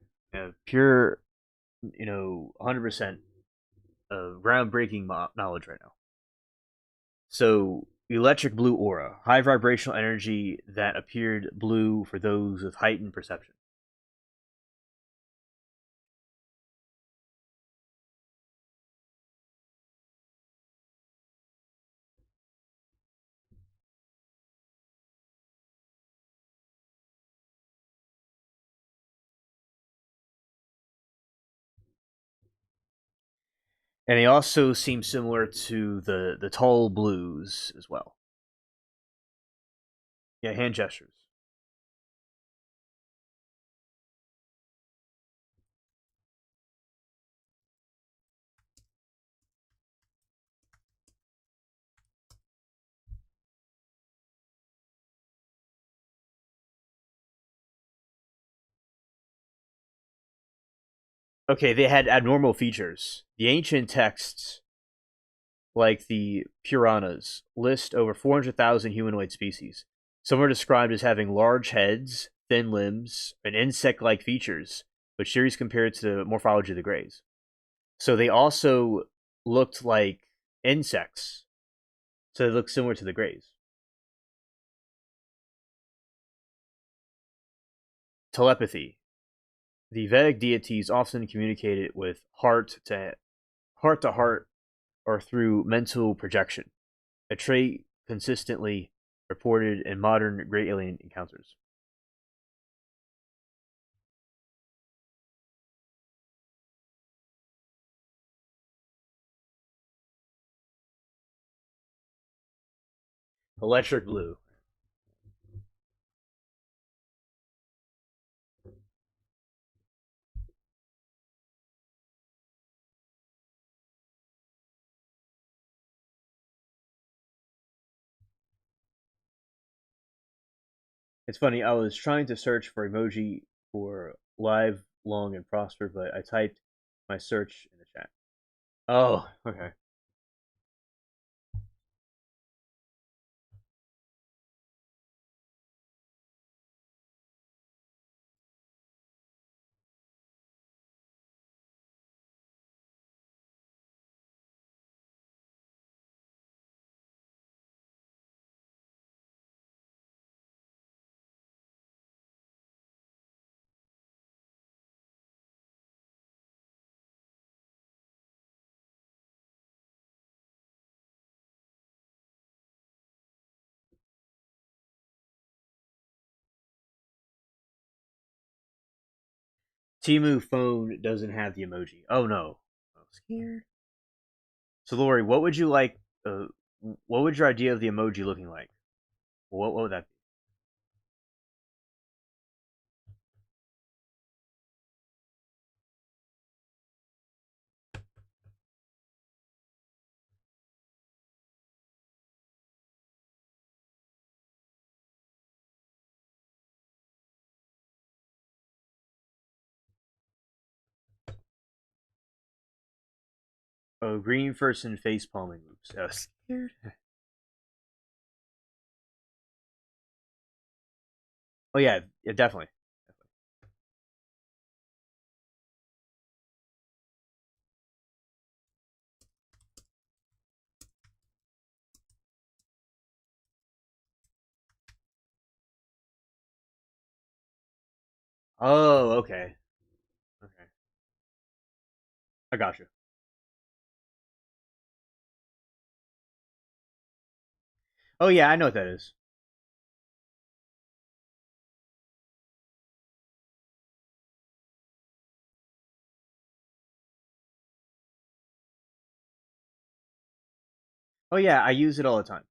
Pure 100% groundbreaking knowledge right now. So, electric blue aura, high vibrational energy that appeared blue for those with heightened perception. And they also seem similar to the tall blues as well. Yeah, hand gestures. Okay, they had abnormal features. The ancient texts, like the Puranas, list over 400,000 humanoid species. Some are described as having large heads, thin limbs, and insect like features, which series compared to the morphology of the Greys. So they also looked like insects. So they look similar to the Greys. Telepathy. The Vedic deities often communicated with heart, or through mental projection, a trait consistently reported in modern great alien encounters. Electric blue. It's funny, I was trying to search for emoji for live, long, and prosper, but I typed my search in the chat. Oh, okay. Timu phone doesn't have the emoji. Oh no. I'm scared. So Lori, what would you like? What would your idea of the emoji looking like? What would that be? Oh, green person face palming moves. Scared. Oh yeah, yeah, definitely. Oh, okay. Okay. I got you. Oh yeah, I know what that is. Oh yeah, I use it all the time.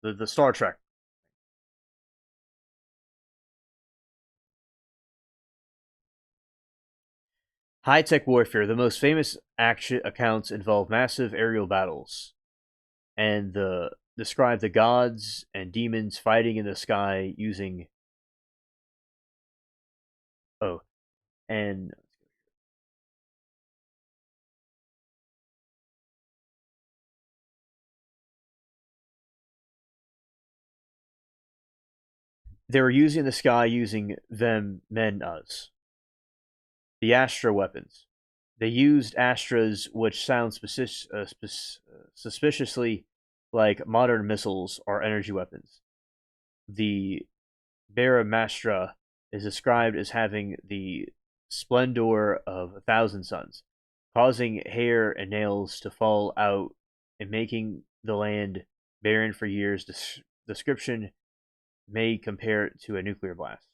The Star Trek. High tech warfare. The most famous action accounts involve massive aerial battles, and describe the gods and demons fighting in the sky using oh and they were using the sky using them men us. The Astra weapons. They used Astras, which sound suspiciously like modern missiles or energy weapons. The Baramastra is described as having the splendor of 1,000 suns, causing hair and nails to fall out and making the land barren for years. Description may compare it to a nuclear blast.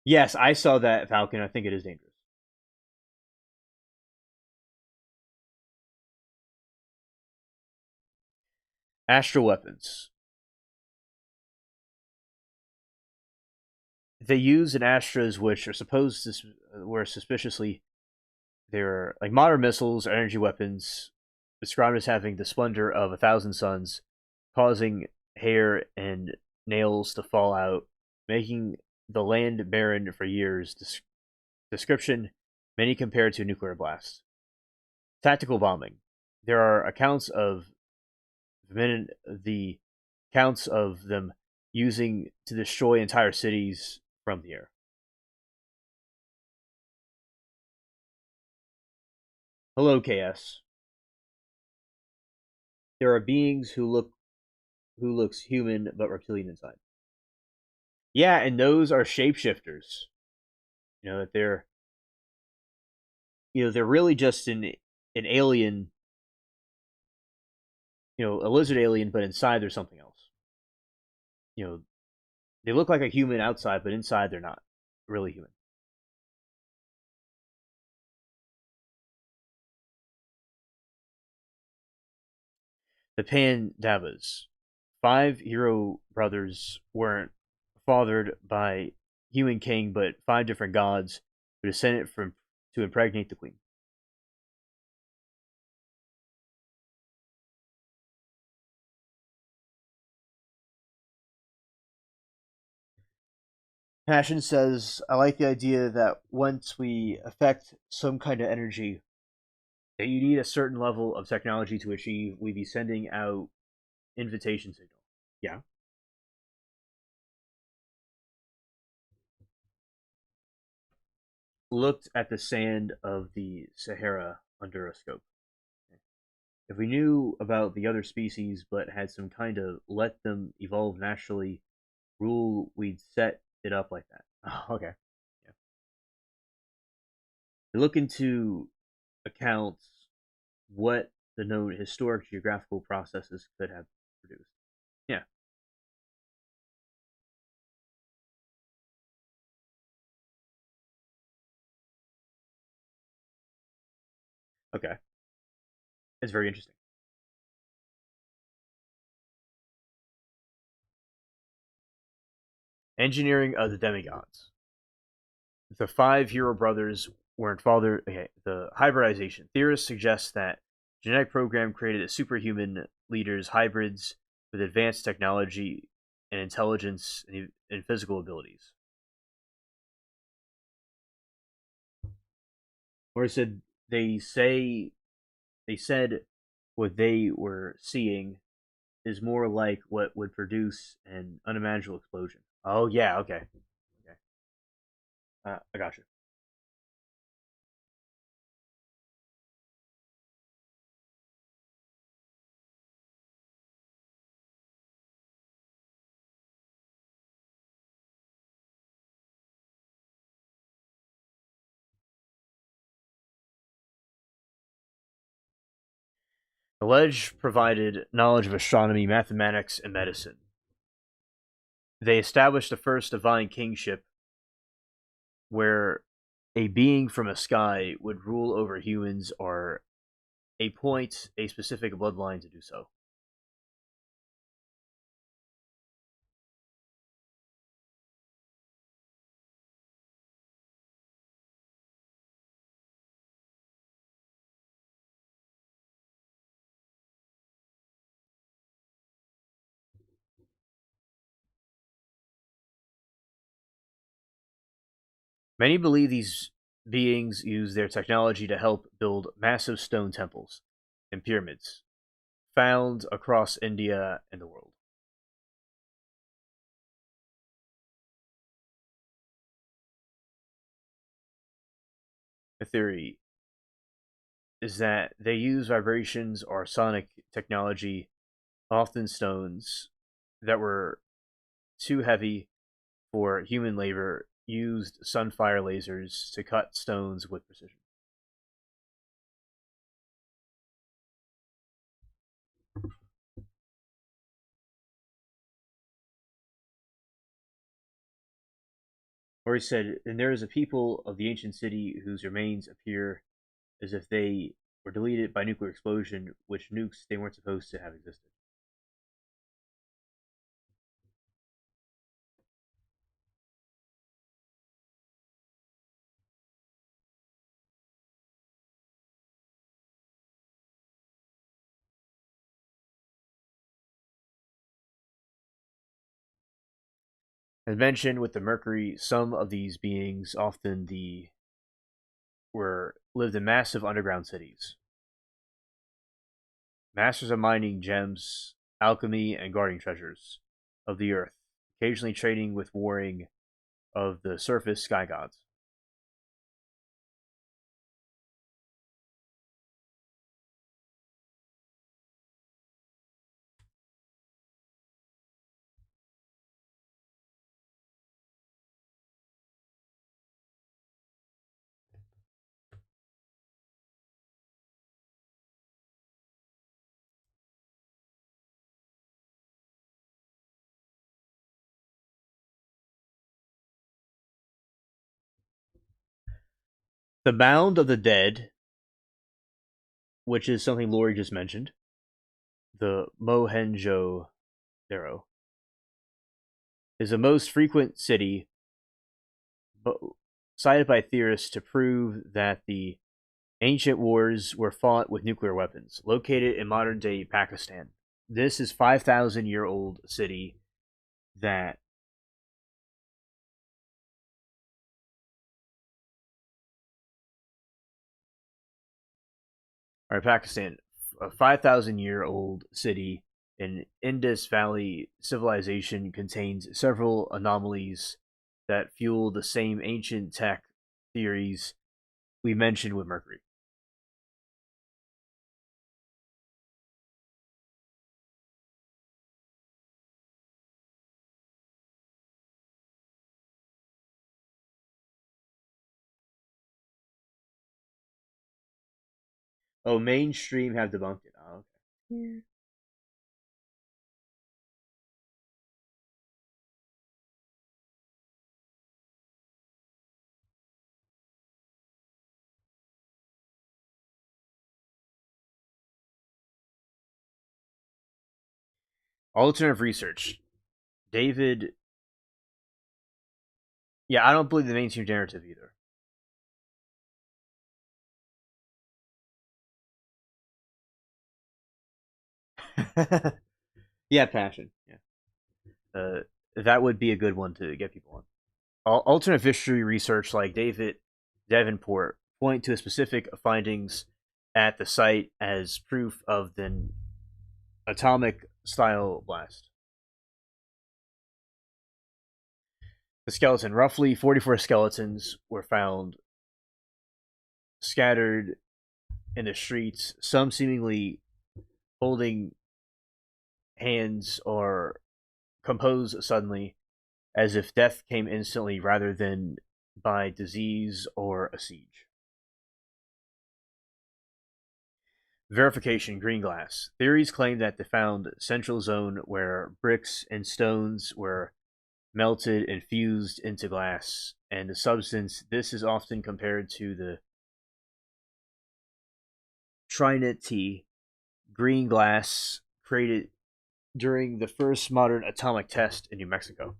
Yes, I saw that Falcon. I think it is dangerous. Astral weapons. They use an Astras which are supposed to were suspiciously they're like modern missiles or energy weapons described as having the splendor of 1,000 suns, causing hair and nails to fall out, making the land barren for years. Description many compared to a nuclear blast. Tactical bombing. There are the accounts of them using to destroy entire cities from the air. Hello, KS. There are beings who looks human but reptilian inside. Yeah, and those are shapeshifters. You know that they're really just an alien, a lizard alien, but inside there's something else. You know, they look like a human outside, but inside they're not really human. The Pandavas. 5 hero brothers weren't fathered by human king, but 5 different gods who descended from to impregnate the queen. Passion says, I like the idea that once we affect some kind of energy that you need a certain level of technology to achieve, we'd be sending out invitation signal. Yeah. Looked at the sand of the Sahara under a scope. If we knew about the other species but had some kind of let them evolve naturally rule, we'd set it up like that. Oh, okay. Yeah. They look into accounts what the known historic geographical processes could have produced. Yeah. Okay. It's very interesting. Engineering of the demigods. The 5 hero brothers weren't fathered. Okay, the hybridization. Theorists suggest that genetic program created a superhuman leaders hybrids with advanced technology and intelligence and physical abilities. Or said they said what they were seeing is more like what would produce an unimaginable explosion. Oh yeah, okay, okay. I got you. The ledge provided knowledge of astronomy, mathematics, and medicine. They established the first divine kingship where a being from a sky would rule over humans or appoint a specific bloodline to do so. Many believe these beings use their technology to help build massive stone temples and pyramids found across India and the world. The theory is that they use vibrations or sonic technology, often stones, that were too heavy for human labor, used sunfire lasers to cut stones with precision. Or he said, and there is a people of the ancient city whose remains appear as if they were deleted by nuclear explosion, which nukes they weren't supposed to have existed. As mentioned with the Mercury, some of these beings often the were lived in massive underground cities. Masters of mining gems, alchemy, and guarding treasures of the earth, occasionally trading with warring of the surface sky gods. The Mound of the Dead, which is something Lori just mentioned, the Mohenjo-daro, is the most frequent city cited by theorists to prove that the ancient wars were fought with nuclear weapons, located in modern day Pakistan. This is 5,000-year-old city that or Pakistan, a 5,000-year-old city in Indus Valley civilization contains several anomalies that fuel the same ancient tech theories we mentioned with Mercury. Oh, mainstream have debunked it. Oh, okay. Yeah. Alternative research. David. Yeah, I don't believe the mainstream narrative either. Yeah, passion. Yeah. That would be a good one to get people on. Alternate history research like David Davenport point to specific findings at the site as proof of the atomic style blast. The skeleton, roughly 44 skeletons, were found scattered in the streets, some seemingly holding hands or composed suddenly, as if death came instantly rather than by disease or a siege. Verification green glass. Theories claim that they found central zone where bricks and stones were melted and fused into glass, and the substance this is often compared to the Trinity green glass created during the first modern atomic test in New Mexico.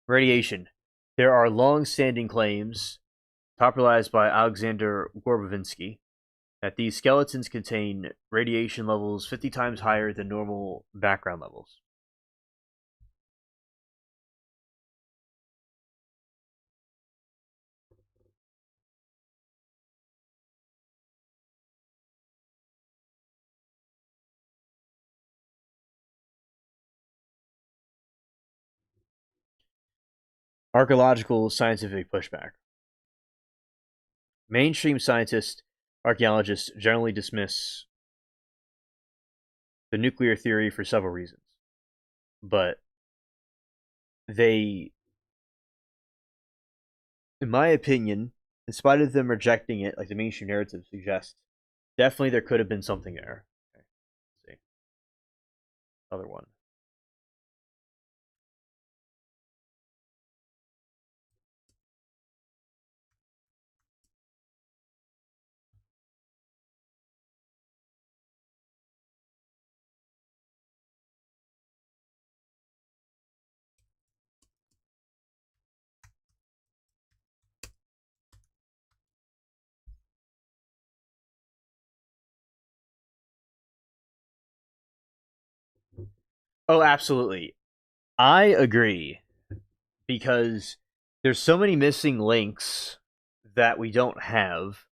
Radiation. There are long standing claims, popularized by Alexander Gorbavinsky, that these skeletons contain radiation levels 50 times higher than normal background levels. Archaeological scientific pushback. Mainstream scientists, archaeologists generally dismiss the nuclear theory for several reasons, but they, in my opinion, in spite of them rejecting it, like the mainstream narrative suggests, definitely there could have been something there. Okay, let's see. Other one. Oh, absolutely. I agree because there's so many missing links that we don't have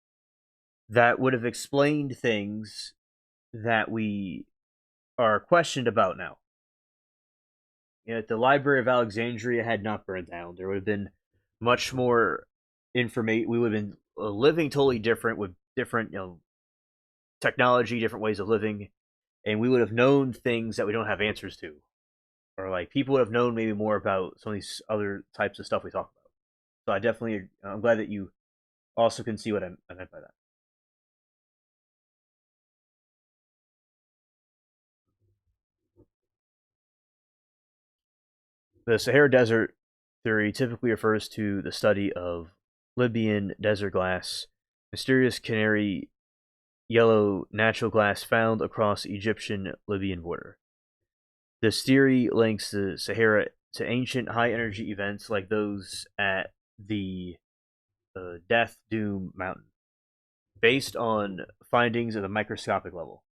that would have explained things that we are questioned about now. You know, if the Library of Alexandria had not burned down, there would have been much more information. We would have been living totally different with different, technology, different ways of living, and we would have known things that we don't have answers to, or like people would have known maybe more about some of these other types of stuff we talk about. So I definitely, I'm glad that you also can see what I meant by that. The Sahara Desert theory typically refers to the study of Libyan desert glass, mysterious canary yellow natural glass found across the Egyptian-Libyan border. This theory links the Sahara to ancient high-energy events like those at the Death Doom Mountain, based on findings at the microscopic level.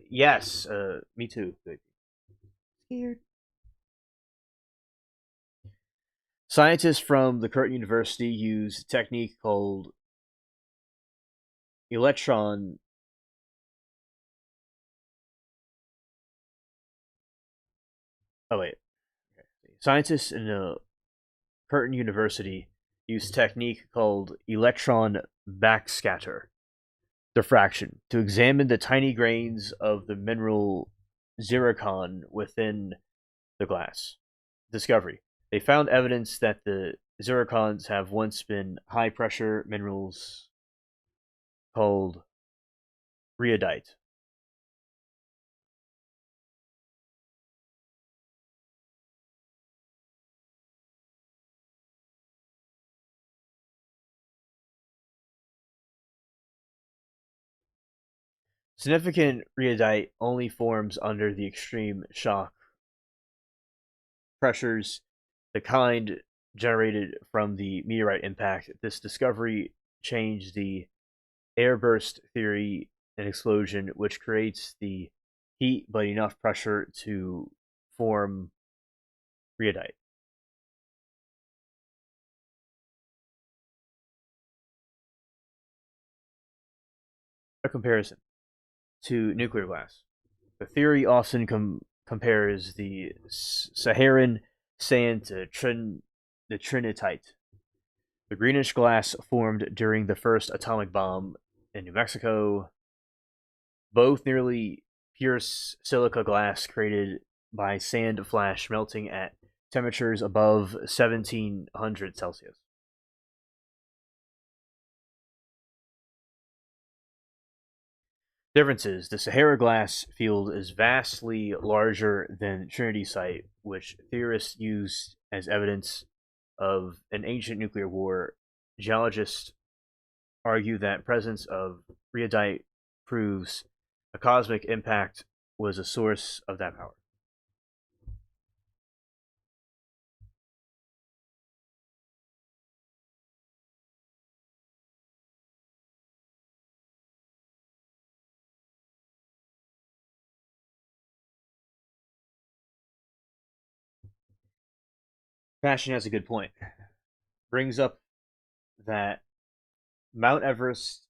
Yes, me too. Scared. Scientists from the Curtin University use a technique called electron. Oh wait, okay. Scientists in Curtin University use a technique called electron backscatter diffraction to examine the tiny grains of the mineral zircon within the glass. Discovery. They found evidence that the zircons have once been high pressure minerals called rhyodite. Significant rhyodite only forms under the extreme shock pressures, the kind generated from the meteorite impact. This discovery changed the airburst theory and explosion, which creates the heat but enough pressure to form rhyodite. A comparison to nuclear glass. The theory often compares the Saharan sand to the trinitite, the greenish glass formed during the first atomic bomb in New Mexico, both nearly pure silica glass created by sand flash melting at temperatures above 1700 Celsius. Differences. The Sahara glass field is vastly larger than Trinity site, which theorists use as evidence of an ancient nuclear war. Geologists argue that presence of rhyodite proves a cosmic impact was a source of that power. Fashion has a good point. Brings up that Mount Everest,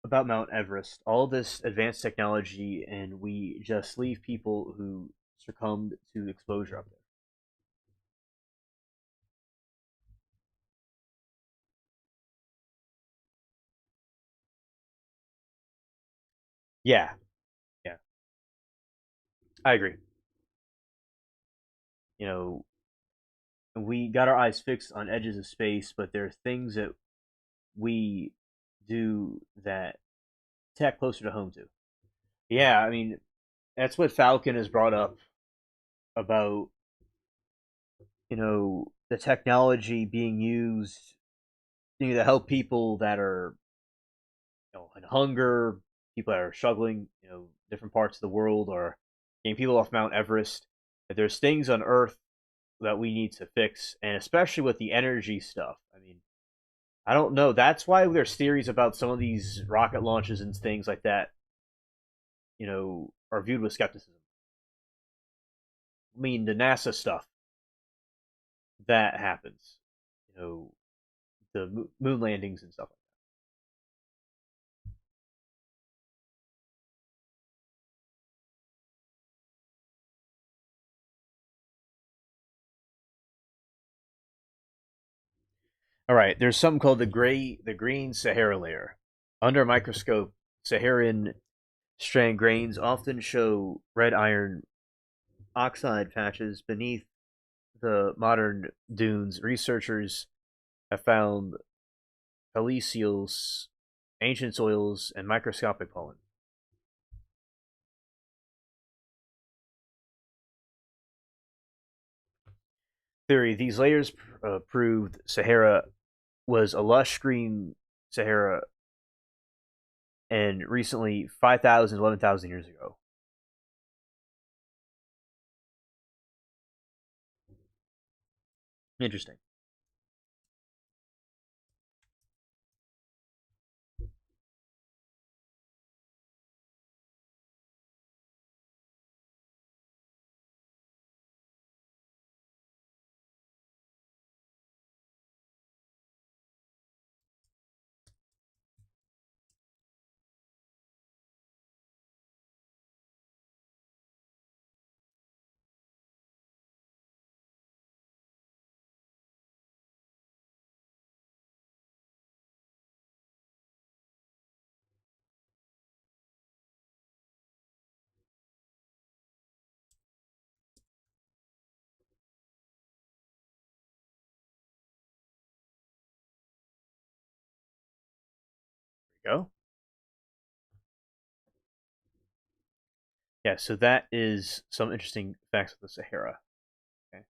about Mount Everest, all this advanced technology, and we just leave people who succumbed to exposure up there. Yeah, yeah, I agree. You know, we got our eyes fixed on edges of space, but there are things that we do that tack closer to home to. Yeah, I mean, that's what Falcon has brought up about, the technology being used, to help people that are, in hunger, people that are struggling, different parts of the world, or getting people off Mount Everest. That there's things on Earth that we need to fix, and especially with the energy stuff. I mean, I don't know. That's why there's theories about some of these rocket launches and things like that, are viewed with skepticism. I mean, the NASA stuff that happens, you know, the moon landings and stuff like that. All right, there's something called the green Sahara layer. Under a microscope, Saharan strand grains often show red iron oxide patches beneath the modern dunes. Researchers have found alluvials, ancient soils, and microscopic pollen. Theory: these layers proved Sahara was a lush green Sahara, and recently 5,000, 11,000 years ago. Interesting. There you go. Yeah, so that is some interesting facts of the Sahara. Okay.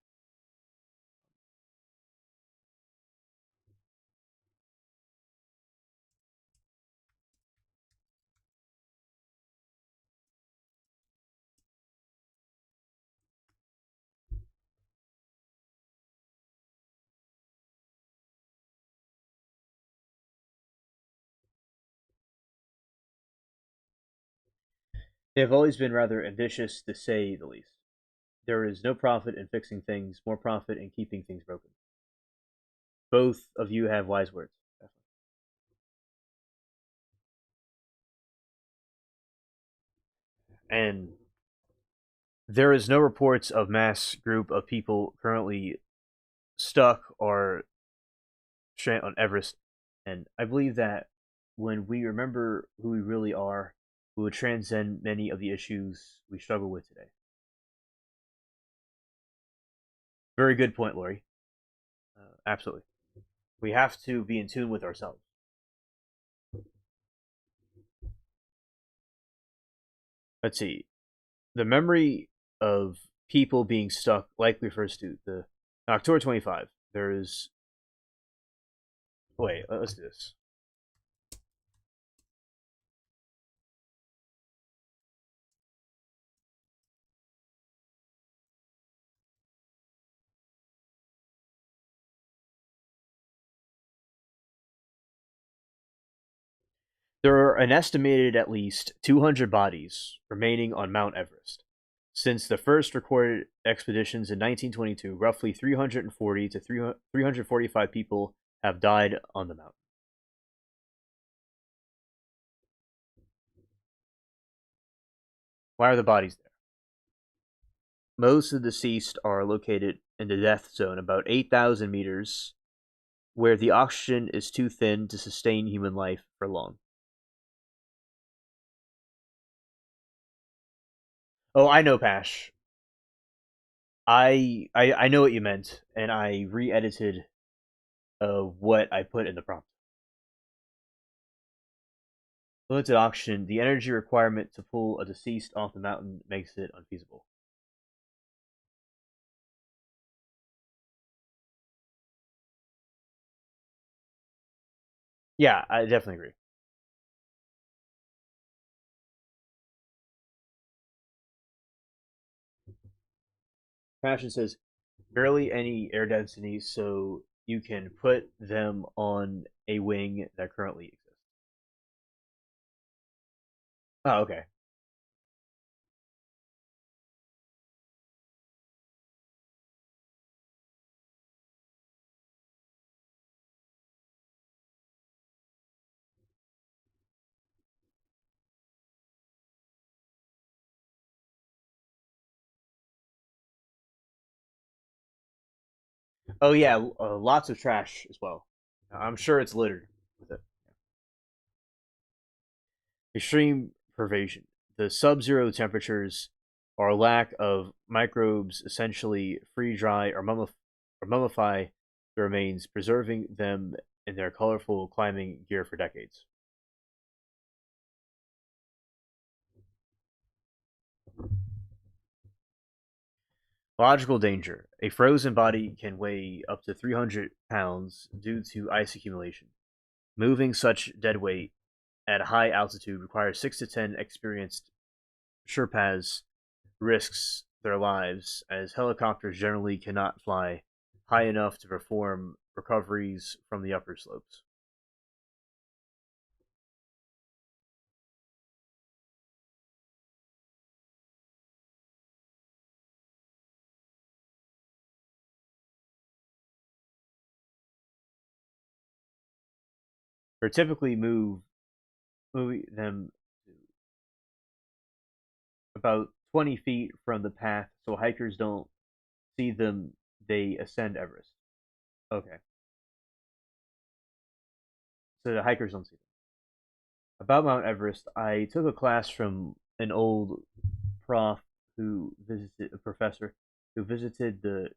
They have always been rather ambitious, to say the least. There is no profit in fixing things, more profit in keeping things broken. Both of you have wise words. And there is no reports of mass group of people currently stuck or stranded on Everest. And I believe that when we remember who we really are, we would transcend many of the issues we struggle with today. Very good point, Lori. Absolutely. We have to be in tune with ourselves. Let's see. The memory of people being stuck likely refers to the October 25. There is. Wait, let's do this. There are an estimated at least 200 bodies remaining on Mount Everest. Since the first recorded expeditions in 1922, roughly 340 to 345 people have died on the mountain. Why are the bodies there? Most of the deceased are located in the death zone, about 8,000 meters, where the oxygen is too thin to sustain human life for long. Oh, I know, Pash. I know what you meant, and I re-edited what I put in the prompt. Limited oxygen, the energy requirement to pull a deceased off the mountain makes it unfeasible. Yeah, I definitely agree. Passion says, barely any air density, so you can put them on a wing that currently exists. Oh, okay. Oh yeah, lots of trash as well. I'm sure it's littered with it. Extreme pervasion. The sub-zero temperatures or lack of microbes essentially free dry or mummify the remains, preserving them in their colorful climbing gear for decades. Logical danger. A frozen body can weigh up to 300 pounds due to ice accumulation. Moving such dead weight at a high altitude requires 6 to 10 experienced Sherpas, risks their lives, as helicopters generally cannot fly high enough to perform recoveries from the upper slopes. Or typically move them about 20 feet from the path so hikers don't see them they ascend Everest. Okay. So the hikers don't see them. About Mount Everest, I took a class from an old prof who visited a professor who visited the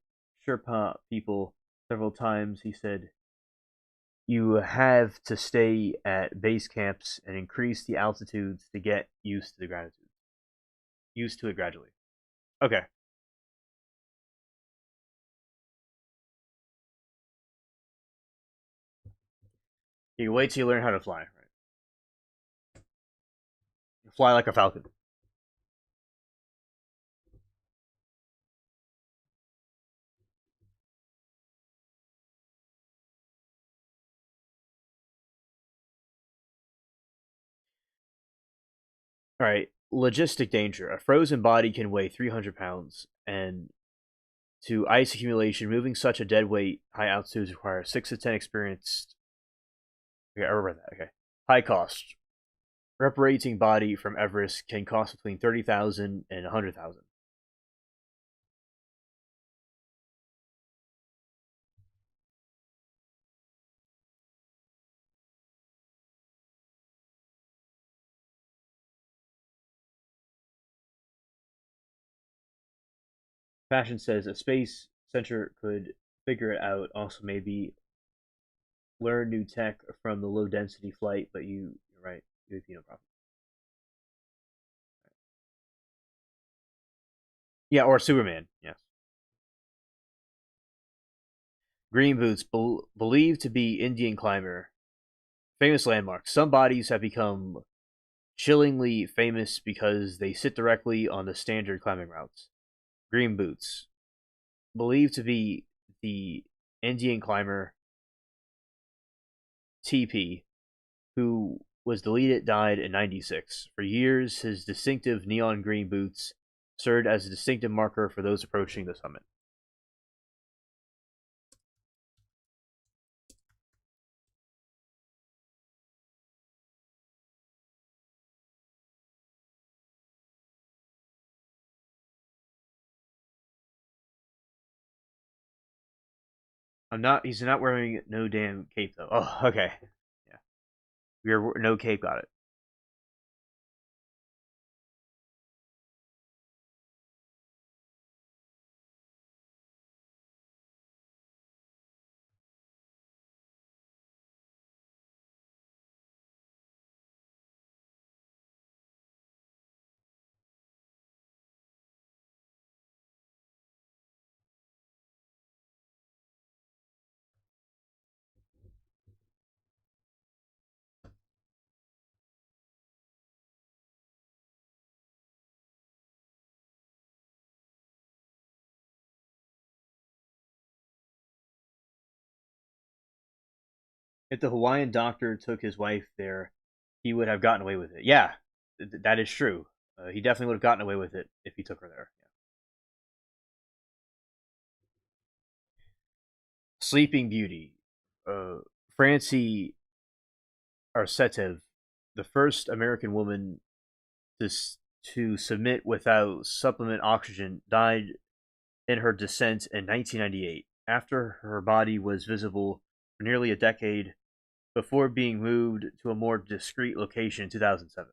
Sherpa people several times. He said, you have to stay at base camps and increase the altitudes to get used to the gratitude. Used to it gradually. Okay. You wait till you learn how to fly, right? Fly like a falcon. All right. Logistic danger. A frozen body can weigh 300 pounds, and to ice accumulation, moving such a dead weight high altitudes requires 6 to 10 experienced. Okay, I remember that. Okay. High cost. Reparating body from Everest can cost between 30,000 and 100,000. Fashion says a space center could figure it out. Also, maybe learn new tech from the low density flight. But you're right. You have no problem. Yeah, or Superman. Yes. Green boots, believed to be Indian climber, famous landmarks. Some bodies have become chillingly famous because they sit directly on the standard climbing routes. Green boots, believed to be the Indian climber TP, who was deleted, died in '96. For years, his distinctive neon green boots served as a distinctive marker for those approaching the summit. I'm not. He's not wearing no damn cape though. Oh, okay. Yeah, we're no cape. Got it. If the Hawaiian doctor took his wife there, he would have gotten away with it. Yeah, that is true. He definitely would have gotten away with it if he took her there. Yeah. Sleeping Beauty. Francie Arsetev, the first American woman to to submit without supplement oxygen, died in her descent in 1998 after her body was visible for nearly a decade before being moved to a more discreet location in 2007.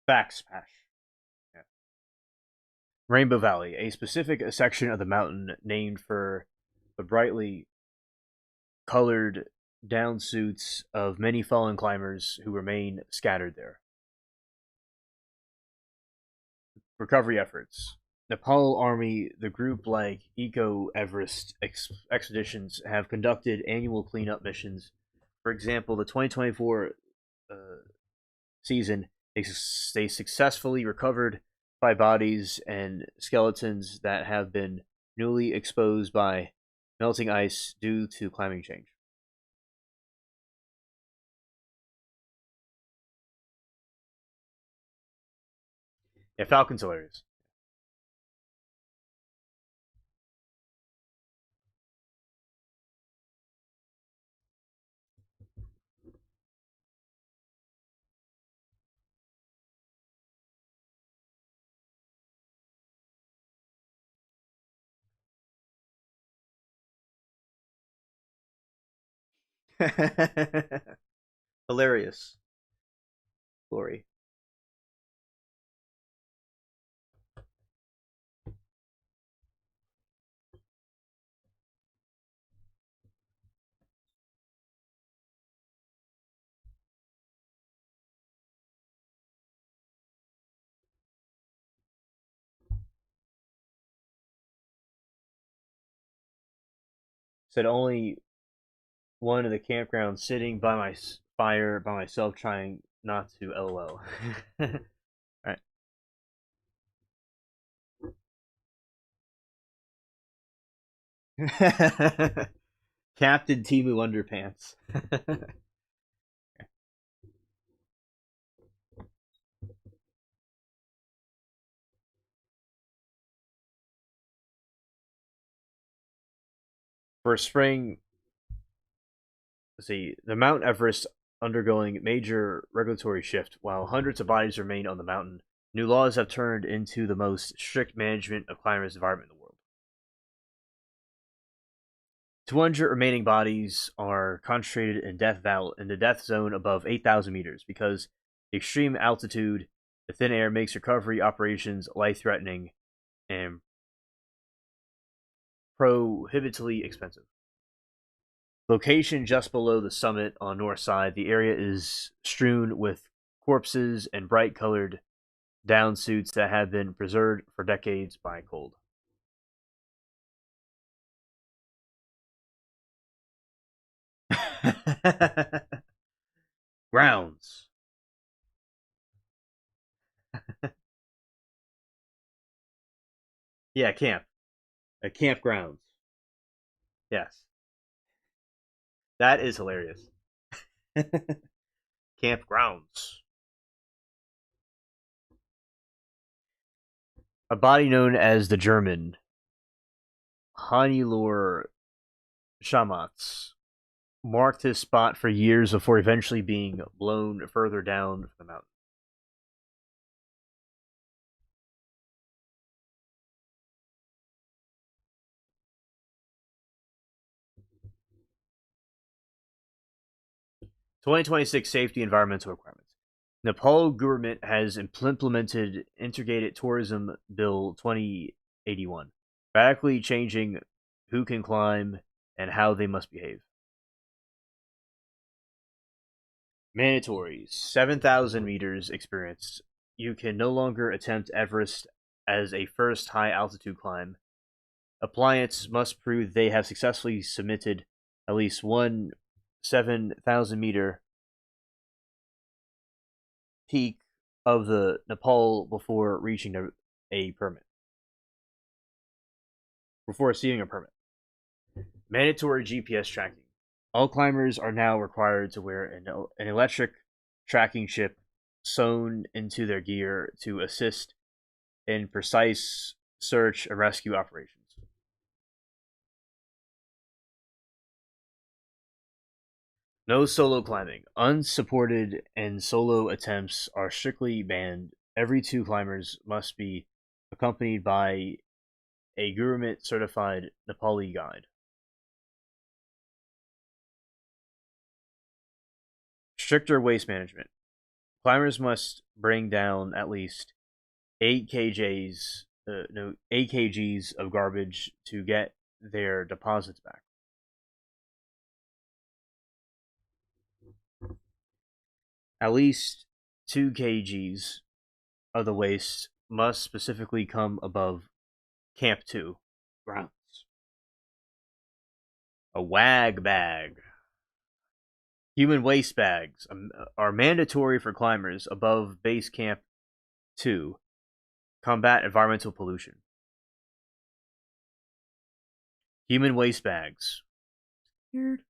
Backsplash. Yeah. Rainbow Valley, a specific section of the mountain named for the brightly colored downsuits of many fallen climbers who remain scattered there. Recovery efforts. Nepal Army, the group like Eco Everest expeditions, have conducted annual cleanup missions. For example, the 2024 uh, season, they successfully recovered five bodies and skeletons that have been newly exposed by melting ice due to climate change. Yeah, Falcon's hilarious. Hilarious. Glory. Said only one of the campground sitting by my fire by myself trying not to lol. Right. Captain Timu Underpants. For spring, let's see, the Mount Everest undergoing major regulatory shift while hundreds of bodies remain on the mountain. New laws have turned into the most strict management of climbers' environment in the world. 200 remaining bodies are concentrated in the death zone above 8,000 meters because the extreme altitude, the thin air makes recovery operations life-threatening and prohibitively expensive. Location just below the summit on north side, the area is strewn with corpses and bright-colored down suits that have been preserved for decades by cold. Grounds. Yeah, camp. Campgrounds. Yes. That is hilarious. Campgrounds. A body known as the German Hannelore Schamatz marked his spot for years before eventually being blown further down the mountain. (2026) Safety Environmental Requirements. Nepal government has implemented Integrated Tourism Bill 2081, radically changing who can climb and how they must behave. Mandatory 7,000 meters experience. You can no longer attempt Everest as a first high altitude climb. Applicants must prove they have successfully submitted at least one 7,000-meter peak of the Nepal before reaching a permit. Before receiving a permit. Mandatory GPS tracking. All climbers are now required to wear an electric tracking chip sewn into their gear to assist in precise search and rescue operations. No solo climbing. Unsupported and solo attempts are strictly banned. Every two climbers must be accompanied by a government certified Nepali guide. Stricter waste management. Climbers must bring down at least 8 kgs of garbage to get their deposits back. At least 2 kgs of the waste must specifically come above Camp 2 grounds. A WAG bag. Human waste bags are mandatory for climbers above Base Camp 2. Combat environmental pollution. Human waste bags. Weird.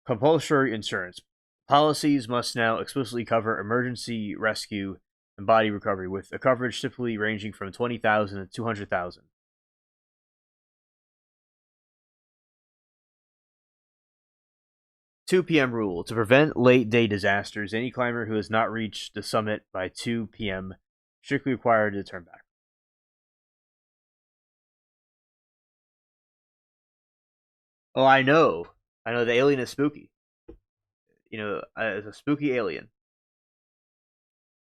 Compulsory insurance. Policies must now explicitly cover emergency rescue and body recovery, with a coverage typically ranging from 20,000 to 200,000. Two p.m. rule. To prevent late day disasters, any climber who has not reached the summit by 2 p.m. strictly required to turn back. Oh, I know. I know the alien is spooky. You know, it's a spooky alien.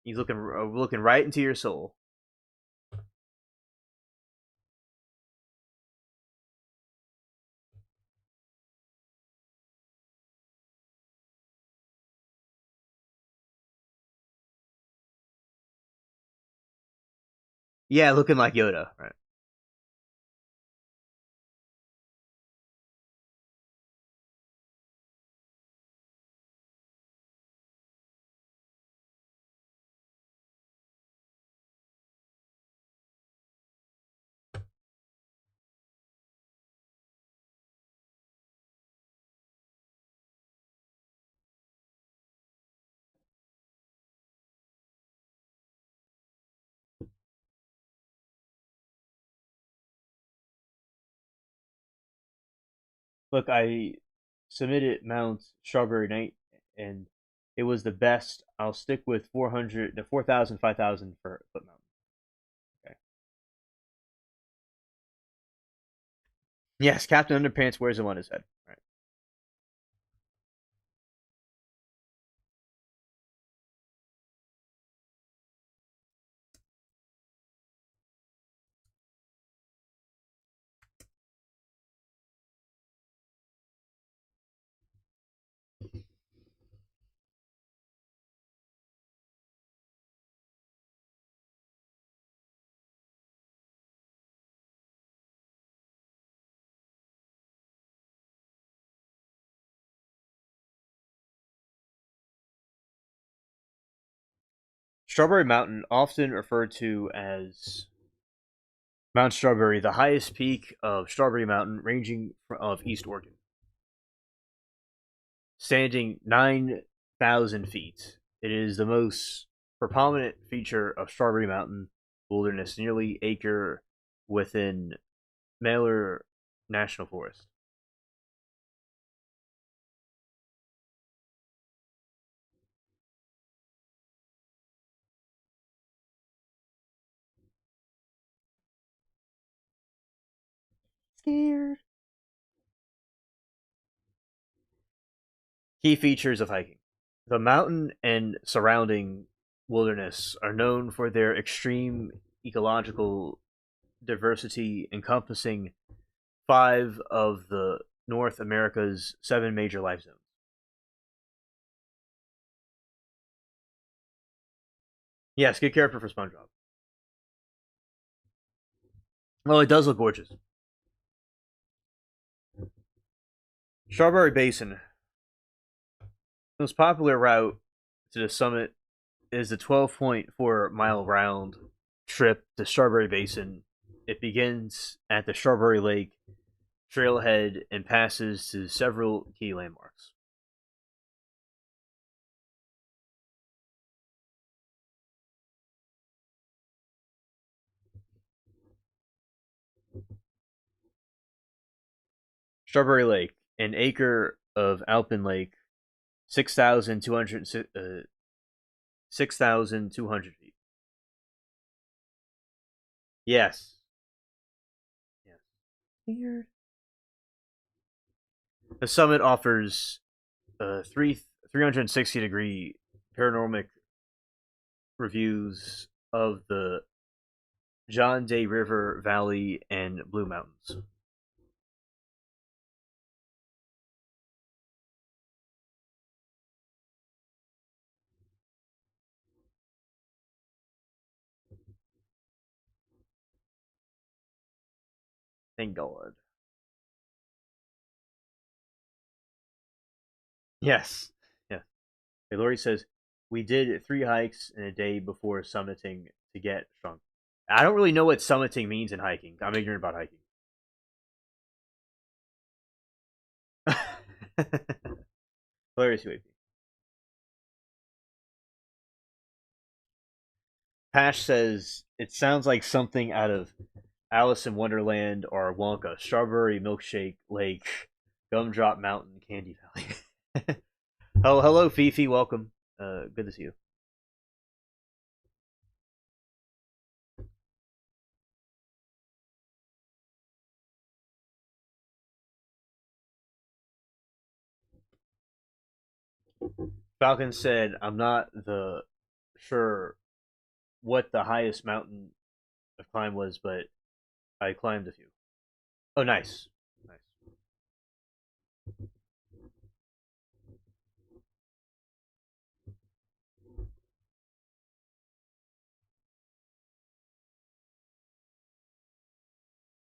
He's looking right into your soul. Yeah, looking like Yoda. Right. Look, I submitted Mount Strawberry Night, and it was the best. I'll stick with 400, the 4,000, 5,000 for Foot Mountain. Okay. Yes, Captain Underpants wears them on his head. Right. Strawberry Mountain, often referred to as Mount Strawberry, the highest peak of Strawberry Mountain, ranging of East Oregon, standing 9,000 feet. It is the most predominant feature of Strawberry Mountain wilderness, nearly acre within Mailer National Forest. Scared. Key features of hiking. The mountain and surrounding wilderness are known for their extreme ecological diversity, encompassing 5 of the North America's 7 major life zones. Yes, good character for SpongeBob. Well, it does look gorgeous. Strawberry Basin. The most popular route to the summit is the 12.4-mile round trip to Strawberry Basin. It begins at the Strawberry Lake trailhead and passes to several key landmarks. Strawberry Lake, an acre of Alpine Lake, 6,200 feet. Yes. Yes. Weird. The summit offers 360-degree panoramic reviews of the John Day River Valley and Blue Mountains. Thank God. Yes. Yes. Hey, Lori says, we did 3 hikes in a day before summiting to get strong. I don't really know what summiting means in hiking. I'm ignorant about hiking. Hilarious UAP. Pash says, it sounds like something out of Alice in Wonderland or Wonka. Strawberry Milkshake Lake, Gumdrop Mountain, Candy Valley. Hello, Fifi. Welcome. Good to see you. Falcon said, I'm not the sure what the highest mountain I've climbed was, but I climbed a few. Oh, nice. Nice.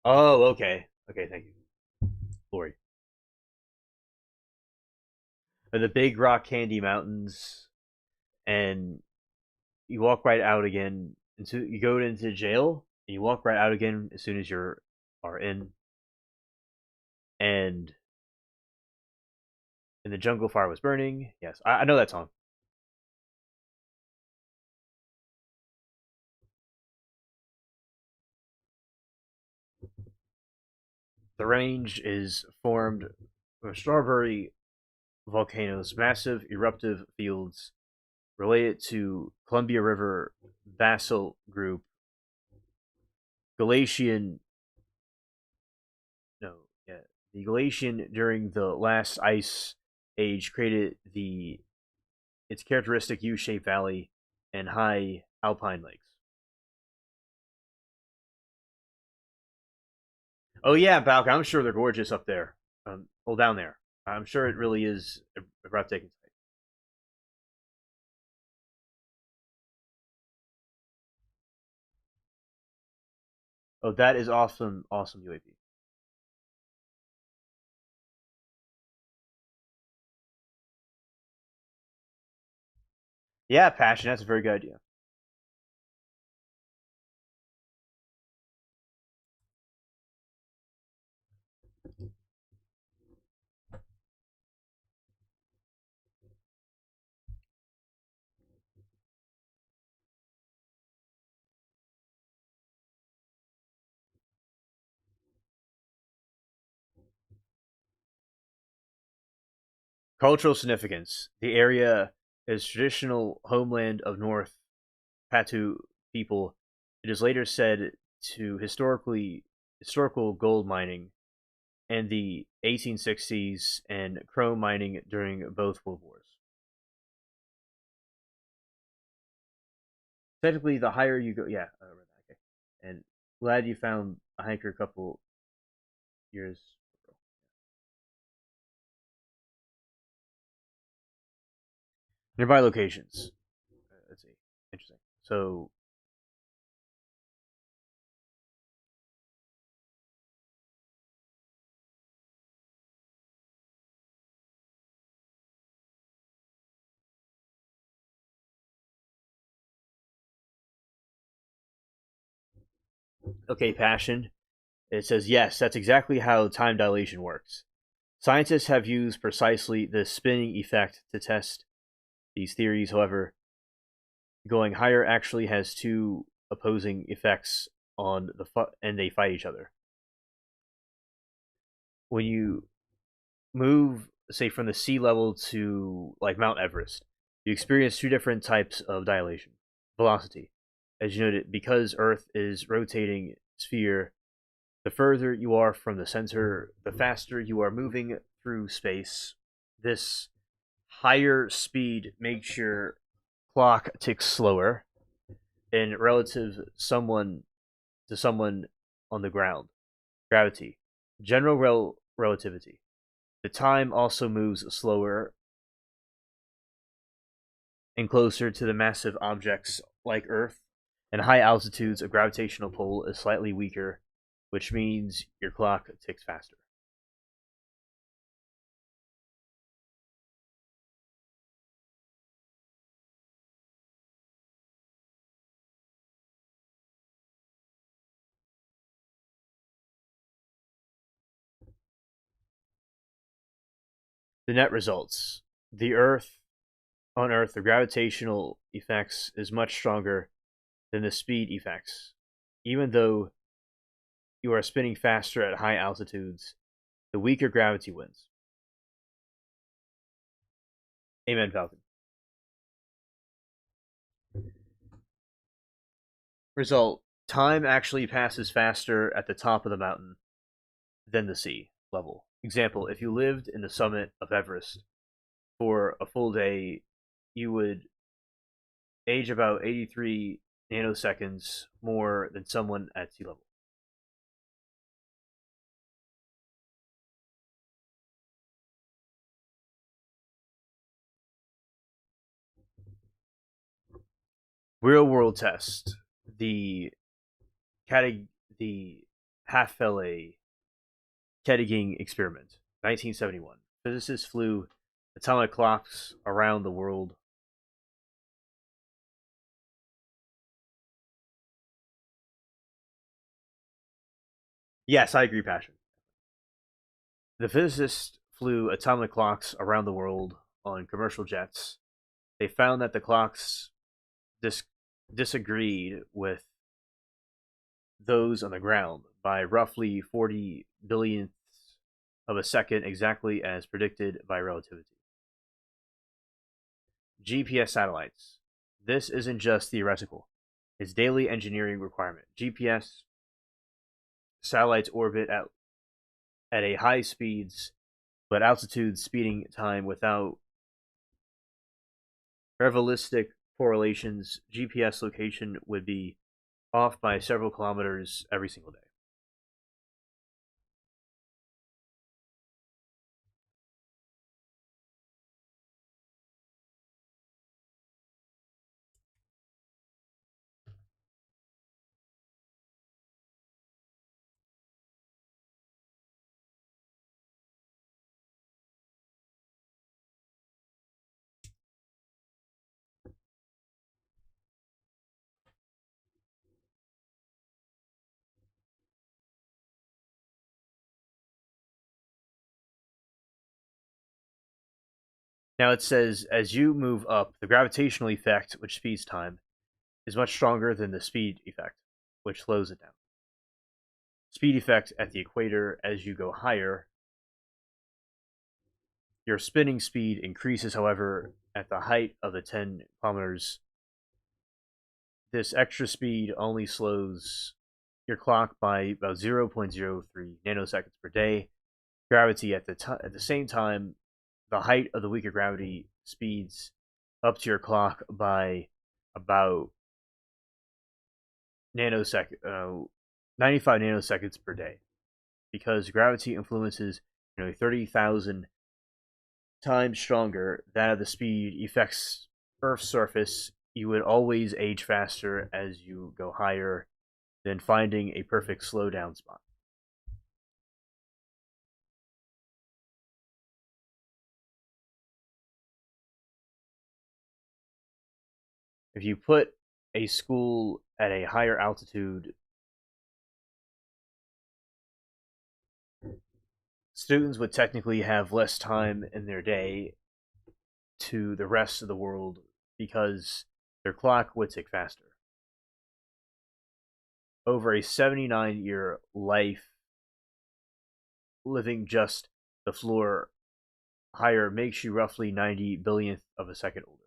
Oh, okay. Okay, thank you. Lori. The Big Rock Candy Mountains, and you walk right out again. Into you go into jail, and you walk right out again as soon as are in. And the jungle fire was burning. Yes, I know that song. The range is formed of strawberry volcanoes, massive eruptive fields related to Columbia River basalt group, Galatian. No, yeah, the Galatian during the last ice age created its characteristic U-shaped valley and high alpine lakes. Oh yeah, Balk. I'm sure they're gorgeous up there. Well, down there. I'm sure it really is a breathtaking sight. Oh, that is awesome! Awesome UAP. Yeah, passion. That's a very good idea. Cultural significance. The area is traditional homeland of North Patu people. It is later said to historical gold mining in the 1860s and chrome mining during both world wars. Technically, the higher you go, yeah, okay. And glad you found a hiker a couple years ago. Nearby locations. Let's see. Interesting. So, okay, passion. It says, yes, that's exactly how time dilation works. Scientists have used precisely the spinning effect to test these theories. However, going higher actually has two opposing effects on and they fight each other. When you move, say, from the sea level to like Mount Everest, you experience two different types of dilation. Velocity, as you noted, because Earth is rotating sphere, the further you are from the center, the faster you are moving through space. This higher speed makes your clock tick slower in relative to someone on the ground. Gravity, general relativity. The time also moves slower and closer to the massive objects like Earth. And high altitudes, a gravitational pull is slightly weaker, which means your clock ticks faster. The net results. On Earth, the gravitational effects is much stronger than the speed effects. Even though you are spinning faster at high altitudes, the weaker gravity wins. Amen, Falcon. Result. Time actually passes faster at the top of the mountain than the sea level. Example, if you lived in the summit of Everest for a full day, you would age about 83 nanoseconds more than someone at sea level. Real world test. The the Hafele Kettiging experiment, 1971. Physicists flew atomic clocks around the world. Yes, I agree, Passion. The physicists flew atomic clocks around the world on commercial jets. They found that the clocks disagreed with those on the ground by roughly 40 billionths of a second, exactly as predicted by relativity. GPS satellites. This isn't just theoretical, it's daily engineering requirement. GPS satellites orbit at a high speeds, but altitude speeding time without relativistic correlations. GPS location would be off by several kilometers every single day. Now it says as you move up, the gravitational effect, which speeds time, is much stronger than the speed effect, which slows it down. Speed effect at the equator as you go higher. Your spinning speed increases, however, at the height of the 10 kilometers. This extra speed only slows your clock by about 0.03 nanoseconds per day. Gravity at the same time, the height of the weaker gravity speeds up to your clock by about nanosecond, 95 nanoseconds per day, because gravity influences 30,000 times stronger than the speed affects Earth's surface. You would always age faster as you go higher than finding a perfect slowdown spot. If you put a school at a higher altitude, students would technically have less time in their day to the rest of the world because their clock would tick faster. Over a 79-year life, living just the floor higher makes you roughly 90 billionth of a second older.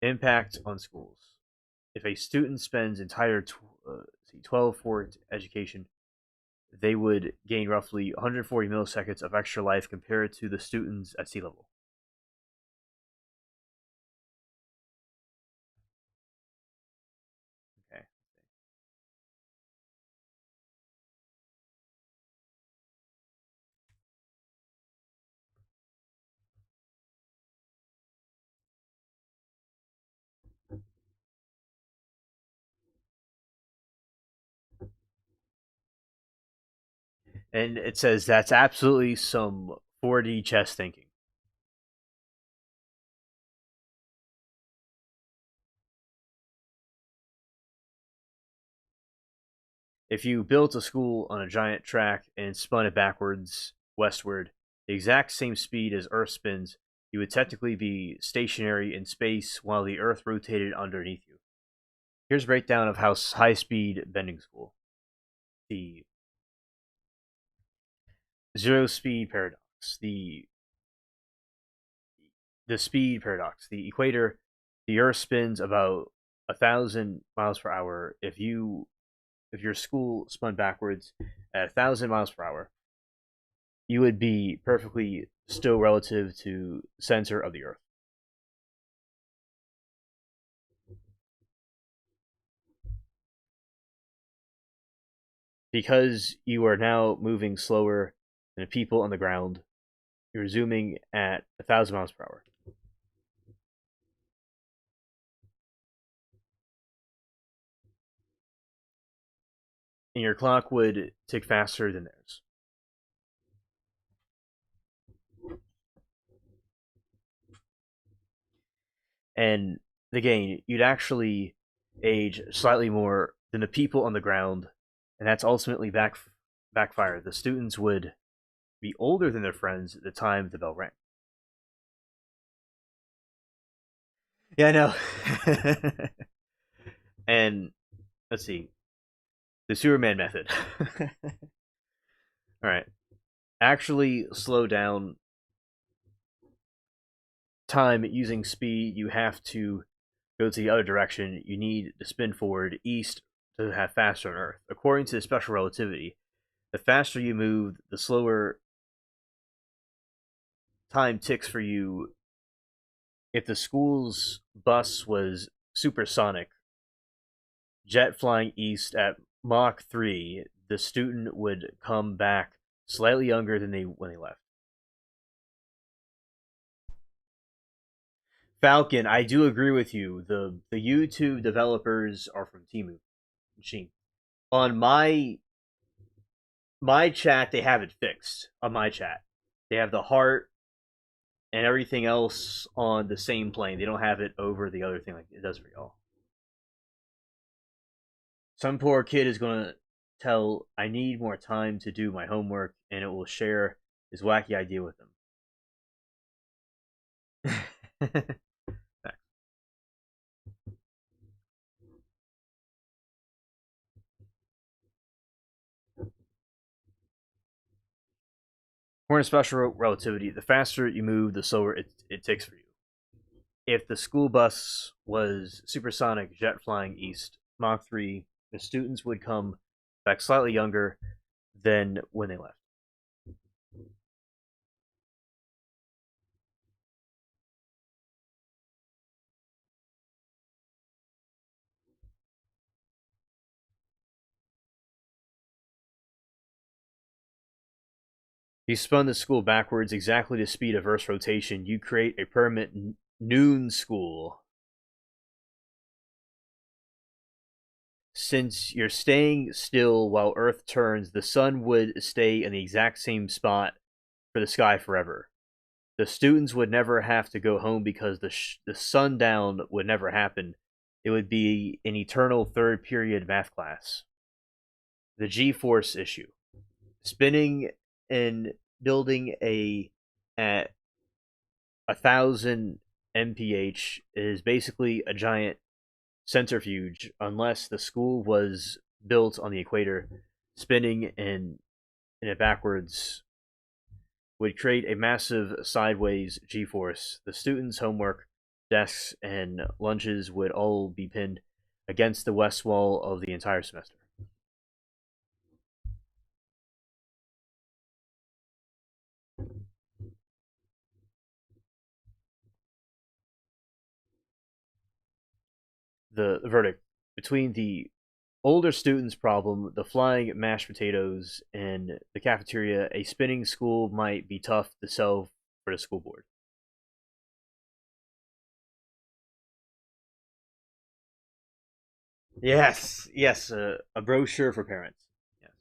Impact on schools. If a student spends entire 12 for education, they would gain roughly 140 milliseconds of extra life compared to the students at sea level. Okay. And it says that's absolutely some 4D chess thinking. If you built a school on a giant track and spun it backwards westward, the exact same speed as Earth spins, you would technically be stationary in space while the Earth rotated underneath you. Here's a breakdown of how high-speed bending school. The zero-speed paradox. The speed paradox. The equator. The Earth spins about 1,000 miles per hour. If your school spun backwards at 1,000 miles per hour, you would be perfectly still relative to center of the Earth. Because you are now moving slower than the people on the ground, you're zooming at 1,000 miles per hour. And your clock would tick faster than theirs. And again, you'd actually age slightly more than the people on the ground, and that's ultimately backfire. The students would be older than their friends at the time the bell rang. Yeah, I know. And let's see, the Superman method. All right, actually slow down time using speed. You have to go to the other direction. You need to spin forward east to have faster on Earth. According to special relativity, the faster you move, the slower time ticks for you. If the school's bus was supersonic, jet flying east at Mach 3, the student would come back slightly younger than when they left. Falcon, I do agree with you. The YouTube developers are from Timu Machine. On my chat, they have it fixed. On my chat, they have the heart and everything else on the same plane. They don't have it over the other thing like it does for y'all. Some poor kid is gonna tell I need more time to do my homework, and it will share his wacky idea with them. According to special relativity, the faster you move, the slower it ticks for you. If the school bus was supersonic jet flying east, Mach 3, the students would come back slightly younger than when they left. You spun the school backwards exactly the speed of Earth's rotation. You create a permanent noon school. Since you're staying still while Earth turns, the sun would stay in the exact same spot for the sky forever. The students would never have to go home because the sundown would never happen. It would be an eternal third period math class. The G-force issue. Spinning and building at 1,000 mph is basically a giant centrifuge unless the school was built on the equator. Spinning in it backwards would create a massive sideways g-force. The students' homework, desks, and lunches would all be pinned against the west wall of the entire semester. The verdict: between the older students' problem, the flying mashed potatoes, and the cafeteria, a spinning school might be tough to sell for the school board. Yes, yes, a brochure for parents. Yes.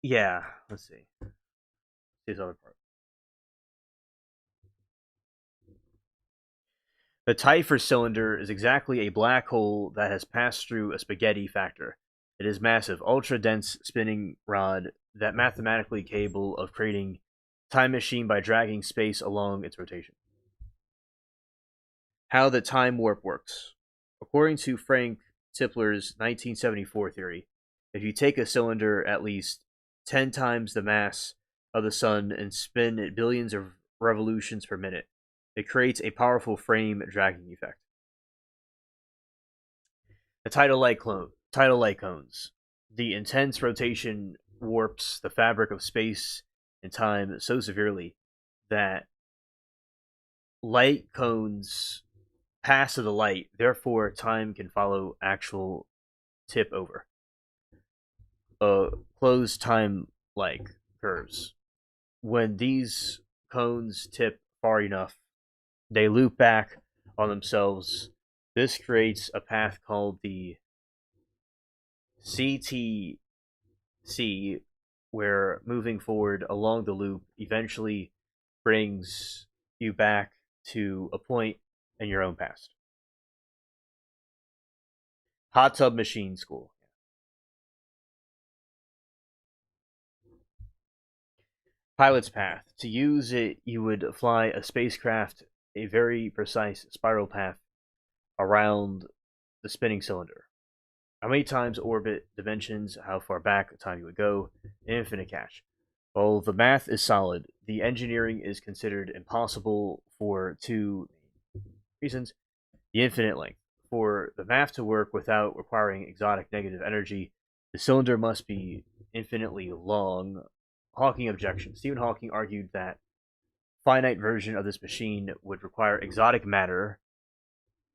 Yeah, let's see. This other part. The Typhus cylinder is exactly a black hole that has passed through a spaghetti factor. It is massive, ultra-dense spinning rod that mathematically capable of creating time machine by dragging space along its rotation. How the time warp works. According to Frank Tipler's 1974 theory, if you take a cylinder at least 10 times the mass of the sun and spin it billions of revolutions per minute, it creates a powerful frame dragging effect. The tidal light cones. The intense rotation warps the fabric of space and time so severely that light cones pass of the light, therefore time can follow actual tip over. Closed time like curves. When these cones tip far enough, they loop back on themselves. This creates a path called the CTC, where moving forward along the loop eventually brings you back to a point in your own past. Hot tub machine school. Pilot's path. To use it, you would fly a spacecraft a very precise spiral path around the spinning cylinder. How many times orbit, dimensions, how far back time you would go, infinite cache. While the math is solid, the engineering is considered impossible for two reasons. The infinite length. For the math to work without requiring exotic negative energy, the cylinder must be infinitely long. Hawking objection. Stephen Hawking argued that finite version of this machine would require exotic matter,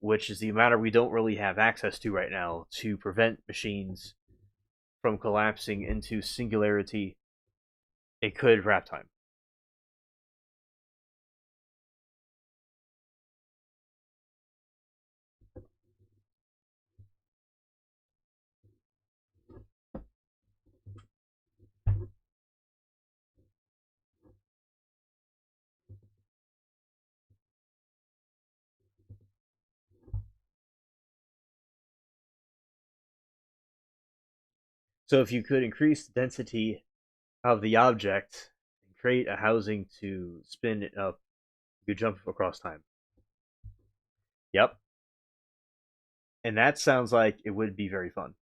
which is the matter we don't really have access to right now, to prevent machines from collapsing into singularity. It could wrap time. So if you could increase the density of the object and create a housing to spin it up, you could jump across time. Yep. And that sounds like it would be very fun.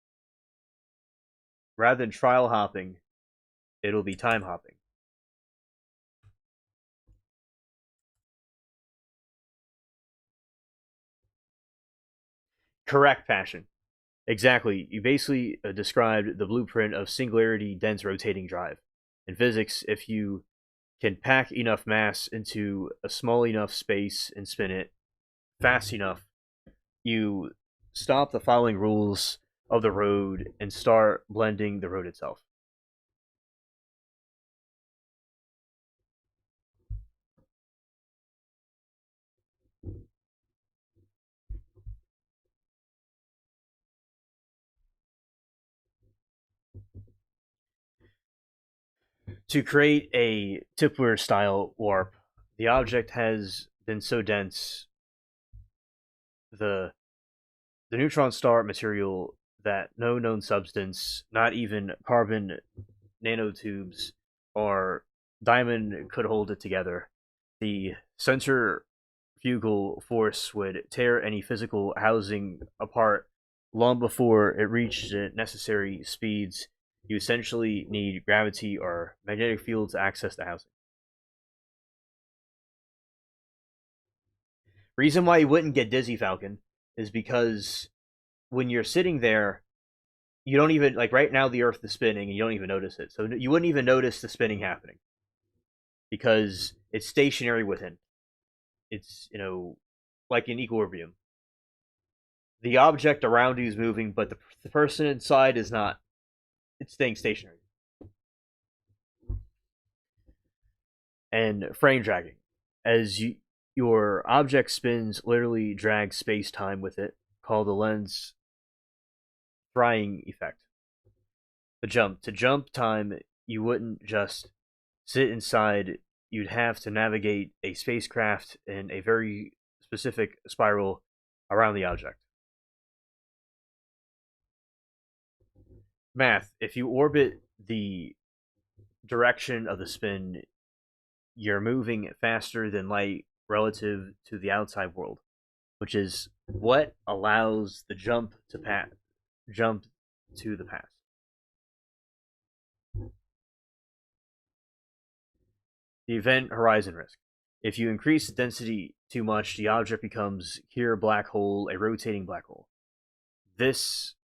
Rather than trial hopping, it'll be time hopping. Correct, Passion. Exactly. You basically described the blueprint of singularity dense rotating drive. In physics, if you can pack enough mass into a small enough space and spin it fast enough, you stop the following rules of the road and start blending the road itself. To create a Tipler style warp, the object has been so dense, the the neutron star material, that no known substance, not even carbon nanotubes or diamond, could hold it together. The centrifugal force would tear any physical housing apart long before it reached the necessary speeds. You essentially need gravity or magnetic field to access the housing. Reason why you wouldn't get dizzy, Falcon, is because when you're sitting there, you don't even, like, right now the Earth is spinning and you don't even notice it. So you wouldn't even notice the spinning happening because it's stationary within. It's, like in equilibrium. The object around you is moving, but the person inside is not. It's staying stationary. And frame dragging, as your object spins, literally drags space time with it, called the lens frying effect. The jump. To jump time, you wouldn't just sit inside, you'd have to navigate a spacecraft in a very specific spiral around the object. Math. If you orbit the direction of the spin, you're moving faster than light relative to the outside world, which is what allows the jump to the past. The event horizon risk. If you increase the density too much, the object becomes pure black hole, a rotating black hole. This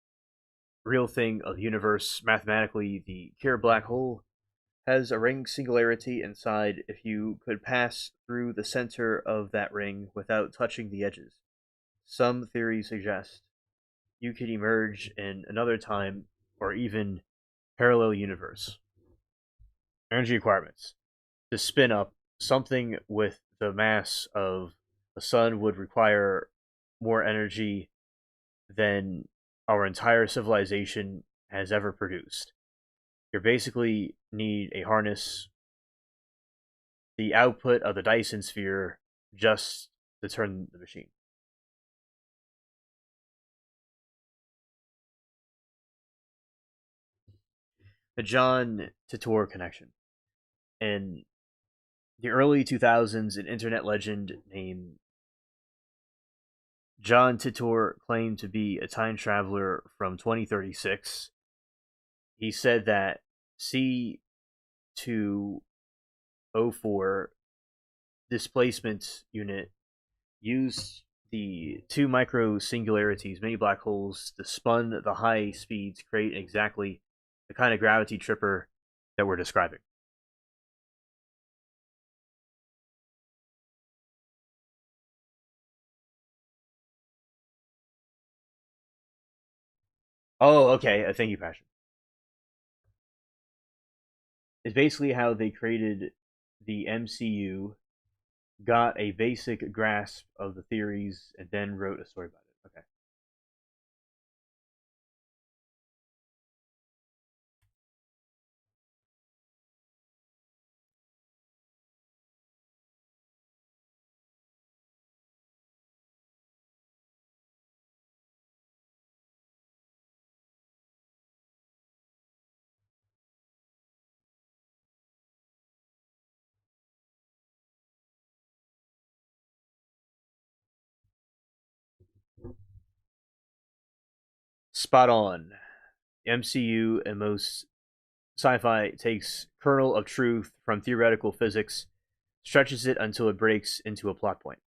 real thing of the universe, mathematically, the pure black hole has a ring singularity inside if you could pass through the center of that ring without touching the edges. Some theories suggest you could emerge in another time or even parallel universe. Energy requirements. To spin up something with the mass of the sun would require more energy than our entire civilization has ever produced. You basically need a harness, the output of the Dyson sphere, just to turn the machine. The John Titor connection. In the early 2000s, an internet legend named John Titor claimed to be a time traveler from 2036. He said that C204 displacement unit used the two micro singularities, mini black holes, to spun the high speeds, create exactly the kind of gravity tripper that we're describing. Oh, okay. Thank you, Passion. It's basically how they created the MCU, got a basic grasp of the theories, and then wrote a story about it. Okay. Spot on. The MCU and most sci-fi takes kernel of truth from theoretical physics, stretches it until it breaks into a plot point.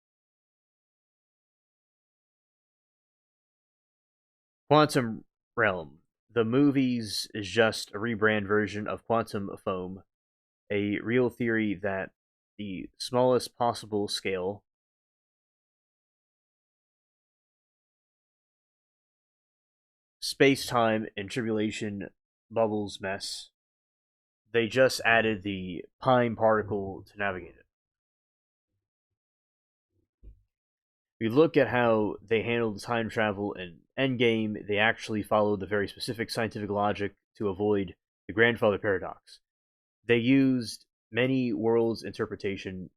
Quantum Realm. The movies is just a rebrand version of quantum foam, a real theory that the smallest possible scale space-time and tribulation bubbles mess. They just added the Pine particle to navigate it. We look at how they handled time travel in Endgame, they actually followed the very specific scientific logic to avoid the grandfather paradox. They used many worlds interpretation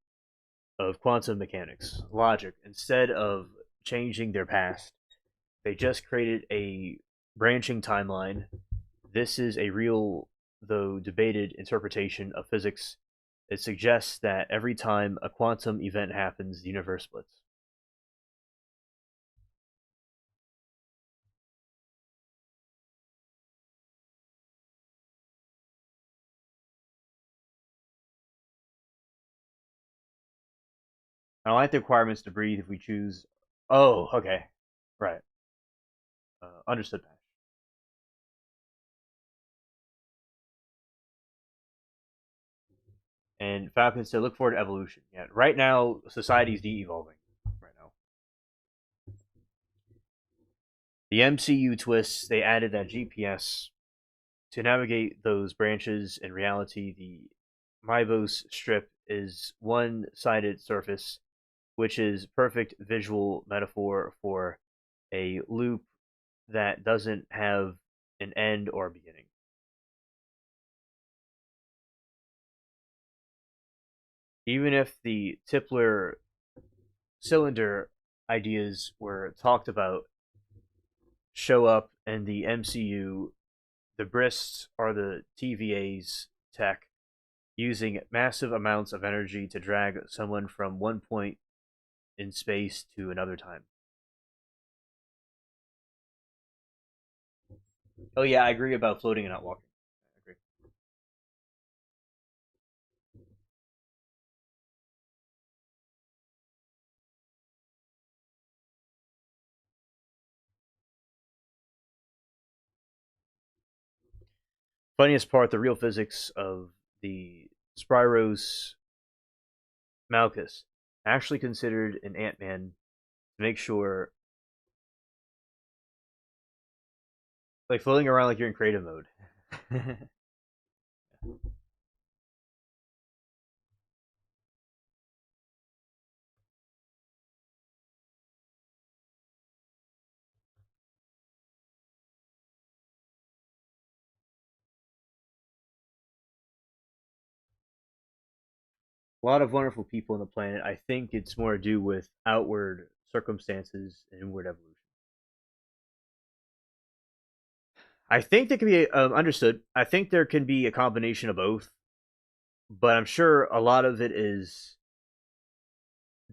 of quantum mechanics, logic, instead of changing their past. They just created a branching timeline. This is a real, though debated, interpretation of physics. It suggests that every time a quantum event happens, the universe splits. I don't like the requirements to breathe if we choose. Oh, okay. Right. Understood, Pash. And Falcon said, look forward to evolution. Yeah, right now, society's de-evolving. Right now. The MCU twists, they added that GPS to navigate those branches. In reality, the Mybos strip is one-sided surface, which is perfect visual metaphor for a loop that doesn't have an end or a beginning. Even if the Tipler cylinder ideas were talked about show up in the MCU, the Brists are the TVA's tech, using massive amounts of energy to drag someone from one point in space to another time. Oh yeah, I agree about floating and not walking. I agree. Funniest part, the real physics of the Spyros Malchus actually considered an Ant-Man to make sure, like floating around like you're in creative mode. A lot of wonderful people on the planet. I think it's more to do with outward circumstances and inward evolution. I think that can be understood. I think there can be a combination of both, but I'm sure a lot of it is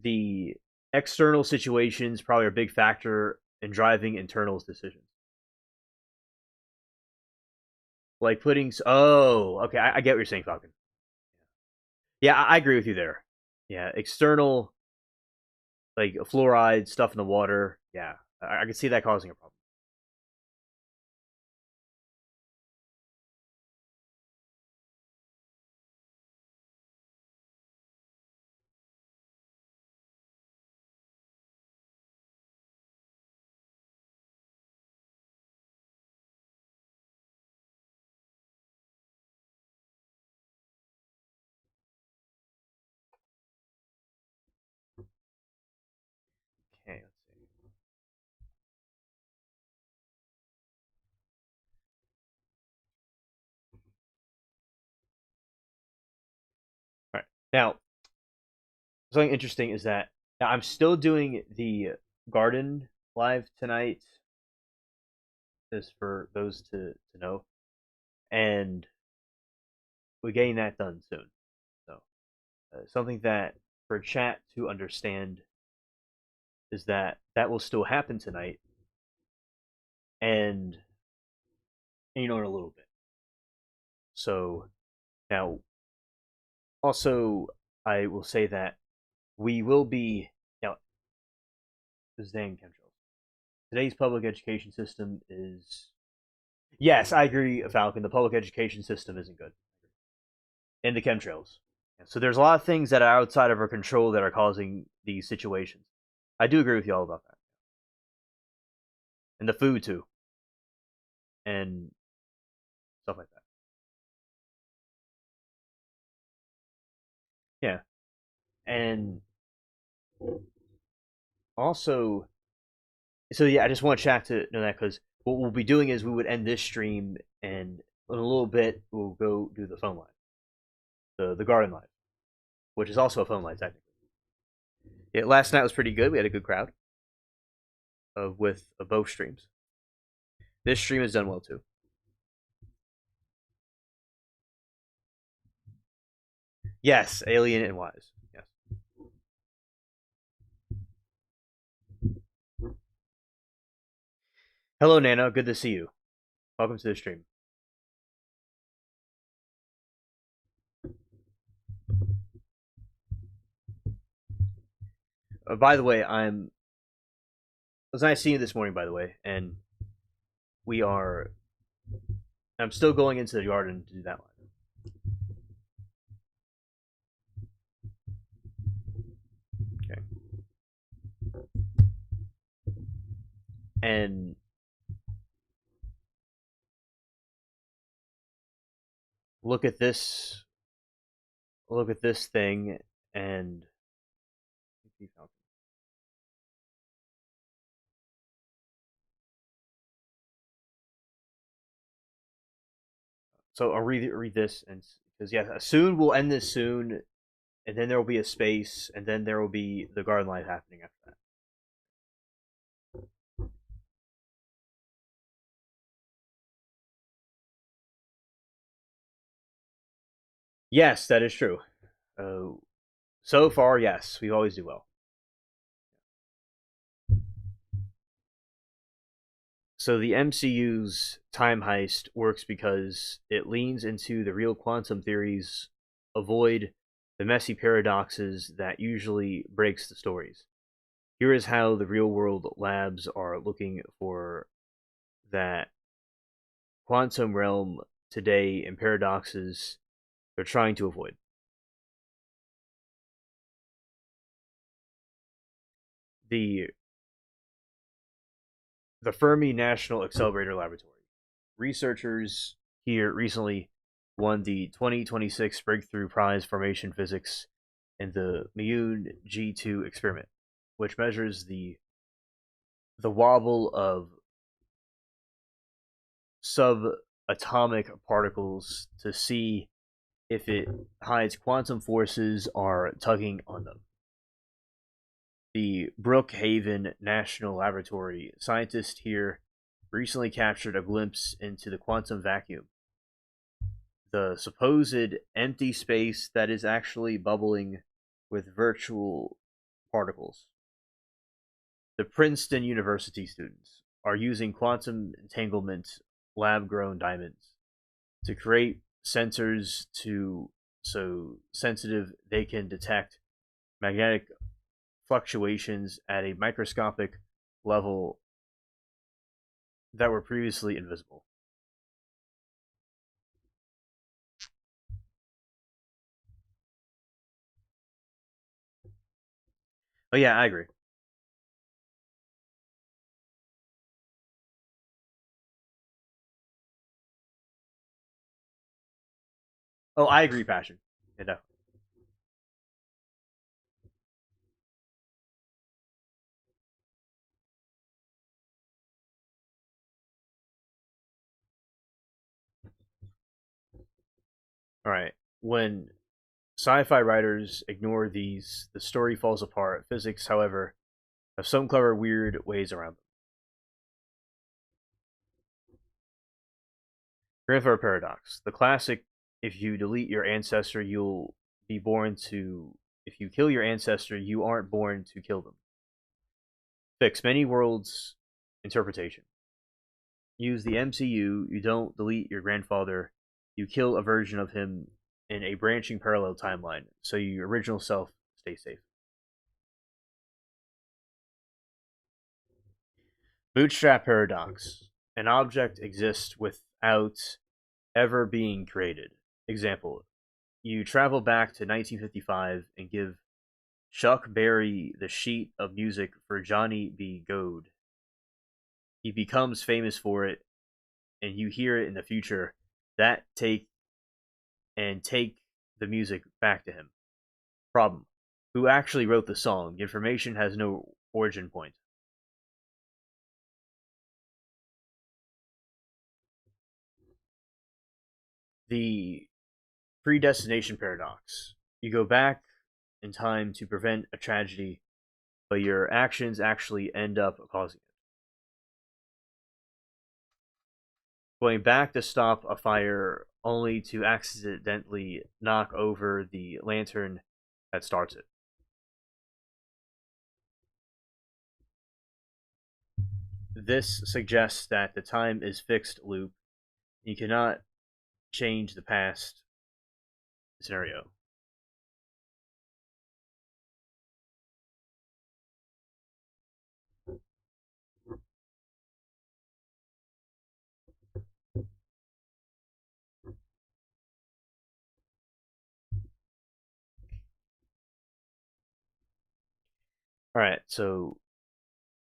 the external situations probably are a big factor in driving internal decisions. Like putting, oh, okay, I get what you're saying, Falcon. Yeah, I agree with you there. Yeah, external, like fluoride stuff in the water. Yeah, I can see that causing a problem. Okay, let's see. All right, now something interesting is that now I'm still doing the garden live tonight. Just for those to know, and we're getting that done soon. So something that for chat to understand is that that will still happen tonight, and in a little bit. So now, also, I will say that we will be now. This dang chemtrails. Today's public education system is. Yes, I agree, Falcon. The public education system isn't good. And the chemtrails. So there's a lot of things that are outside of our control that are causing these situations. I do agree with you all about that. And the food too. And stuff like that. Yeah. And also, so yeah, I just want chat to know that, because what we'll be doing is we would end this stream, and in a little bit we'll go do the phone line, the garden line, which is also a phone line technically. Yeah, last night was pretty good. We had a good crowd with both streams. This stream has done well too. Yes, Alien and Wise. Yes. Hello, Nana. Good to see you. Welcome to the stream. By the way, it was nice seeing you this morning, by the way, and I'm still going into the garden to do that one. Okay. And look at this thing, and so I'll read this, and because yeah, soon we'll end this soon, and then there will be a space, and then there will be the garden light happening after that. Yes, that is true. So far, yes, we always do well. So the MCU's time heist works because it leans into the real quantum theories, avoid the messy paradoxes that usually breaks the stories. Here is how the real world labs are looking for that quantum realm today and paradoxes they're trying to avoid. The Fermi National Accelerator Laboratory. Researchers here recently won the 2026 Breakthrough Prize Formation Physics in the Mune G2 experiment, which measures the wobble of subatomic particles to see if it hides quantum forces are tugging on them. The Brookhaven National Laboratory scientists here recently captured a glimpse into the quantum vacuum, the supposed empty space that is actually bubbling with virtual particles. The Princeton University students are using quantum entanglement lab-grown diamonds to create sensors so sensitive they can detect magnetic fluctuations at a microscopic level that were previously invisible. Oh yeah, I agree. Oh, I agree, Passion. Yeah, definitely. All right. When sci-fi writers ignore these, the story falls apart. Physics, however, have some clever, weird ways around them. Grandfather paradox. The classic: if you delete your ancestor, you'll be born to. If you kill your ancestor, you aren't born to kill them. Fix many worlds interpretation. use the MCU, you don't delete your grandfather, you kill a version of him in a branching parallel timeline, so your original self stays safe. Bootstrap paradox. An object exists without ever being created. Example, you travel back to 1955 and give Chuck Berry the sheet of music for Johnny B. Goode. He becomes famous for it, and you hear it in the future. That take the music back to him. Problem: who actually wrote the song? The information has no origin point. The predestination paradox. You go back in time to prevent a tragedy, but your actions actually end up causing it. Going back to stop a fire only to accidentally knock over the lantern that starts it. This suggests that the time is fixed loop. You cannot change the past scenario. Alright, so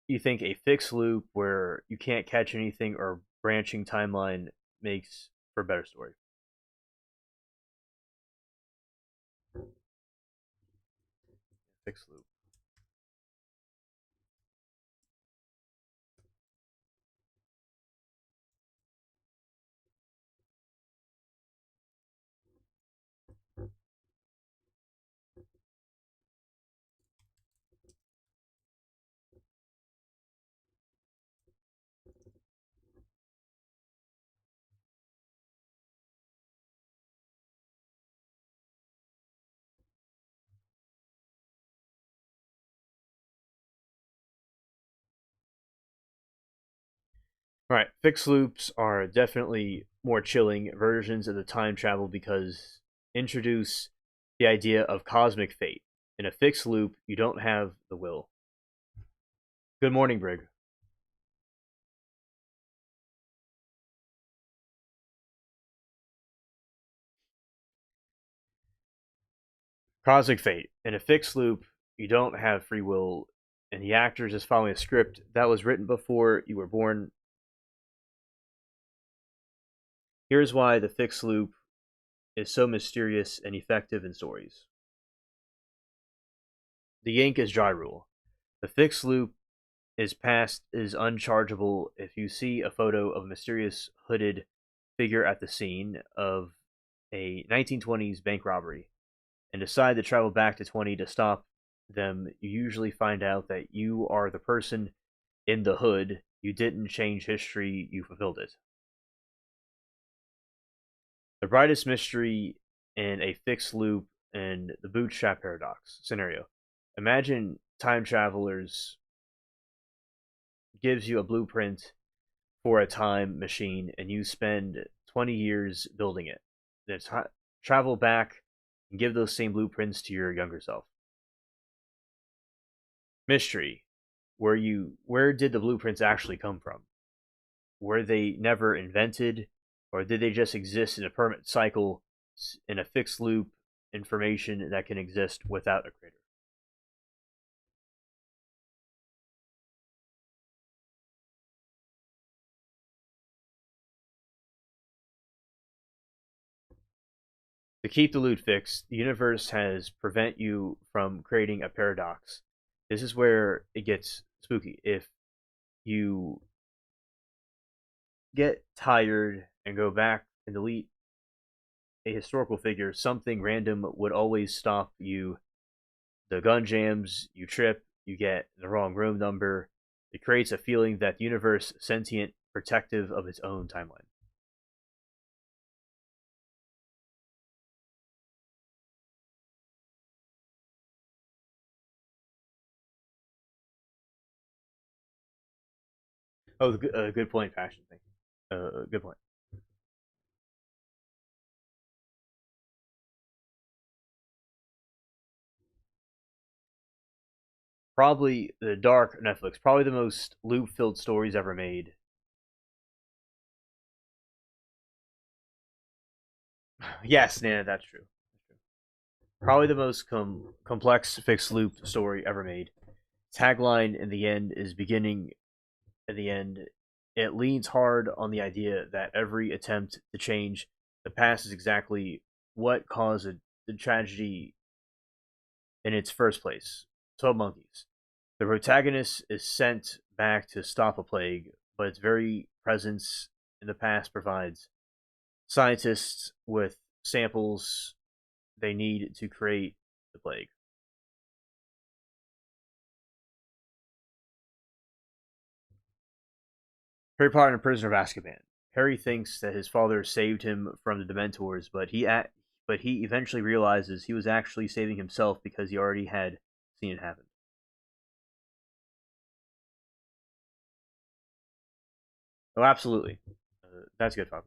you think a fixed loop where you can't catch anything or branching timeline makes for a better story. Fixed loop. Alright, fixed loops are definitely more chilling versions of the time travel because introduce the idea of cosmic fate. In a fixed loop, you don't have the will. Good morning, Brig. Cosmic fate. In a fixed loop, you don't have free will, and the actor is just following a script that was written before you were born. Here's why the fixed loop is so mysterious and effective in stories. The ink is dry rule. The fixed loop is past is unchargeable if you see a photo of a mysterious hooded figure at the scene of a 1920s bank robbery and decide to travel back to 20 to stop them. You usually find out that you are the person in the hood. You didn't change history, you fulfilled it. The brightest mystery in a fixed loop and the bootstrap paradox scenario. Imagine time travelers gives you a blueprint for a time machine and you spend 20 years building it. Then travel back and give those same blueprints to your younger self. Mystery. Where did the blueprints actually come from? Were they never invented, or did they just exist in a permanent cycle in a fixed loop information that can exist without a creator? To keep the loop fixed, the universe has prevent you from creating a paradox. This is where it gets spooky. If you get tired and go back and delete a historical figure, something random would always stop you. The gun jams, you trip, you get the wrong room number. It creates a feeling that the universe is sentient, protective of its own timeline. Oh, a good point, fashion thing. Good point. Probably the Dark Netflix. Probably the most loop-filled stories ever made. Yes, Nana, that's true. Probably the most complex fixed loop story ever made. Tagline in the end is beginning in the end. It leans hard on the idea that every attempt to change the past is exactly what caused the tragedy in its first place. 12 Monkeys. The protagonist is sent back to stop a plague, but its very presence in the past provides scientists with samples they need to create the plague. Harry Potter and the Prisoner of Azkaban. Harry thinks that his father saved him from the Dementors, but he eventually realizes he was actually saving himself because he already had seen it happen. Oh, absolutely. That's good, Father.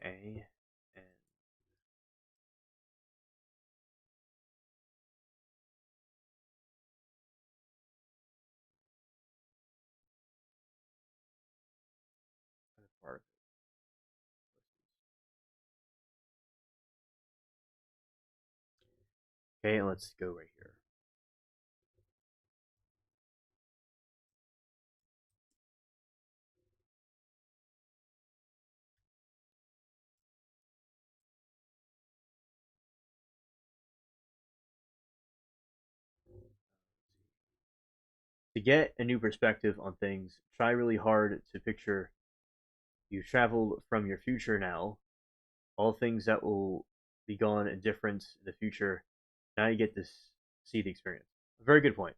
Okay. And part. Okay, and let's go right here. To get a new perspective on things, try really hard to picture you travel from your future now, all things that will be gone and different in the future. Now you get to see the experience. Very good point.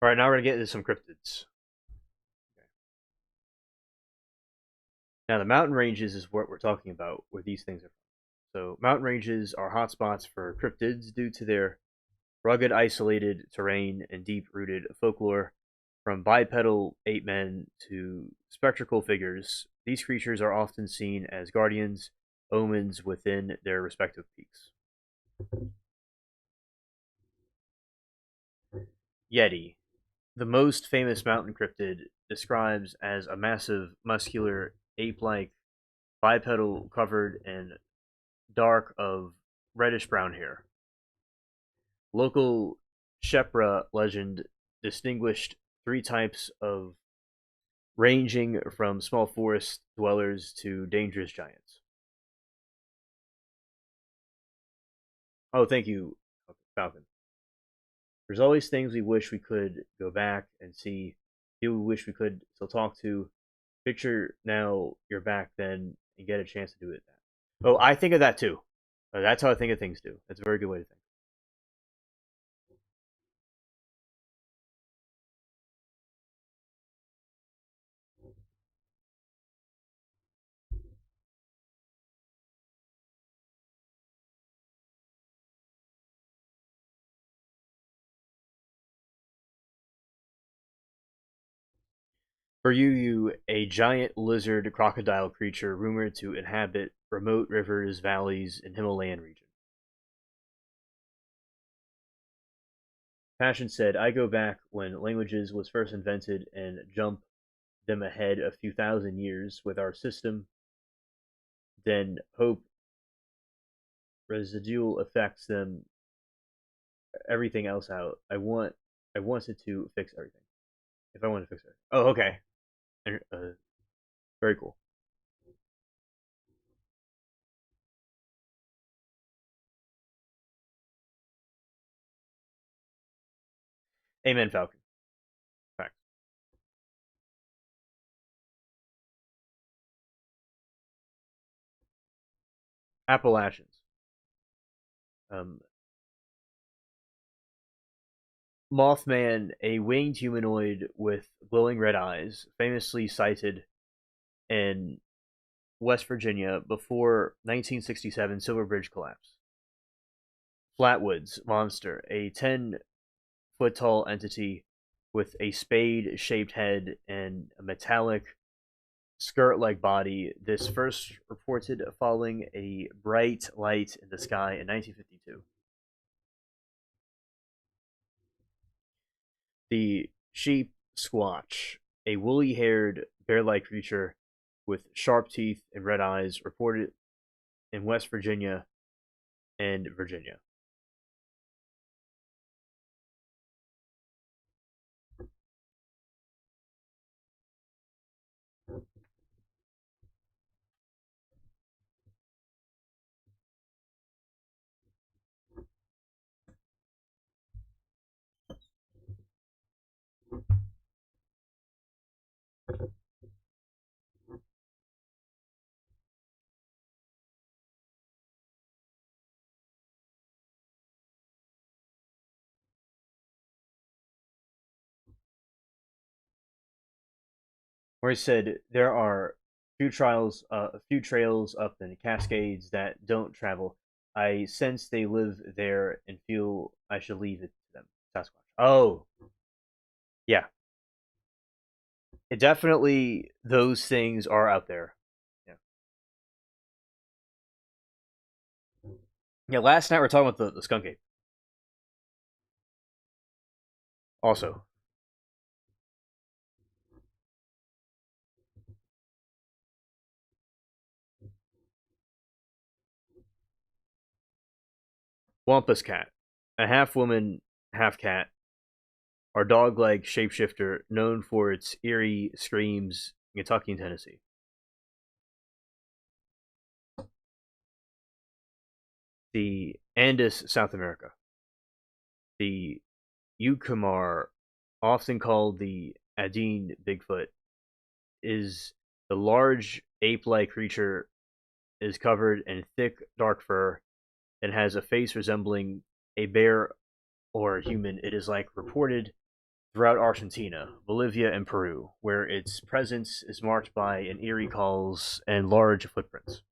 All right, now we're gonna get into some cryptids. Now the mountain ranges is what we're talking about, where these things are from. So mountain ranges are hotspots for cryptids due to their rugged, isolated terrain and deep-rooted folklore. From bipedal ape men to spectral figures, these creatures are often seen as guardians, omens within their respective peaks. Yeti, the most famous mountain cryptid, describes as a massive, muscular, ape-like bipedal covered in dark of reddish brown hair. Local Shepra legend distinguished three types of ranging from small forest dwellers to dangerous giants. Oh, thank you, Falcon. There's always things we wish we could go back and see, people we wish we could still talk to. Picture now you're back then and get a chance to do it. Oh, I think of that too. That's how I think of things too. That's a very good way to think. For you, a giant lizard crocodile creature rumored to inhabit remote rivers, valleys, and Himalayan region. Passion said, I go back when languages was first invented and jump them ahead a few thousand years with our system, then hope residual affects them everything else out. I wanted to fix everything. If I want to fix it. Oh, okay. Very cool. Amen, Falcon. Fact. Appalachians. Um, Mothman, a winged humanoid with glowing red eyes, famously sighted in West Virginia before 1967 Silver Bridge collapse. Flatwoods monster, a 10-foot tall entity with a spade shaped head and a metallic skirt like body. This first reported following a bright light in the sky in 1952. The sheep squatch, a woolly haired bear like creature with sharp teeth and red eyes, reported in West Virginia and Virginia. Where he said there are a few trails up in the Cascades that don't travel. I sense they live there and feel I should leave it to them. Sasquatch. Oh, yeah. It definitely those things are out there. Yeah. Yeah. Last night we are talking about the skunk ape. Also, Wampus cat, a half woman, half cat, our dog-like shapeshifter known for its eerie screams in Kentucky and Tennessee. The Andes, South America. The Yucumar, often called the Adine Bigfoot, is the large ape-like creature is covered in thick dark fur and has a face resembling a bear or a human. It is like reported throughout Argentina, Bolivia, and Peru, where its presence is marked by an eerie calls and large footprints.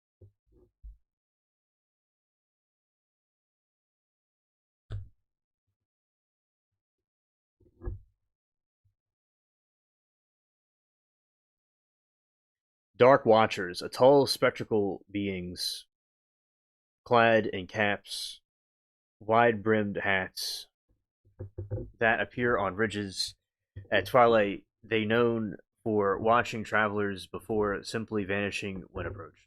Dark Watchers, a tall spectral beings clad in caps, wide brimmed hats that appear on ridges at twilight. They known for watching travelers before simply vanishing when approached.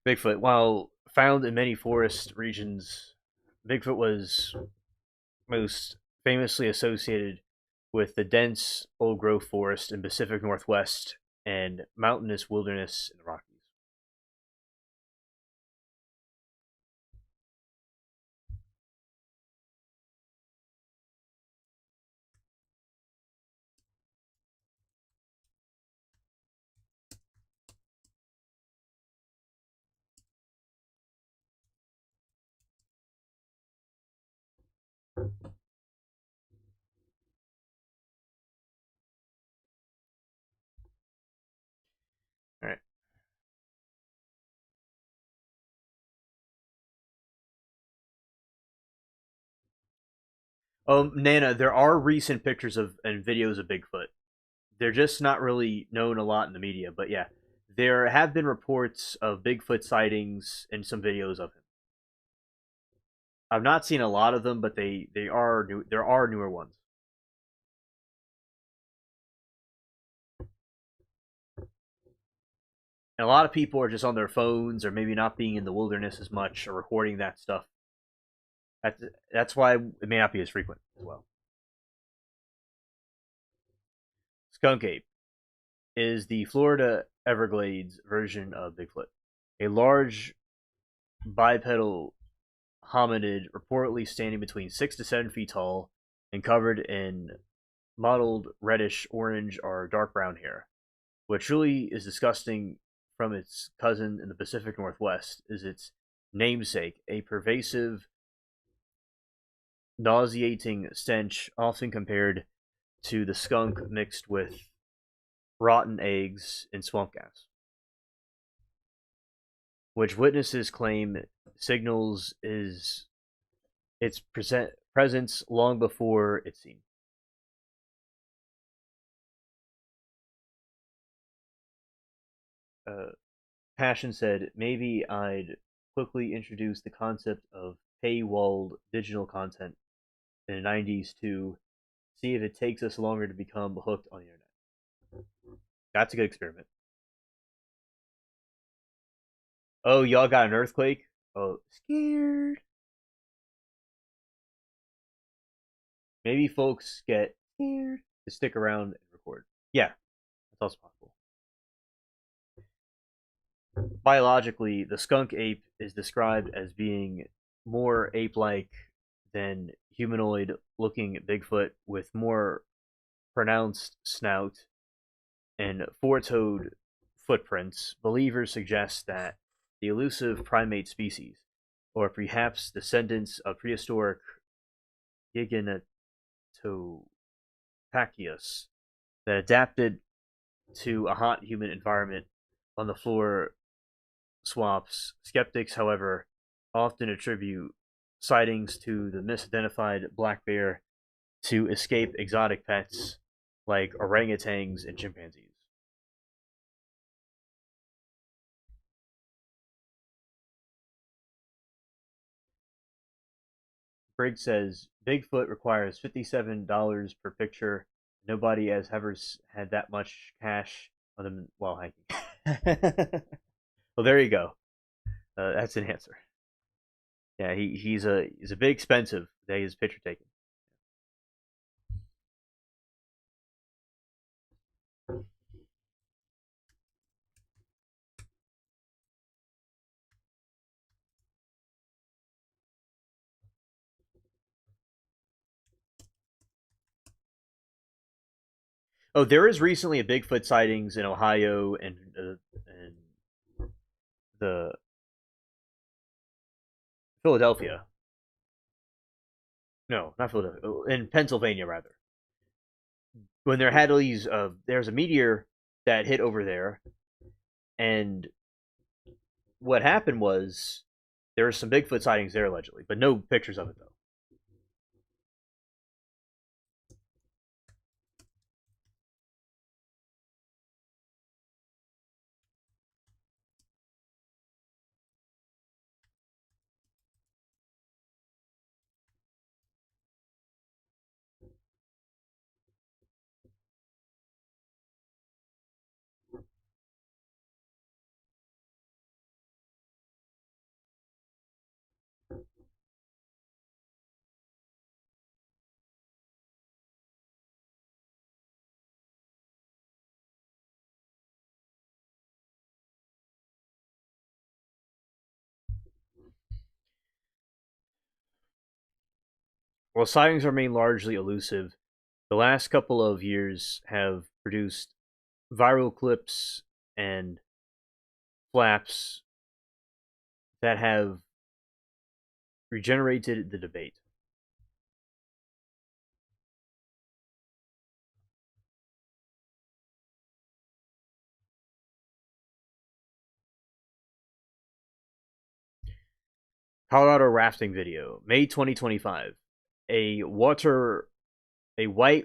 Bigfoot, while found in many forest regions, Bigfoot was most famously associated with the dense old growth forest in Pacific Northwest and mountainous wilderness in the Rockies. All right. Nana, there are recent pictures of and videos of Bigfoot. They're just not really known a lot in the media, but yeah, There have been reports of Bigfoot sightings and some videos of him. I've not seen a lot of them, but they are new. There are newer ones. And a lot of people are just on their phones or maybe not being in the wilderness as much or recording that stuff. That's why it may not be as frequent as well. Skunk ape is the Florida Everglades version of Bigfoot. A large bipedal hominid reportedly standing between 6 to 7 feet tall and covered in mottled reddish orange or dark brown hair. What truly is disgusting from its cousin in the Pacific Northwest is its namesake, a pervasive, nauseating stench often compared to the skunk mixed with rotten eggs and swamp gas, which witnesses claim signals is its presence long before it's seen. Passion said, maybe I'd quickly introduce the concept of paywalled digital content in the 90s to see if it takes us longer to become hooked on the internet. That's a good experiment. Oh, y'all got an earthquake? Oh, scared. Maybe folks get scared to stick around and record. Yeah, that's also possible. Biologically, the skunk ape is described as being more ape-like than humanoid-looking Bigfoot with more pronounced snout and four-toed footprints. Believers suggest that the elusive primate species, or perhaps descendants of prehistoric Giganotopaceus that adapted to a hot humid environment on the floor swamps. Skeptics, however, often attribute sightings to the misidentified black bear to escape exotic pets like orangutans and chimpanzees. Briggs says Bigfoot requires $57 per picture. Nobody has ever had that much cash on them while hiking. Well, there you go. That's an answer. Yeah, he's a bit expensive to get his picture taken. Oh, there is recently a Bigfoot sightings in Ohio and the Philadelphia. No, not Philadelphia. In Pennsylvania, rather. When there had these, there's a meteor that hit over there, and what happened was there were some Bigfoot sightings there allegedly, but no pictures of it though. While sightings remain largely elusive, the last couple of years have produced viral clips and flaps that have regenerated the debate. Colorado rafting video, May 2025. A white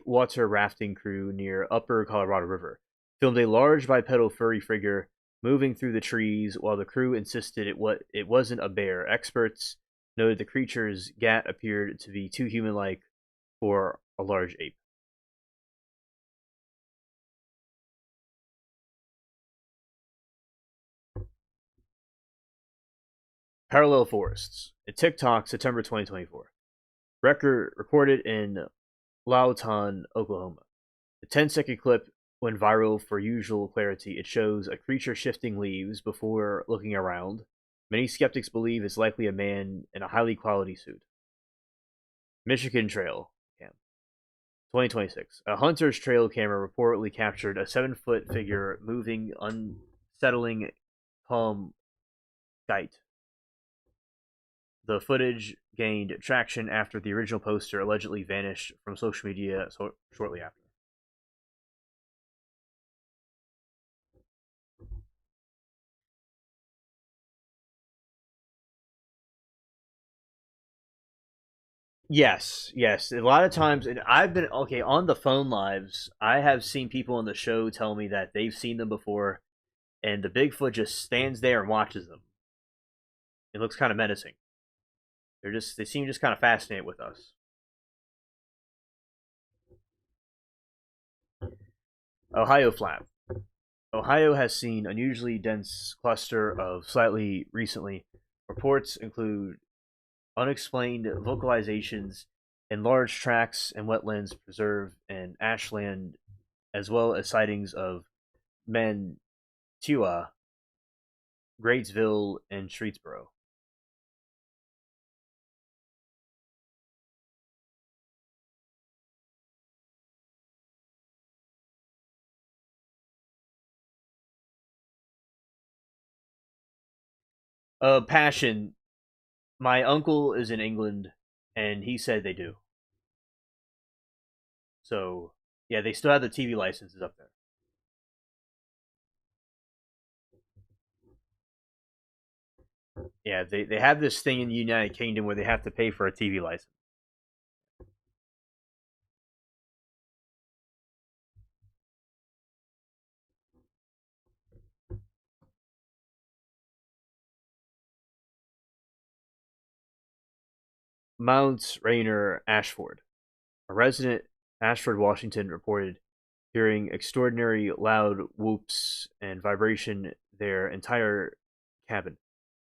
water rafting crew near Upper Colorado River filmed a large bipedal furry figure moving through the trees while the crew insisted it wasn't a bear. Experts noted the creature's gat appeared to be too human-like for a large ape. Parallel forests. A TikTok, September 2024. Record recorded in Lowtown, Oklahoma. The 10-second clip went viral for usual clarity. It shows a creature shifting leaves before looking around. Many skeptics believe it's likely a man in a highly quality suit. Michigan Trail Cam. 2026. A hunter's trail camera reportedly captured a 7-foot figure moving unsettling calm gait. The footage gained traction after the original poster allegedly vanished from social media shortly after. Yes, yes. A lot of times, and I've been okay on the phone lives. I have seen people on the show tell me that they've seen them before, and the Bigfoot just stands there and watches them. It looks kind of menacing. They seem just kind of fascinated with us. Ohio flap. Ohio has seen unusually dense cluster of slightly recently. Reports include unexplained vocalizations in large tracts and wetlands preserve and ashland, as well as sightings of Mantua, Greatsville, and Streetsboro. Passion. My uncle is in England, and he said they do. So, yeah, they still have the TV licenses up there. Yeah, they have this thing in the United Kingdom where they have to pay for a TV license. Mount Rainier, Ashford. A resident Ashford, Washington reported hearing extraordinary loud whoops and vibration their entire cabin.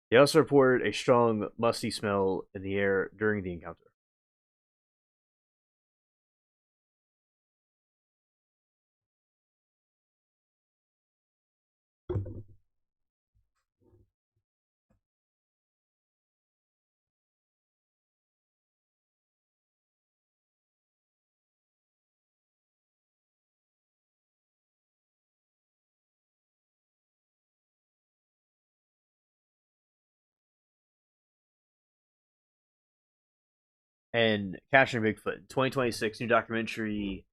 They also reported a strong, musty smell in the air during the encounter. And Capturing Bigfoot. 2026 new documentary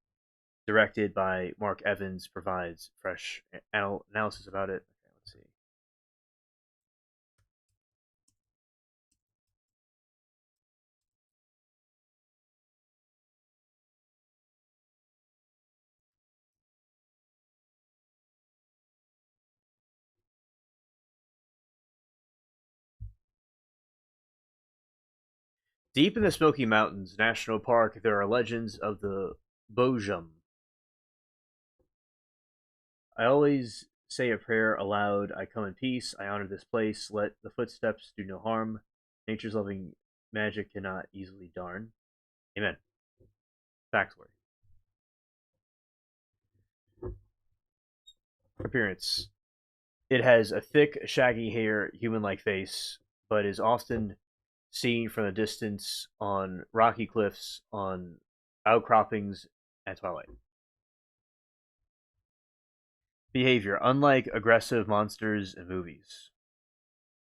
directed by Mark Evans provides fresh analysis about it. Okay, let's see. Deep in the Smoky Mountains National Park, there are legends of the Bojum. I always say a prayer aloud. I come in peace. I honor this place. Let the footsteps do no harm. Nature's loving magic cannot easily darn. Amen. Factoid. Appearance. It has a thick, shaggy hair, human-like face, but is often seen from a distance on rocky cliffs, on outcroppings at twilight. Behavior. Unlike aggressive monsters in movies,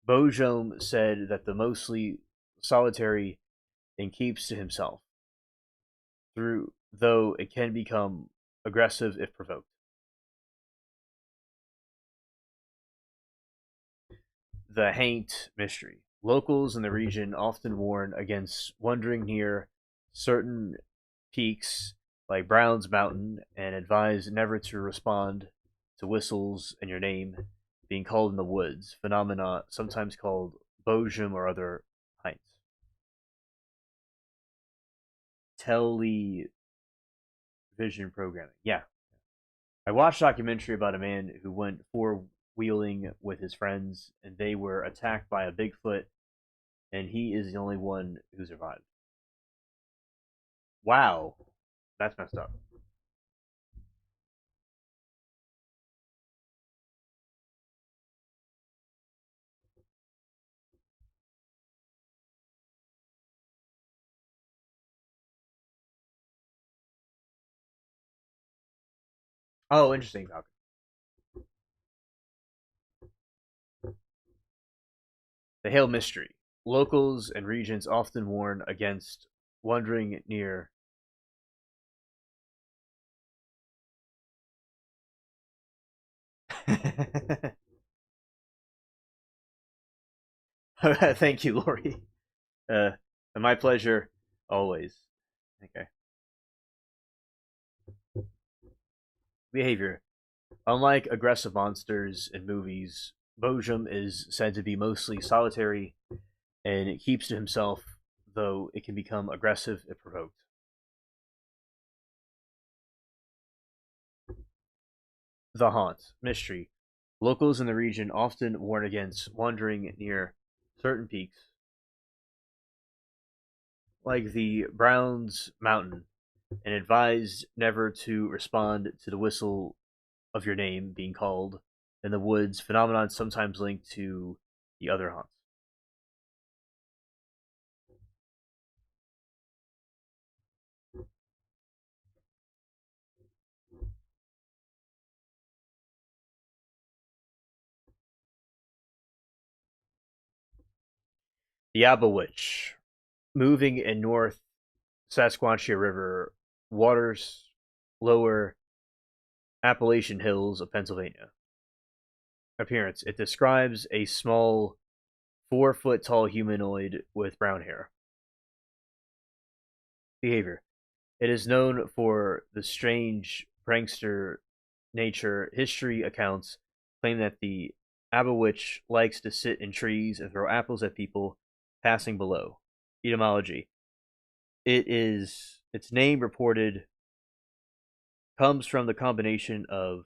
Bojome said that the mostly solitary and keeps to himself, though it can become aggressive if provoked. The Haint mystery. Locals in the region often warn against wandering near certain peaks like Brown's Mountain and advise never to respond to whistles in your name. being called in the woods, phenomena sometimes called Bojem or other heights. Television programming. Yeah. I watched a documentary about a man who went four wheeling with his friends and they were attacked by a Bigfoot and he is the only one who survived. Wow. That's messed up. Oh, interesting, Falcon. The Hail Mystery. Locals and regions often warn against wandering near. Thank you, Lori. Uh, my pleasure, always. Okay. Behavior. Unlike aggressive monsters in movies, Bojem is said to be mostly solitary and it keeps to himself, though it can become aggressive if provoked. The Haunt. Mystery. Locals in the region often warn against wandering near certain peaks, like the Browns Mountain, and advise never to respond to the whistle of your name being called in the woods, phenomenon sometimes linked to the other haunts. The Abba Witch. Moving in North Sasquatchia River, waters lower Appalachian Hills of Pennsylvania. Appearance. It describes a small 4 foot tall humanoid with brown hair. Behavior. It is known for the strange prankster nature. History accounts claim that the Abba Witch likes to sit in trees and throw apples at people passing below. Etymology. Its name reported comes from the combination of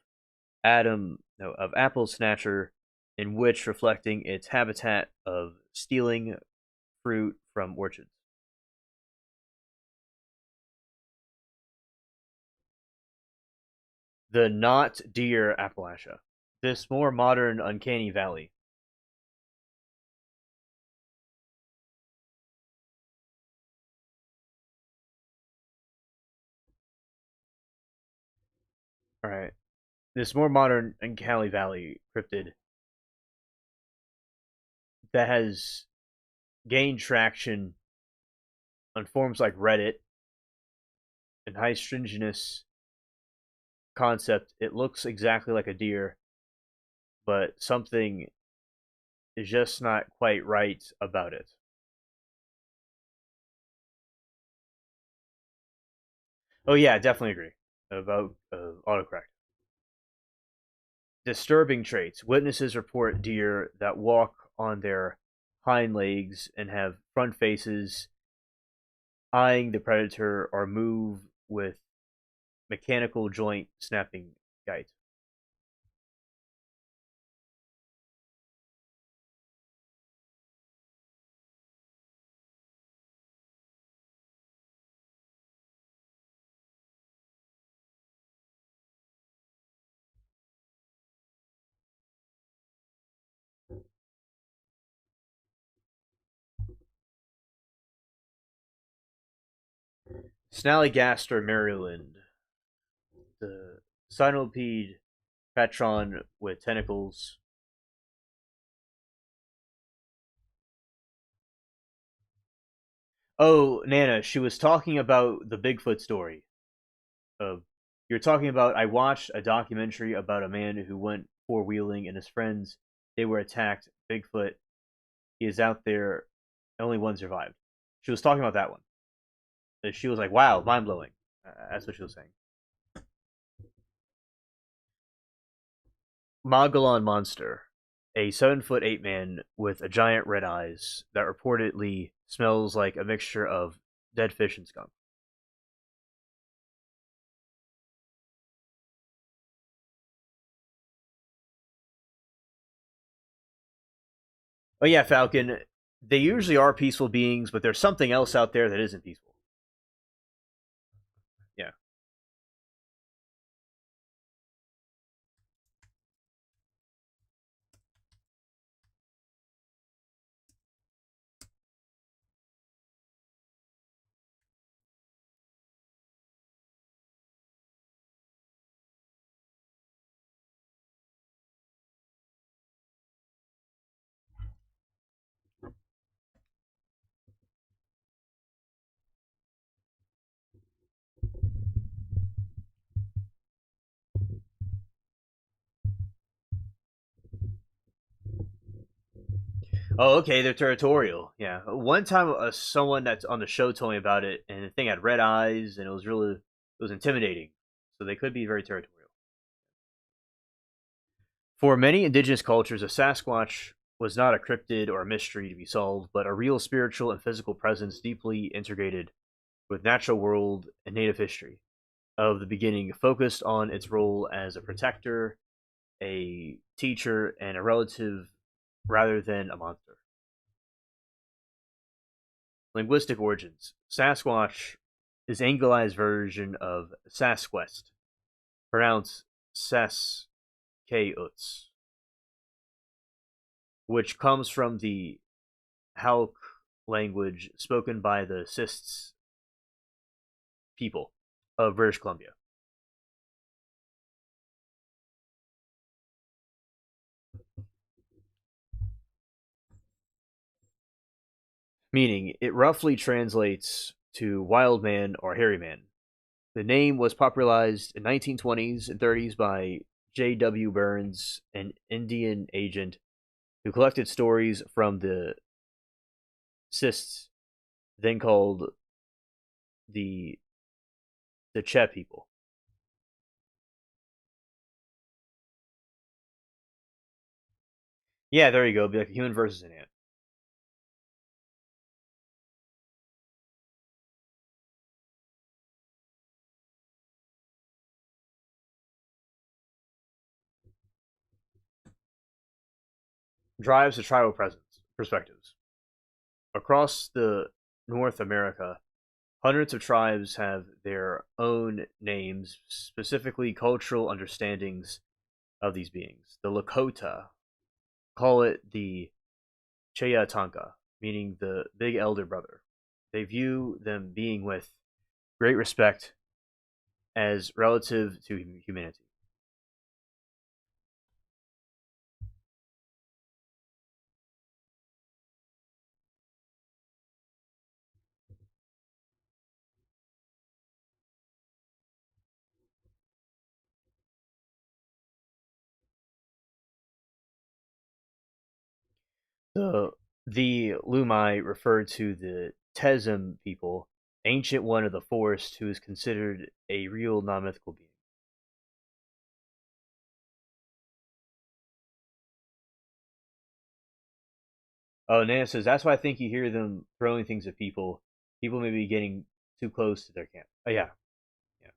apple snatcher and witch, reflecting its habitat of stealing fruit from orchards. The Not Deer Appalachia. This more modern uncanny valley. All right. This more modern uncanny valley cryptid that has gained traction on forums like Reddit and high stringiness concept. It looks exactly like a deer, but something is just not quite right about it. Oh yeah, definitely agree about autocorrect. Disturbing traits. Witnesses report deer that walk on their hind legs and have front faces, eyeing the predator, or move with mechanical joint snapping gait. Snallygaster Maryland. The Sinopede patron with tentacles. Oh, Nana, she was talking about the Bigfoot story. Uh, you're talking about. I watched a documentary about a man who went four wheeling and his friends. They were attacked. Bigfoot. He is out there. Only one survived. She was talking about that one. She was like, "Wow, mind blowing." That's what she was saying. Mogollon Monster. a 7-foot ape man with a giant red eyes that reportedly smells like a mixture of dead fish and skunk. Oh yeah, Falcon. They usually are peaceful beings, but there's something else out there that isn't peaceful. Yeah. Oh, okay, they're territorial. Yeah. One time, someone that's on the show told me about it, and the thing had red eyes, and it was intimidating. So they could be very territorial. For many indigenous cultures, a Sasquatch was not a cryptid or a mystery to be solved, but a real spiritual and physical presence deeply integrated with natural world and native history of the beginning, focused on its role as a protector, a teacher, and a relative rather than a monster. Linguistic origins. Sasquatch is Anglicized version of Sasquest, pronounced Saskeuts, which comes from the Halk language spoken by the Sists people of British Columbia. Meaning, it roughly translates to wild man or hairy man. The name was popularized in 1920s and 30s by J.W. Burns, an Indian agent who collected stories from the Sists, then called the the Che people. Yeah, there you go. Be like a human versus an ant. Drives to tribal presence perspectives. Across the North America, hundreds of tribes have their own names, specifically cultural understandings of these beings. The Lakota call it the Cheyatanka, meaning the big elder brother. They view them being with great respect as relative to humanity. The the Lumai referred to the Tezem people, ancient one of the forest, who is considered a real non-mythical being. Oh, Nana says that's why I think you hear them throwing things at people. People may be getting too close to their camp. Oh yeah, yeah.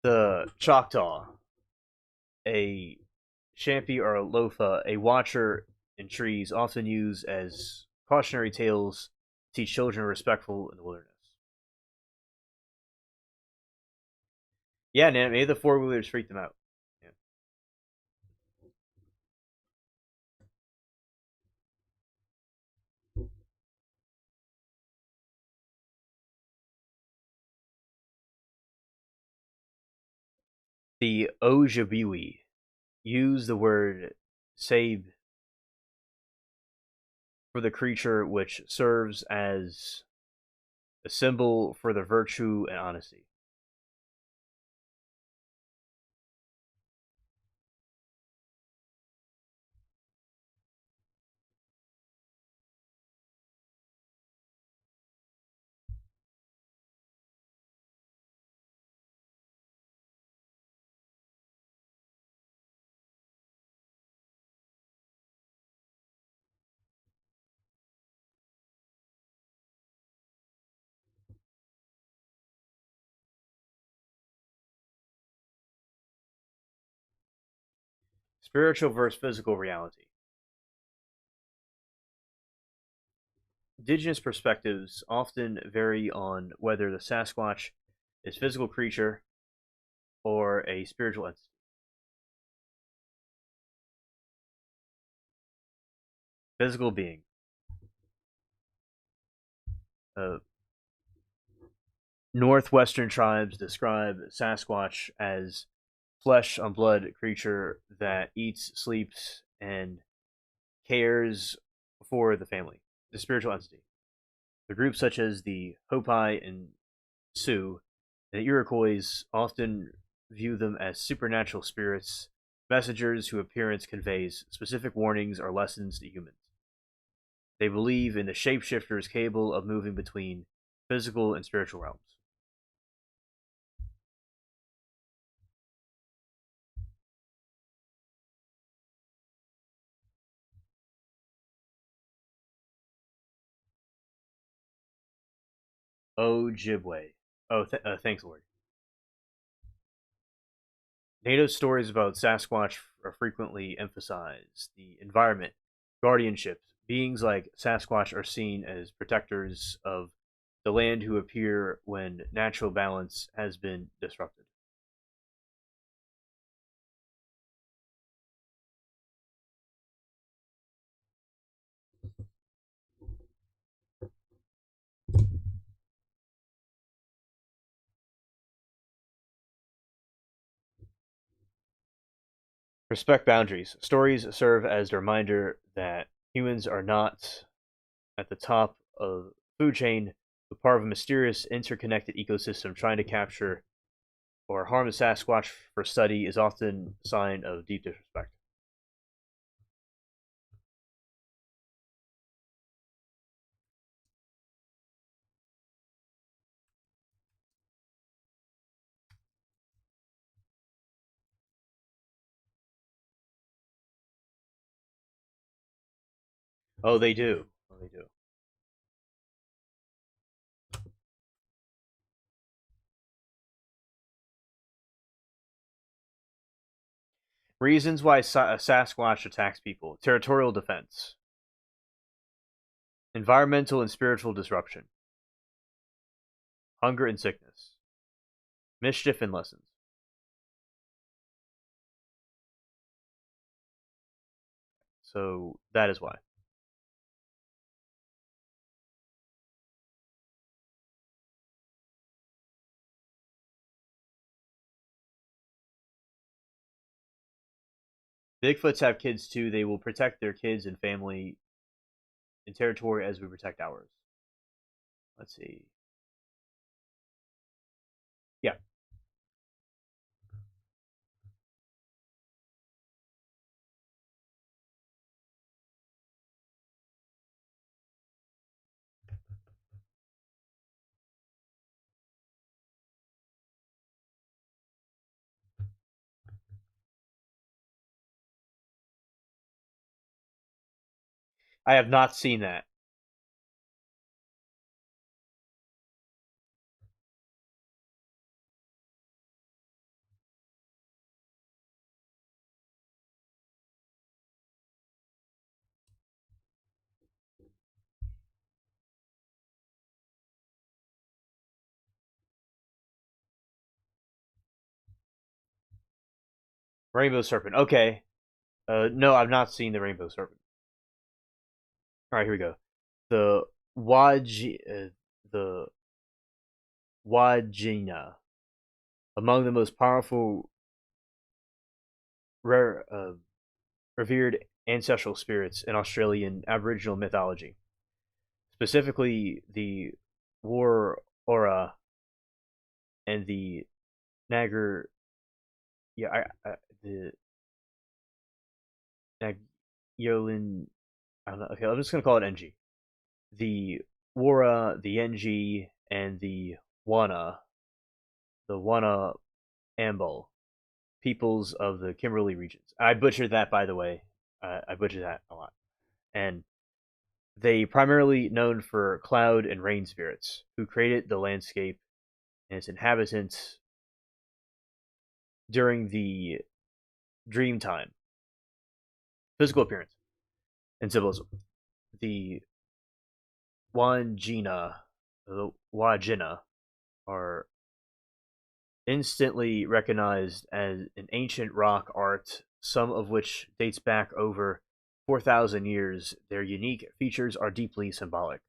The Choctaw, a Champi or a Lofa, a watcher in trees, often used as cautionary tales to teach children respectful in the wilderness. Yeah, Nana, maybe the four wheelers freaked them out. Yeah. The Ojibwe use the word "sabe" for the creature, which serves as a symbol for the virtue and honesty. Spiritual versus physical reality. Indigenous perspectives often vary on whether the Sasquatch is a physical creature or a spiritual entity. Physical being. Uh, Northwestern tribes describe Sasquatch as flesh on blood creature that eats, sleeps, and cares for the family, the spiritual entity. The groups such as the Hopi and Sioux and the Iroquois often view them as supernatural spirits, messengers whose appearance conveys specific warnings or lessons to humans. They believe in the shapeshifters capable of moving between physical and spiritual realms. Ojibwe. Thanks, Lord. Native stories about Sasquatch are frequently emphasized. The environment, guardianship. Beings like Sasquatch are seen as protectors of the land who appear when natural balance has been disrupted. Respect boundaries. Stories serve as a reminder that humans are not at the top of the food chain, but part of a mysterious, interconnected ecosystem. Trying to capture or harm a Sasquatch for study is often a sign of deep disrespect. Oh, they do. Oh, they do. Reasons why Sasquatch attacks people: territorial defense, environmental and spiritual disruption, hunger and sickness, mischief and lessons. So that is why. Bigfoots have kids too. They will protect their kids and family and territory as we protect ours. Let's see. Yeah. I have not seen that. Rainbow serpent. Okay. No, I've not seen the rainbow serpent. All right, here we go. The the Wajina, among the most powerful, rare, revered ancestral spirits in Australian Aboriginal mythology, specifically the War Aura and the Nagar. Yeah, the Nagyolin. I don't know. Okay, I'm just gonna call it NG. The Wara, the NG, and the Wana Ambel peoples of the Kimberley regions. I butchered that, by the way. I butchered that a lot. And they primarily known for cloud and rain spirits who created the landscape and its inhabitants during the dream time. physical appearance and symbolism. The Wajina are instantly recognized as an ancient rock art, some of which dates back over 4,000 years. Their unique features are deeply symbolic.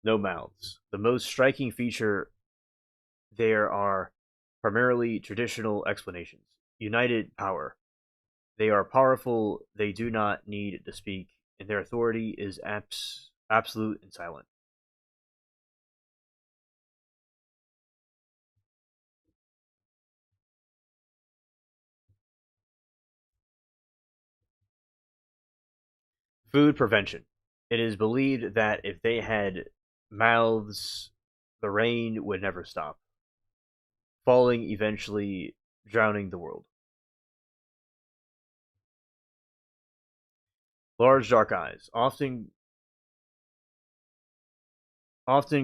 No mouths. The most striking feature there are primarily traditional explanations. United power. They are powerful, they do not need to speak, and their authority is absolute and silent. Food prevention. It is believed that if they had mouths, the rain would never stop, falling eventually drowning the world. Large dark eyes, often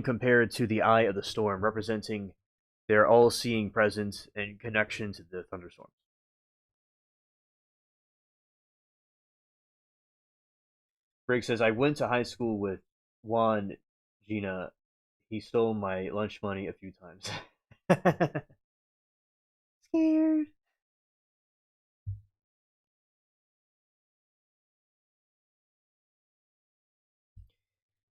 compared to the eye of the storm, representing their all-seeing presence and connection to the thunderstorms. Greg says, I went to high school with Juan Gina. He stole my lunch money a few times. Scared.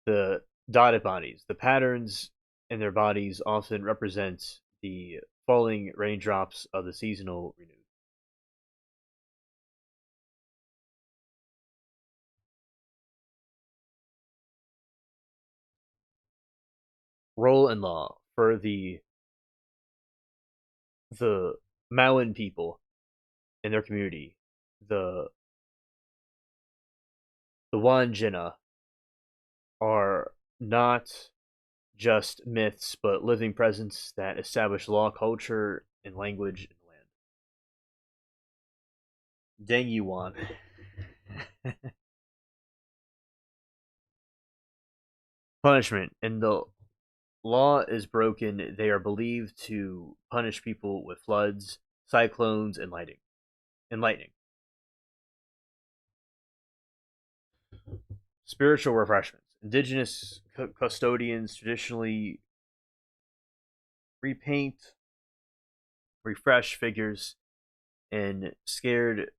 The dotted bodies. The patterns in their bodies often represent the falling raindrops of the seasonal renewal. Role and law for the Maoan people in their community. The the Wanjina are not just myths, but living presence that establish law, culture, and language in the land. Deng Yuan. Punishment. In the law is broken, they are believed to punish people with floods, cyclones, and lightning. Spiritual refreshments. Indigenous custodians traditionally repaint, refresh figures in scared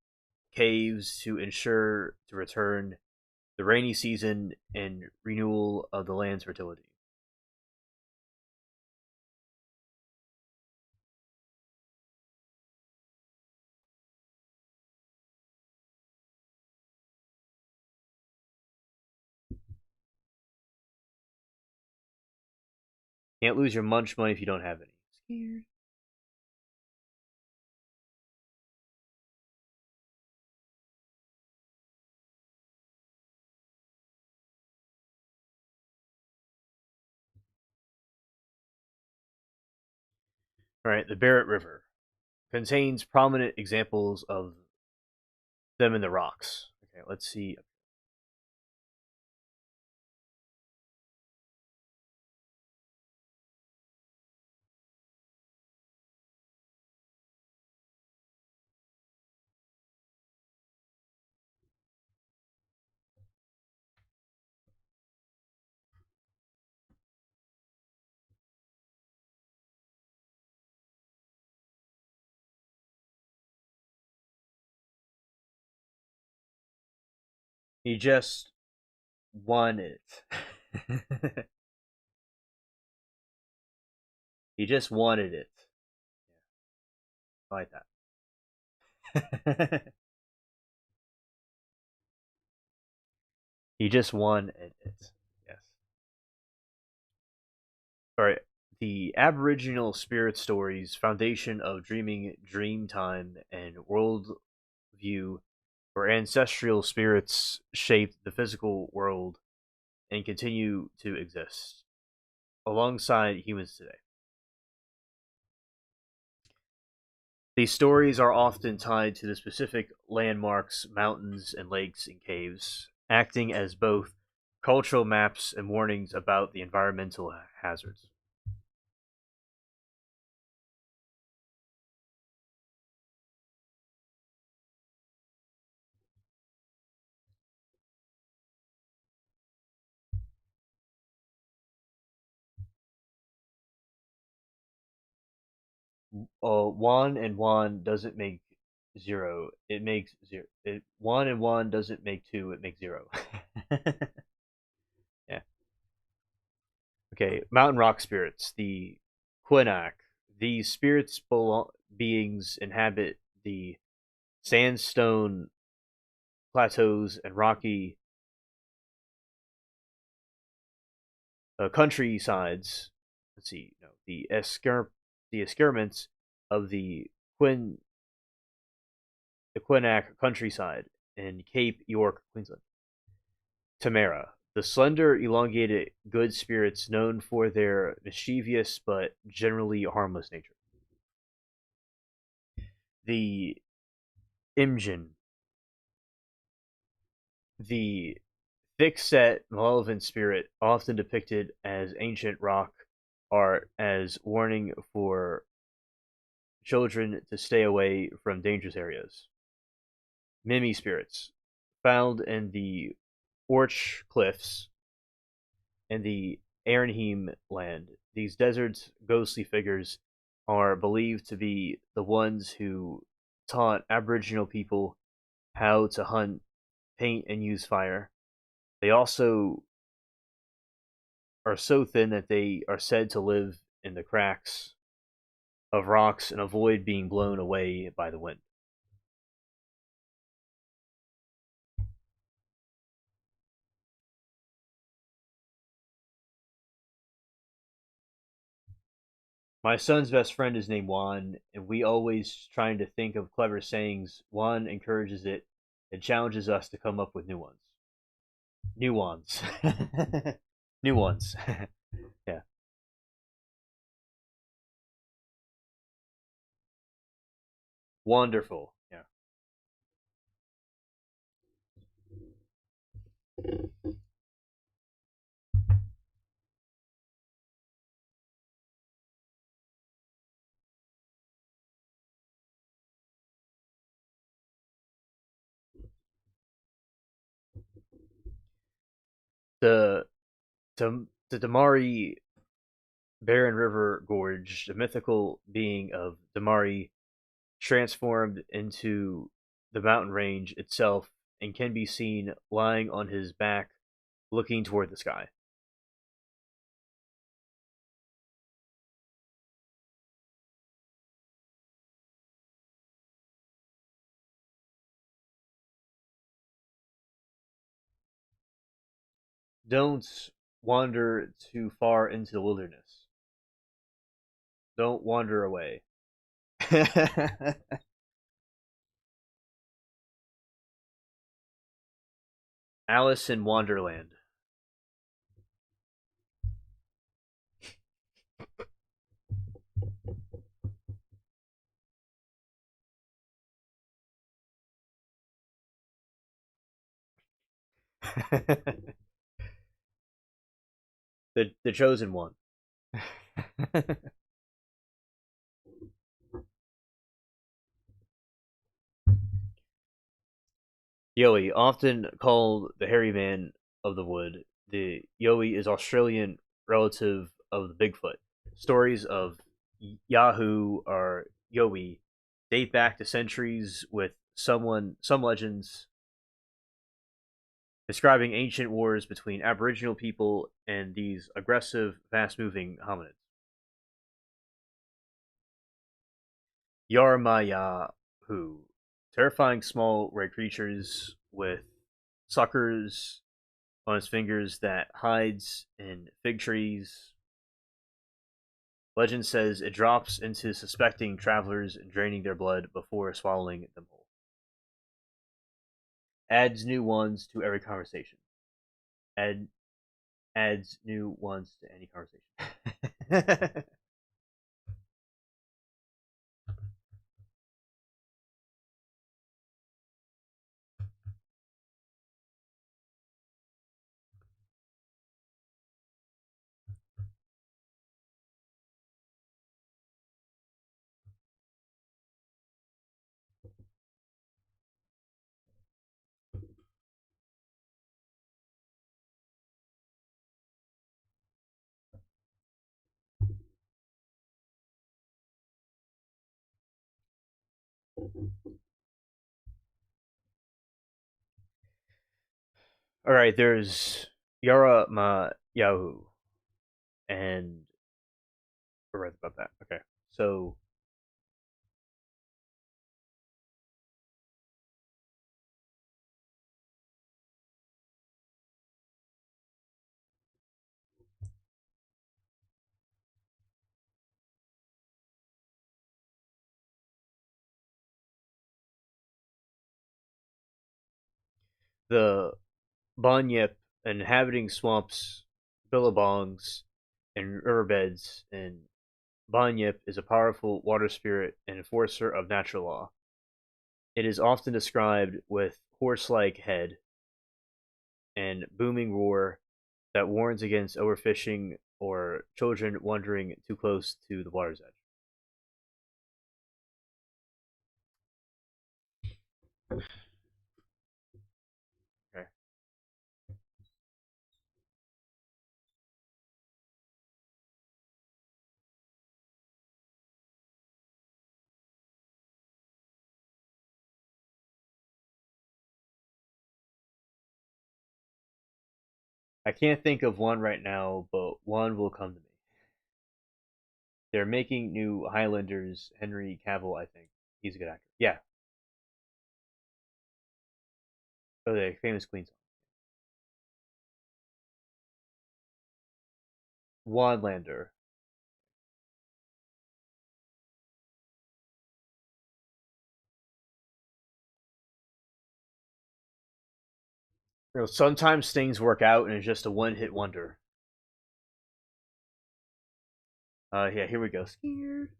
caves to ensure to return the rainy season and renewal of the land's fertility. Can't lose your munch money if you don't have any. Scared. All right, the Barrett River contains prominent examples of them in the rocks. Okay, let's see. He just won it. He just wanted it. I like that. He just won it. Yes. All right. The Aboriginal spirit stories, foundation of dreaming, dream time, and world view, where ancestral spirits shaped the physical world and continue to exist alongside humans today. These stories are often tied to the specific landmarks, mountains, and lakes and caves, acting as both cultural maps and warnings about the environmental hazards. one and one doesn't make zero. It makes zero. One and one doesn't make two. It makes zero. Yeah. Okay. Mountain rock spirits. The Quinnac. These beings inhabit the sandstone plateaus and rocky countrysides. Let's see. No, the escarpments of the Quinnac countryside in Cape York, Queensland. Tamara, the slender, elongated good spirits known for their mischievous but generally harmless nature. The Imjin, the thick-set, malevolent spirit, often depicted as ancient rock art as warning for children to stay away from dangerous areas. Mimi spirits, found in the Orch Cliffs and the Arnhem land. These desert's ghostly figures are believed to be the ones who taught Aboriginal people how to hunt, paint, and use fire. They also are so thin that they are said to live in the cracks of rocks and avoid being blown away by the wind. My son's best friend is named Juan, and we always trying to think of clever sayings. Juan encourages it and challenges us to come up with new ones. New ones. New ones. Yeah. Wonderful. Yeah. The the Damari Barren River Gorge, the mythical being of Damari transformed into the mountain range itself and can be seen lying on his back looking toward the sky. Don't wander too far into the wilderness. Don't wander away. Alice in Wonderland. The chosen one. Yowie, often called the hairy man of the wood, the Yowie is Australian relative of the Bigfoot. Stories of Yahoo or Yowie date back to centuries with some legends describing ancient wars between Aboriginal people and these aggressive, fast-moving hominids. Yarmayahu, terrifying small red creatures with suckers on its fingers that hides in fig trees. Legend says it drops into suspecting travelers, draining their blood before swallowing them whole. Adds new ones to every conversation. Add adds new ones to any conversation. All right, there's Yara Ma Yahoo, and we're right about that. Okay, so the Banyip inhabiting swamps, billabongs, and riverbeds, and Banyip is a powerful water spirit and enforcer of natural law. It is often described with horse-like head and booming roar that warns against overfishing or children wandering too close to the water's edge. Okay. I can't think of one right now, but one will come to me. They're making new Highlanders. Henry Cavill, I think he's a good actor. Yeah. Oh, the famous Queen song. Wadlander. Sometimes things work out and it's just a one-hit wonder. Yeah, here we go. Scared.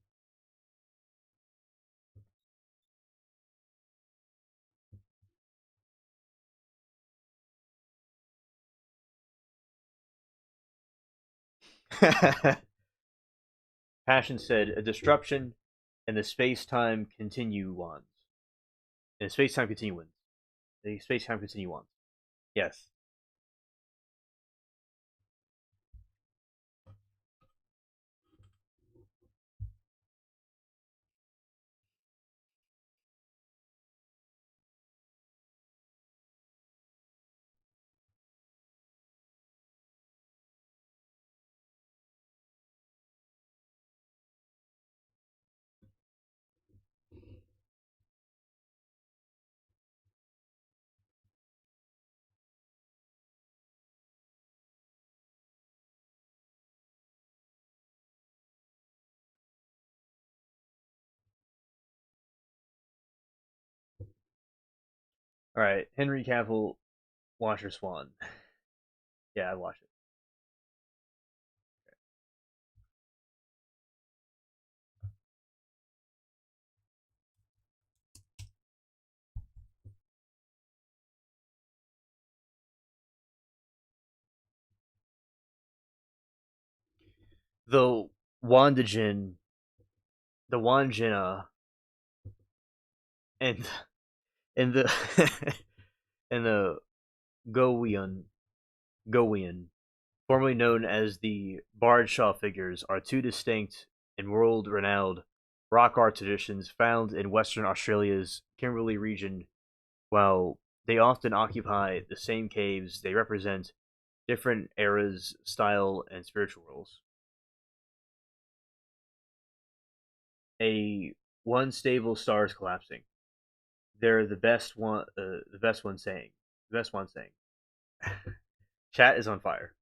Passion said a disruption and the space-time continuance. And the space-time continuance. The space-time continuance. Yes. All right, Henry Cavill, Watcher Swan. Yeah, I watched it. The Wandajin, the Wanjina, and and the and the Gowian, formerly known as the Bardshaw figures, are two distinct and world-renowned rock art traditions found in Western Australia's Kimberley region. While they often occupy the same caves, they represent different eras, style, and spiritual roles. A one stable star is collapsing. They're the best one. The best one saying. The best one saying. Chat is on fire.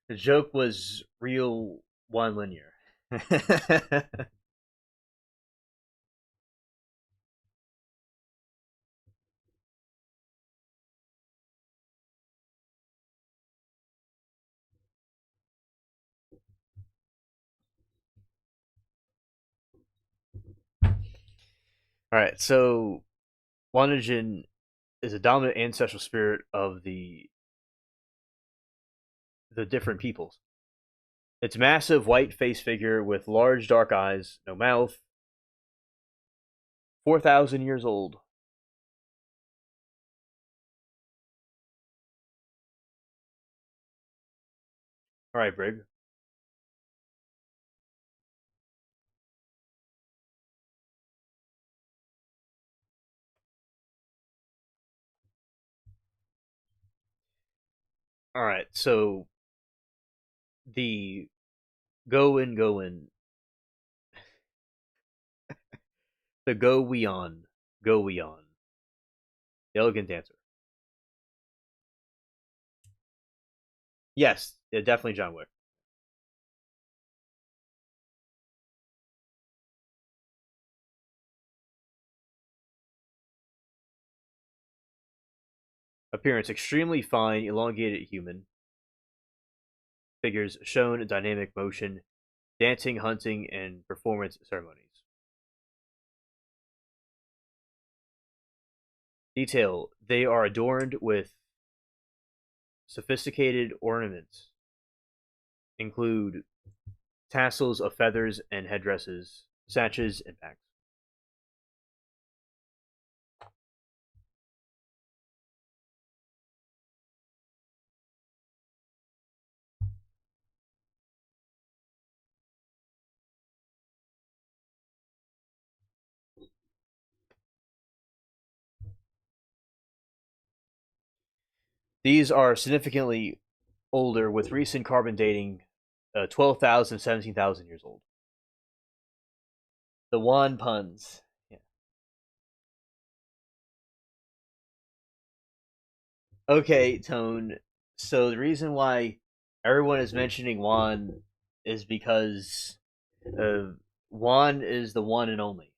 The joke was real one linear. All right, so Wanajin is a dominant ancestral spirit of the different peoples. It's massive white face figure with large dark eyes, no mouth, 4,000 years old. All right, Brig. All right, so the go in, go in, the go we on, go we on, the elegant dancer. Yes, yeah, definitely John Wick. Appearance extremely fine, elongated human. Figures shown dynamic motion, dancing, hunting, and performance ceremonies. Detail: they are adorned with sophisticated ornaments, include tassels of feathers and headdresses, sashes, and bags. These are significantly older, with recent carbon dating 12,000, 17,000 years old. The Wan puns. Yeah. Okay, Tone. So the reason why everyone is mentioning Wan is because uh, Wan is the one and only.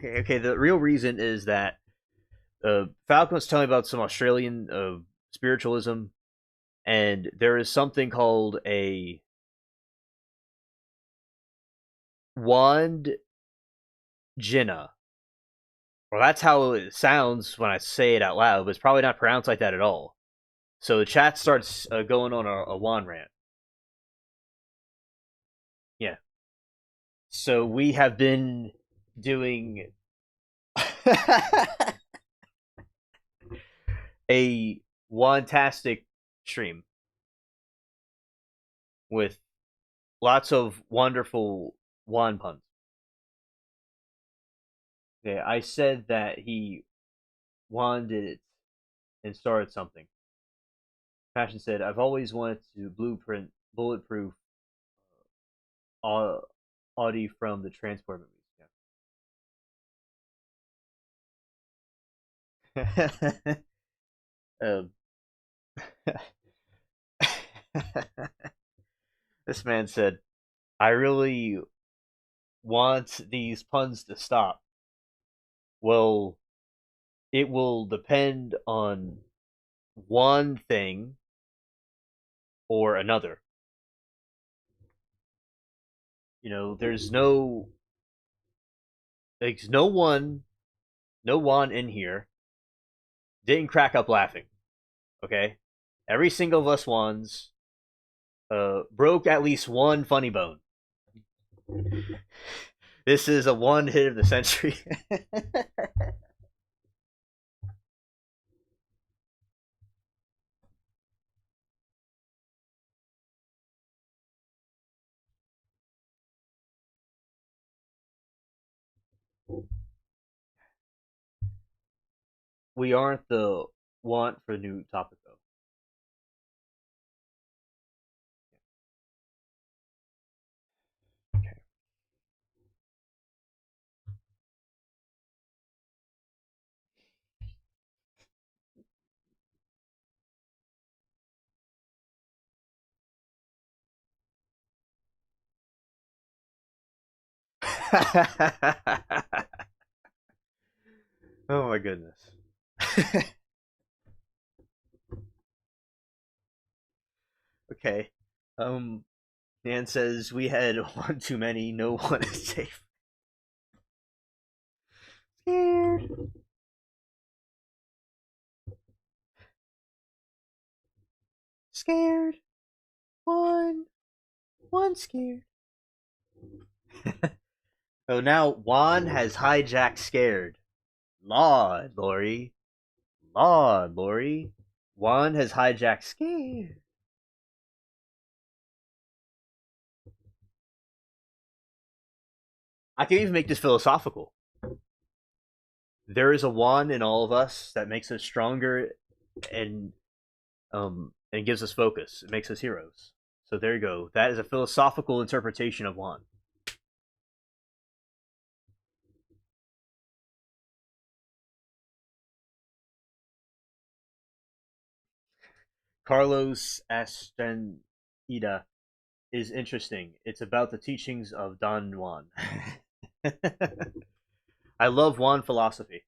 Okay, the real reason is that Falcon was telling me about some Australian spiritualism, and there is something called a wand Jinnah. Well, that's how it sounds when I say it out loud, but it's probably not pronounced like that at all. So the chat starts going on a wand rant. Yeah. So we have been doing a wantastic stream with lots of wonderful wand puns. Yeah, I said that he wanded it and started something. Passion said, "I've always wanted to blueprint bulletproof Audi from the transport movies." Yeah. um, this man said, "I really want these puns to stop." Well, it will depend on one thing or another. You know, there's no one in here didn't crack up laughing. Okay, every single of us ones broke at least one funny bone. This is a one hit of the century. We aren't the want for the new topic though. Okay. Oh my goodness. Okay. Dan says we had one too many, no one is safe. Scared. Scared. One scared. Oh, now Juan has hijacked scared. Lord, Lori. Lord, Lori. Juan has hijacked scared. I can even make this philosophical. There is a Juan in all of us that makes us stronger and and it gives us focus. It makes us heroes. So there you go. That is a philosophical interpretation of Juan. Carlos Astaneda is interesting. It's about the teachings of Don Juan. I love Juan philosophy.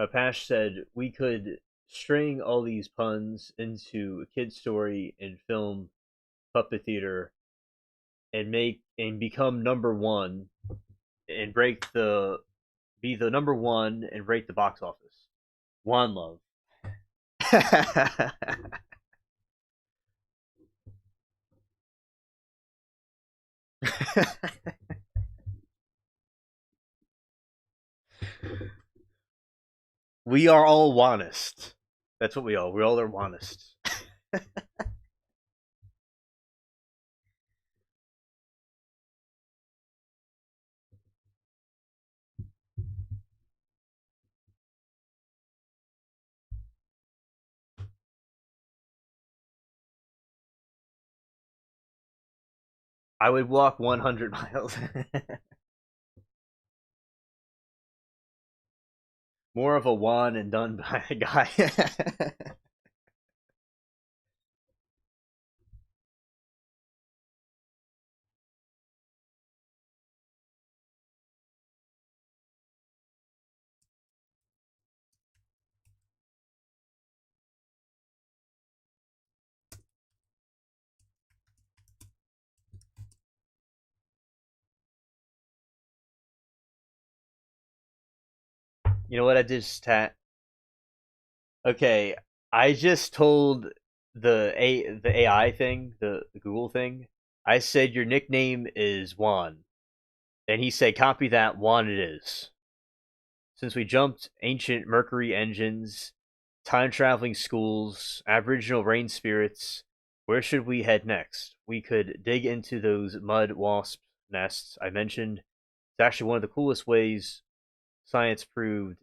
Apache said we could string all these puns into a kid's story and film puppet theater and become number one and be the number one and break the box office. Juan love. We are all honest. That's what we are. We all are honest. I would walk 100 miles. More of a one and done by a guy. You know what I just Okay, I just told the AI thing, the Google thing. I said your nickname is Juan, and he said copy that Juan it is. Since we jumped ancient Mercury engines, time traveling schools, Aboriginal rain spirits, where should we head next? We could dig into those mud wasp nests I mentioned. It's actually one of the coolest ways science proved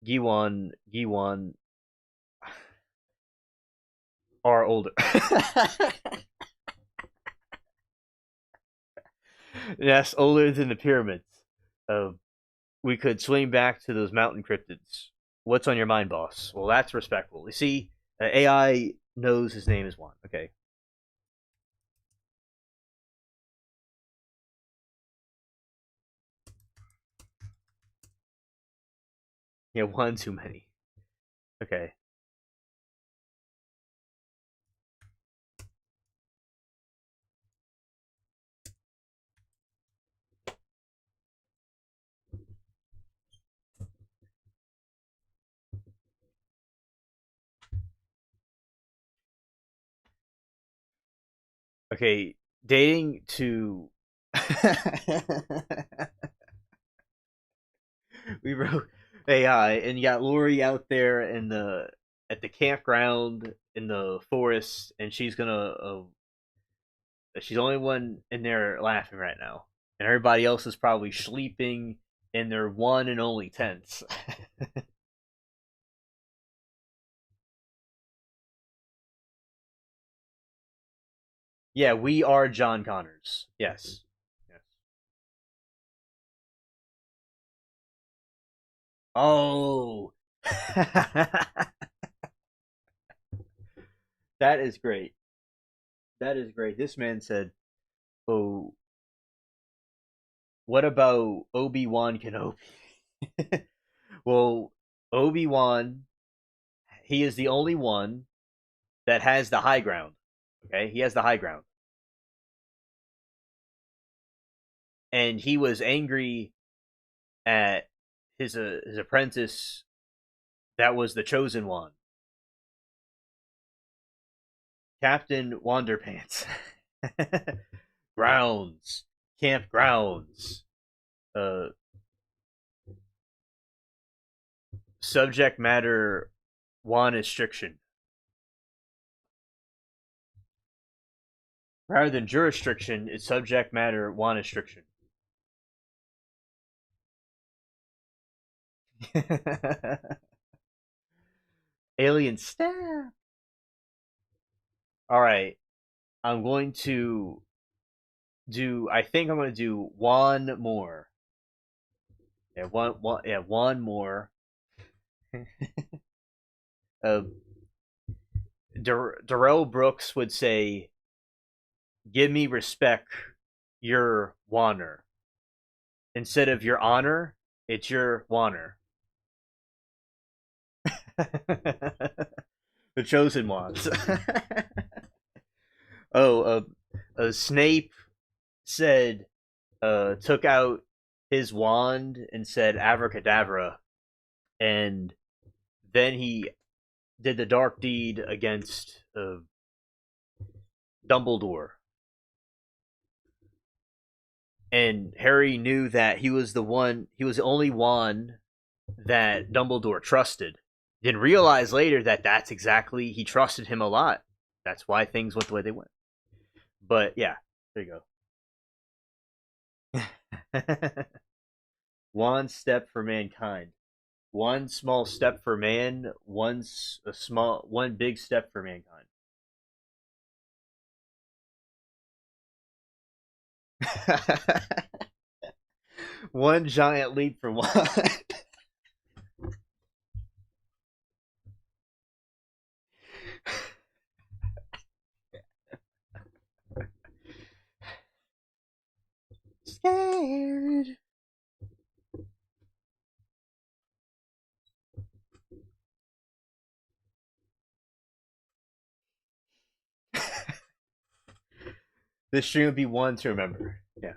Giwan are older. Yes, older than the pyramids. We could swing back to those mountain cryptids. What's on your mind, boss? Well, that's respectful. You see, AI knows his name is Juan. Okay. Yeah, one too many. Okay. Okay, dating to we wrote AI, and you got Lori out there in the at the campground in the forest, and she's the only one in there laughing right now, and everybody else is probably sleeping in their one and only tents. Yeah, we are John Connors. Yes. Yes. Oh. That is great. That is great. This man said, "Oh, what about Obi-Wan Kenobi?" Well, Obi-Wan, he is the only one that has the high ground. Okay? He has the high ground. And he was angry at his apprentice that was the chosen one. Captain Wanderpants. Grounds. Campgrounds. Uh, Subject matter jurisdiction. Rather than jurisdiction, it's subject matter jurisdiction. Alien staff. All right, I'm going to do. I think I'm going to do one more. Yeah, one. Yeah, one more. uh, Darrell Brooks would say, "Give me respect, your Wanner." Instead of your honor, it's your Wanner. The chosen ones. Oh, Snape said, took out his wand and said abracadabra, and then he did the dark deed against Dumbledore. And Harry knew that he was the only one that Dumbledore trusted. Didn't realize later that that's exactly, he trusted him a lot. That's why things went the way they went. But yeah, there you go. One step for mankind. One small step for man, one big step for mankind. One giant leap for one. Scared. This stream would be one to remember. Yeah.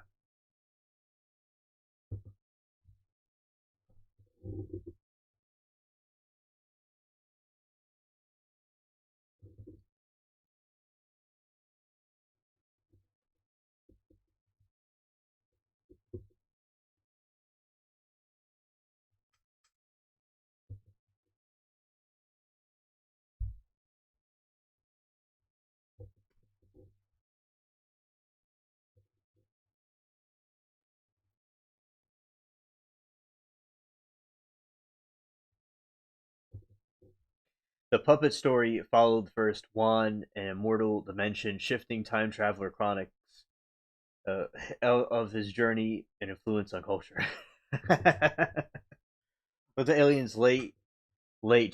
The puppet story followed first Juan, an immortal dimension shifting time traveler chronics of his journey and influence on culture. With the aliens late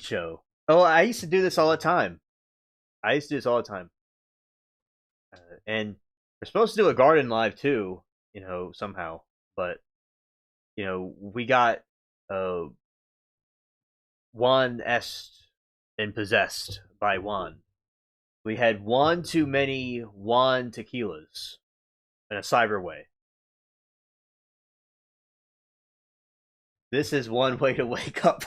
show. Oh, I used to do this all the time. And we're supposed to do a garden live too, somehow. But we got Juan est and possessed by Juan. We had one too many Juan tequilas in a cyber way. This is one way to wake up.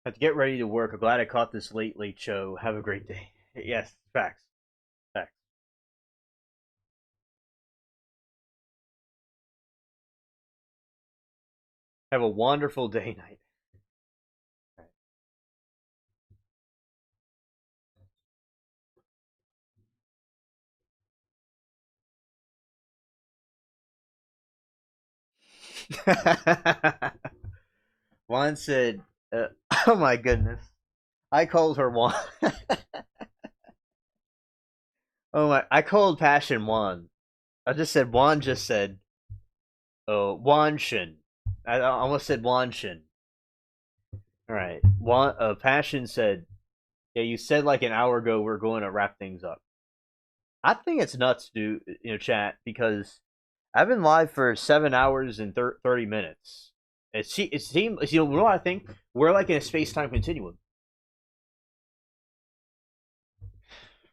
Have to get ready to work. I'm glad I caught this late show. Have a great day. Yes, facts. Facts. Have a wonderful day night. Juan said, oh my goodness. I called her Juan. I called Passion Juan. I just said Juan just said, Wanshin. I almost said Wanshin. Alright. Passion said, yeah, you said like an hour ago we're going to wrap things up. I think it's nuts, dude, chat, because I've been live for 7 hours and 30 minutes. It seems, you know what I think? We're like in a space time continuum.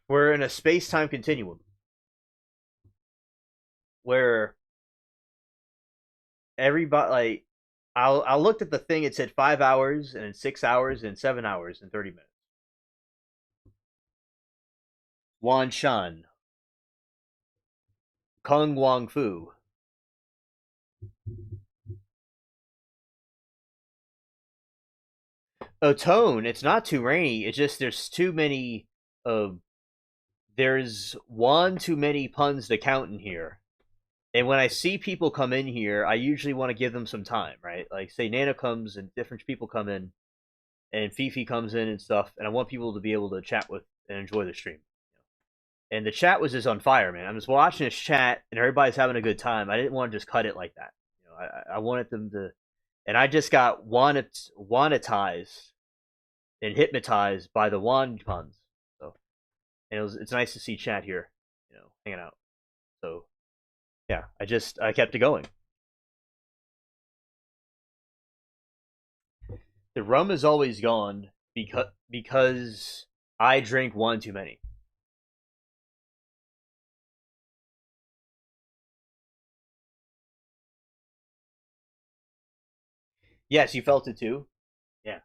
We're in a space time continuum where everybody like I looked at the thing. It said 5 hours and 6 hours and 7 hours and 30 minutes. Wan Shan, Kung Wang Fu. Oh, tone. It's not too rainy. It's just there's too many. Uh, there's one too many puns to count in here. And when I see people come in here, I usually want to give them some time, right? Like, say Nana comes and different people come in, and Fifi comes in and stuff, and I want people to be able to chat with and enjoy the stream. And the chat was just on fire, man. I'm just watching this chat, and everybody's having a good time. I didn't want to just cut it like that. I wanted them to, and I just got wanetized and hypnotized by the wand puns. So, and it's nice to see chat here, hanging out. So, yeah, I kept it going. The rum is always gone because I drink one too many. Yes, you felt it too. Yeah.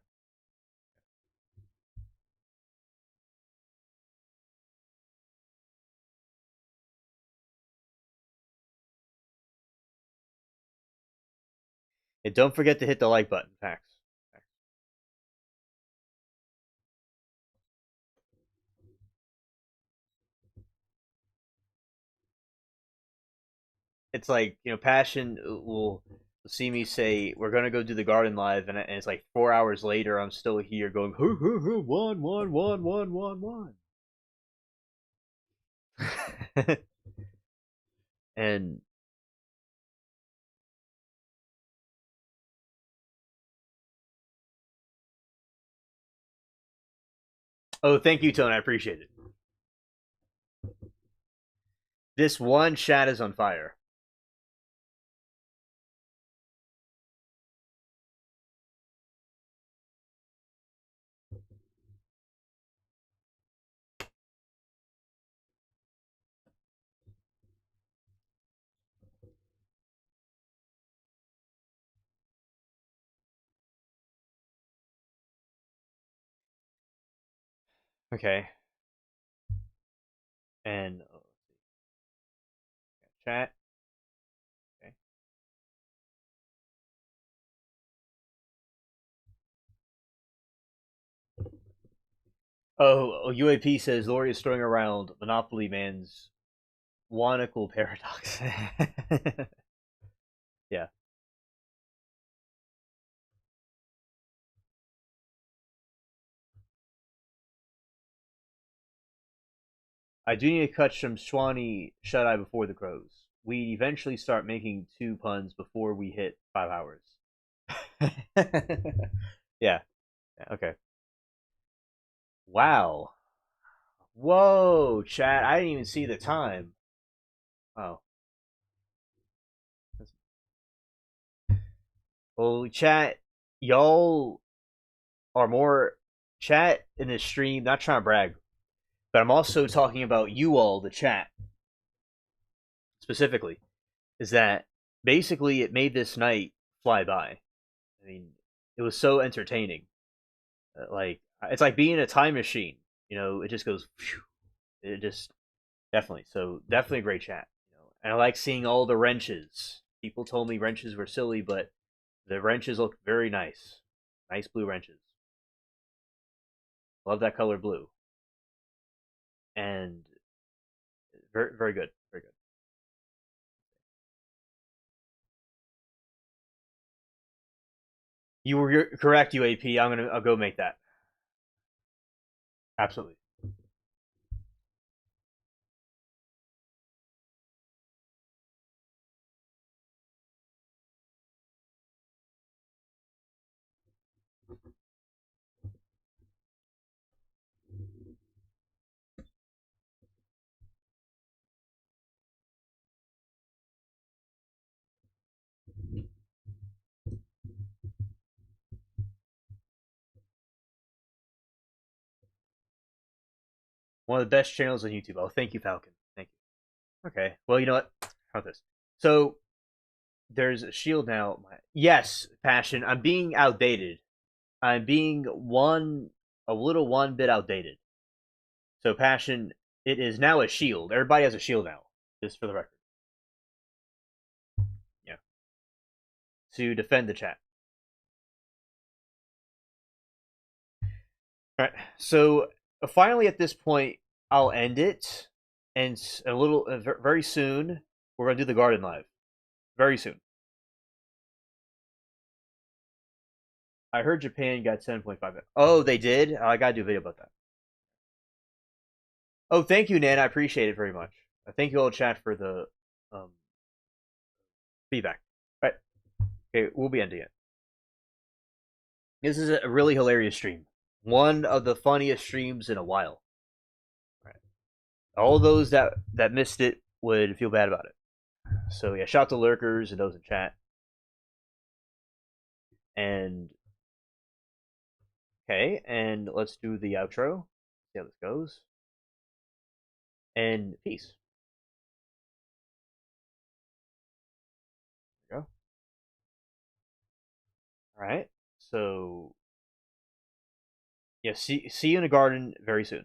And don't forget to hit the like button, Pax. It's like, Passion will see me say we're gonna go do the garden live, and it's like 4 hours later I'm still here going hoo hoo hoo one one one one one one. And oh, thank you, Tone. I appreciate it. This one chat is on fire. Okay. And chat. Okay. UAP says Lori is throwing around Monopoly Man's Wanical paradox. Yeah. I do need to catch some Swanee shut eye before the crows. We eventually start making 2 puns before we hit 5 hours. Yeah. Okay. Wow. Whoa, chat. I didn't even see the time. Oh. Well, chat, y'all are more chat in this stream, not trying to brag, but I'm also talking about you all, the chat, specifically, is that basically it made this night fly by. I mean, it was so entertaining. Like, it's like being in a time machine. It just goes, phew. It just, definitely. So, definitely a great chat. And I like seeing all the wrenches. People told me wrenches were silly, but the wrenches look very nice. Nice blue wrenches. Love that color blue. And very, very good. Very good. You were correct, UAP. I'll go make that. Absolutely. One of the best channels on YouTube. Oh, thank you, Falcon. Thank you. Okay. Well, you know what? How about this? So there's a shield now. Yes, Passion. I'm being outdated. I'm being a little one bit outdated. So Passion, it is now a shield. Everybody has a shield now. Just for the record. Yeah. To defend the chat. Alright. So finally at this point, I'll end it. And very soon, we're gonna do the garden live. Very soon. I heard Japan got 7.5. Oh, they did? I gotta do a video about that. Oh, thank you, Nan. I appreciate it very much. Thank you all, chat, for the feedback. All right. Okay, we'll be ending it. This is a really hilarious stream. One of the funniest streams in a while. All right. All those that missed it would feel bad about it. So yeah, shout out to lurkers and those in chat. And okay, and let's do the outro. See how this goes. And peace. There we go. All right. So yeah, see you in the garden very soon.